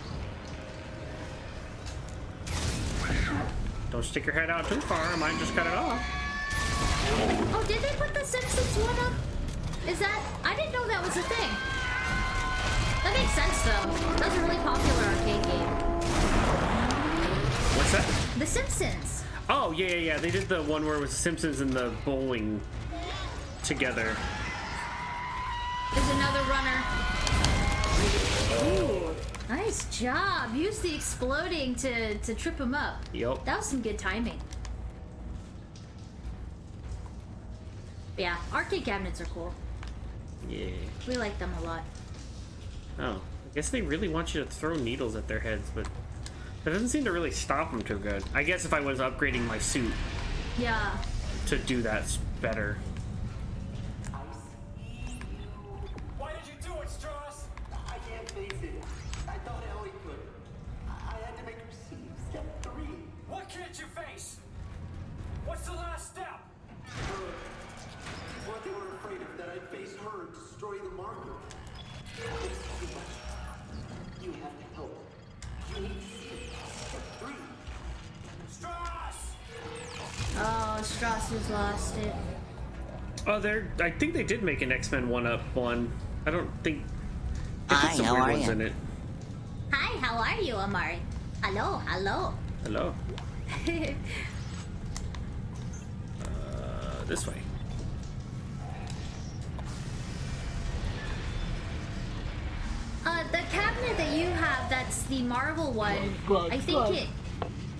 Don't stick your head out too far, I might just cut it off. Oh, did they put the Simpsons one up? Is that... I didn't know that was a thing. That makes sense, though. That's a really popular arcade game. What's that? The Simpsons. Oh, yeah. They did the one where it was Simpsons and the bowling together. There's another runner. Ooh, nice job. Use the exploding to trip him up. Yep. That was some good timing. Yeah, arcade cabinets are cool. Yeah. We like them a lot. Oh, I guess they really want you to throw needles at their heads, but that doesn't seem to really stop them too good. I guess if I was upgrading my suit Yeah. to do that better. Why did you do it, Strauss? I can't face it. I thought Ellie could. I had to make her see step 3. What can't you face? What's the last step? What they were afraid of, that I'd face her and destroy the marker. It's too much. You have to help. You need to see it. Step 3. Strauss! Oh, Strauss has lost it. Oh, I think they did make an X-Men 1-up one. I don't think... They put some how weird are ones ya? in it. Hi, how are you, Amari? Hello. Hello. This way. The cabinet that you have, that's the Marvel one. I think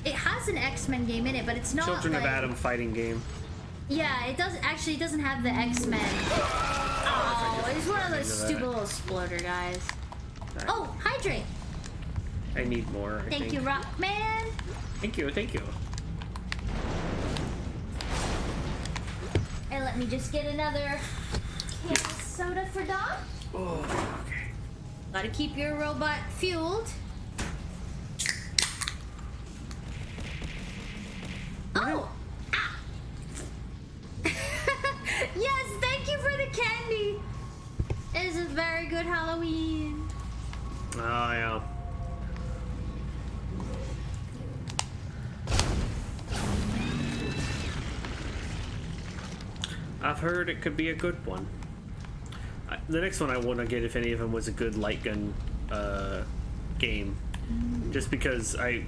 it has an X-Men game in it, but it's not Children like... of Adam fighting game. Yeah, it doesn't have the X-Men. Oh, it's one of those stupid little exploder guys. Right. Oh, hydrate. I need more, I Thank think. you, Rockman. Thank you. And let me just get another can of soda for Dom. Oh, okay. Gotta keep your robot fueled. It's a very good Halloween. Oh, yeah. I've heard it could be a good one. The next one I want to get, if any of them, was a good light gun game. Just because I...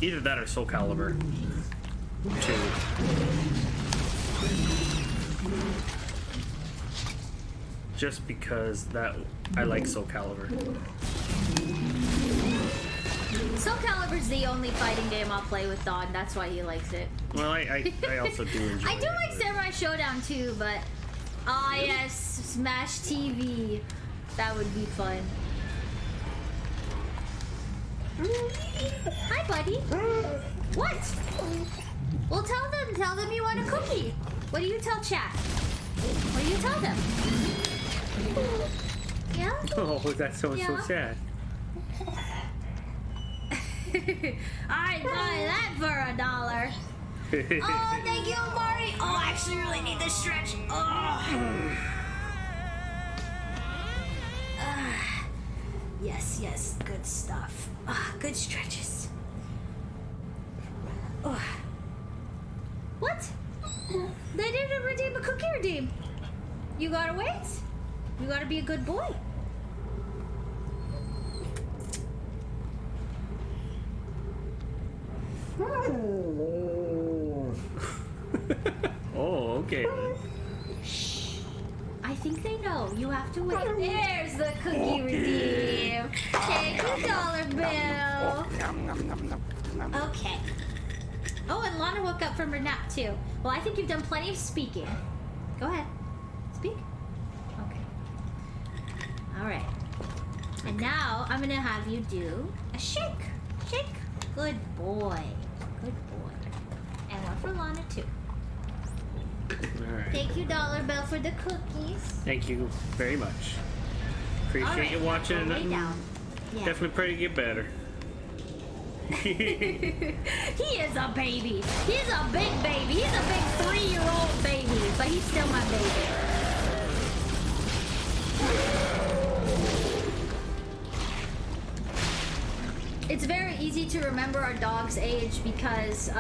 either that or Soul Calibur 2. Just because that... I like Soul Calibur. Soul Calibur's the only fighting game I'll play with Don. That's why he likes it. Well, I also do enjoy I do like Samurai Showdown too, but... Ah, yes, Smash TV. That would be fun. Hi, buddy. What? Well, tell them you want a cookie. What do you tell chat? What do you tell them? Yeah? Oh, that sounds so sad. I'd buy that for $1. Oh, thank you, Mari. Oh, I actually really need this stretch. Oh. Yes, good stuff. Good stretches. What? They didn't redeem a cookie redeem. You gotta wait. You gotta be a good boy. Oh, okay. Shh. I think they know. You have to wait. There's the cookie redeem. Take your dollar bill. Okay. Oh, and Lana woke up from her nap too. Well, I think you've done plenty of speaking. Go ahead. Speak. Okay. All right. And now I'm gonna have you do a shake. Shake. Good boy. Good boy. And one for Lana too. Alright. Thank you, dollar bill, for the cookies. Thank you very much. Appreciate you watching. Lay down. Yeah. Definitely pray to get better. He is a baby. He's a big baby. He's a big 3-year-old baby, but he's still my baby. It's very easy to remember our dog's age because,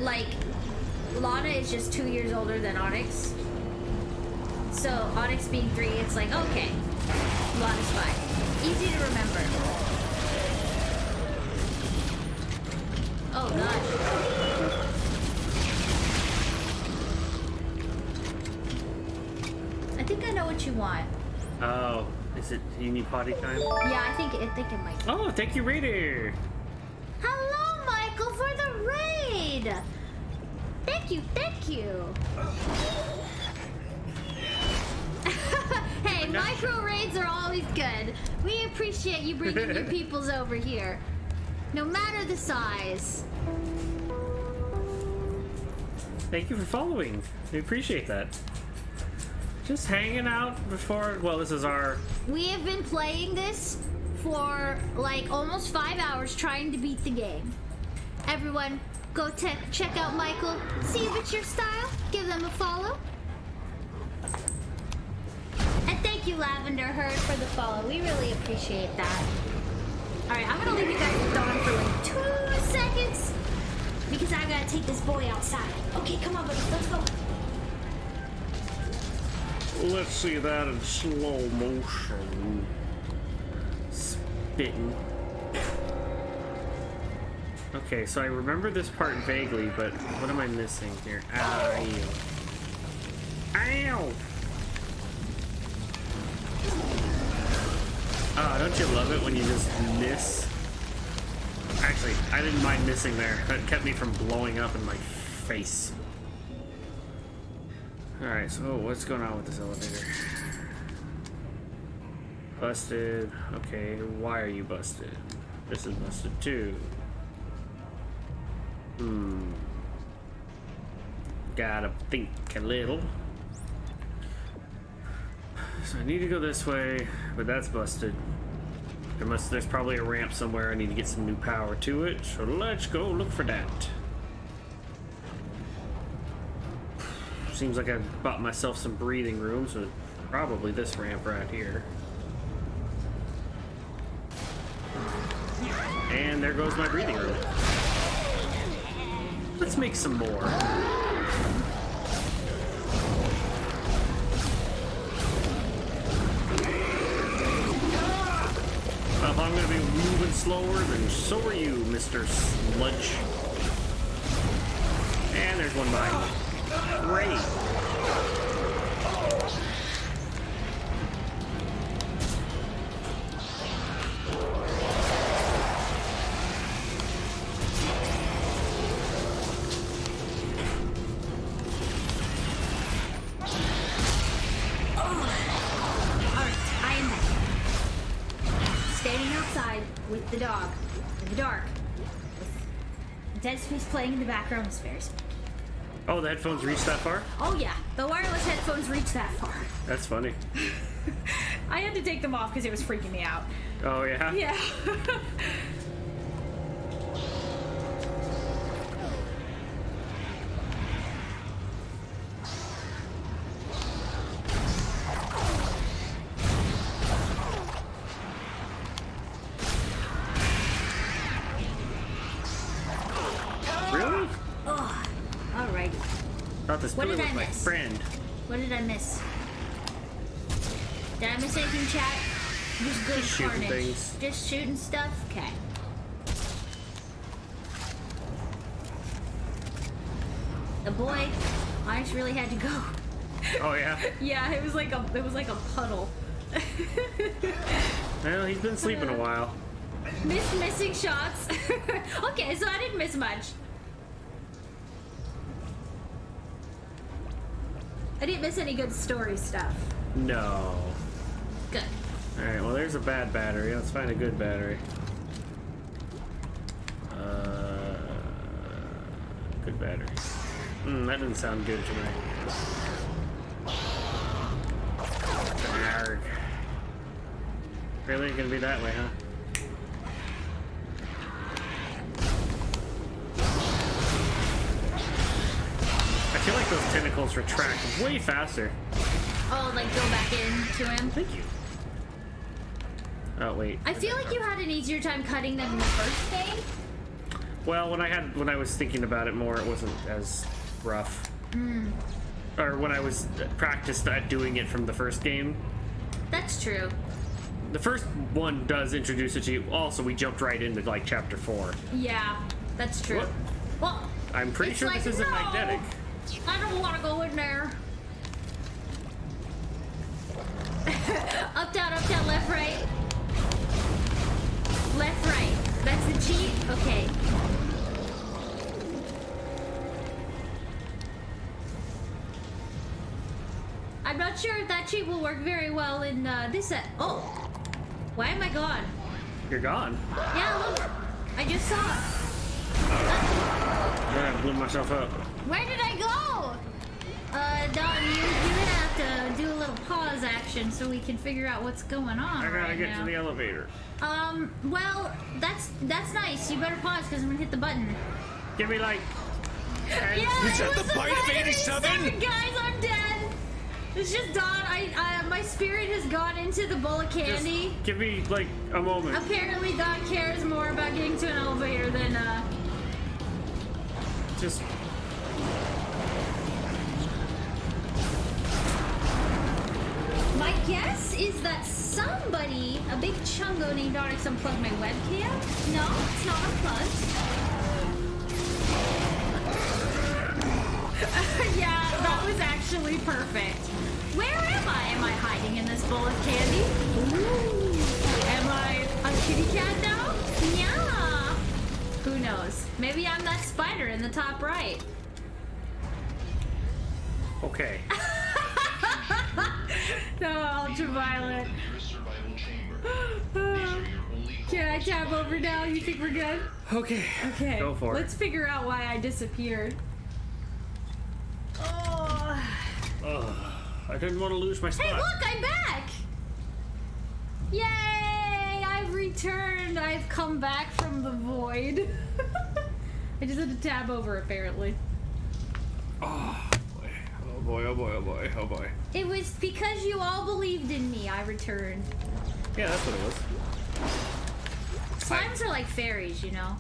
like, Lana is just 2 years older than Onyx. So Onyx being 3, it's like, okay, Lana's 5. Easy to remember. Oh gosh. I think I know what you want. Oh, is it? You need potty time? Yeah, I think it might be. Oh, thank you, Raider. Hello, Michael, for the raid. Thank you. Hey, micro raids are always good. We appreciate you bringing your peoples over here, no matter the size. Thank you for following. We appreciate that. Just hanging out before. Well, this is our. We have been playing this for like almost 5 hours trying to beat the game. Everyone, go check out Michael. See if it's your style. Give them a follow. And thank you, Lavender Herd, for the follow. We really appreciate that. Alright, I'm gonna leave you guys with Dawn for like 2 seconds because I gotta take this boy outside. Okay, come on, buddy. Let's go. Let's see that in slow motion. Spitting. Okay, so I remember this part vaguely, but what am I missing here? Ow. Ow! Oh, don't you love it when you just miss? Actually, I didn't mind missing there. That kept me from blowing up in my face. Alright, so what's going on with this elevator? Busted. Okay, why are you busted? This is busted too. Gotta think a little. So I need to go this way, but that's busted. There's probably a ramp somewhere. I need to get some new power to it. So let's go look for that. Seems like I bought myself some breathing room, so probably this ramp right here. And there goes my breathing room. Let's make some more. Well, if I'm gonna be moving slower, then so are you, Mr. Sludge. And there's one behind me. Great. With the dog, in the dark, with Dead Space playing in the background is very spooky. Oh, the headphones reach that far? Oh yeah, the wireless headphones reach that far. That's funny. I had to take them off because it was freaking me out. Oh yeah? Yeah. What did I miss? Friend. What did I miss? Did I miss anything, chat? Just good shooting things. Just shooting stuff? Okay. The boy, Onyx really had to go. Oh yeah? Yeah, it was like a puddle. Well, he's been sleeping a while. Missing shots. Okay, so I didn't miss much. I didn't miss any good story stuff. No. Good. Alright, well there's a bad battery. Let's find a good battery. Good battery. That didn't sound good to me. Arrgh. Really gonna be that way, huh? I feel like those tentacles retract way faster. Oh, like go back into him? Thank you. Oh wait. I feel like you had an easier time cutting them in the first game. Well, when I was thinking about it more, it wasn't as rough. Or when I was practiced at doing it from the first game. That's true. The first one does introduce it to you. Also, we jumped right into like chapter 4. Yeah, that's true. What? Well, I'm pretty sure like, this isn't no, magnetic. I don't want to go in there. Up, down, left, right. Left, right. That's the cheat? Okay. I'm not sure if that cheat will work very well in this set. Oh! Why am I gone? You're gone. Yeah, look. I just saw it. I blew myself up. Where did I go? Don, you have to do a little pause action so we can figure out what's going on. I gotta get to the elevator. Well, that's nice. You better pause because I'm gonna hit the button. Give me like. Yeah, is that the bite of 87? Guys, I'm dead. It's just Don. My spirit has gone into the bowl of candy. Just give me like a moment. Apparently, Don cares more about getting to an elevator than Just. My guess is that somebody, a big chungo named Onyx, unplugged my webcam. No, it's not unplugged. Yeah, that was actually perfect. Where am I? Am I hiding in this bowl of candy? Ooh. Am I a kitty cat now? Yeah. Who knows? Maybe I'm that spider in the top right. Okay. No, ultraviolet. Can I tab over now? You think we're good? Okay. Okay. Go for it. Let's figure out why I disappeared. Oh. I didn't want to lose my spot. Hey, look, I'm back! Yay! I've returned. I've come back from the void. I just had to tab over, apparently. Oh boy. Oh boy, oh boy, oh boy, oh boy. It was because you all believed in me, I returned. Yeah, that's what it was. Slimes are like fairies, you know?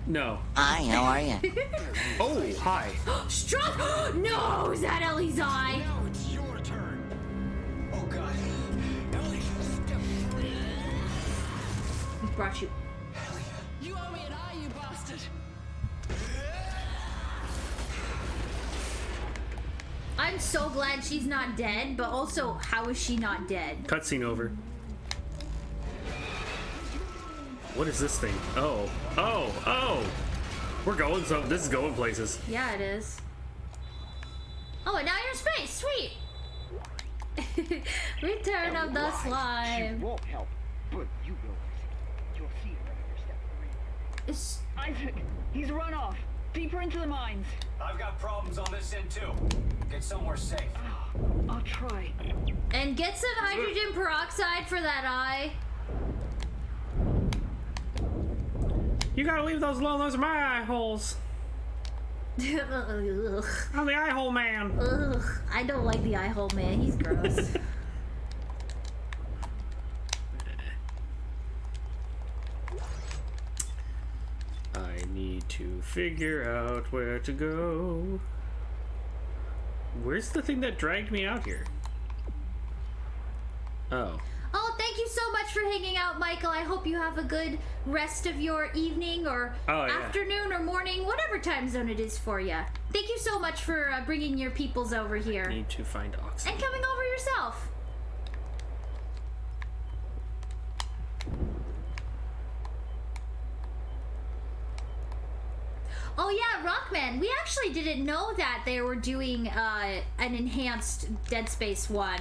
No. Hi, how are you? Oh, hi. Struck! No! Is that Ellie's eye? Now it's your turn. Oh god. Ellie, step free. We brought you. You owe me an eye, you bastard! I'm so glad she's not dead, but also, how is she not dead? Cutscene over. What is this thing? Oh. Oh. Oh! We're going this is going places. Yeah, it is. Oh, and now you're in space! Sweet! Return of the slime. She won't help, but you will. You'll see her after step 3. It's... Isaac, he's run off. Deeper into the mines. I've got problems on this end too. Get somewhere safe. I'll try. And get some hydrogen peroxide for that eye. You gotta leave those alone. Those are my eye holes. Ugh. I'm the eye hole man. Ugh. I don't like the eye hole man. He's gross. I need to figure out where to go. Where's the thing that dragged me out here? Oh. Oh, thank you so much for hanging out, Michael. I hope you have a good rest of your evening or afternoon or morning, whatever time zone it is for you. Thank you so much for bringing your peoples over here. I need to find oxygen. And coming over yourself. Oh yeah, Rockman, we actually didn't know that they were doing an enhanced Dead Space 1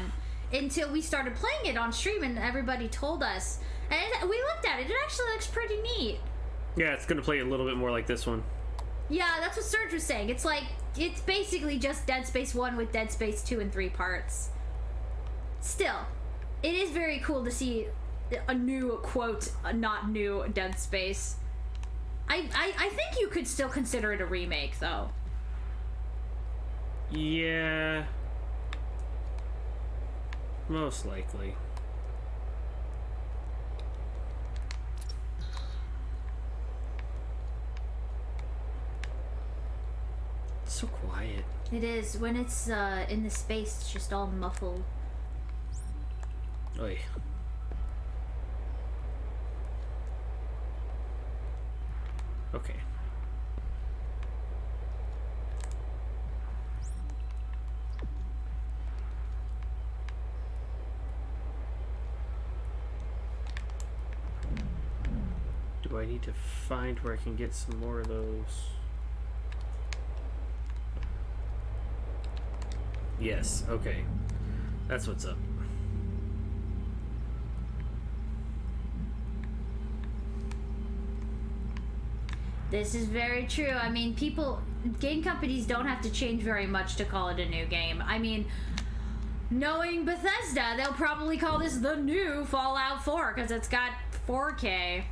until we started playing it on stream and everybody told us. And we looked at it, it actually looks pretty neat. Yeah, it's gonna play a little bit more like this one. Yeah, that's what Serge was saying. It's like, it's basically just Dead Space 1 with Dead Space 2 and 3 parts. Still, it is very cool to see a new, quote, not new Dead Space. I think you could still consider it a remake, though. Yeah. Most likely. It's so quiet. It is. When it's in the space, it's just all muffled. Oy. Okay. Do I need to find where I can get some more of those? Yes, okay. That's what's up. This is very true. I mean, game companies don't have to change very much to call it a new game. I mean, knowing Bethesda, they'll probably call this the new Fallout 4 because it's got 4K.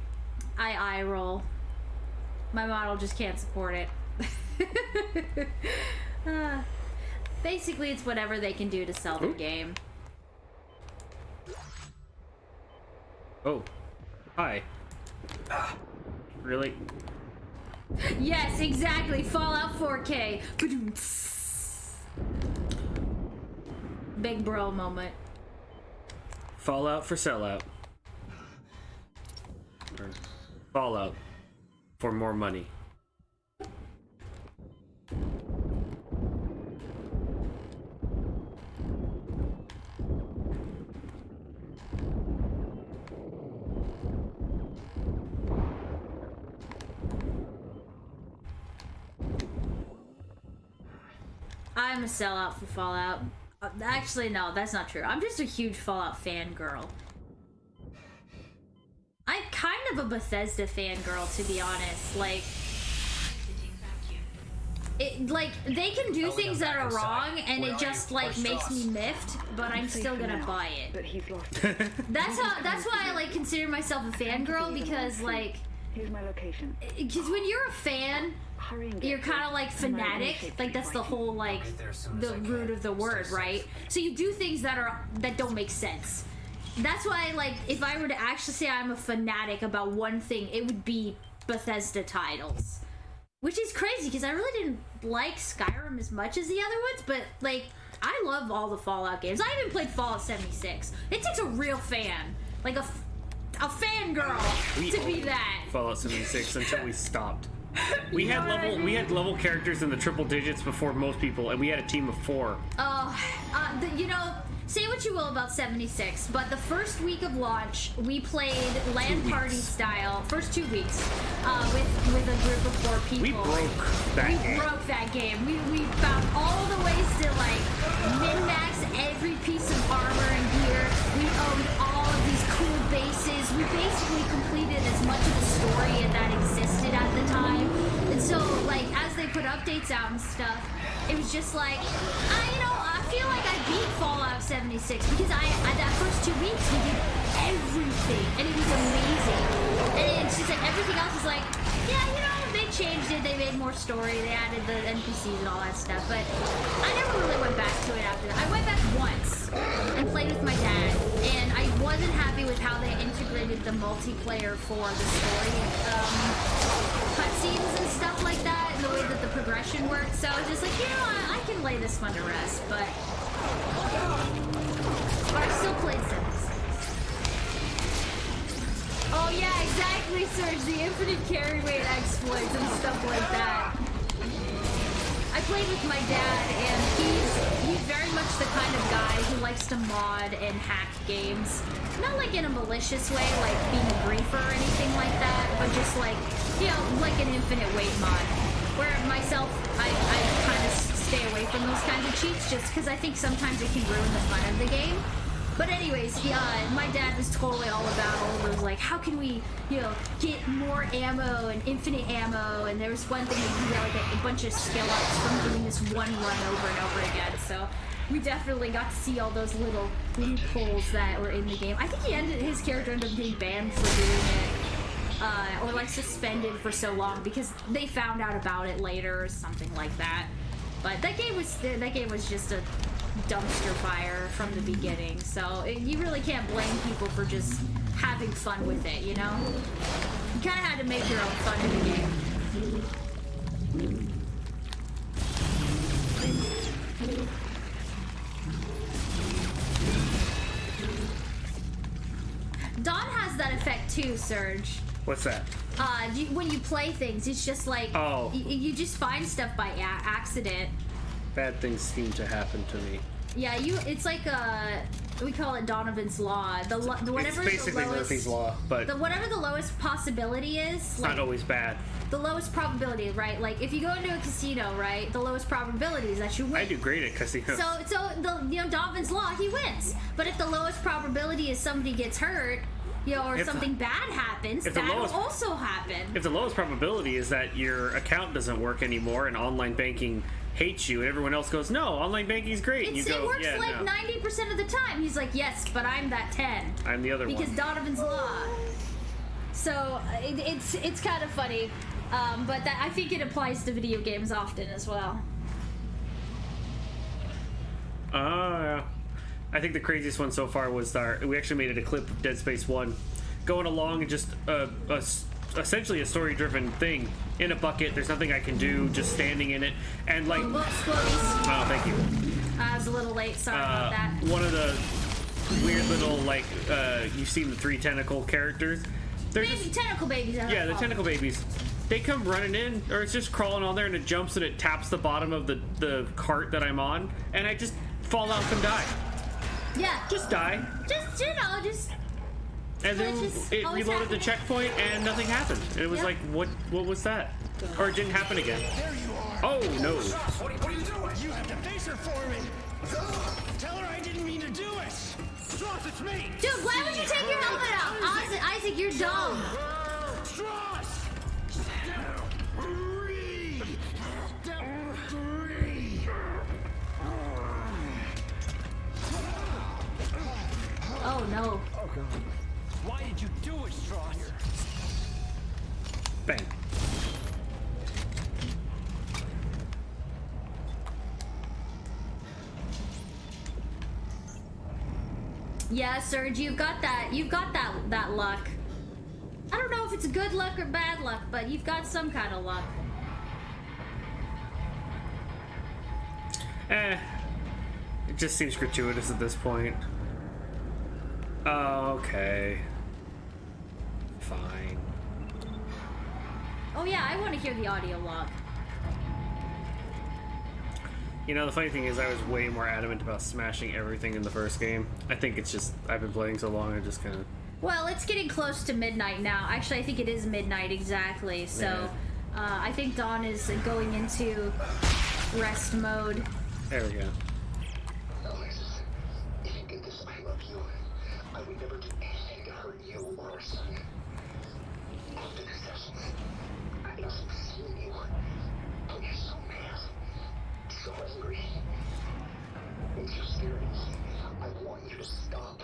I roll. My model just can't support it. Basically, it's whatever they can do to sell the game. Oh. Hi. Really? Yes, exactly. Fallout 4K. Big bro moment. Fallout for sellout. Or Fallout for more money. I'm a sellout for Fallout. Actually, no, that's not true. I'm just a huge Fallout fangirl. I'm kind of a Bethesda fangirl, to be honest. Like, they can do things that are wrong, and it just like makes me miffed. But I'm still gonna buy it. But he's lost. That's why I like consider myself a fangirl, because like Here's my location. Because when you're a fan, you're kind of like fanatic. Like that's the whole like the root of the word, right? So you do things that don't make sense. That's why, like, if I were to actually say I'm a fanatic about one thing, it would be Bethesda titles. Which is crazy, because I really didn't like Skyrim as much as the other ones, but, like, I love all the Fallout games. I even played Fallout 76. It takes a real fan, like a fangirl, to be that. Fallout 76 until we stopped. We had level characters in the triple digits before most people, and we had a team of 4. You know, say what you will about 76, but the first week of launch, we played LAN party style, first 2 weeks, with a group of 4 people. We broke that game. We found all the ways to, like, min-max every piece of armor and gear. We owned all of these cool bases. We basically completed as much of the story that existed at the time. And so, like, as they put updates out and stuff, it was just like, I feel like I beat Fallout 76 because that first 2 weeks we did everything and it was amazing. And it's just like everything else is like, yeah, they changed it, they made more story, they added the NPCs and all that stuff, but I never really went back to it after that. I went back once and played with my dad, and I wasn't happy with how they integrated the multiplayer for the story cutscenes and stuff like that, and the way that the progression worked. So I was just like, I can lay this one to rest, but I still played 76. Oh yeah, exactly, Serge, the infinite carry rate exploits and stuff like that. I played with my dad, and he's very much the kind of guy who likes to mod and hack games. Not like in a malicious way, like being a griefer or anything like that, but just like, like an infinite weight mod. Where myself, I kind of stay away from those kinds of cheats just because I think sometimes it can ruin the fun of the game. But anyways, my dad was totally all about all those, like, how can we, get more ammo and infinite ammo, and there was one thing that you got, like, a bunch of skill-ups from doing this one run over and over again, so we definitely got to see all those little loopholes that were in the game. I think his character ended up getting banned for doing it, or, like, suspended for so long, because they found out about it later or something like that. But that game was just a dumpster fire from the beginning, so you really can't blame people for just having fun with it, You kind of had to make your own fun in the game. Dawn has that effect too, Serge. What's that? When you play things, it's just like, you just find stuff by accident. Bad things seem to happen to me. Yeah, it's like we call it Donovan's Law. Whatever it's basically the lowest, Murphy's Law, but whatever the lowest possibility is. It's not always bad. The lowest probability, right? Like if you go into a casino, right? The lowest probability is that you win. I do great at casinos. So Donovan's Law, he wins. But if the lowest probability is somebody gets hurt, or something bad happens, that will also happen. If the lowest probability is that your account doesn't work anymore and online banking hates you and everyone else goes, no, online banking is great. It works 90% of the time. He's like, yes, but I'm that 10. I'm the other one. Because Donovan's Law. So it's kind of funny. But I think it applies to video games often as well. I think the craziest one so far was we actually made it a clip of Dead Space 1 going along and just essentially a story-driven thing in a bucket. There's nothing I can do, just standing in it, and like. Oh, thank you. I was a little late. Sorry about that. One of the weird little you've seen the 3 tentacle characters. Tentacle babies. Yeah, the tentacle babies. They come running in, or it's just crawling on there, and it jumps and it taps the bottom of the cart that I'm on, and I just fall off and die. Yeah. Just die. Just. And then it reloaded the checkpoint and nothing happened. And it was like, what was that? Or it didn't happen again. There you are. Oh, no. What are you doing? You have to face her for me. Tell her I didn't mean to do it. Stross, it's me. Dude, why would you take your helmet out? Isaac, you're dumb. Stross. Oh no. Oh god. Why did you do it, Stross? Bang. Yeah, Serge, you've got that luck. I don't know if it's good luck or bad luck, but you've got some kind of luck. It just seems gratuitous at this point. Oh, okay. Fine. Oh yeah, I want to hear the audio log. You know, the funny thing is I was way more adamant about smashing everything in the first game. I think it's just, I've been playing so long, I just kind of... Well, it's getting close to midnight now. Actually, I think it is midnight exactly. So, I think Dawn is going into rest mode. There we go. Alexis, if you get this, I love you. I would never do anything to hurt you or our son. After the sessions, I keep seeing you. Oh, you're so mad. So angry. It's your spirit. I want you to stop.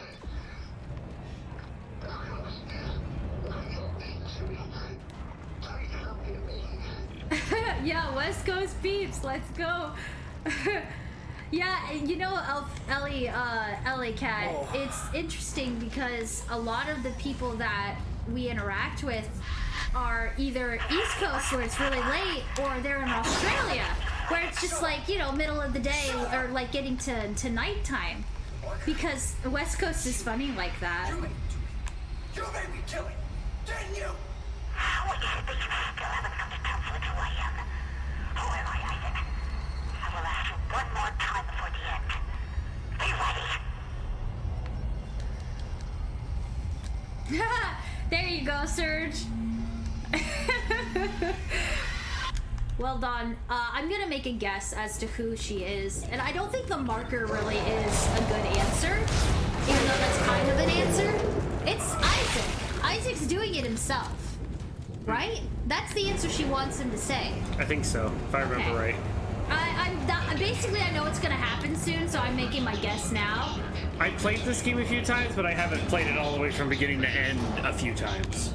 Yeah, West Coast peeps, let's go. Yeah, you know, Ellie Cat, it's interesting because a lot of the people that we interact with are either East Coast where it's really late, or they're in Australia where it's just like, you know, middle of the day or like getting to nighttime. Because West Coast is funny like that. You made me kill it, didn't you? What do you think you still haven't come to terms with who I am? Who am I, Isaac? I will ask you one more time before the end. Be ready. There you go, Serge. Well done. I'm gonna make a guess as to who she is, and I don't think the marker really is a good answer, even though that's kind of an answer. It's Isaac. Isaac's doing it himself, right? That's the answer she wants him to say. I think so, if I remember right. Basically, I know it's gonna happen soon, so I'm making my guess now. I played this game a few times, but I haven't played it all the way from beginning to end a few times.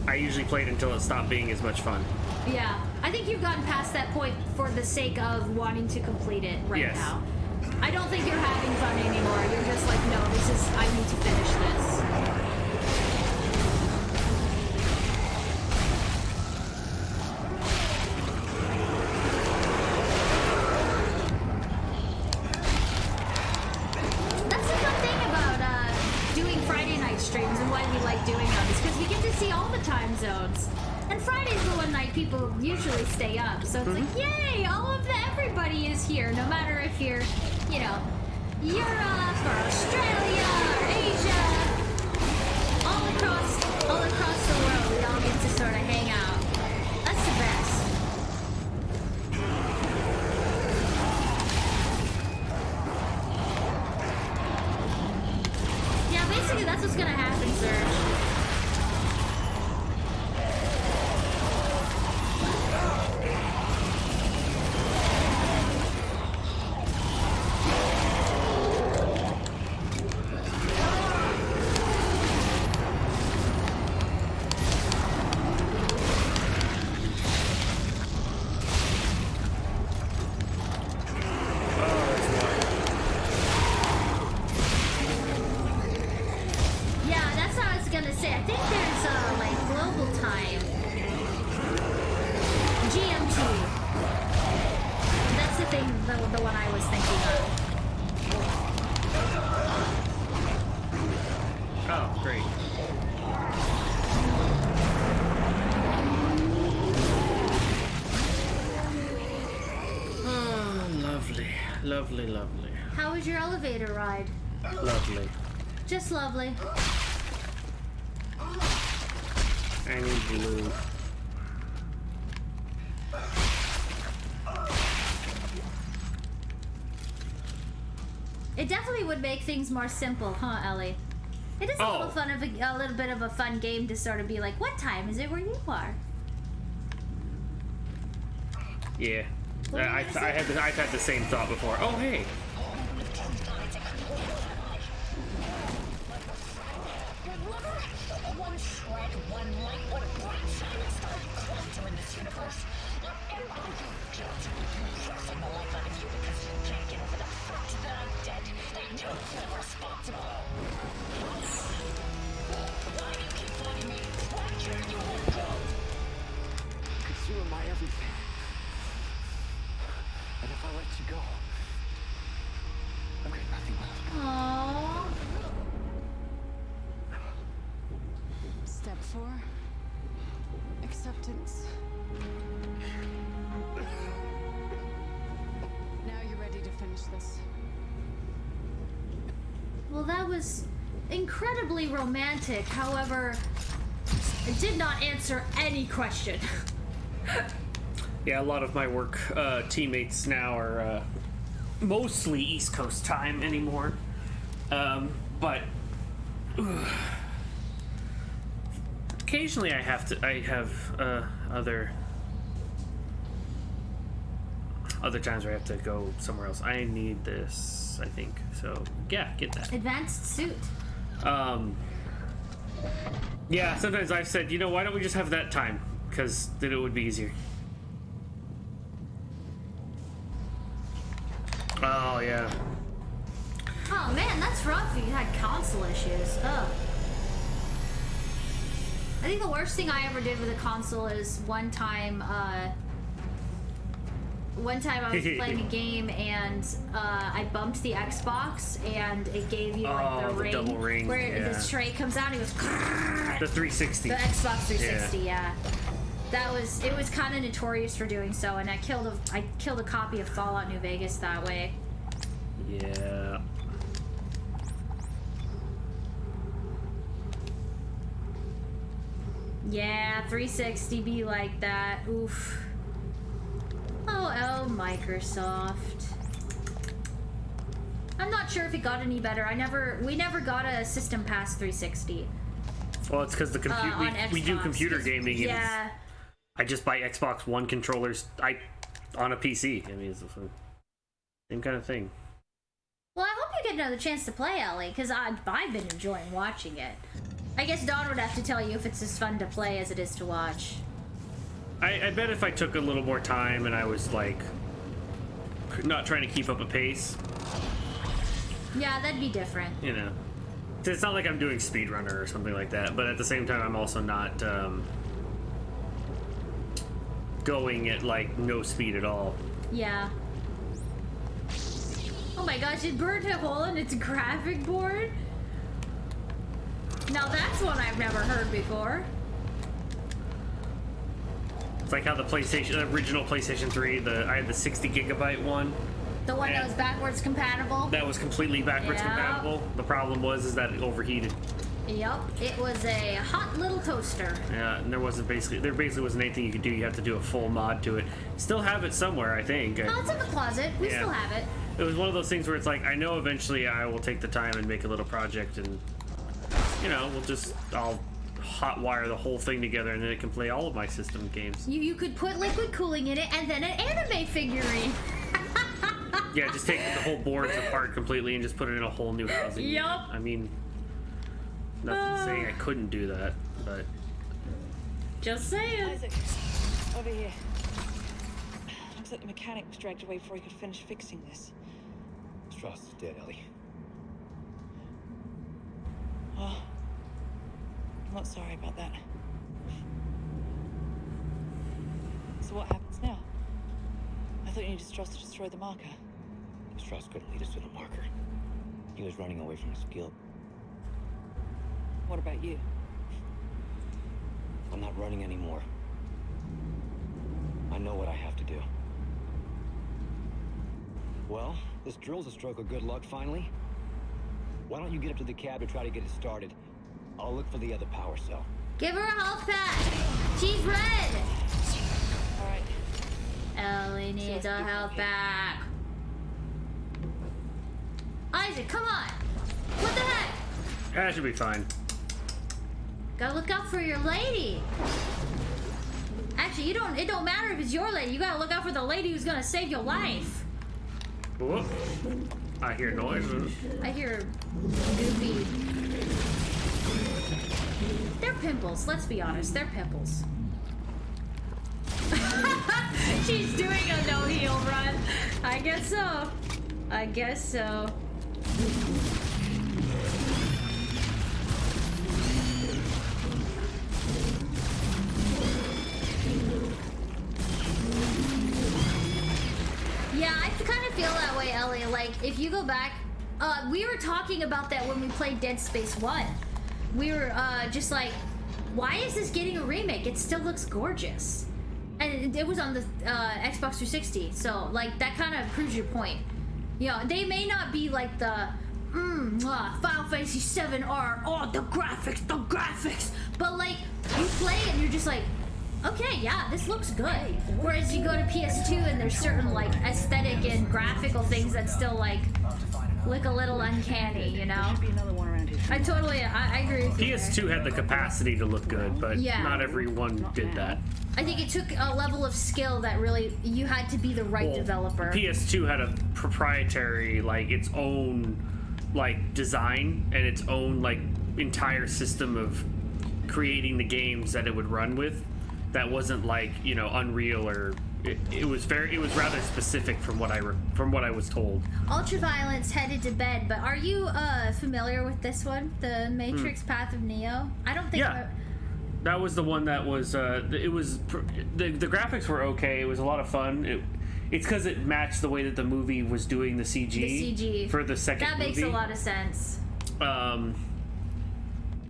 I usually played until it stopped being as much fun. Yeah, I think you've gotten past that point for the sake of wanting to complete it right now. I don't think you're having fun anymore. You're just like, no, I need to finish this. That's the fun thing about doing Friday night streams and why we like doing them, is because we get to see all the time zones. And Friday's the one night people usually stay up, so it's like, yay, everybody is here, no matter if you're, you know, Europe or Australia or Asia, all across the world, we all get to sort of hang out. That's the best. Yeah, basically that's what's gonna happen, Serge. Lovely, lovely. How was your elevator ride? Lovely. Just lovely. I need blue. It definitely would make things more simple, huh, Ellie? It is a little bit of a fun game to sort of be like, what time is it where you are? Yeah. I've had the same thought before. Oh, hey. one shred, one light, one bright shining star quantum in this universe. You're embodied guilt. Forcing the life out of you because you can't get over the fact that I'm dead. And you're never responsible. Why do you keep fighting me? Why can't you let go? Because you are my everything. And if I let you go, I've got nothing left. Aww. Step 4. Acceptance. Now you're ready to finish this. Well, that was incredibly romantic. However, it did not answer any question. Yeah, a lot of my work teammates now are mostly East Coast time anymore. But occasionally I have other times where I have to go somewhere else. I need this, I think. So yeah, get that. Advanced suit. Yeah, sometimes I've said, you know, why don't we just have that time? Because then it would be easier. Oh, yeah. Oh man, that's rough if you had console issues. Ugh. I think the worst thing I ever did with a console is one time I was playing a game and I bumped the Xbox and it gave you like the ring, double ring, where yeah. this tray comes out and it goes. The 360. The Xbox 360, yeah. It was kind of notorious for doing so, and I killed a copy of Fallout New Vegas that way. Yeah. Yeah, 360 be like that. Oof. Oh, Microsoft. I'm not sure if it got any better. We never got a system past 360. Well, it's because we do computer gaming. Yeah. I just buy Xbox One controllers on a PC. I mean, it's the same kind of thing. Well, I hope you get another chance to play, Ellie, because I've been enjoying watching it. I guess Dawn would have to tell you if it's as fun to play as it is to watch. I bet if I took a little more time and I was, like, not trying to keep up a pace. Yeah, that'd be different. You know. It's not like I'm doing speedrunner or something like that, but at the same time, I'm also not going at, like, no speed at all. Yeah. Oh my gosh, it burned a hole in its graphic board? Now that's one I've never heard before. It's like how the original PlayStation 3, I had the 60 gigabyte one. The one that was backwards compatible? That was completely backwards compatible. The problem was that it overheated. Yep, it was a hot little toaster. Yeah, and there basically wasn't anything you could do. You have to do a full mod to it. Still have it somewhere, I think. Oh, it's in the closet. We still have it. It was one of those things where it's like, I know eventually I will take the time and make a little project and, you know, I'll hot wire the whole thing together and then it can play all of my system games. You could put liquid cooling in it and then an anime figurine. Yeah, just take the whole boards apart completely and just put it in a whole new housing. Yep. Unit. I mean, nothing saying I couldn't do that, but... Just saying. Isaac, over here. Looks like the mechanic was dragged away before he could finish fixing this. Strauss is dead, Ellie. Oh. I'm not sorry about that. So what happens now? I thought you needed Strauss to destroy the marker. Strauss couldn't lead us to the marker. He was running away from his guilt. What about you? I'm not running anymore. I know what I have to do. Well, this drill's a stroke of good luck finally. Why don't you get up to the cab to try to get it started? I'll look for the other power cell. Give her a health pack. She's red. All right. Ellie needs a health pack. Isaac, come on. What the heck? That should be fine. Gotta look out for your lady. Actually, it don't matter if it's your lady. You gotta look out for the lady who's gonna save your life. Whoop. I hear noises. I hear goofy. They're pimples. Let's be honest. They're pimples. She's doing a no-heel run. I guess so. I guess so. Yeah, I kind of feel that way, Ellie. Like, if you go back, we were talking about that when we played Dead Space 1. We were just like, why is this getting a remake? It still looks gorgeous. And it was on the Xbox 360, so like that kind of proves your point. You know, they may not be like the Final Fantasy 7 are the graphics, but like you play it and you're just like, okay, yeah, this looks good. Whereas you go to PS2 and there's certain like aesthetic and graphical things that still like look a little uncanny, you know? I agree with you. PS2 had the capacity to look good, but not everyone did that. I think it took a level of skill that really, you had to be the right developer. PS2 had a proprietary, like, its own, like, design and its own, like, entire system of creating the games that it would run with. That wasn't like, you know, Unreal or it was rather specific from what I was told. Ultraviolence headed to bed, but are you familiar with this one, The Matrix Path of Neo? I don't think. Yeah. That was the one that was. It was the graphics were okay. It was a lot of fun. It's because it matched the way that the movie was doing the CG. The CG for the second movie. That makes a lot of sense.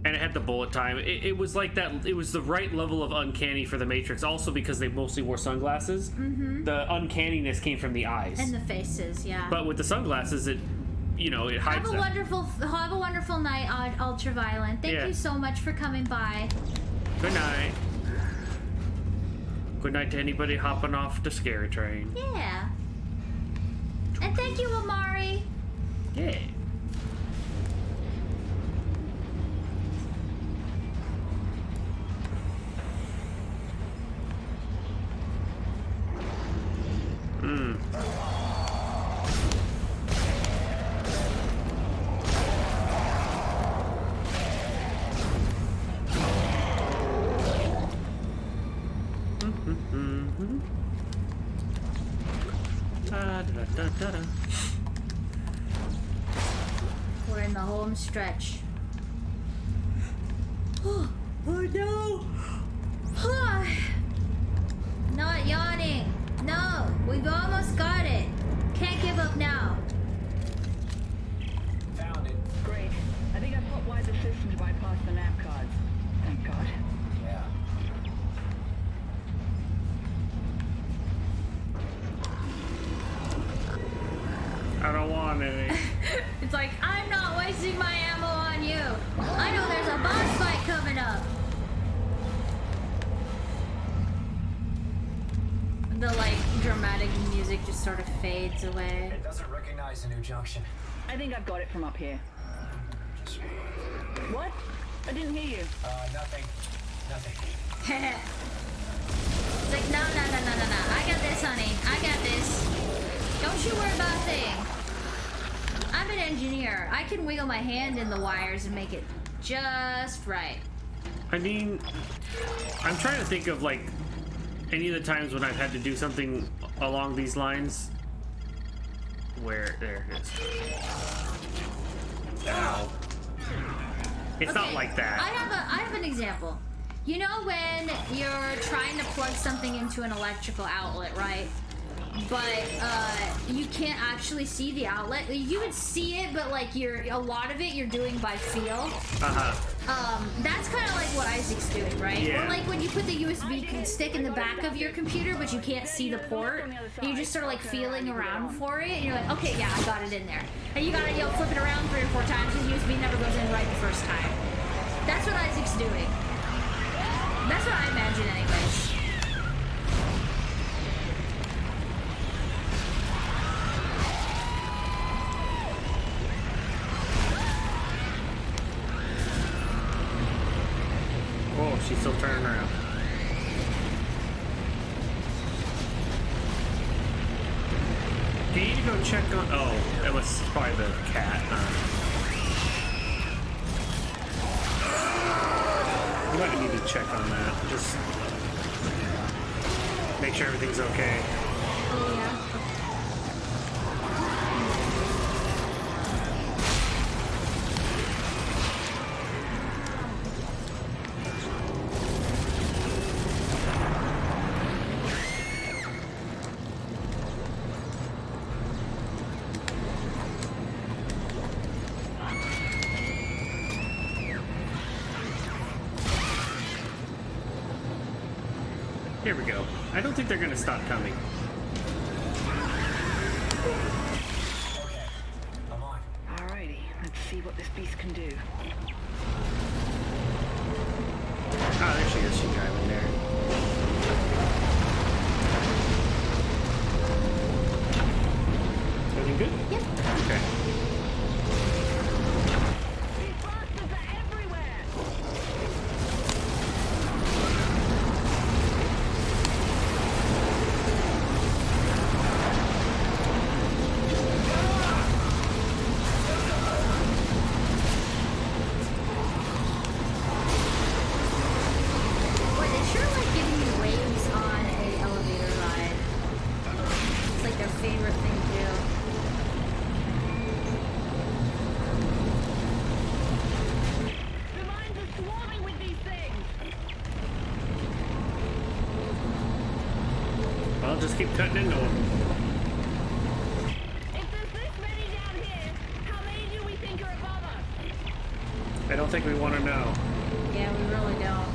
And it had the bullet time. It was like that. It was the right level of uncanny for the Matrix. Also because they mostly wore sunglasses. Mm-hmm. The uncanniness came from the eyes and the faces. Yeah. But with the sunglasses, it hides them. Have a wonderful night, Ultraviolent. Thank you so much for coming by. Good night. Good night to anybody hopping off the scary train. Yeah. And thank you, Amari. Yeah. We're in the home stretch. Oh no! Not yawning. No, we've almost got it. Can't give up now. Found it. Great. I think I've put wide the system to bypass the nav cards. Thank God. Yeah. I don't want any. It's like, I'm not wasting my ammo on you. I know there's a boss fight coming up. The like dramatic music just sort of fades away. It doesn't recognize a new junction. I think I've got it from up here. What? I didn't hear you. Nothing. It's like, no. I got this, honey. I got this. Don't you worry about a thing. I'm an engineer. I can wiggle my hand in the wires and make it just right. I mean, I'm trying to think of like any of the times when I've had to do something along these lines. There it is. Ow. It's not like that. I have an example. You know when you're trying to plug something into an electrical outlet, right? But you can't actually see the outlet. You would see it, but like a lot of it you're doing by feel. That's kind of like what Isaac's doing, right? Yeah. Or like when you put the USB stick in the back of your computer, but you can't see the port, and you're just sort of like feeling around for it, and you're like, okay, yeah, I got it in there. And you gotta flip it around 3 or 4 times because USB never goes in right the first time. That's what Isaac's doing. That's what I imagine, anyways. Oh, she's still turning around. Do you need to go check on... Oh, that was probably the cat. We might need to check on that. Just make sure everything's okay. Oh, yeah. Here we go. I don't think they're gonna stop coming. Okay, I'm on. Alrighty, let's see what this beast can do. Ah, there she is. She's driving there. Everything good? Yep. Okay. These bastards are everywhere! Boy, they sure like giving you waves on a elevator ride. It's like their favorite thing to do. The mines are swarming with these things! Well, just keep cutting into them. If there's this many down here, how many do we think are above us? I don't think we want to know. Yeah, we really don't.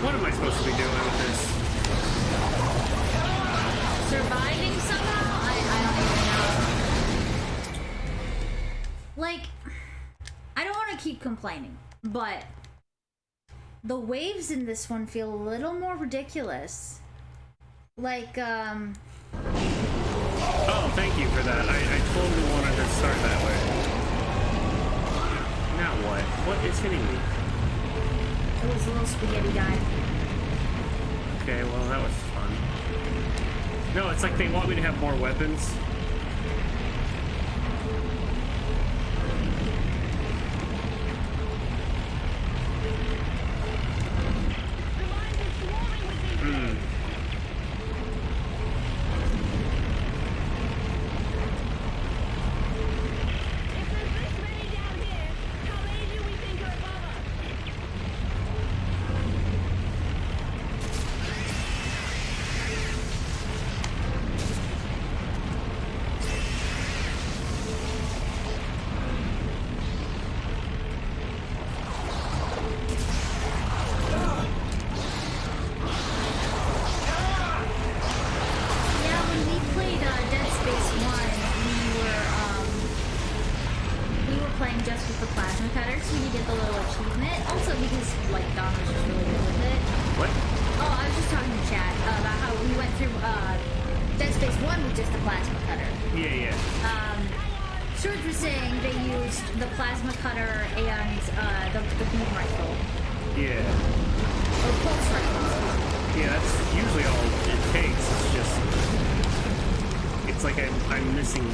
What am I supposed to be doing with this? Surviving somehow? I don't even know. Like, I don't want to keep complaining, but the waves in this one feel a little more ridiculous. Like, Oh, thank you for that. I totally wanted to start that way. Now what? What is hitting me? it was a little spaghetti guy. Okay, well, that was fun. No, it's like they want me to have more weapons. The mines are swarming with these things! If there's this many down here, how many do we think are above us? Yeah, when we played Dead Space 1, we were playing just with the plasma cutter, so we get the little achievement. Also because, like, Don was just really good with it. What? Oh, I was just talking to Chad about how we went through Dead Space 1 with just the plasma cutter. Yeah, yeah. Serge was saying they used the plasma cutter and the beam rifle. Yeah. Or pulse rifle, excuse me. Yeah, that's usually all it takes. It's just... It's like I'm missing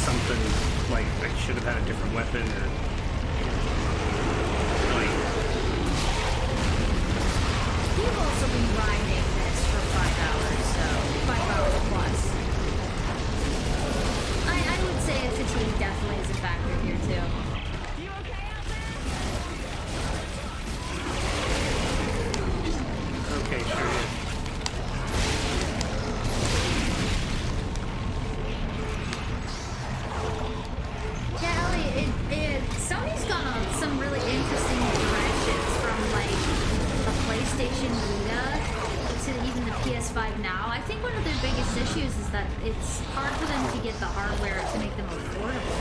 something, like I should have had a different weapon, or... Like... We've also been grinding this for 5 hours, so 5 hours plus. I would say fatigue definitely is a factor here too. You okay out there? Okay, sure, yeah. Yeah, Ellie, Sony's gone on some really interesting directions from like the PlayStation Vita to even the PS5 now. I think one of their biggest issues is that it's hard for them to get the hardware to make them affordable.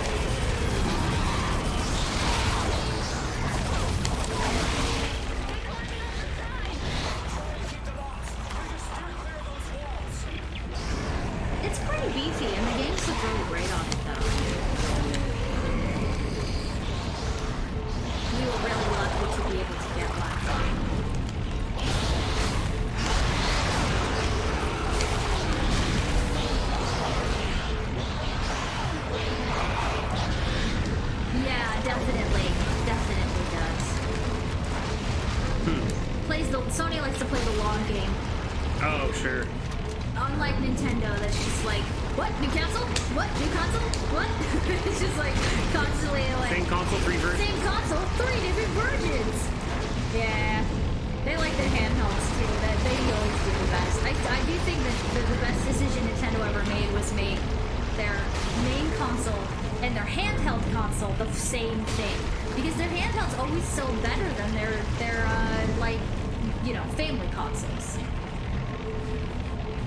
It's pretty beefy, and the game's look really great on it, though. We were really lucky to be able to get one. Yeah, definitely does. Sony likes to play the long game. Oh, sure. Unlike Nintendo, that's just like, what? New console? What? New console? What? It's just like constantly like... Same console, 3 versions? Same console, 3 different versions! Yeah. They like their handhelds too. That they always do the best. I do think that the best decision Nintendo ever made was make their main console and their handheld console the same thing. Because their handhelds always sell better than their like, you know, family consoles.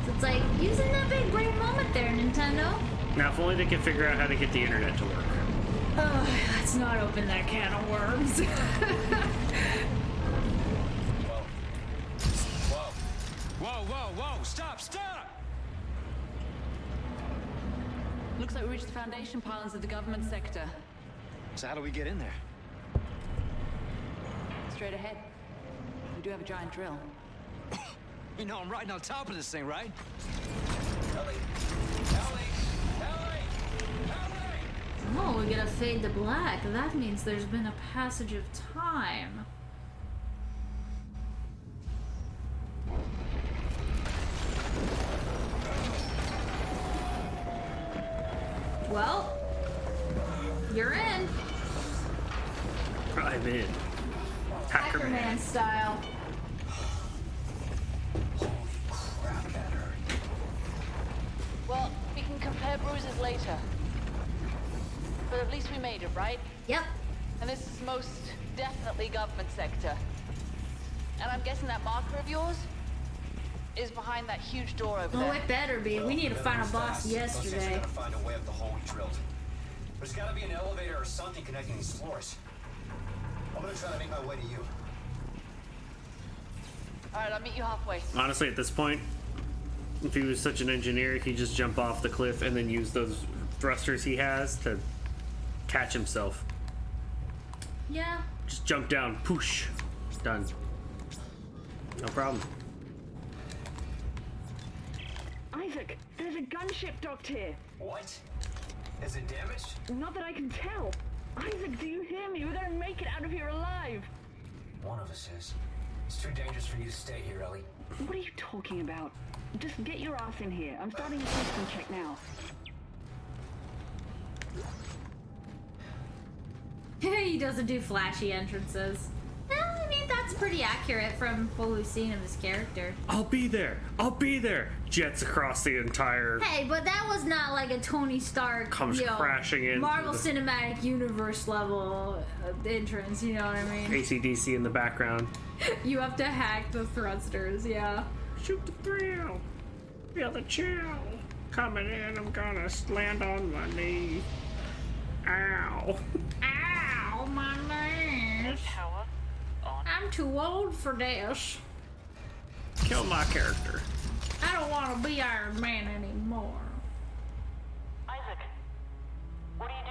So it's like, using that big brain moment there, Nintendo. Now, if only they could figure out how to get the internet to work. Oh, let's not open that can of worms. Whoa, stop! Looks like we reached the foundation pylons of the government sector. So how do we get in there? Straight ahead. We do have a giant drill. You know I'm riding on top of this thing, right? Oh, we get a fade to black. That means there's been a passage of time. Well, you're in. I'm in. Hackerman style. Well, we can compare bruises later. But at least we made it, right? Yep. And this is most definitely government sector. And I'm guessing that marker of yours is behind that huge door over there. Oh, it better be. We need to find a boss yesterday. Gotta find a way up the hole we drilled. There's gotta be an elevator or something connecting these floors. I'm gonna try to make my way to you. Alright, I'll meet you halfway. Honestly, at this point, if he was such an engineer, he'd just jump off the cliff and then use those thrusters he has to catch himself. Yeah. Just jump down, poosh, done. No problem. Isaac, there's a gunship docked here. What? Is it damaged? Not that I can tell. Isaac, do you hear me? We're gonna make it out of here alive. One of us is. It's too dangerous for you to stay here, Ellie. What are you talking about? Just get your ass in here. I'm starting a system check now. He doesn't do flashy entrances. Well, I mean, that's pretty accurate from what we've seen of his character. I'll be there. Jets across the entire... Hey, but that was not like a Tony Stark, comes crashing in. Marvel Cinematic Universe level entrance, you know what I mean? AC/DC in the background. You have to hack the thrusters, yeah. Shoot the thrill. Feel the chill. Coming in, I'm gonna land on my knee. Ow. Ow, my knees. I'm too old for this. Kill my character. I don't want to be Iron Man anymore. Isaac, what are you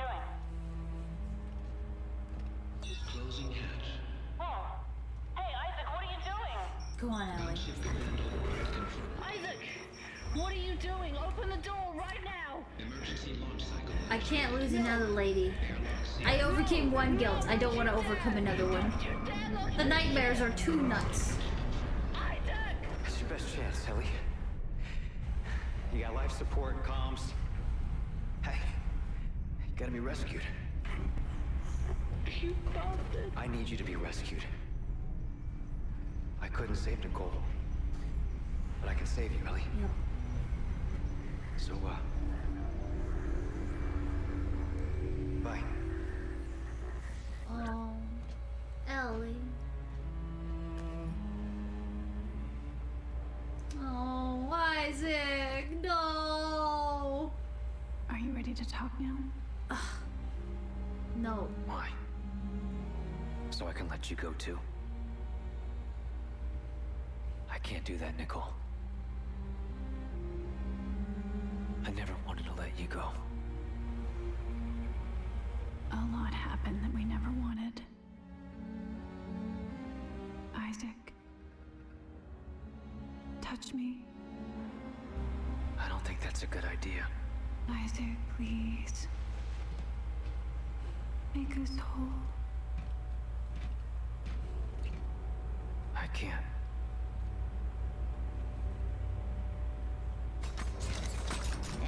doing? Closing hatch. Oh. Hey, Isaac, what are you doing? Go on, Ellie. Isaac, what are you doing? Open the door right now. Emergency launch cycle. I can't lose another lady. I overcame one guilt. I don't want to overcome another one. The nightmares are too nuts. It's your best chance, Ellie. You got life support, comms. Hey, you gotta be rescued. You bastard. I need you to be rescued. I couldn't save Nicole, but I can save you, Ellie. Yep. So, bye. Oh, Ellie. Oh, Isaac, no. Are you ready to talk now? No. Why? So I can let you go too? I can't do that, Nicole. I never wanted to let you go. A lot happened that we never wanted. Isaac, touch me. I don't think that's a good idea. Isaac, please. Make us whole. I can't.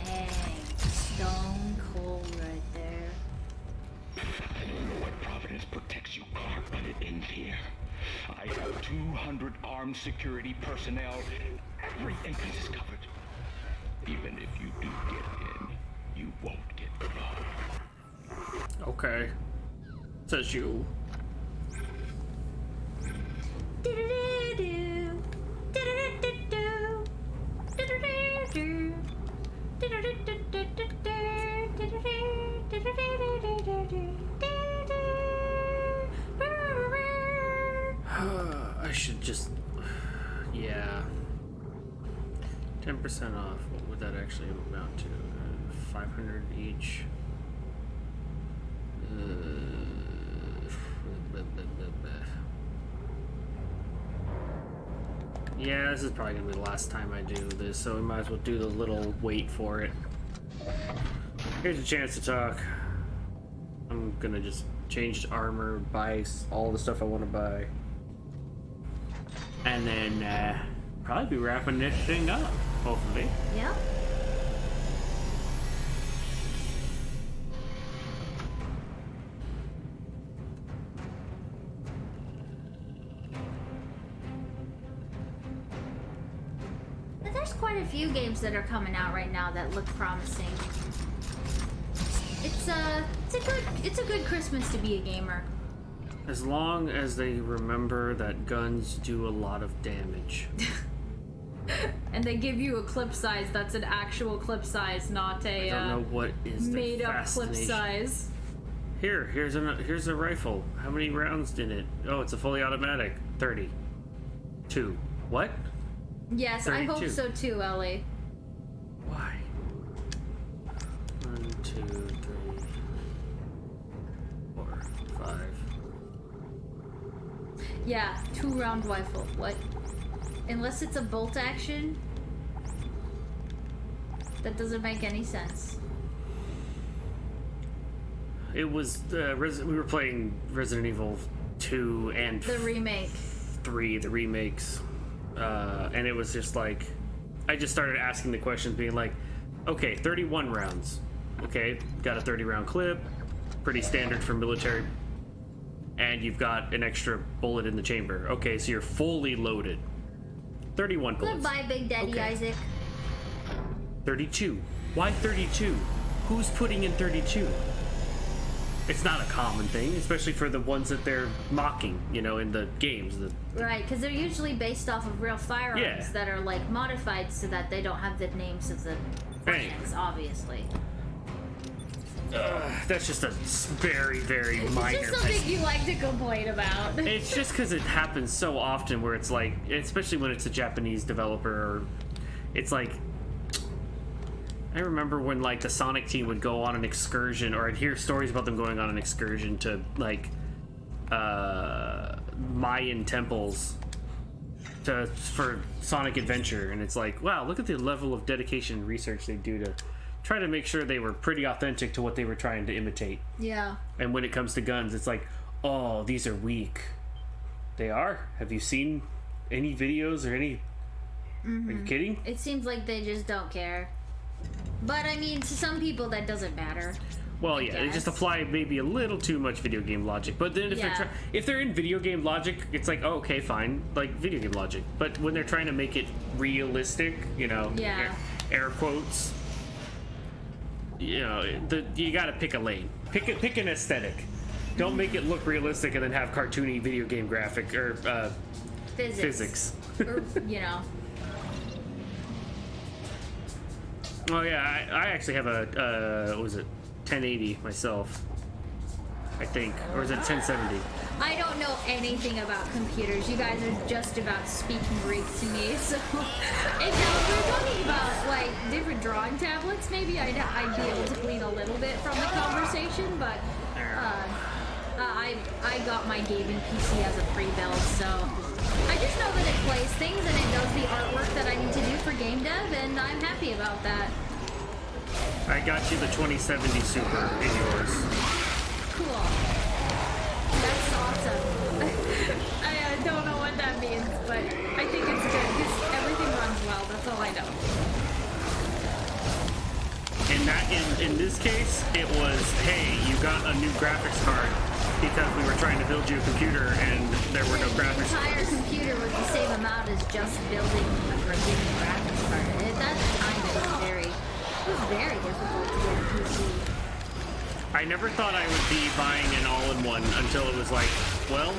Dang, stone cold right there. I don't know what providence protects you, Clark, but it ends here. I have 200 armed security personnel. Every entrance is covered. Even if you do get in, you won't get far. Okay. Says you. I should just... Yeah. 10% off. What would that actually amount to? 500 each. Yeah, this is probably gonna be the last time I do this, so we might as well do the little wait for it. Here's a chance to talk. I'm gonna just change to armor, buy all the stuff I want to buy, and then probably be wrapping this thing up, hopefully. Yep. But there's quite a few games that are coming out right now that look promising. It's a good Christmas to be a gamer. As long as they remember that guns do a lot of damage. And they give you a clip size that's an actual clip size, not a I don't know what is made up clip size. Here's a rifle. How many rounds in it? Oh, it's a fully automatic. 30. 2. What? Yes, 32. I hope so too, Ellie. Why? 1, 2, 3, 4, 5. Yeah, 2-round rifle. What? Unless it's a bolt action? That doesn't make any sense. It was we were playing Resident Evil 2 and The remake. 3, the remakes, and it was just like I just started asking the questions, being like, okay, 31 rounds, okay, got a 30-round clip, pretty standard for military, and you've got an extra bullet in the chamber. Okay, so you're fully loaded. 31 bullets. Goodbye, Big Daddy Okay. Isaac. 32. Why 32? Who's putting in 32? It's not a common thing, especially for the ones that they're mocking, you know, in the games. Right, because they're usually based off of real firearms Yeah. that are like modified so that they don't have the names of the brands, obviously. That's just a very, very minor It's just something you like to complain about. It's just because it happens so often where it's like, especially when it's a Japanese developer, or it's like, I remember when like the Sonic team would go on an excursion, or I'd hear stories about them going on an excursion to like Mayan temples for Sonic Adventure, and it's like, wow, look at the level of dedication and research they do to try to make sure they were pretty authentic to what they were trying to imitate. Yeah. And when it comes to guns, it's like, oh, these are weak. They are? Have you seen any videos or any... Are you kidding? It seems like they just don't care. But I mean, to some people that doesn't matter. Well, yeah, they just apply maybe a little too much video game logic. But then if they're in video game logic, it's like, oh, okay, fine, like video game logic. But when they're trying to make it realistic, you know, air quotes, you know, you got to pick a lane, pick an aesthetic. Don't make it look realistic and then have cartoony video game graphic or physics. Or, you know. Oh yeah, I actually have a what was it, 1080 myself, I think, or is it 1070? I don't know anything about computers. You guys are just about speaking Greek to me. So if we're talking about like different drawing tablets, maybe I'd be able to glean a little bit from the conversation. But I got my gaming PC as a pre-build, so I just know that it plays things and it does the artwork that I need to do for game dev, and I'm happy about that. I got you the 2070 Super in yours. Cool. That's awesome. I don't know what that means, but I think it's good because everything runs well. That's all I know. In this case, it was, hey, you got a new graphics card because we were trying to build you a computer and there were no graphics The entire cards. computer was the same amount as just building a freaking graphics card. That time it was very difficult to get a PC. I never thought I would be buying an all-in-one until it was like, well,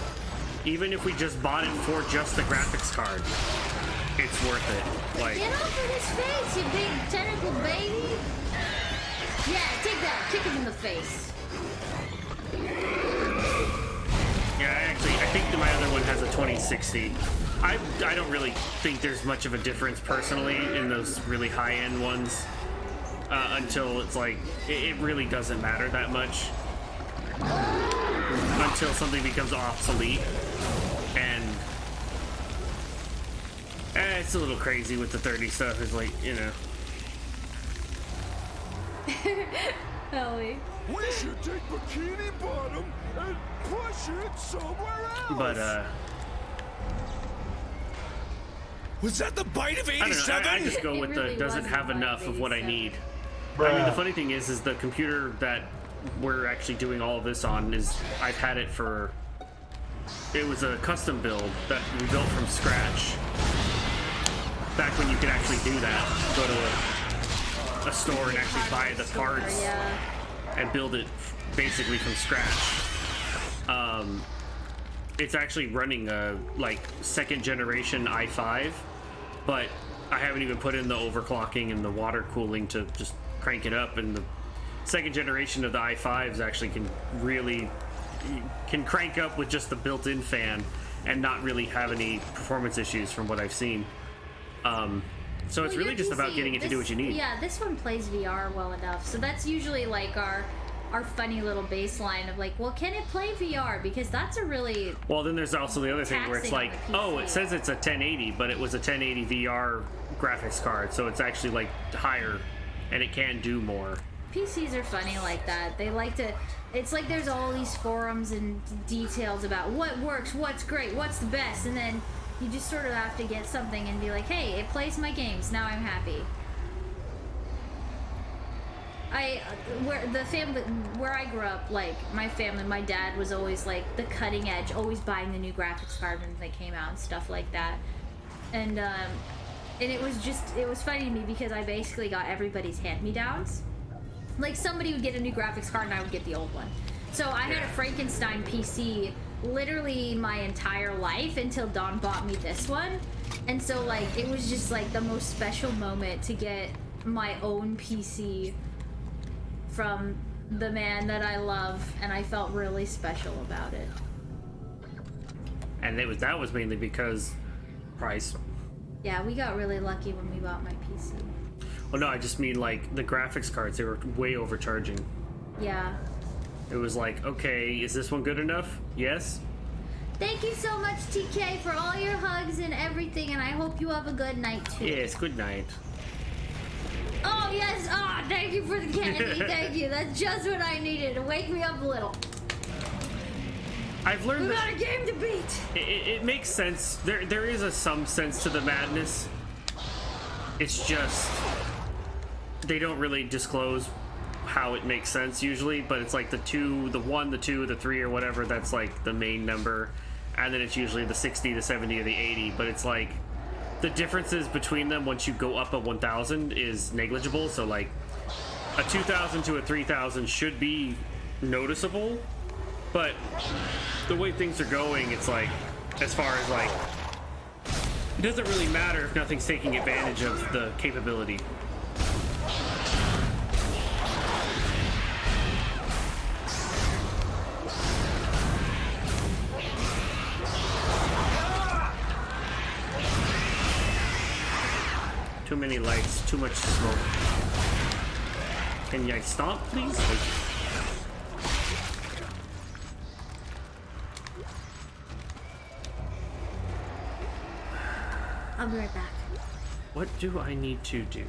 even if we just bought it for just the graphics card, it's worth it. Like, Get off of his face, you big tentacle baby! Yeah, take that. Kick him in the face. yeah, I think that my other one has a 2060. I don't really think there's much of a difference personally in those really high-end ones until it's like, it really doesn't matter that much until something becomes obsolete. And it's a little crazy with the 30 stuff. It's like, you know. Ellie. We should take Bikini Bottom and push it somewhere else. But was that the bite of I don't know. 87? I just go It with really the doesn't was have the bite enough of what I 87. need. I mean, the funny thing is the computer that we're actually doing all of this on is I've had it for. It was a custom build that we built from scratch. Back when you could actually do that, go to a store and actually buy the parts Yeah. and build it basically from scratch. It's actually running a like second generation i5, but I haven't even put in the overclocking and the water cooling to just crank it up. And the second generation of the i5s actually can crank up with just the built-in fan and not really have any performance issues from what I've seen. So it's Well, really your just about PC, getting it to do what you need. Yeah, this one plays VR well enough. So that's usually like our funny little baseline of like, well, can it play VR? Because that's a really Well, then there's also the other thing where it's taxing like, on the oh, PC. it says it's a 1080, but it was a 1080 VR graphics card, so it's actually like higher, and it can do more. PCs are funny like that. They like to. It's like there's all these forums and details about what works, what's great, what's the best, and then you just sort of have to get something and be like, hey, it plays my games. Now I'm happy. Where I grew up, like my family, my dad was always like the cutting edge, always buying the new graphics card when they came out and stuff like that. And it was funny to me because I basically got everybody's hand-me-downs. Like somebody would get a new graphics card and I would get the old one. So I had a Frankenstein PC literally my entire life until Dawn bought me this one. And so like it was just like the most special moment to get my own PC from the man that I love, and I felt really special about it. And that was mainly because price. Yeah, we got really lucky when we bought my PC. Well, no, I just mean like the graphics cards, they were way overcharging. Yeah. It was like, okay, is this one good enough? Yes. Thank you so much, TK, for all your hugs and everything, and I hope you have a good night too. Yes, good night. Oh yes! Oh, thank you for the candy. Thank you. That's just what I needed to wake me up a little. I've learned We that got a game to beat. it makes sense. There is some sense to the madness. It's just they don't really disclose how it makes sense usually, but it's like the 2, the 1, the 2, the 3, or whatever. That's like the main number, and then it's usually the 60, the 70, or the 80. But it's like the differences between them once you go up a 1,000 is negligible. So like a 2,000 to a 3,000 should be noticeable, but the way things are going, it's like, as far as like, it doesn't really matter if nothing's taking advantage of the capability. Too many lights, too much smoke. Can you stomp, please? Thank you. I'll be right back. What do I need to do?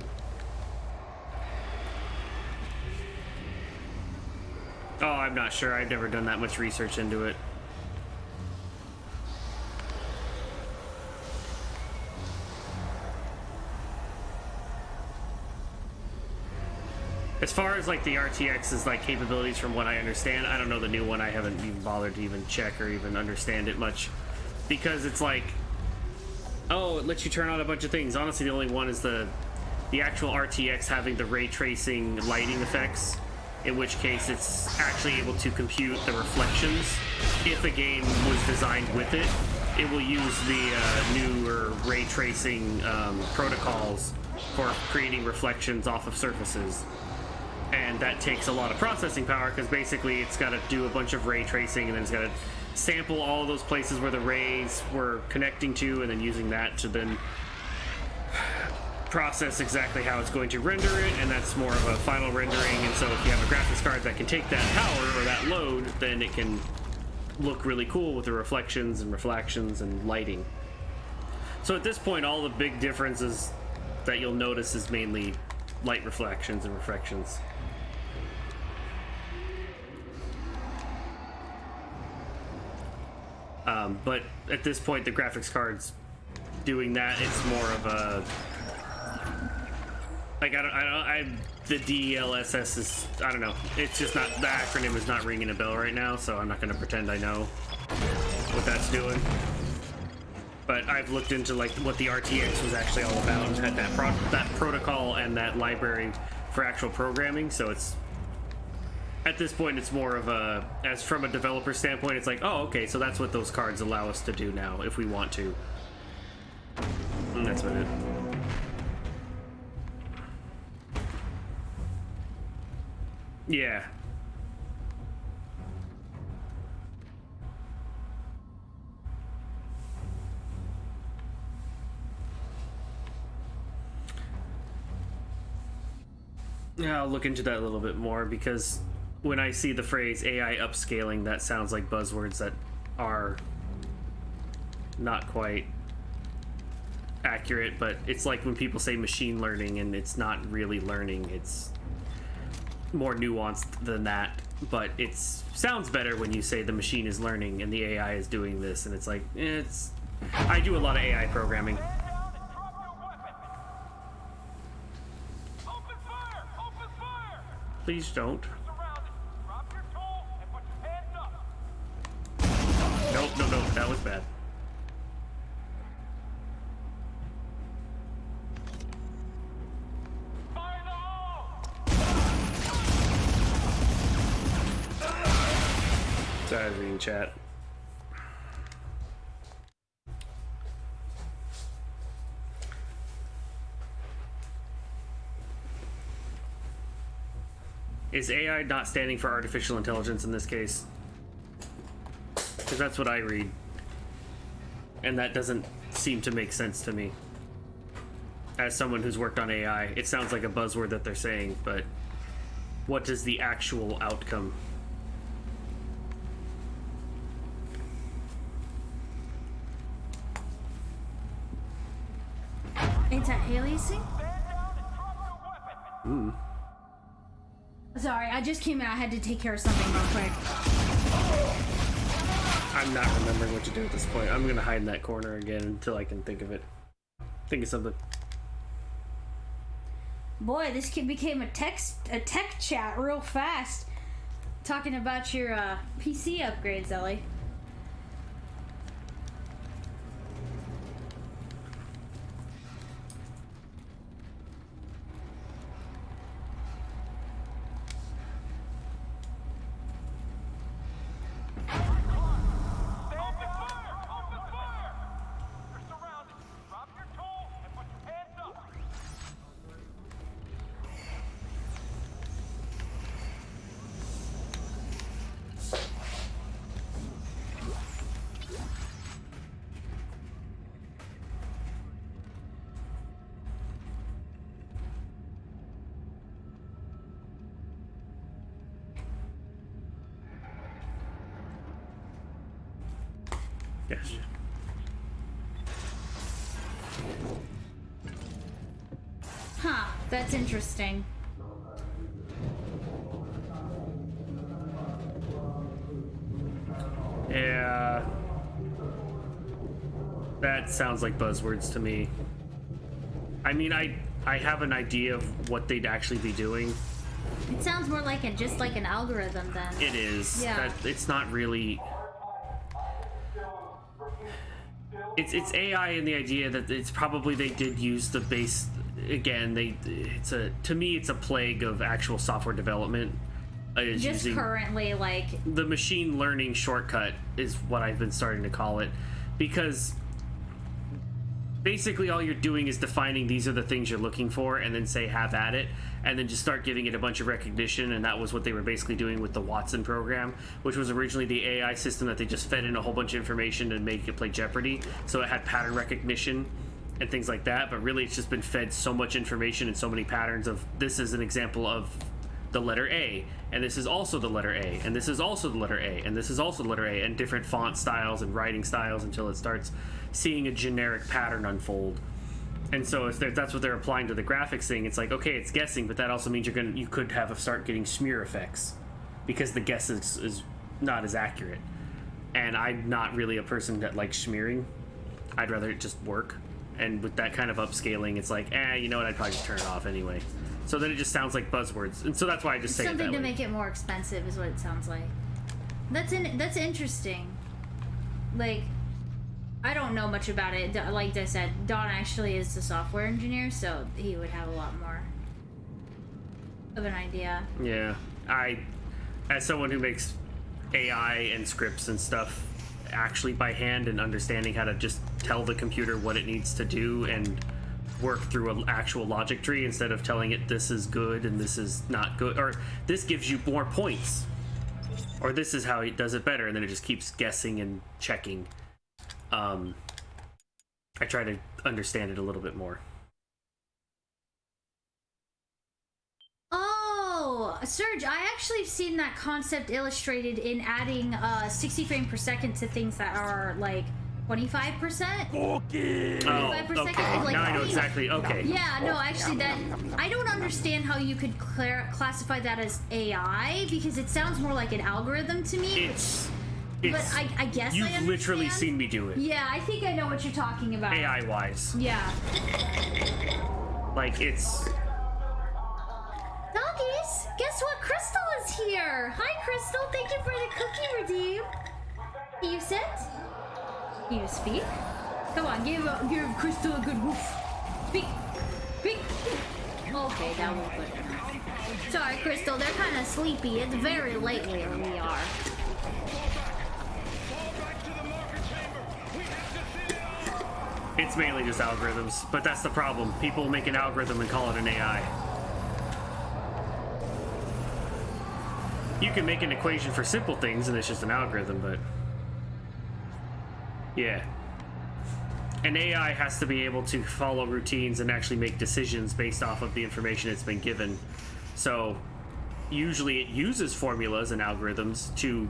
Oh, I'm not sure. I've never done that much research into it. As far as like the RTX's like capabilities, from what I understand, I don't know the new one. I haven't even bothered to even check or even understand it much, because it's like, oh, it lets you turn on a bunch of things. Honestly, the only one is the actual RTX having the ray tracing lighting effects, in which case it's actually able to compute the reflections. If a game was designed with it, it will use the newer ray tracing protocols for creating reflections off of surfaces. And that takes a lot of processing power, because basically it's got to do a bunch of ray tracing, and then it's got to sample all those places where the rays were connecting to, and then using that to then process exactly how it's going to render it, and that's more of a final rendering. And so if you have a graphics card that can take that power or that load, then it can look really cool with the reflections and refractions and lighting. So at this point, all the big differences that you'll notice is mainly light reflections and refractions. But at this point, the graphics card's doing that. It's more of a, like, the DLSS is, I don't know. It's just not, the acronym is not ringing a bell right now, so I'm not going to pretend I know what that's doing. But I've looked into like what the RTX was actually all about, and had that protocol and that library for actual programming. So it's, at this point, it's more of a, as from a developer standpoint, it's like, oh, okay, so that's what those cards allow us to do now if we want to. And that's about it. Yeah. Yeah, I'll look into that a little bit more, because when I see the phrase AI upscaling, that sounds like buzzwords that are not quite accurate. But it's like when people say machine learning, and it's not really learning, it's more nuanced than that. But it sounds better when you say the machine is learning and the AI is doing this, and it's like, I do a lot of AI programming. Please don't. Nope, no, that was bad. Sorry, I was reading chat. Is AI not standing for artificial intelligence in this case? Because that's what I read. And that doesn't seem to make sense to me. As someone who's worked on AI, it sounds like a buzzword that they're saying, but what is the actual outcome? Anti-aliasing? Ooh. Sorry, I just came in. I had to take care of something real quick. I'm not remembering what to do at this point. I'm gonna hide in that corner again until I can think of it. Think of something. Boy, this kid became a tech chat real fast. Talking about your PC upgrades, Ellie. Yes. Huh, that's interesting. Yeah. That sounds like buzzwords to me. I mean, I have an idea of what they'd actually be doing. It sounds more like just like an algorithm then. It is. Yeah. It's not really... It's AI in the idea that it's probably they did use the base... Again, to me, it's a plague of actual software development. Just currently, like... The machine learning shortcut is what I've been starting to call it. Because... basically all you're doing is defining these are the things you're looking for and then say have at it and then just start giving it a bunch of recognition, and that was what they were basically doing with the Watson program, which was originally the AI system that they just fed in a whole bunch of information and make it play Jeopardy, so it had pattern recognition and things like that. But really it's just been fed so much information and so many patterns of this is an example of the letter A, and this is also the letter A, and this is also the letter A, and this is also the letter A, and different font styles and writing styles until it starts seeing a generic pattern unfold. And so if that's what they're applying to the graphics thing, it's like, okay, it's guessing, but that also means you could start getting smear effects because the guess is not as accurate. And I'm not really a person that likes smearing. I'd rather it just work. And with that kind of upscaling, it's like, you know what, I'd probably just turn it off anyway. So then it just sounds like buzzwords, and so that's why I just say something it that to way. make it more expensive is what it sounds like. That's interesting. Like, I don't know much about it. Like I said, Don actually is the software engineer, so he would have a lot more of an idea. Yeah, as someone who makes AI and scripts and stuff actually by hand and understanding how to just tell the computer what it needs to do and work through an actual logic tree instead of telling it this is good and this is not good, or this gives you more points, or this is how it does it better, and then it just keeps guessing and checking. I try to understand it a little bit more. Oh, Serge, I actually have seen that concept illustrated in adding 60 frames per second to things that are like 25%? Okay. 25%? Okay. Like, now I know exactly. Okay. Yeah, no, actually, that I don't understand how you could classify that as AI, because it sounds more like an algorithm to me. But I guess you've I understand. literally seen me do it. Yeah, I think I know what you're talking about. AI-wise. Yeah. Like, it's... Doggies, guess what? Crystal is here. Hi, Crystal. Thank you for the cookie redeem. Can you sit? Can you speak? Come on, give Crystal a good woof. Speak. Speak. Okay, that was good. Sorry, Crystal. They're kind of sleepy. It's very late where we are. It's mainly just algorithms, but that's the problem. People make an algorithm and call it an AI. You can make an equation for simple things and it's just an algorithm, but... yeah. An AI has to be able to follow routines and actually make decisions based off of the information it's been given. So, usually it uses formulas and algorithms to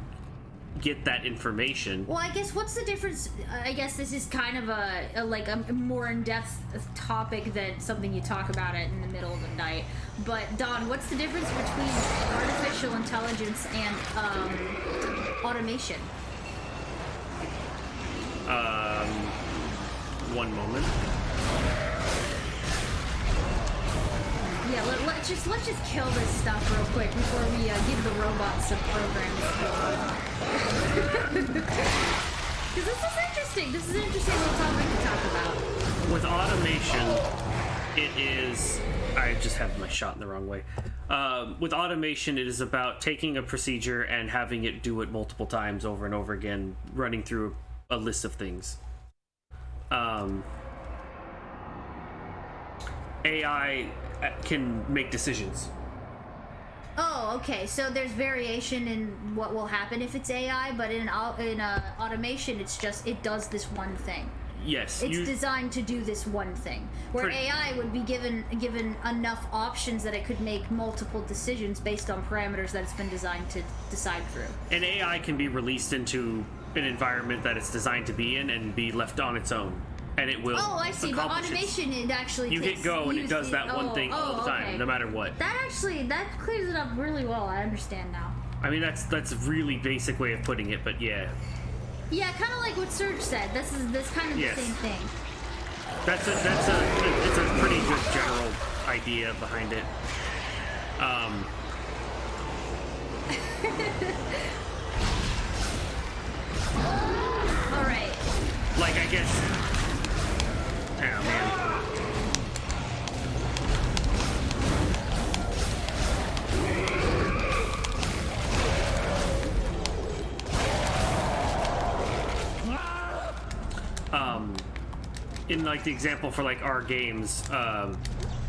get that information. Well, I guess what's the difference? I guess this is kind of a more in-depth topic than something you talk about it in the middle of the night. But Don, what's the difference between artificial intelligence and automation? One moment. Yeah, let's just kill this stuff real quick before we give the robots some programs. Because this is interesting. This is an interesting little topic to talk about. With automation, it is... I just have my shot in the wrong way. With automation, it is about taking a procedure and having it do it multiple times over and over again, running through a list of things. AI can make decisions. Oh, okay. So there's variation in what will happen if it's AI, but in automation, it's just it does this one thing. Yes, it's designed to do this one thing. Where AI would be given enough options that it could make multiple decisions based on parameters that it's been designed to decide through. An AI can be released into an environment that it's designed to be in and be left on its own. and it will. Oh, I see. But accomplish automation, it actually You hit go and it does that one thing all the time, okay. no matter what. That clears it up really well. I understand now. I mean, that's a really basic way of putting it, but yeah. Yeah, kind of like what Serge said. This kind of Yes. the same thing. It's a pretty good general idea behind it. All right. Like, I guess. Oh man. In like the example for like our games,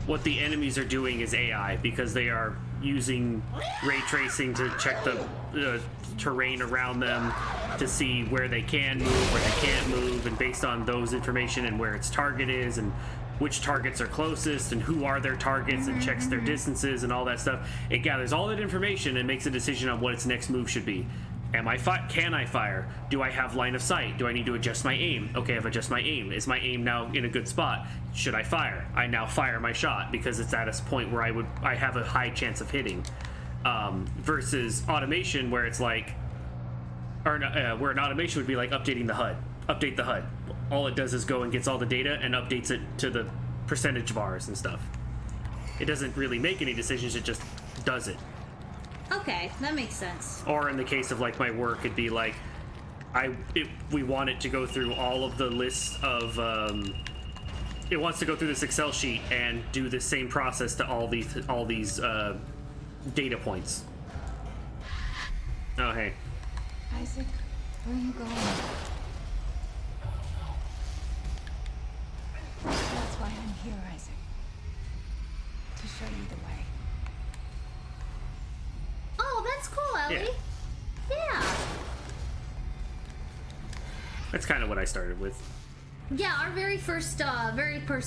what the enemies are doing is AI, because they are using ray tracing to check the terrain around them to see where they can move, where they can't move, and based on those information and where its target is and which targets are closest and who are their targets, and checks their distances and all that stuff. It gathers all that information and makes a decision on what its next move should be. Can I fire? Do I have line of sight? Do I need to adjust my aim? Okay, I've adjusted my aim. Is my aim now in a good spot? Should I fire? I now fire my shot because it's at a point where I have a high chance of hitting. Versus automation, where it's like, where an automation would be like updating the HUD. Update the HUD. All it does is go and gets all the data and updates it to the percentage bars and stuff. It doesn't really make any decisions, it just does it. Okay, that makes sense. Or in the case of like my work, it'd be like, we want it to go through all of the lists of, it wants to go through this Excel sheet and do the same process to all these data points. Oh, hey. Isaac, where are you going? That's why I'm here, Isaac. To show you the way. Oh, that's cool, Ellie. Yeah. That's kind of what I started with. Yeah, our very first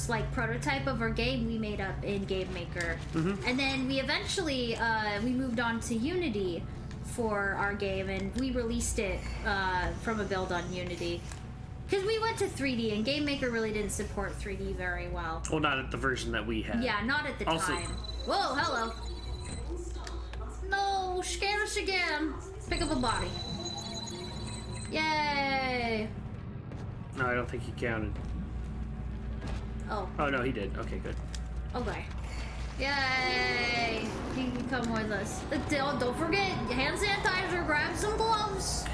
like prototype of our game we made up in Game Maker, and then we eventually we moved on to Unity for our game, and we released it from a build on Unity because we went to 3D, and Game Maker really didn't support 3D very well. Well, not at the version that we had. Yeah, not at the time. Whoa, hello. No, scan us again. Pick up a body. Yay. No, I don't think he counted. Oh. Oh, no, he did. Okay, good. Okay. Yay! He can come with us. Don't forget, hand sanitizer, grab some gloves.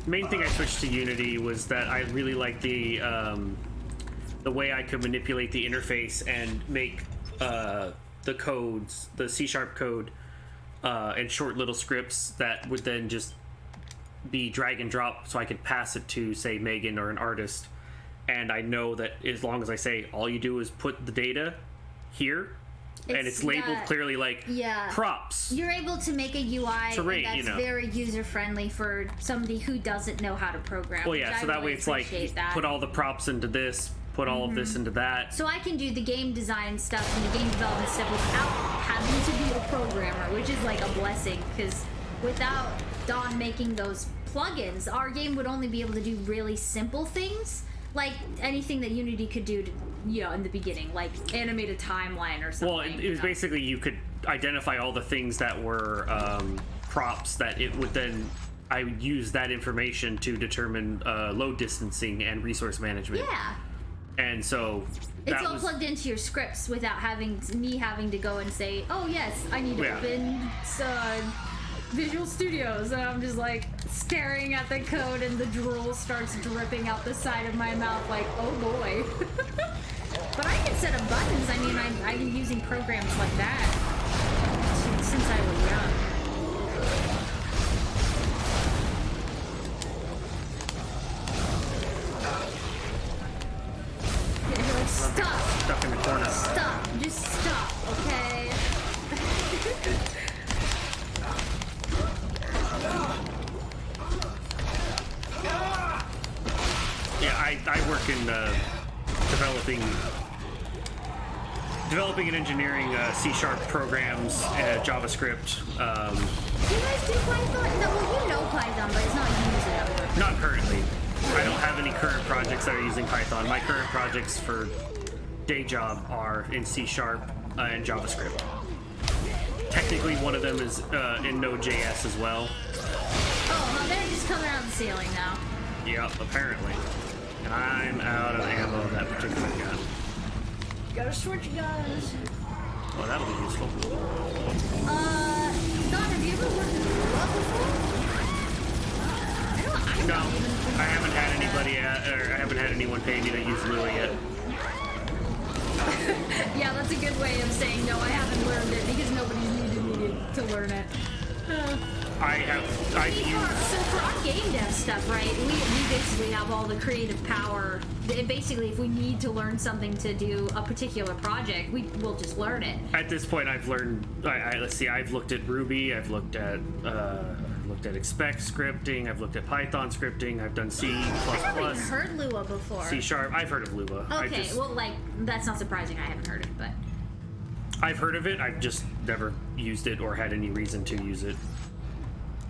Main thing I switched to Unity was that I really liked the way I could manipulate the interface and make the codes, the C# code, and short little scripts that would then just be drag and drop, so I could pass it to, say, Megan or an artist. And I know that as long as I say all you do is put the data here, and it's labeled clearly like props. You're able to make a UI terrain, that's very user-friendly for somebody who doesn't know how to program. Well, yeah, so that way it's like, put all the props into this, put all of this into that. So I can do the game design stuff and the game development stuff without having to be a programmer, which is like a blessing, because without Don making those plugins, our game would only be able to do really simple things, like anything that Unity could do to, in the beginning, like animate a timeline or something. Well, it was basically you could identify all the things that were props that it would then, I would use that information to determine load distancing and resource management. Yeah. And so it's all plugged into your scripts without me having to go and say, oh yes, I need to open Visual Studios, and I'm just like staring at the code and the drool starts dripping out the side of my mouth like, oh boy. But I can set up buttons. I mean, I've been using programs like that since I was young. Stop. Stuck in the corner. Stop. Just stop, okay? Yeah, I work in developing developing and engineering C# programs, JavaScript. You guys do Python? No, well, you know Python, but it's not used ever. Not currently. I don't have any current projects that are using Python. My current projects for day job are in C# and JavaScript. Technically, one of them is in Node.js as well. Oh, they're just coming out of the ceiling now. Yep, apparently. And I'm out of ammo of that particular gun. Gotta switch guns. Oh, that'll be useful. Don, have you ever worked with Lua before? No, I haven't had anybody, or I haven't had anyone pay me to use Lua yet. Yeah, that's a good way of saying no, I haven't learned it because nobody's needed me to learn it. So for our game dev stuff, right, we basically have all the creative power. Basically, if we need to learn something to do a particular project, we'll just learn it. At this point, I've learned, let's see, I've looked at Ruby, I've looked at expect scripting, I've looked at Python scripting, I've done C++. I haven't even heard Lua before. C#, I've heard of Lua. Okay, well, like, that's not surprising I haven't heard it, but... I've heard of it, I've just never used it or had any reason to use it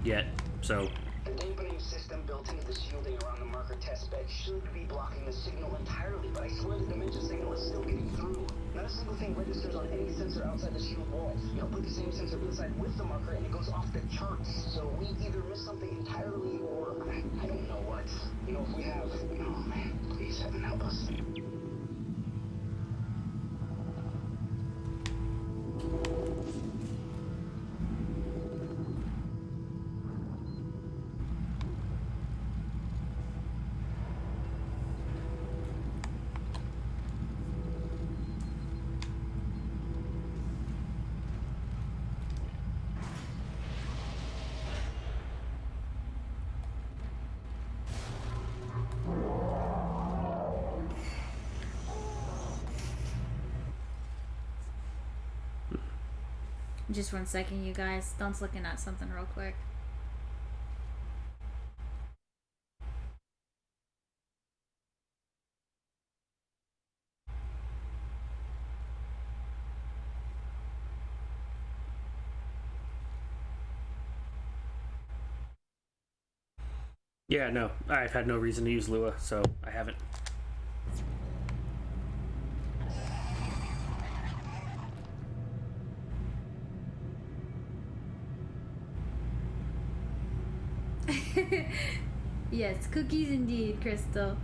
yet, so... The dampening system built into the shielding around the marker test bed should be blocking the signal entirely, but I swear the dimension signal is still getting through. Not a single thing registers on any sensor outside the shield wall. You know, put the same sensor inside with the marker and it goes off the charts. So we either miss something entirely or I don't know what. You know, if we have... Oh man, please heaven help us. Just 1 second, you guys. Don's looking at something real quick. Yeah, no, I've had no reason to use Lua, so I haven't. Yes, cookies indeed, Crystal.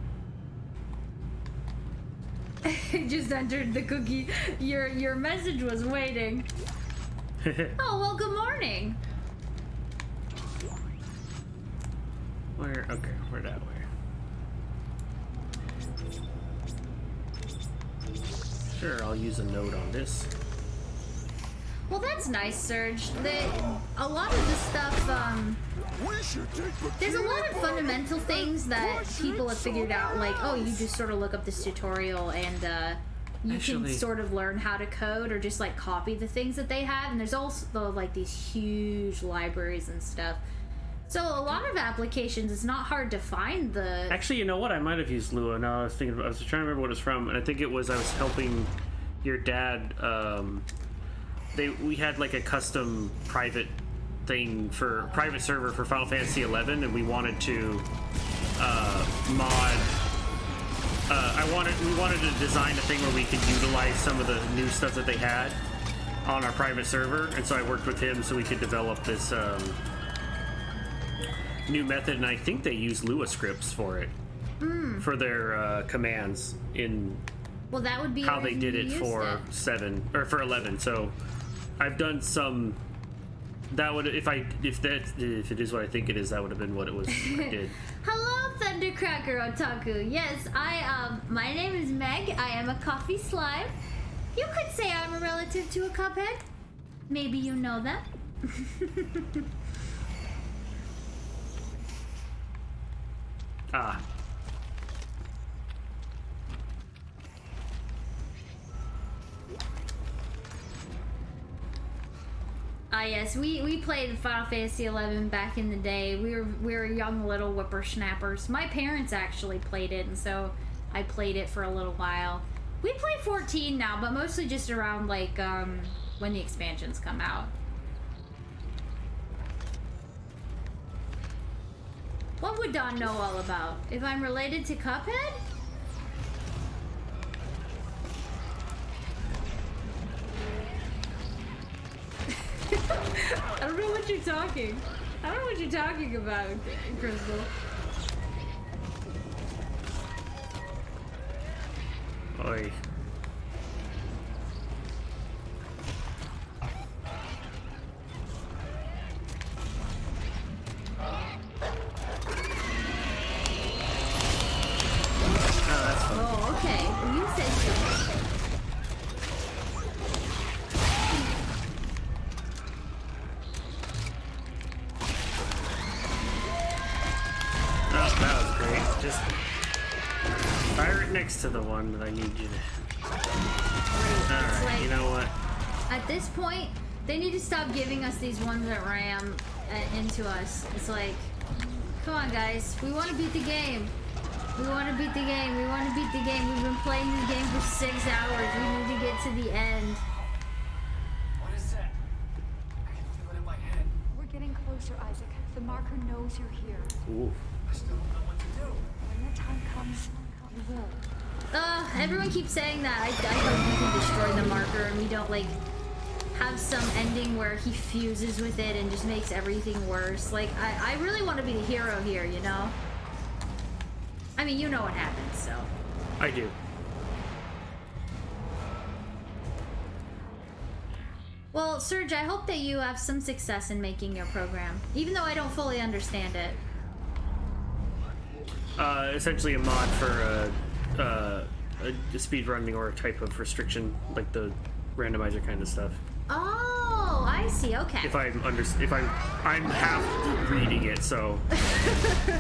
Just entered the cookie. Your message was waiting. Oh, well, good morning. Where? Okay, we're that way. Sure, I'll use a node on this. Well, that's nice, Serge. A lot of the stuff, there's a lot of fundamental things that people have figured out, like, oh, you just sort of look up this tutorial and you can sort of learn how to code or just, like, copy the things that they have. And there's also, like, these huge libraries and stuff. So a lot of applications, it's not hard to find the... Actually, you know what? I might have used Lua. Now I was trying to remember what it's from, and I think it was I was helping your dad. We had like a custom private thing for private server for Final Fantasy XI, and we wanted to mod. We wanted to design a thing where we could utilize some of the new stuff that they had on our private server, and so I worked with him so we could develop this new method, and I think they use Lua scripts for it, for their commands in. Well, that would be how they did it for 7 or for 11. So I've done some. That would if it is what I think it is, that would have been what it was. I did. Hello, Thundercracker Otaku. Yes, my name is Meg. I am a coffee slime. You could say I'm a relative to a cuphead. Maybe you know that. Ah. Yes, we played Final Fantasy XI back in the day. We were young little whippersnappers. My parents actually played it, and so I played it for a little while. We play 14 now, but mostly just around like when the expansions come out. What would Don know all about? If I'm related to Cuphead? I don't know what you're talking. I don't know what you're talking about, Crystal. Oi. Oh, okay. Well, you said so. Oh, that was great. Just fire it next to the one that I need you to. Alright, like, you know what? At this point, they need to stop giving us these ones that ram into us. It's like, come on, guys. We want to beat the game. We want to beat the game. We want to beat the game. We've been playing this game for 6 hours. We need to get to the end. What is that? I can feel it in my head. We're getting closer, Isaac. The marker knows you're here. Ooh. I still don't know what to do. When the time comes, you will. Everyone keeps saying that. I hope we can destroy the marker and we don't, like, have some ending where he fuses with it and just makes everything worse. Like, I really want to be the hero here, you know? I mean, you know what happens, so. I do. Well, Serge, I hope that you have some success in making your program, even though I don't fully understand it. Essentially a mod for a speedrunning or a type of restriction, like the randomizer kind of stuff. Oh, I see. Okay. I'm half reading it, so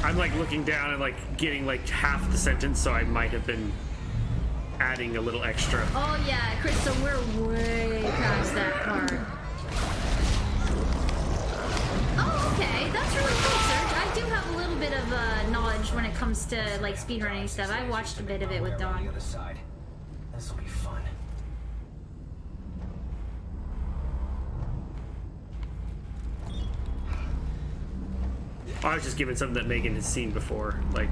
I'm like looking down and like getting like half the sentence, so I might have been adding a little extra. Oh yeah, Crystal, we're way past that part. Oh, okay. That's really cool, Serge. I do have a little bit of knowledge when it comes to like speedrunning stuff. I watched a bit of it with Dawn. This will be fun. I was just giving something that Megan has seen before, like.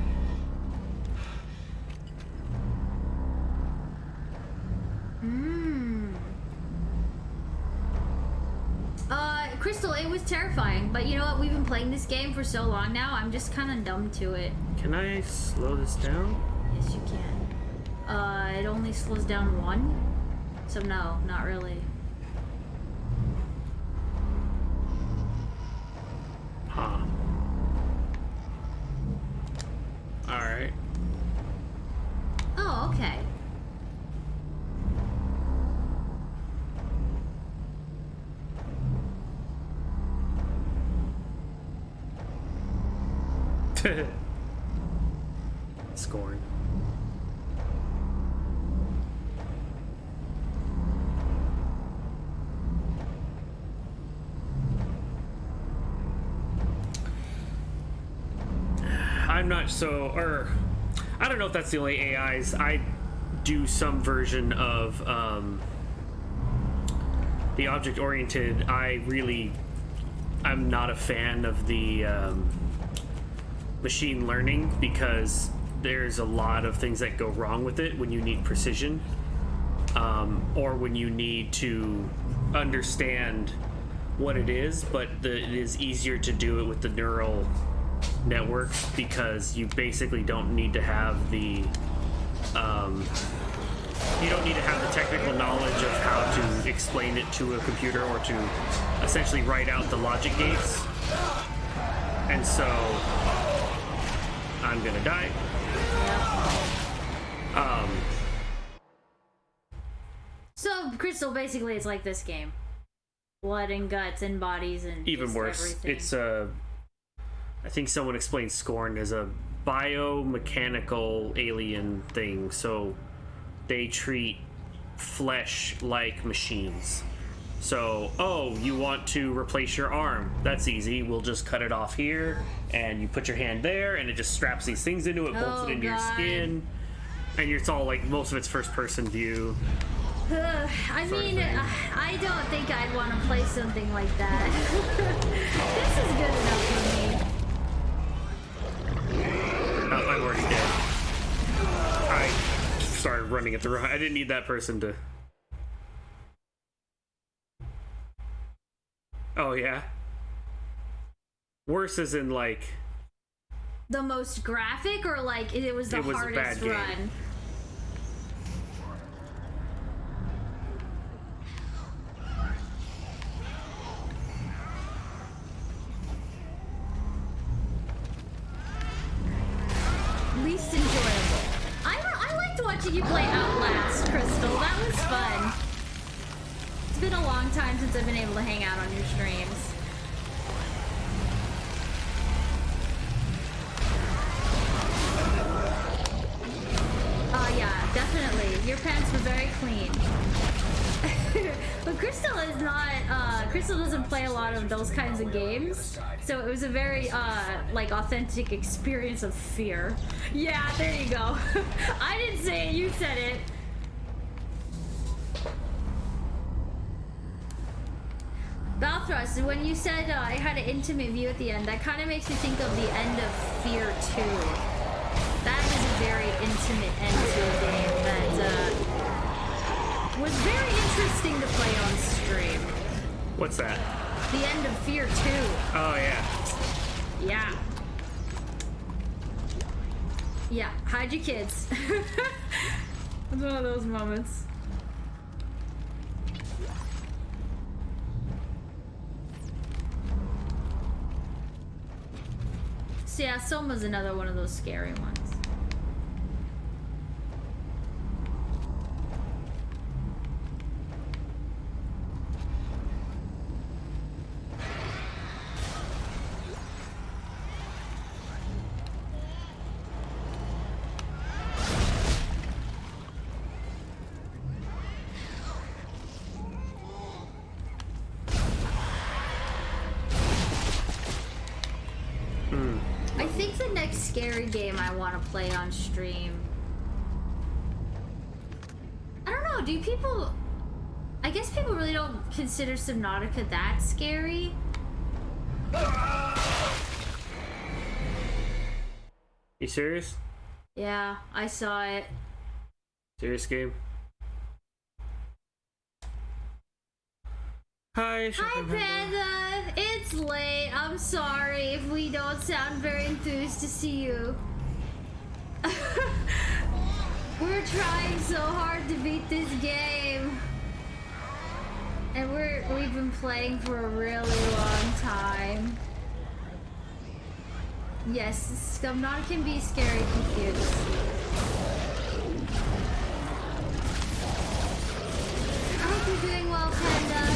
Crystal, it was terrifying, but you know what? We've been playing this game for so long now, I'm just kind of numb to it. Can I slow this down? Yes, you can. It only slows down 1, so no, not really. Huh. Alright. Oh, okay. Scorn. I'm not so, I don't know if that's the only AIs. I do some version of the object-oriented. I'm not a fan of the machine learning because there's a lot of things that go wrong with it when you need precision, or when you need to understand what it is, but it is easier to do it with the neural networks because you basically don't need to have the technical knowledge of how to explain it to a computer or to essentially write out the logic gates. And so I'm gonna die. So Crystal, basically it's like this game. Blood and guts and bodies and even worse. Everything. It's I think someone explained Scorn as a biomechanical alien thing, so they treat flesh like machines. So, oh, you want to replace your arm? That's easy. We'll just cut it off here, and you put your hand there, and it just straps these things into it, bolts it into your skin. And it's all like most of it's first person view. I mean, I don't think I'd want to play something like that. This is good enough for me. Oh, I'm already dead. I started running at the wrong. I didn't need that person to. Oh yeah. Worse as in like. The most graphic, or like it was the hardest run? Least enjoyable. I liked watching you play Outlast, Crystal. That was fun. It's been a long time since I've been able to hang out on your streams. Yeah, definitely. Your pants were very clean. But Crystal is not, Crystal doesn't play a lot of those kinds of games. So it was a very, like, authentic experience of fear. Yeah, there you go. I didn't say it, you said it. Balthrust, when you said I had an intimate view at the end, that kind of makes me think of the end of Fear 2. That is a very intimate end to a game that was very interesting to play on stream. What's that? The end of Fear 2. Oh, yeah. Yeah. Yeah, hide your kids. It's one of those moments. So yeah, Soma's another one of those scary ones. I think the next scary game I want to play on stream, I don't know, do people, I guess people really don't consider Subnautica that scary. You serious? Yeah, I saw it. Serious game? Hi, Panda. It's late. I'm sorry if we don't sound very enthused to see you. We're trying so hard to beat this game. And we've been playing for a really long time. Yes, Subnautica can be scary confused. I hope you're doing well, Panda.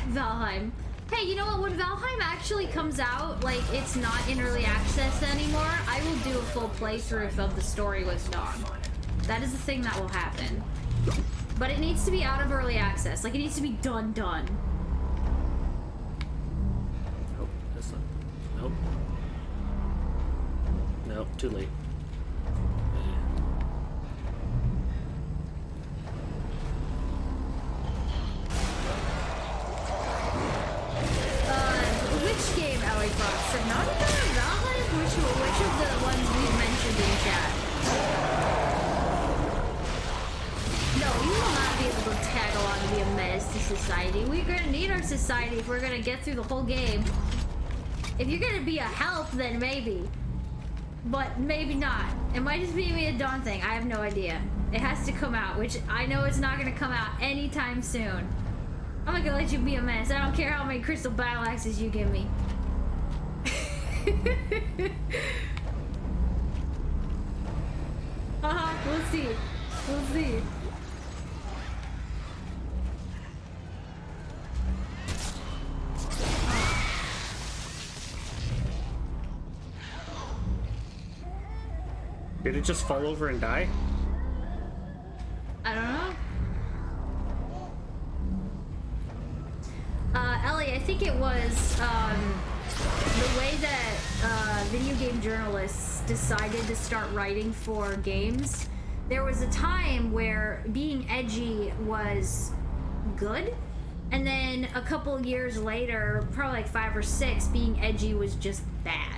Valheim. Hey, you know what? When Valheim actually comes out, like, it's not in early access anymore, I will do a full playthrough of the story with Dawn. That is the thing that will happen. But it needs to be out of early access. Like, it needs to be done. Nope, that's not. Nope. Nope, too late. Which game, Ellie Fox? Subnautica or Valheim? Which of the ones we've mentioned in chat? No, you will not be able to tag along and be a menace to society. We're gonna need our society if we're gonna get through the whole game. If you're gonna be a help, then maybe. But maybe not. It might just be a Dawn thing. I have no idea. It has to come out, which I know it's not gonna come out anytime soon. I'm not gonna let you be a menace. I don't care how many crystal battle axes you give me. We'll see. We'll see. Did it just fall over and die? I don't know. Ellie, I think it was the way that video game journalists decided to start writing for games, there was a time where being edgy was good, and then a couple years later, probably like 5 or 6, being edgy was just bad.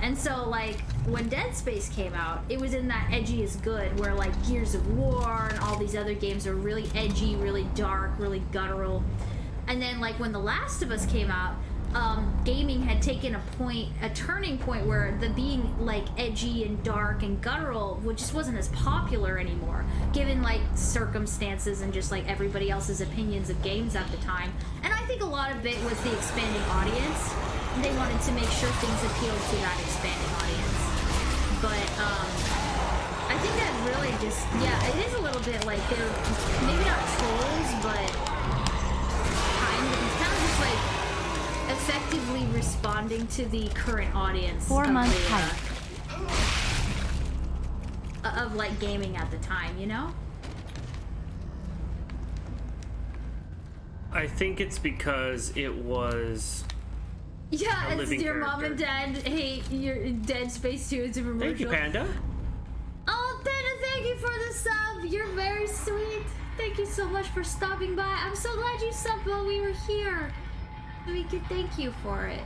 And so, like, when Dead Space came out, it was in that edgy is good, where, like, Gears of War and all these other games are really edgy, really dark, really guttural. And then, like, when The Last of Us came out, gaming had taken a turning point where the being, like, edgy and dark and guttural just wasn't as popular anymore, given, like, circumstances and just, like, everybody else's opinions of games at the time. And I think a lot of it was the expanding audience. They wanted to make sure things appealed to that expanding audience. But, I think that really just, yeah, it is a little bit like they're maybe not trolls, but kind of just like effectively responding to the current audience 4 months of like gaming at the time, you know? I think it's because it was... Yeah, it's your mom and dad hate your Dead Space 2. It's a commercial. Thank you, Panda. Oh, Panda, thank you for the sub. You're very sweet. Thank you so much for stopping by. I'm so glad you subbed while we were here. We could thank you for it.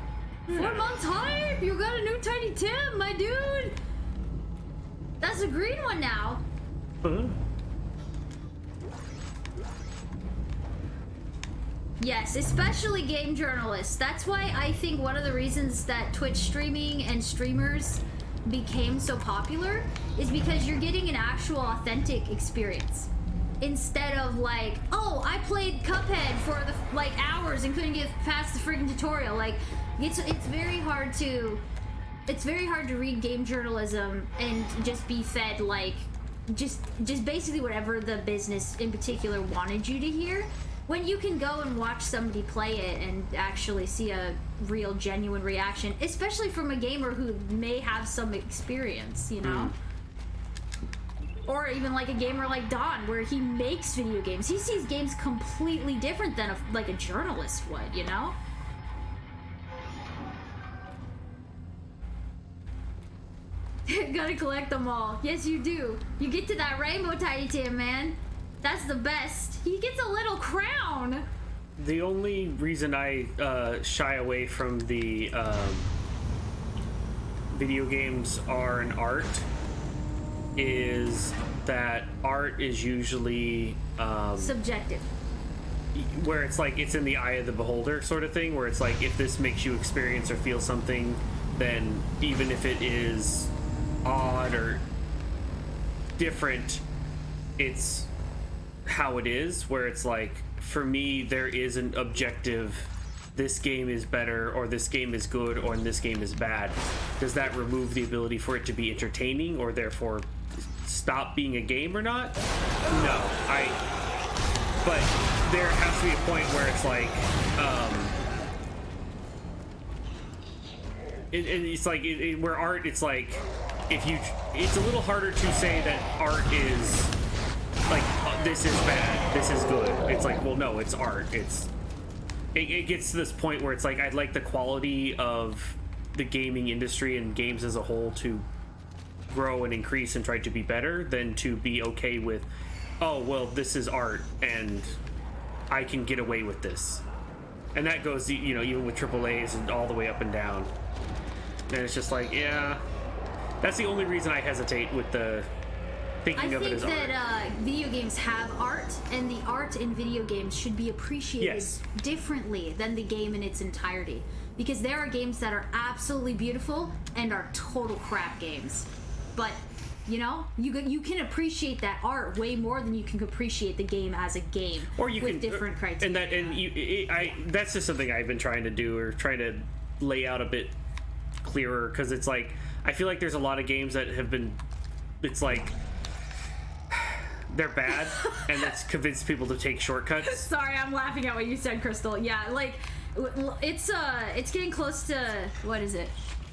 4 months hype. You got a new Tiny Tim, my dude. That's a green one now. Yes, especially game journalists. That's why I think one of the reasons that Twitch streaming and streamers became so popular is because you're getting an actual authentic experience. Instead of like, oh, I played Cuphead for the like hours and couldn't get past the freaking tutorial. Like, it's very hard to read game journalism and just be fed like just basically whatever the business in particular wanted you to hear. When you can go and watch somebody play it and actually see a real, genuine reaction, especially from a gamer who may have some experience, you know? Or even like a gamer like Don, where he makes video games. He sees games completely different than like a journalist would, you know? Gotta collect them all. Yes, you do. You get to that rainbow, Tiny Tim, man. That's the best. He gets a little crown. The only reason I shy away from the video games are an art is that art is usually subjective. Where it's like it's in the eye of the beholder sort of thing, where it's like if this makes you experience or feel something, then even if it is odd or different, it's how it is. Where it's like, for me, there is an objective, this game is better or this game is good or this game is bad. Does that remove the ability for it to be entertaining or therefore stop being a game or not? No, but there has to be a point where it's like it's like where art, it's like it's a little harder to say that art is like, this is bad, this is good. It's like, well, no, it's art. It gets to this point where it's like, I'd like the quality of the gaming industry and games as a whole to grow and increase and try to be better than to be okay with, oh, well, this is art and I can get away with this. And that goes, you know, even with AAAs and all the way up and down. And it's just like, yeah, that's the only reason I hesitate with the thinking of it as art. I think that video games have art, and the art in video games should be appreciated differently than the game in its entirety. Because there are games that are absolutely beautiful and are total crap games. But, you know, you can appreciate that art way more than you can appreciate the game as a game, or you with different criteria. And that's just something I've been trying to do, or trying to lay out a bit clearer, because it's like, I feel like there's a lot of games that have been, it's like, they're bad, and that's convinced people to take shortcuts. Sorry, I'm laughing at what you said, Crystal. Yeah, like, it's getting close to, what is it?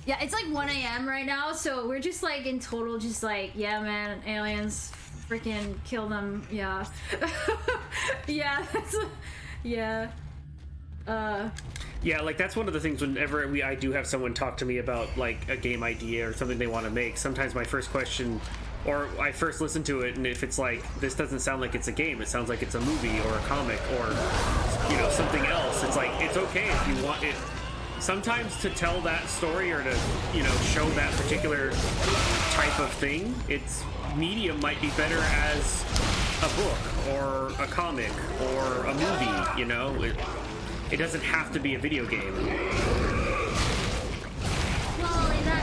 Yeah, it's like 1 a.m. right now, so we're just like in total, just like, yeah, man, aliens, freaking kill them, yeah. Yeah, that's, yeah. Yeah, like that's one of the things whenever I do have someone talk to me about like a game idea or something they want to make, sometimes my first question, or I first listen to it, and if it's like, this doesn't sound like it's a game, it sounds like it's a movie or a comic or, you know, something else, it's like, it's okay if you want it. Sometimes to tell that story or to, you know, show that particular type of thing, its medium might be better as a book or a comic or a movie, you know? It doesn't have to be a video game. Well, that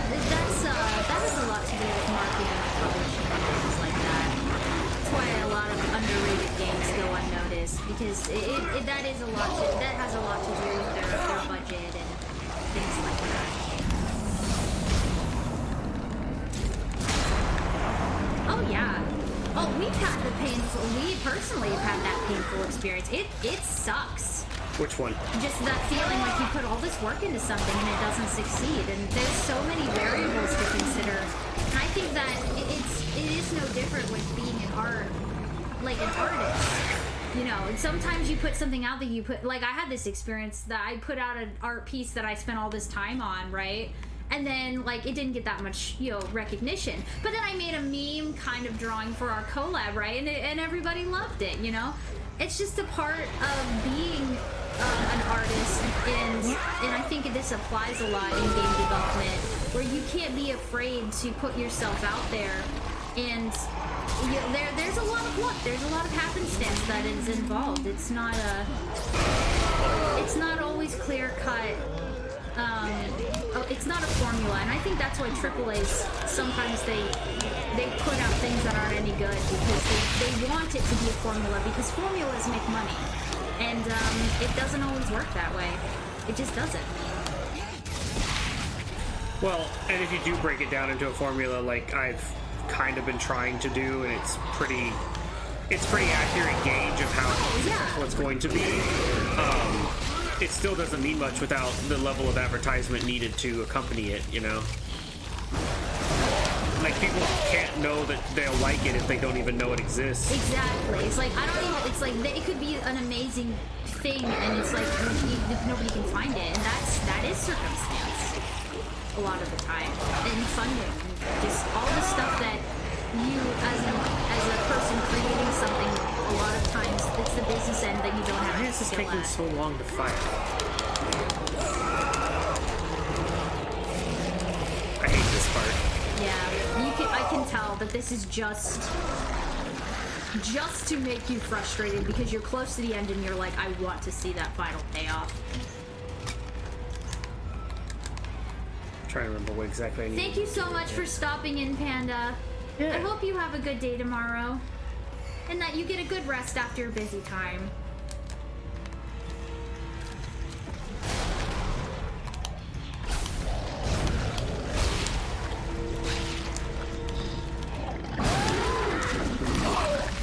has a lot to do with marketing and publishing and things like that. That's why a lot of underrated games go unnoticed, because that has a lot to do with their budget and things like that. Oh yeah. Oh, we personally have had that painful experience. It sucks. Which one? Just that feeling like you put all this work into something and it doesn't succeed, and there's so many variables to consider. And I think that it is no different with being an artist. You know, and sometimes you put something out that you put, like I had this experience that I put out an art piece that I spent all this time on, right? And then, like, it didn't get that much, you know, recognition. But then I made a meme kind of drawing for our collab, right? And everybody loved it, you know? It's just a part of being an artist, and I think this applies a lot in game development, where you can't be afraid to put yourself out there, and there's a lot of luck, there's a lot of happenstance that is involved. It's not always clear cut. It's not a formula, and I think that's why AAA's sometimes they put out things that aren't any good, because they want it to be a formula, because formulas make money, and it doesn't always work that way. It just doesn't. Well, and if you do break it down into a formula, like I've kind of been trying to do, and it's pretty accurate gauge of how what's going to be. It still doesn't mean much without the level of advertisement needed to accompany it, you know? Like, people can't know that they'll like it if they don't even know it exists. Exactly. It's like, it's like, it could be an amazing thing, and it's like, nobody can find it, and that is circumstance a lot of the time. And funding, just all the stuff that you, as a person creating something, a lot of times it's the business end that you don't have. Why is this taking so long to fire? I hate this part. Yeah, I can tell that this is just to make you frustrated, because you're close to the end and you're like, I want to see that final payoff. I'm trying to remember what exactly I need. Thank you so much for stopping in, Panda. I hope you have a good day tomorrow, and that you get a good rest after your busy time.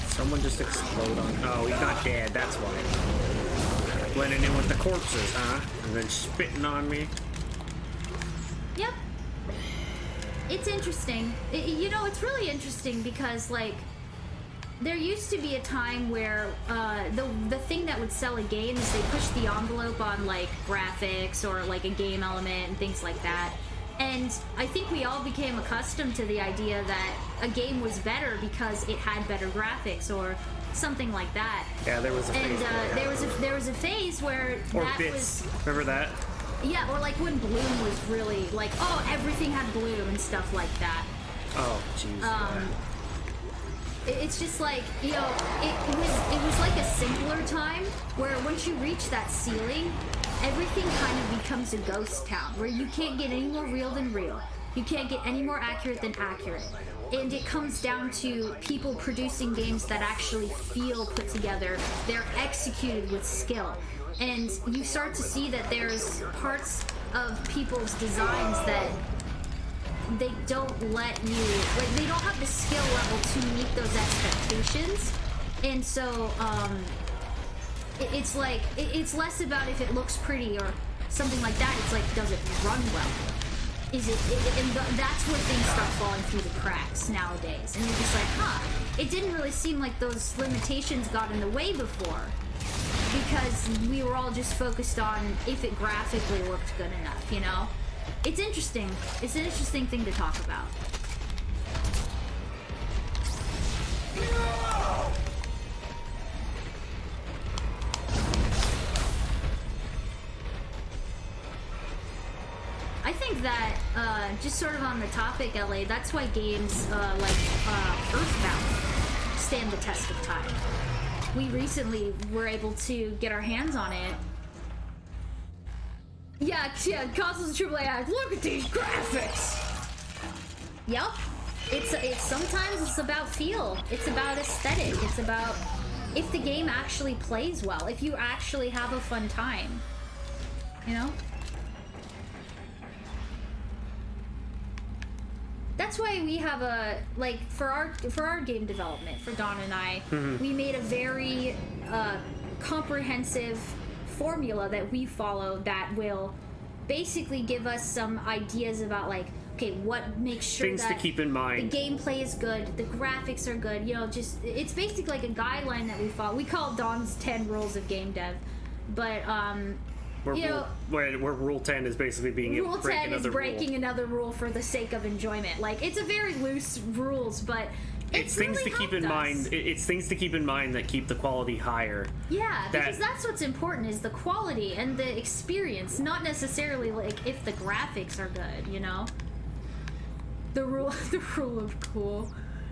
Someone just explode on. Oh, he's not dead. That's why. Blending in with the corpses, huh? And then spitting on me. Yep. It's interesting. You know, it's really interesting because, like, there used to be a time where the thing that would sell a game is they push the envelope on, like, graphics or, like, a game element and things like that. And I think we all became accustomed to the idea that a game was better because it had better graphics or something like that. Yeah, there was a phase. And there was a phase where or that bits. was. Remember that? Yeah, or like when Bloom was really like, oh, everything had Bloom and stuff like that. Oh, jeez. It's just like, you know, it was like a simpler time where once you reach that ceiling, everything kind of becomes a ghost town where you can't get any more real than real. You can't get any more accurate than accurate. And it comes down to people producing games that actually feel put together. They're executed with skill. And you start to see that there's parts of people's designs that they don't let you, like, they don't have the skill level to meet those expectations. And so, it's like, it's less about if it looks pretty or something like that. It's like, does it run well? And that's where things start falling through the cracks nowadays. And you're just like, it didn't really seem like those limitations got in the way before. because we were all just focused on if it graphically looked good enough, you know? It's interesting. It's an interesting thing to talk about. I think that, just sort of on the topic, LA, that's why games like Earthbound stand the test of time. We recently were able to get our hands on it. Yeah, consoles AAA, look at these graphics! Yup. It's sometimes it's about feel. It's about aesthetic. It's about if the game actually plays well, if you actually have a fun time. You know? That's why we have a, like, for our game development, for Dawn and I, we made a very comprehensive formula that we follow that will basically give us some ideas about, like, okay, what makes sure things that to keep in mind. The gameplay is good, the graphics are good, you know, just, it's basically like a guideline that we follow. We call it Dawn's 10 rules of game dev, but, where Rule 10 is basically being Rule 10 is breaking another rule for the sake of enjoyment. Like, it's a very loose rules, but it's things really to keep in mind. It's things to keep in mind that keep the quality higher. Yeah, because that's what's important, is the quality and the experience, not necessarily like if the graphics are good, you know? The rule of cool.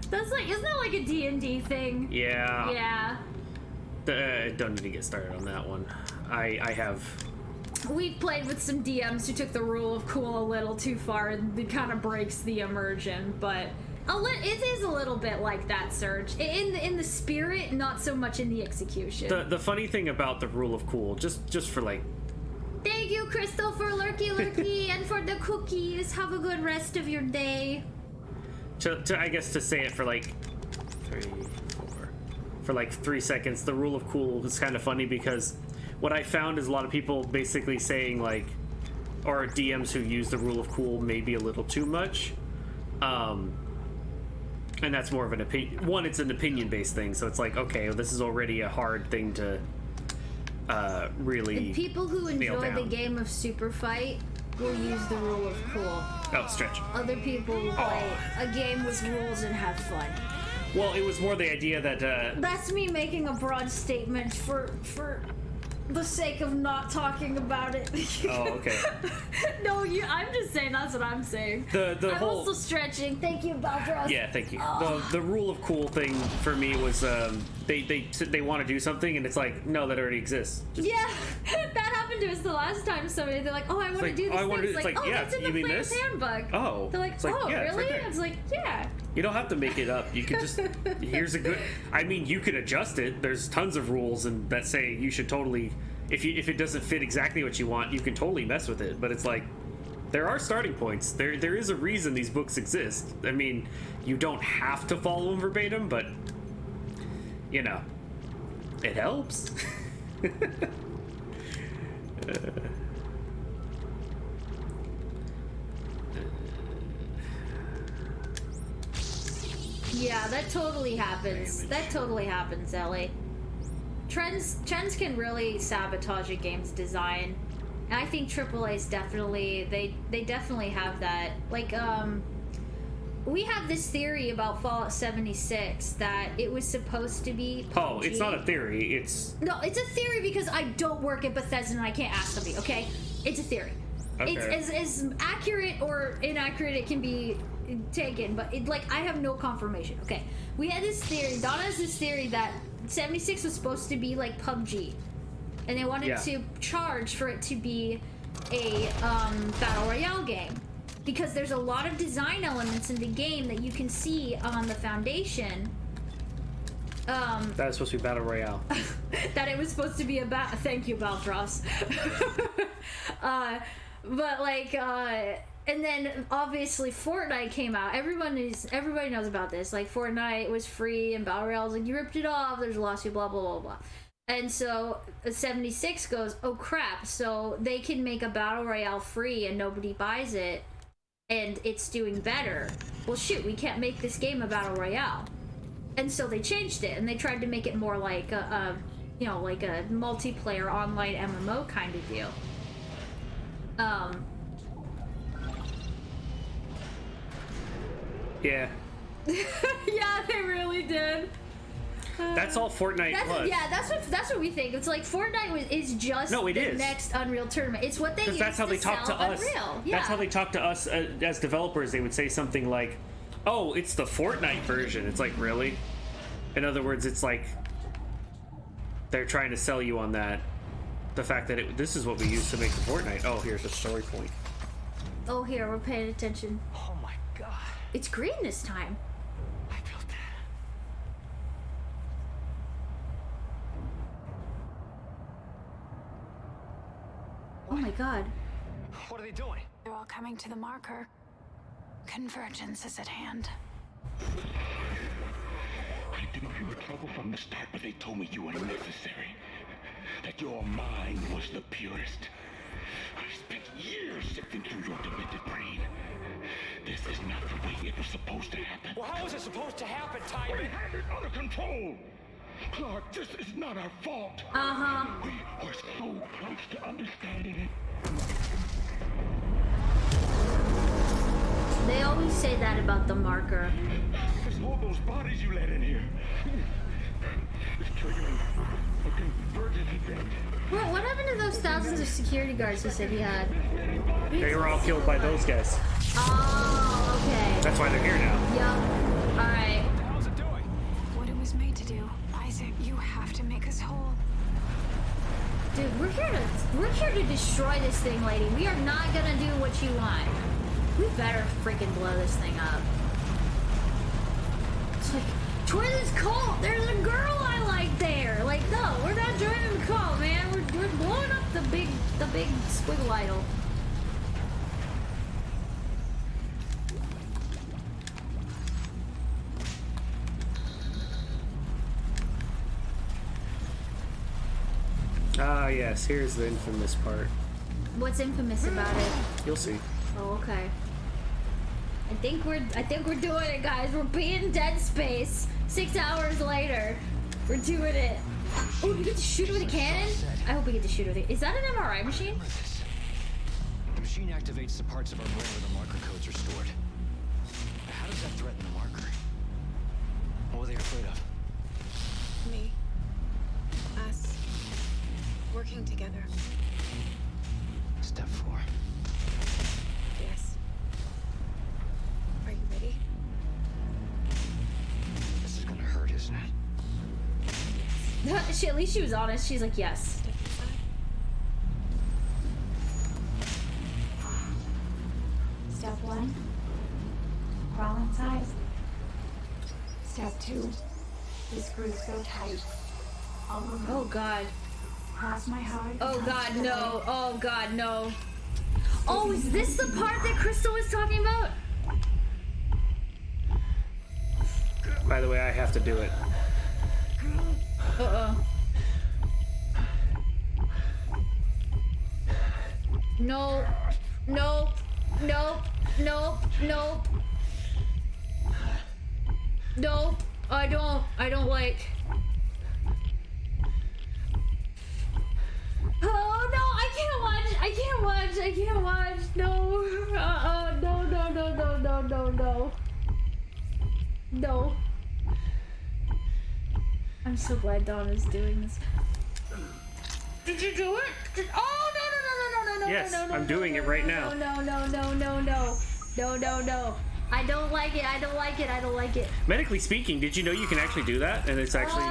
That's like, isn't that like a D&D thing? Yeah. Yeah. Don't need to get started on that one. I have. We've played with some DMs who took the rule of cool a little too far, and it kind of breaks the immersion, but it is a little bit like that, Serge. In the spirit, not so much in the execution. The funny thing about the rule of cool, just for like. Thank you, Crystal, for lurky, and for the cookies. Have a good rest of your day. I guess to say it for like 3 seconds, the rule of cool is kind of funny because what I found is a lot of people basically saying, like, or DMs who use the rule of cool maybe a little too much. And that's more of an opinion. One, it's an opinion-based thing, so it's like, okay, well, this is already a hard thing to really. And people who enjoy the game of Super Fight will use the rule of cool. Oh, stretch. Other people will play a game with rules and have fun. Well, it was more the idea that. That's me making a broad statement for the sake of not talking about it. Oh, okay. No, I'm just saying that's what I'm saying. I'm whole, also stretching. Thank you, Baltros. Yeah, thank you. The rule of cool thing for me was they want to do something and it's like, no, that already exists. Yeah, that happened to us the last time. Somebody, they're like, oh, I want to do this thing. It's like, oh, yeah, that's in the player's handbook. Oh. They're like, it's like, oh, yeah, really? It's right there. It's like, yeah. You don't have to make it up. You can just, here's a good, I mean, you can adjust it. There's tons of rules and that say you should totally, if it doesn't fit exactly what you want, you can totally mess with it. But it's like, there are starting points. There is a reason these books exist. I mean, you don't have to follow them verbatim, but, you know, it helps. Yeah, that totally happens. That totally happens, Ellie. Trends can really sabotage a game's design. And I think AAA's definitely, they definitely have that. Like, we have this theory about Fallout 76 that it was supposed to be PUBG. Oh, it's not a theory, it's... No, it's a theory because I don't work at Bethesda and I can't ask somebody, okay? It's a theory. Okay. It's as accurate or inaccurate it can be taken, but I have no confirmation. Okay, we had this theory, Donna has this theory that 76 was supposed to be like PUBG, and they wanted to charge for it to be a battle royale game, because there's a lot of design elements in the game that you can see on the foundation. That was supposed to be battle royale. That it was supposed to be thank you, Baltros. But like, and then obviously Fortnite came out. Everybody knows about this. Like, Fortnite was free and Battle Royale was like, you ripped it off, there's a lawsuit, blah, blah, blah, blah. And so 76 goes, oh crap, so they can make a Battle Royale free and nobody buys it and it's doing better. Well shoot, we can't make this game a Battle Royale. And so they changed it and they tried to make it more like you know, like a multiplayer online MMO kind of deal. Yeah. Yeah, they really did. That's all Fortnite was. Yeah, that's what we think. It's like Fortnite is just the next Unreal Tournament. It's what they use that's how they talk to us. Unreal. Yeah. That's how they talk to us as developers. They would say something like, "Oh, it's the Fortnite version." It's like, really? In other words, it's like they're trying to sell you on that. The fact that this is what we use to make the Fortnite. Oh, here's a story point. Oh, here, we're paying attention. Oh my god. It's green this time. I built that. Oh my god. What are they doing? They're all coming to the marker. Convergence is at hand. I knew you were trouble from the start, but they told me you were necessary. That your mind was the purest. I spent years sifting through your demented brain. This is not the way it was supposed to happen. Well, how was it supposed to happen, Ty? We had it under control. Clark, this is not our fault. Uh-huh. We were so close to understanding it. They always say that about the marker. It's all those bodies you let in here. It's triggering a convergent event. Well, what happened to those thousands of security guards you said he had? They were all killed by those guys. Oh, okay. That's why they're here now. Yep. Alright. How's it doing? What it was made to do. Isaac, you have to make us whole. Dude, we're here to destroy this thing, lady. We are not gonna do what you want. We better freaking blow this thing up. It's like, join this cult! There's a girl I like there! Like, no, we're not joining the cult, man. We're blowing up the big squiggle idol. Ah, yes, here's the infamous part. What's infamous about it? You'll see. Oh, okay. I think we're doing it, guys. We're beating Dead Space 6 hours later. We're doing it. Oh, you get to shoot it with a cannon? I hope we get to shoot it with it. Is that an MRI machine? The machine activates the parts of our brain where the marker codes are stored. How does that threaten the marker? What were they afraid of? Me. Us. Working together. Step 4. Yes. Are you ready? This is gonna hurt, isn't it? At least she was honest. She's like, yes. Step 1. Crawl inside. Step 2. The screws so tight. I'll remove. Oh god. Cross my heart. Oh god, no. Oh god, no. Oh, is this the part that Crystal was talking about? By the way, I have to do it. Uh-oh. No. No. No. No. No. No. I don't like. Oh no, I can't watch. I can't watch. I can't watch. No. No, no, no, no, no, no, no. No. I'm so glad Donna's doing this. Did you do it? Oh no, no, no, no, no, no, Yes, no, no, I'm doing it right now. No, no, no, no, no. No, no, no. I don't like it. I don't like it. I don't like it. Medically speaking, did you know you can actually do that? And it's actually...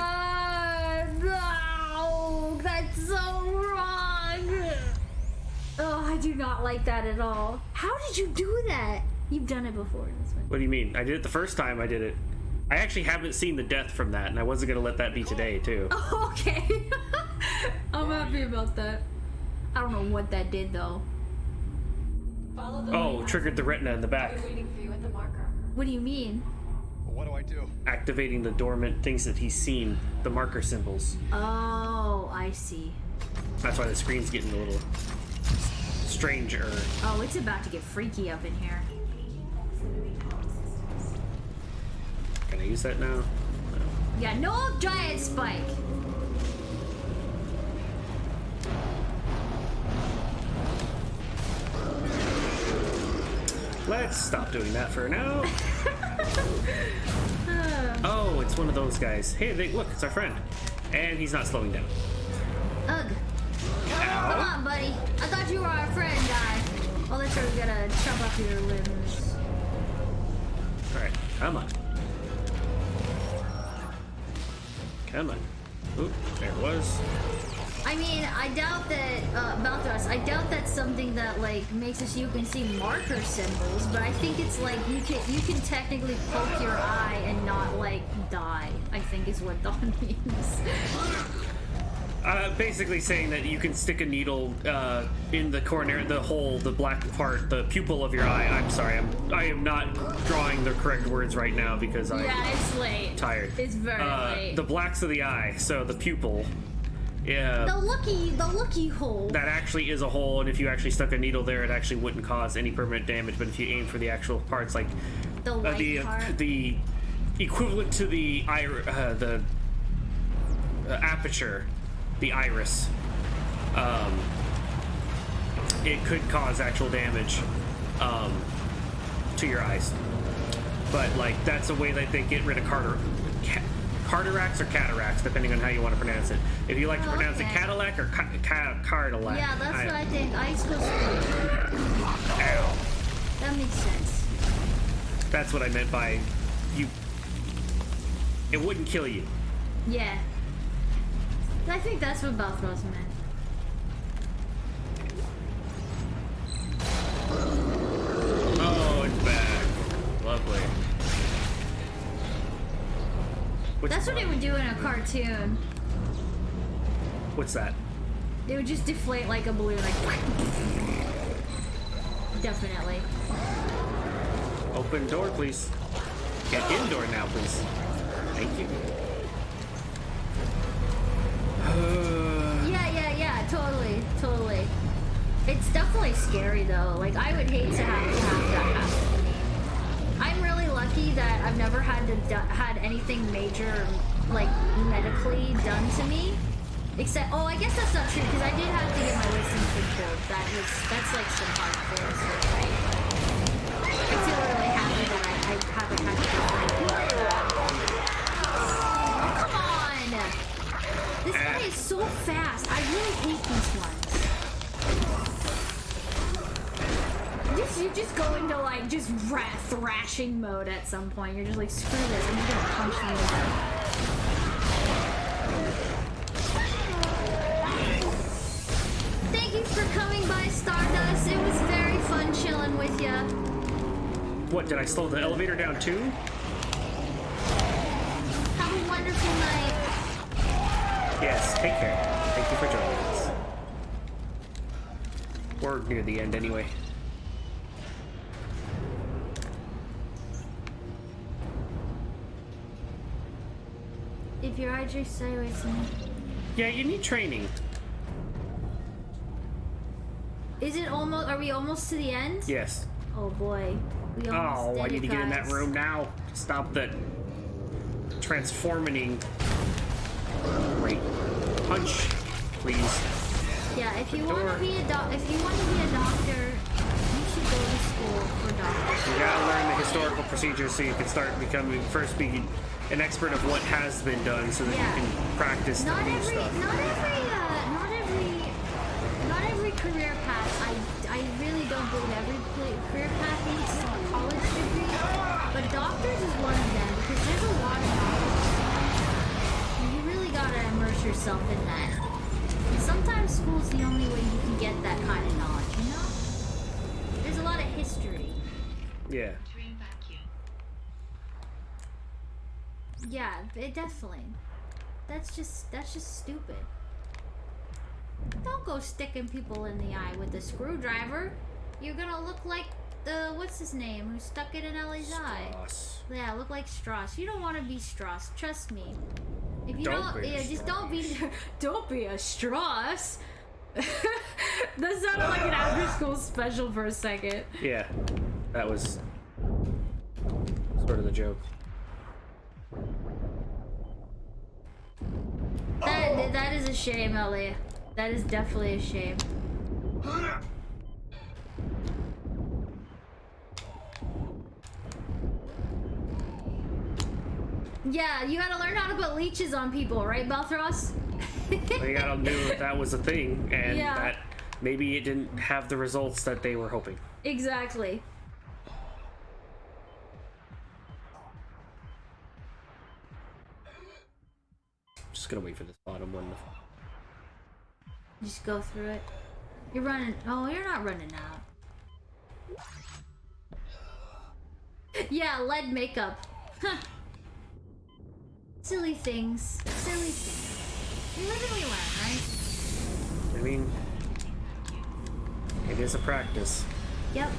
No, that's so wrong. Oh, I do not like that at all. How did you do that? You've done it before. This one. What do you mean? I did it the first time I did it. I actually haven't seen the death from that, and I wasn't going to let that be today, too. Oh, okay. I'm happy about that. I don't know what that did, though. Oh, triggered the retina in the back. Waiting for you at the marker. What do you mean? What do I do? Activating the dormant things that he's seen, the marker symbols. Oh, I see. That's why the screen's getting a little stranger. Oh, it's about to get freaky up in here. Can I use that now? No. Yeah, no giant spike. Let's stop doing that for now. Oh, it's one of those guys. Hey, look, it's our friend. And he's not slowing down. Ugh. Ow. Come on, buddy. I thought you were our friend, guy. Oh, that's right, we gotta chop up your limbs. Alright, come on. Come on. Oop, there it was. I mean, I doubt that, Balthras, I doubt that's something that, like, makes it so you can see marker symbols, but I think it's like, you can technically poke your eye and not, like, die, I think is what dawn means. Basically saying that you can stick a needle in the corner, the hole, the black part, the pupil of your eye. I'm sorry, I am not drawing the correct words right now because I'm it's late. Tired. It's very late. The blacks of the eye, so the pupil. Yeah. The looky hole. That actually is a hole, and if you actually stuck a needle there, it actually wouldn't cause any permanent damage. But if you aim for the actual parts, like the white part, the equivalent to the aperture, the iris, it could cause actual damage to your eyes. But like that's a way that they get rid of cataracts or cataracts, depending on how you want to pronounce it. If you like to pronounce it Cadillac or Cadillac. Yeah, that's what I think. I suppose. Ow. That makes sense. That's what I meant by you. It wouldn't kill you. Yeah. I think that's what Balthros meant. Oh, it's back. Lovely. That's what they would do in a cartoon. What's that? They would just deflate like a balloon, like. Definitely. Open door, please. Get indoor now, please. Thank you. Yeah, totally. It's definitely scary though. Like I would hate to have that happen to me. I'm really lucky that I've never had anything major, like medically done to me. Except, oh, I guess that's not true because I did have to get my wisdom teeth pulled. That's like some hardcore stuff, right? I feel really happy that I haven't had to do that. Oh, come on! This guy is so fast. I really hate these ones. You just go into like just thrashing mode at some point. You're just like, screw this. I'm just gonna punch them in the head. Thank you for coming by, Stardust. It was very fun chilling with you. What, did I slow the elevator down too? Have a wonderful night. Yes, take care. Thank you for joining us. We're near the end anyway. If you're RJ, stay away from me. Yeah, you need training. Is it almost? Are we almost to the end? Yes. Oh boy. We almost did I need to get in that guys. room now. Stop that transforming. Great. Punch, please. Yeah, if you want to be a doctor, you should go to school for doctors. You gotta learn the historical procedures so you can start being an expert of what has been done, so that you can practice the new stuff. Not every career path. I really don't believe every career path needs a college degree, but doctors is one of them because there's a lot of knowledge. You really gotta immerse yourself in that. And sometimes school's the only way you can get that kind of knowledge, you know? There's a lot of history. Yeah. Yeah, it definitely. That's just stupid. Don't go sticking people in the eye with a screwdriver. You're gonna look like what's his name, who stuck it in Ellie's eye. Yeah, look like Strauss. You don't want to be Strauss. Trust me. If you don't be a Strauss. That sounded like an after-school special for a second. Yeah, that was sort of the joke. That is a shame, Ellie. That is definitely a shame. Yeah, you gotta learn how to put leeches on people, right, Balthros? They gotta know that was a thing, and Yeah. that maybe it didn't have the results that they were hoping. Exactly. Just gonna wait for this bottom one to... Just go through it. You're running. Oh, you're not running out. Yeah, lead makeup. Huh. Silly things. Silly things. We live and we learn, right? I mean, it is a practice. Yep.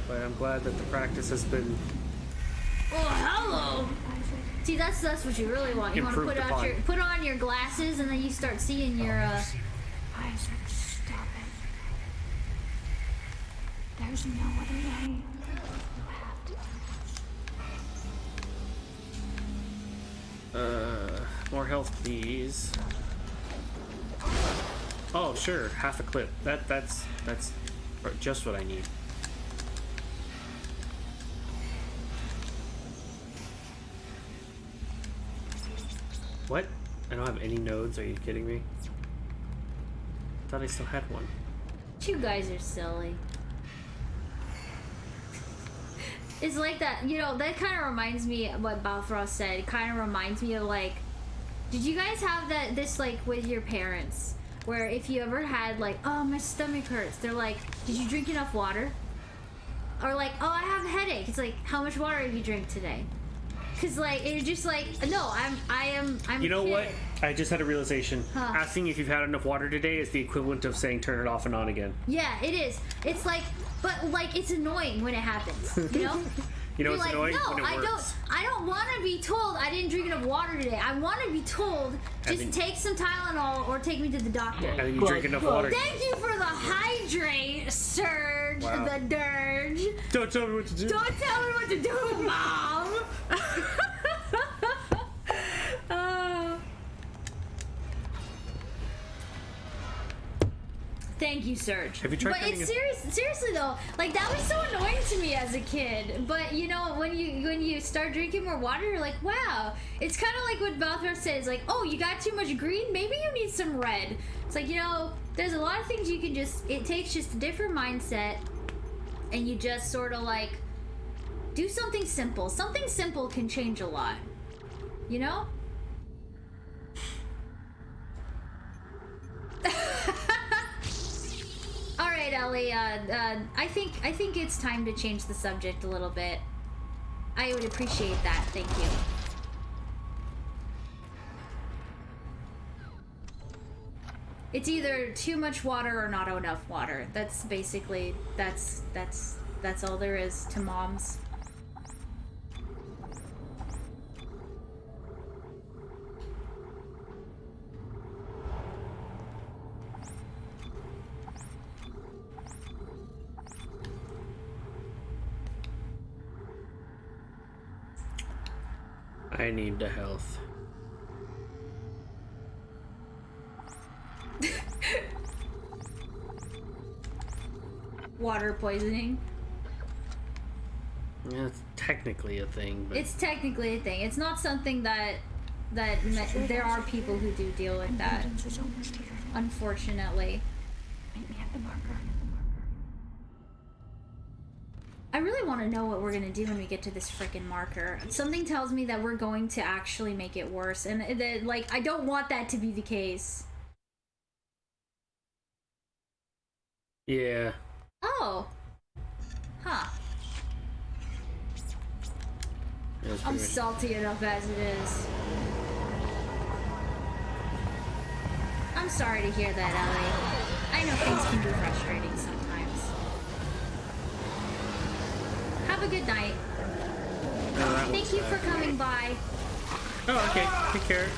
But I'm glad that the practice has been... Oh, hello! See, that's what you really want. You want to put on your glasses, and then you start seeing your. Isaac, stop it. There's no other way. You have to. More health, please. Oh, sure, half a clip. That's just what I need. What? I don't have any nodes. Are you kidding me? I thought I still had one. You guys are silly. It's like that, you know, that kind of reminds me of what Balthros said. It kind of reminds me of, like, did you guys have this, like, with your parents? Where if you ever had, like, oh, my stomach hurts. They're like, did you drink enough water? Or like, oh, I have a headache. It's like, how much water have you drank today? Cause like it's just like no, I'm. You know what? I just had a realization. Huh. Asking if you've had enough water today is the equivalent of saying turn it off and on again. Yeah, it is. It's like, but like it's annoying when it happens. You know. You know, You're it's like, annoying no, when it works. I don't want to be told I didn't drink enough water today. I want to be told just take some Tylenol or take me to the doctor. And then you drink enough water. Thank you for the hydrate, Surge, Wow. the dirge. Don't tell me what to do. Don't tell me what to do, Mom. Thank you, Surge. Have you tried? But it's seriously though, like that was so annoying to me as a kid. But you know, when you start drinking more water, you're like, wow. It's kind of like what Balthor says, like, oh, you got too much green. Maybe you need some red. It's like, you know, there's a lot of things you can just. It takes just a different mindset, and you just sort of like do something simple. Something simple can change a lot. You know. All right, Ellie. I think it's time to change the subject a little bit. I would appreciate that. Thank you. It's either too much water or not enough water. That's basically that's all there is to moms. I need the health. Water poisoning. Yeah, it's technically a thing, but It's technically a thing. It's not something that there are people who do deal with that. Unfortunately. Meet me at the marker. I really want to know what we're going to do when we get to this frickin' marker. Something tells me that we're going to actually make it worse. And that, like, I don't want that to be the case. yeah. Oh. Huh. That's I'm pretty much- salty enough as it is. I'm sorry to hear that, Ellie. I know things can be frustrating sometimes. Have a good night. No, that Thank was you bad. for coming by. Oh, okay. Take care.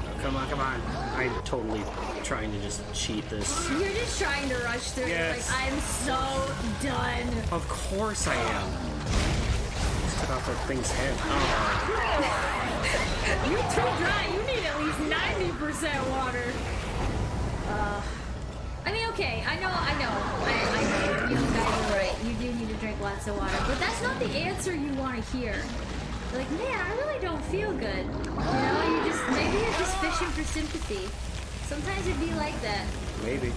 Oh, come on, come on. I'm totally trying to just cheat this. You're just trying to rush through. Yes. Like, I'm so done. Of course I am. Just cut off that thing's head. Oh. You're too dry. You need at least 90% water. I mean, okay, I know. You guys are right. You do need to drink lots of water, but that's not the answer you want to hear. You're like, man, I really don't feel good. Maybe you're just fishing for sympathy. Sometimes it'd be like that. Maybe.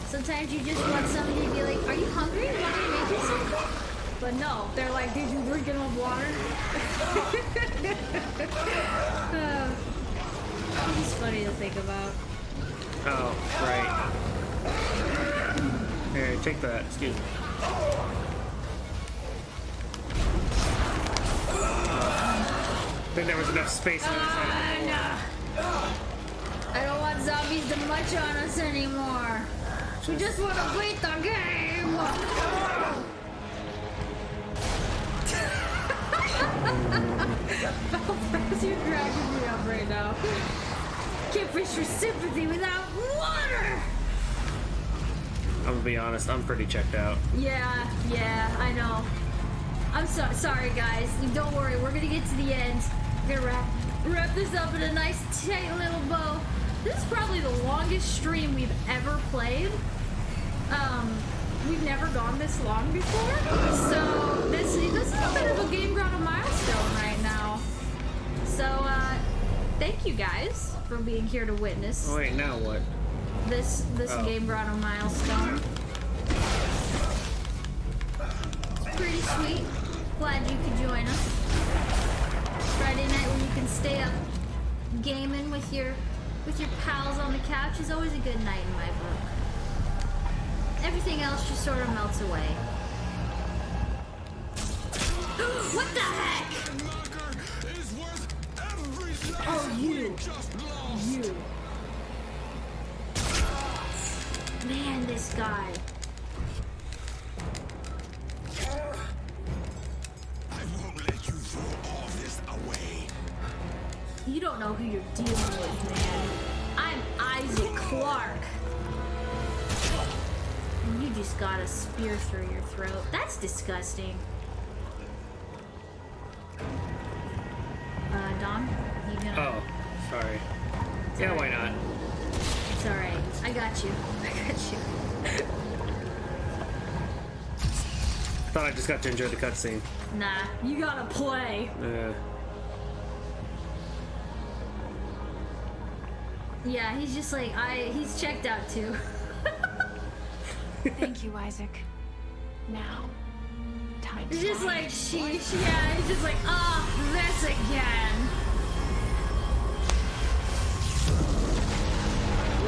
Sometimes you just want somebody to be like, are you hungry? You want me to make you something? But no, they're like, did you drink enough water? It's funny to think about. Oh, right. Here, take that. Excuse me. I think there was enough space on this side. No. I don't want zombies to munch on us anymore. We just want to beat the game. Belfast, you're cracking me up right now. Can't fish for sympathy without water. I'm gonna be honest, I'm pretty checked out. Yeah, I know. I'm sorry, guys. Don't worry, we're gonna get to the end. We're gonna wrap this up in a nice, tight little bow. This is probably the longest stream we've ever played. We've never gone this long before, so this is a bit of a Game Grotto milestone right now. So, thank you guys for being here to witness. Oh wait, now what? This Game Grotto milestone. It's pretty sweet. Glad you could join us. Friday night when you can stay up gaming with your pals on the couch is always a good night in my book. Everything else just sort of melts away. What the heck? Oh, you. Man, this guy. I won't let you throw all this away. You don't know who you're dealing with, man. I'm Isaac Clarke. And you just got a spear through your throat. That's disgusting. Dom, you gonna... Oh, sorry. Yeah, why not? It's alright. I got you. I thought I just got to enjoy the cutscene. Nah, you gotta play. Yeah, he's just like, he's checked out too. Thank you, Isaac. Now, time It's to just die. like, sheesh, yeah, he's just like, oh, this again.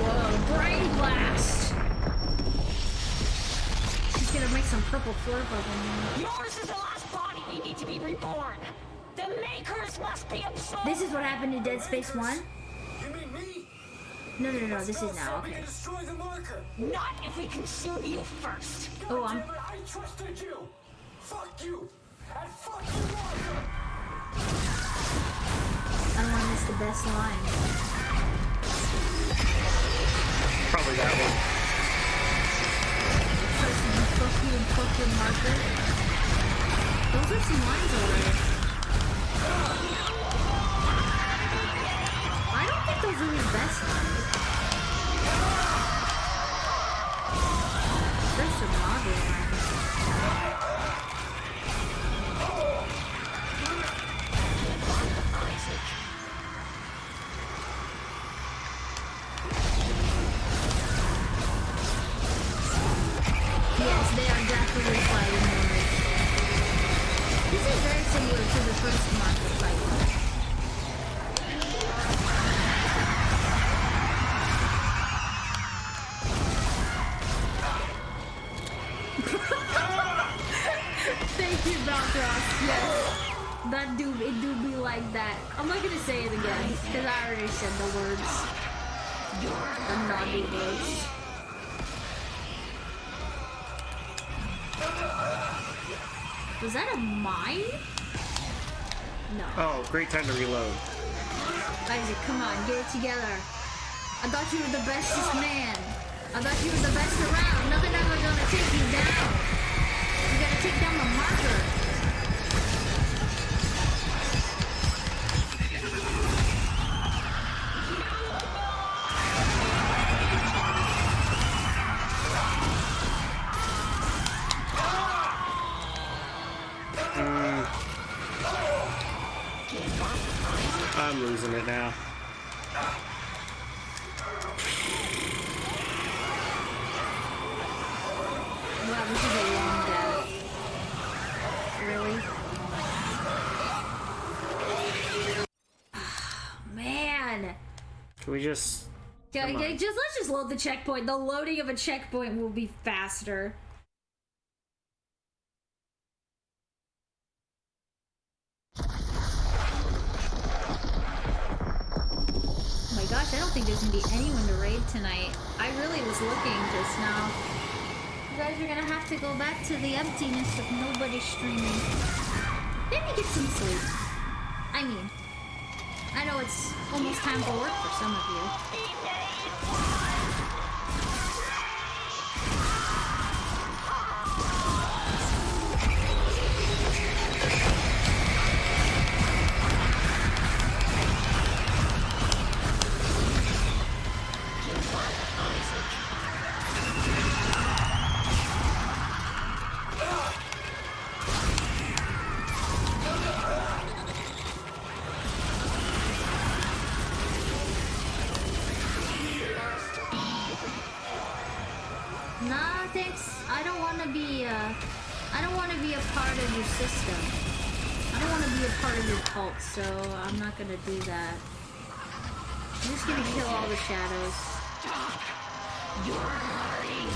Whoa, brain blast. He's gonna make some purple flurp of him. Yours is the last body we need to be reborn. The makers must be absorbed. This is what happened in Dead Space 1? You mean me? No, this is now, okay. Destroy the marker. Not if we consume you first. Oh, Damn it, I trusted you. Fuck you. And fuck you, marker. I don't want to miss the best line. Probably that one. Fuck you and fuck your marker. Those are some lines already. I don't think those are his best lines. There's some Marvel lines. Yes, they are definitely fighting words. This is very similar to the first Marvel fight. Thank you, Baltros. Yes. That it do be like that. I'm not gonna say it again, because I already said the words. The naughty words. Was that a mine? No. Oh, great time to reload. Isaac, come on, get it together. I thought you were the bestest man. I thought you were the best around. Nothing ever gonna take you down. You gotta take down the marker. I'm losing it now. Wow, this is a long death. Really? Man. Can we just... Okay, let's just load the checkpoint. The loading of a checkpoint will be faster. Oh my gosh, I don't think there's gonna be anyone to raid tonight. I really was looking just now. You guys are gonna have to go back to the emptiness of nobody streaming. Maybe get some sleep. I mean, I know it's almost time for work for some of you. Nah, thanks. I don't want to be a part of your system. I don't want to be a part of your cult, so I'm not gonna do that. I'm just gonna kill all the shadows. You're hurting.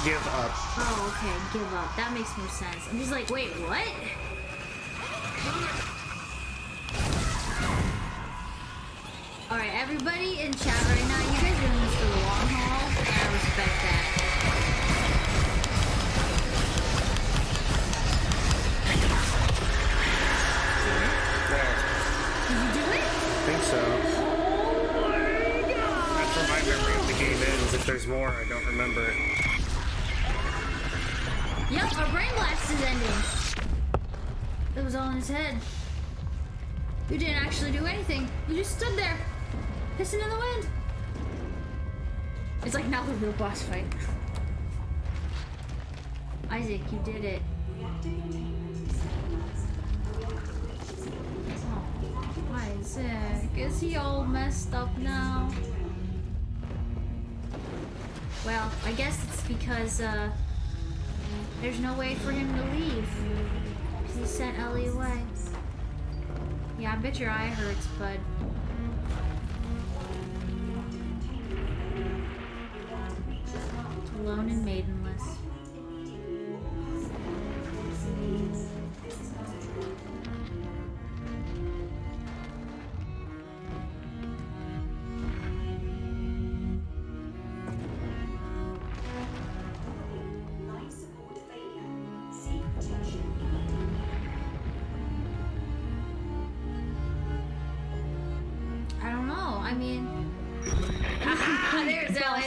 Give up. Oh, okay, give up. That makes more sense. I'm just like, wait, what? Alright, everybody in chat right now, you guys are doing this for the long haul, and I respect that. Did you do it? I think so. That's where my memory of the game ends. If there's more, I don't remember it. Yep, our brain blast is ending. It was all in his head. We didn't actually do anything. We just stood there, pissing in the wind. It's like now the real boss fight. Isaac, you did it. Oh, Isaac, is he all messed up now? Well, I guess it's because, there's no way for him to leave. Because he sent Ellie away. Yeah, I bet your eye hurts, bud. Alone and maidenless.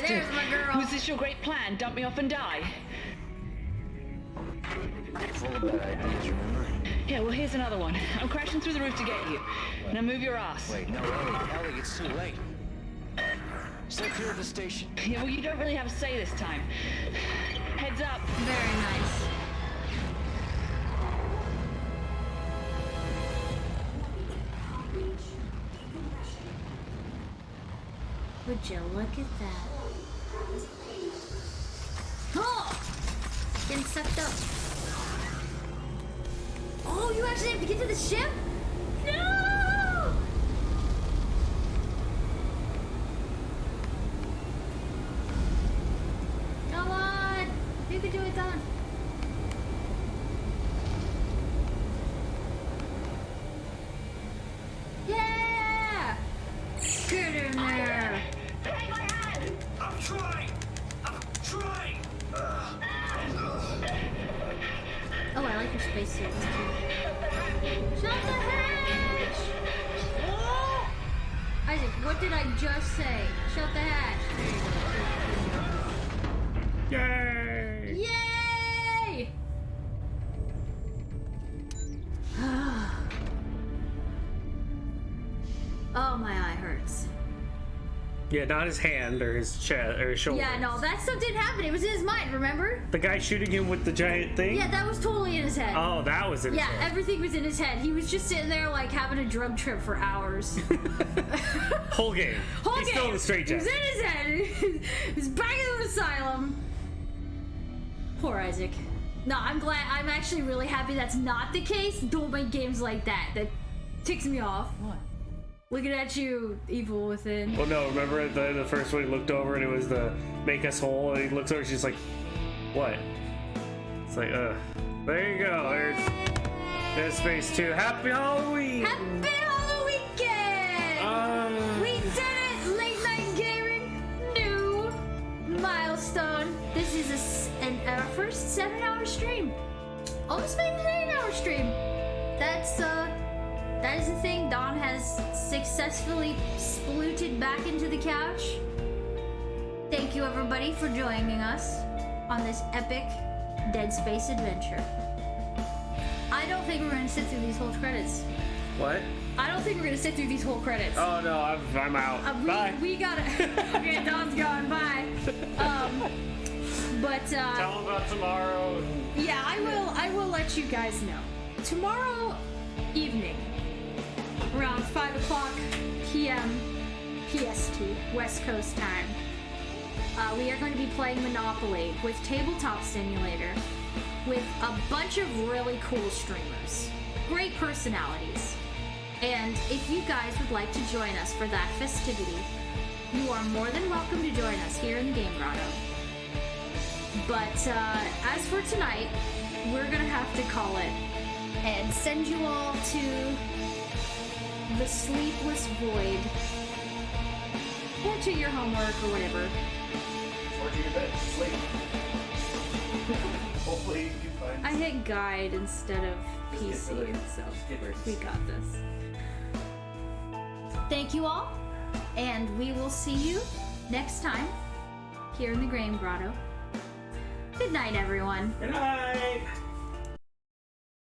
There's my girl. Was this your great plan? Dump me off and die? Full of bad ideas, remember? Yeah, well, here's another one. I'm crashing through the roof to get you. Now move your ass. Wait, no, Ellie, it's too late. Stay clear of the station. Yeah, well, you don't really have a say this time. Heads up. Very nice. Would you look at that? Oh! Getting sucked up. Oh, you actually have to get to the ship? spacesuits too. Shut the hatch! Oh! Isaac, what did I just say? Shut the hatch. There you go. Yay! Yay! Oh, my eye hurts. Yeah, not his hand or his chest or his shoulder. Yeah, no, that stuff didn't happen. It was in his mind, remember? The guy shooting him with the giant thing? Yeah, that was totally in his head. Oh, that was in his Yeah, head. everything was in his head. He was just sitting there, like, having a drug trip for hours. Whole game. He's still in the straight It was jacket. in his head. He was back in the asylum. Poor Isaac. No, I'm glad. I'm actually really happy that's not the case. Don't make games like that. That ticks me off. What? Looking at you, evil within. Well, no, remember the first one he looked over and it was the make us whole, and he looks over and she's like, what? It's like, there you go. There's Dead Space 2. Happy Halloween! Happy Halloween! We did it! Late night gaming, new milestone. This is our first 7-hour stream. Almost made an 8-hour stream. That is the thing. Dawn has successfully splooted back into the couch. Thank you, everybody, for joining us on this epic Dead Space adventure. I don't think we're going to sit through these whole credits. What? I don't think we're going to sit through these whole credits. Oh, no, I'm out. Bye. We gotta... Okay, Dawn's gone. Bye. Tell them about tomorrow. Yeah, I will let you guys know. Tomorrow evening, around 5 o'clock p.m. PST, West Coast time, we are going to be playing Monopoly with Tabletop Simulator with a bunch of really cool streamers. Great personalities. And if you guys would like to join us for that festivity, you are more than welcome to join us here in the Game Grotto. But as for tonight, we're gonna have to call it and send you all to the sleepless void, or to your homework or whatever. Or to your bed. Sleep. Hopefully you can find... I hit guide instead of PC, so we got this. Thank you all, and we will see you next time here in the Game Grotto. Good night, everyone. Good night.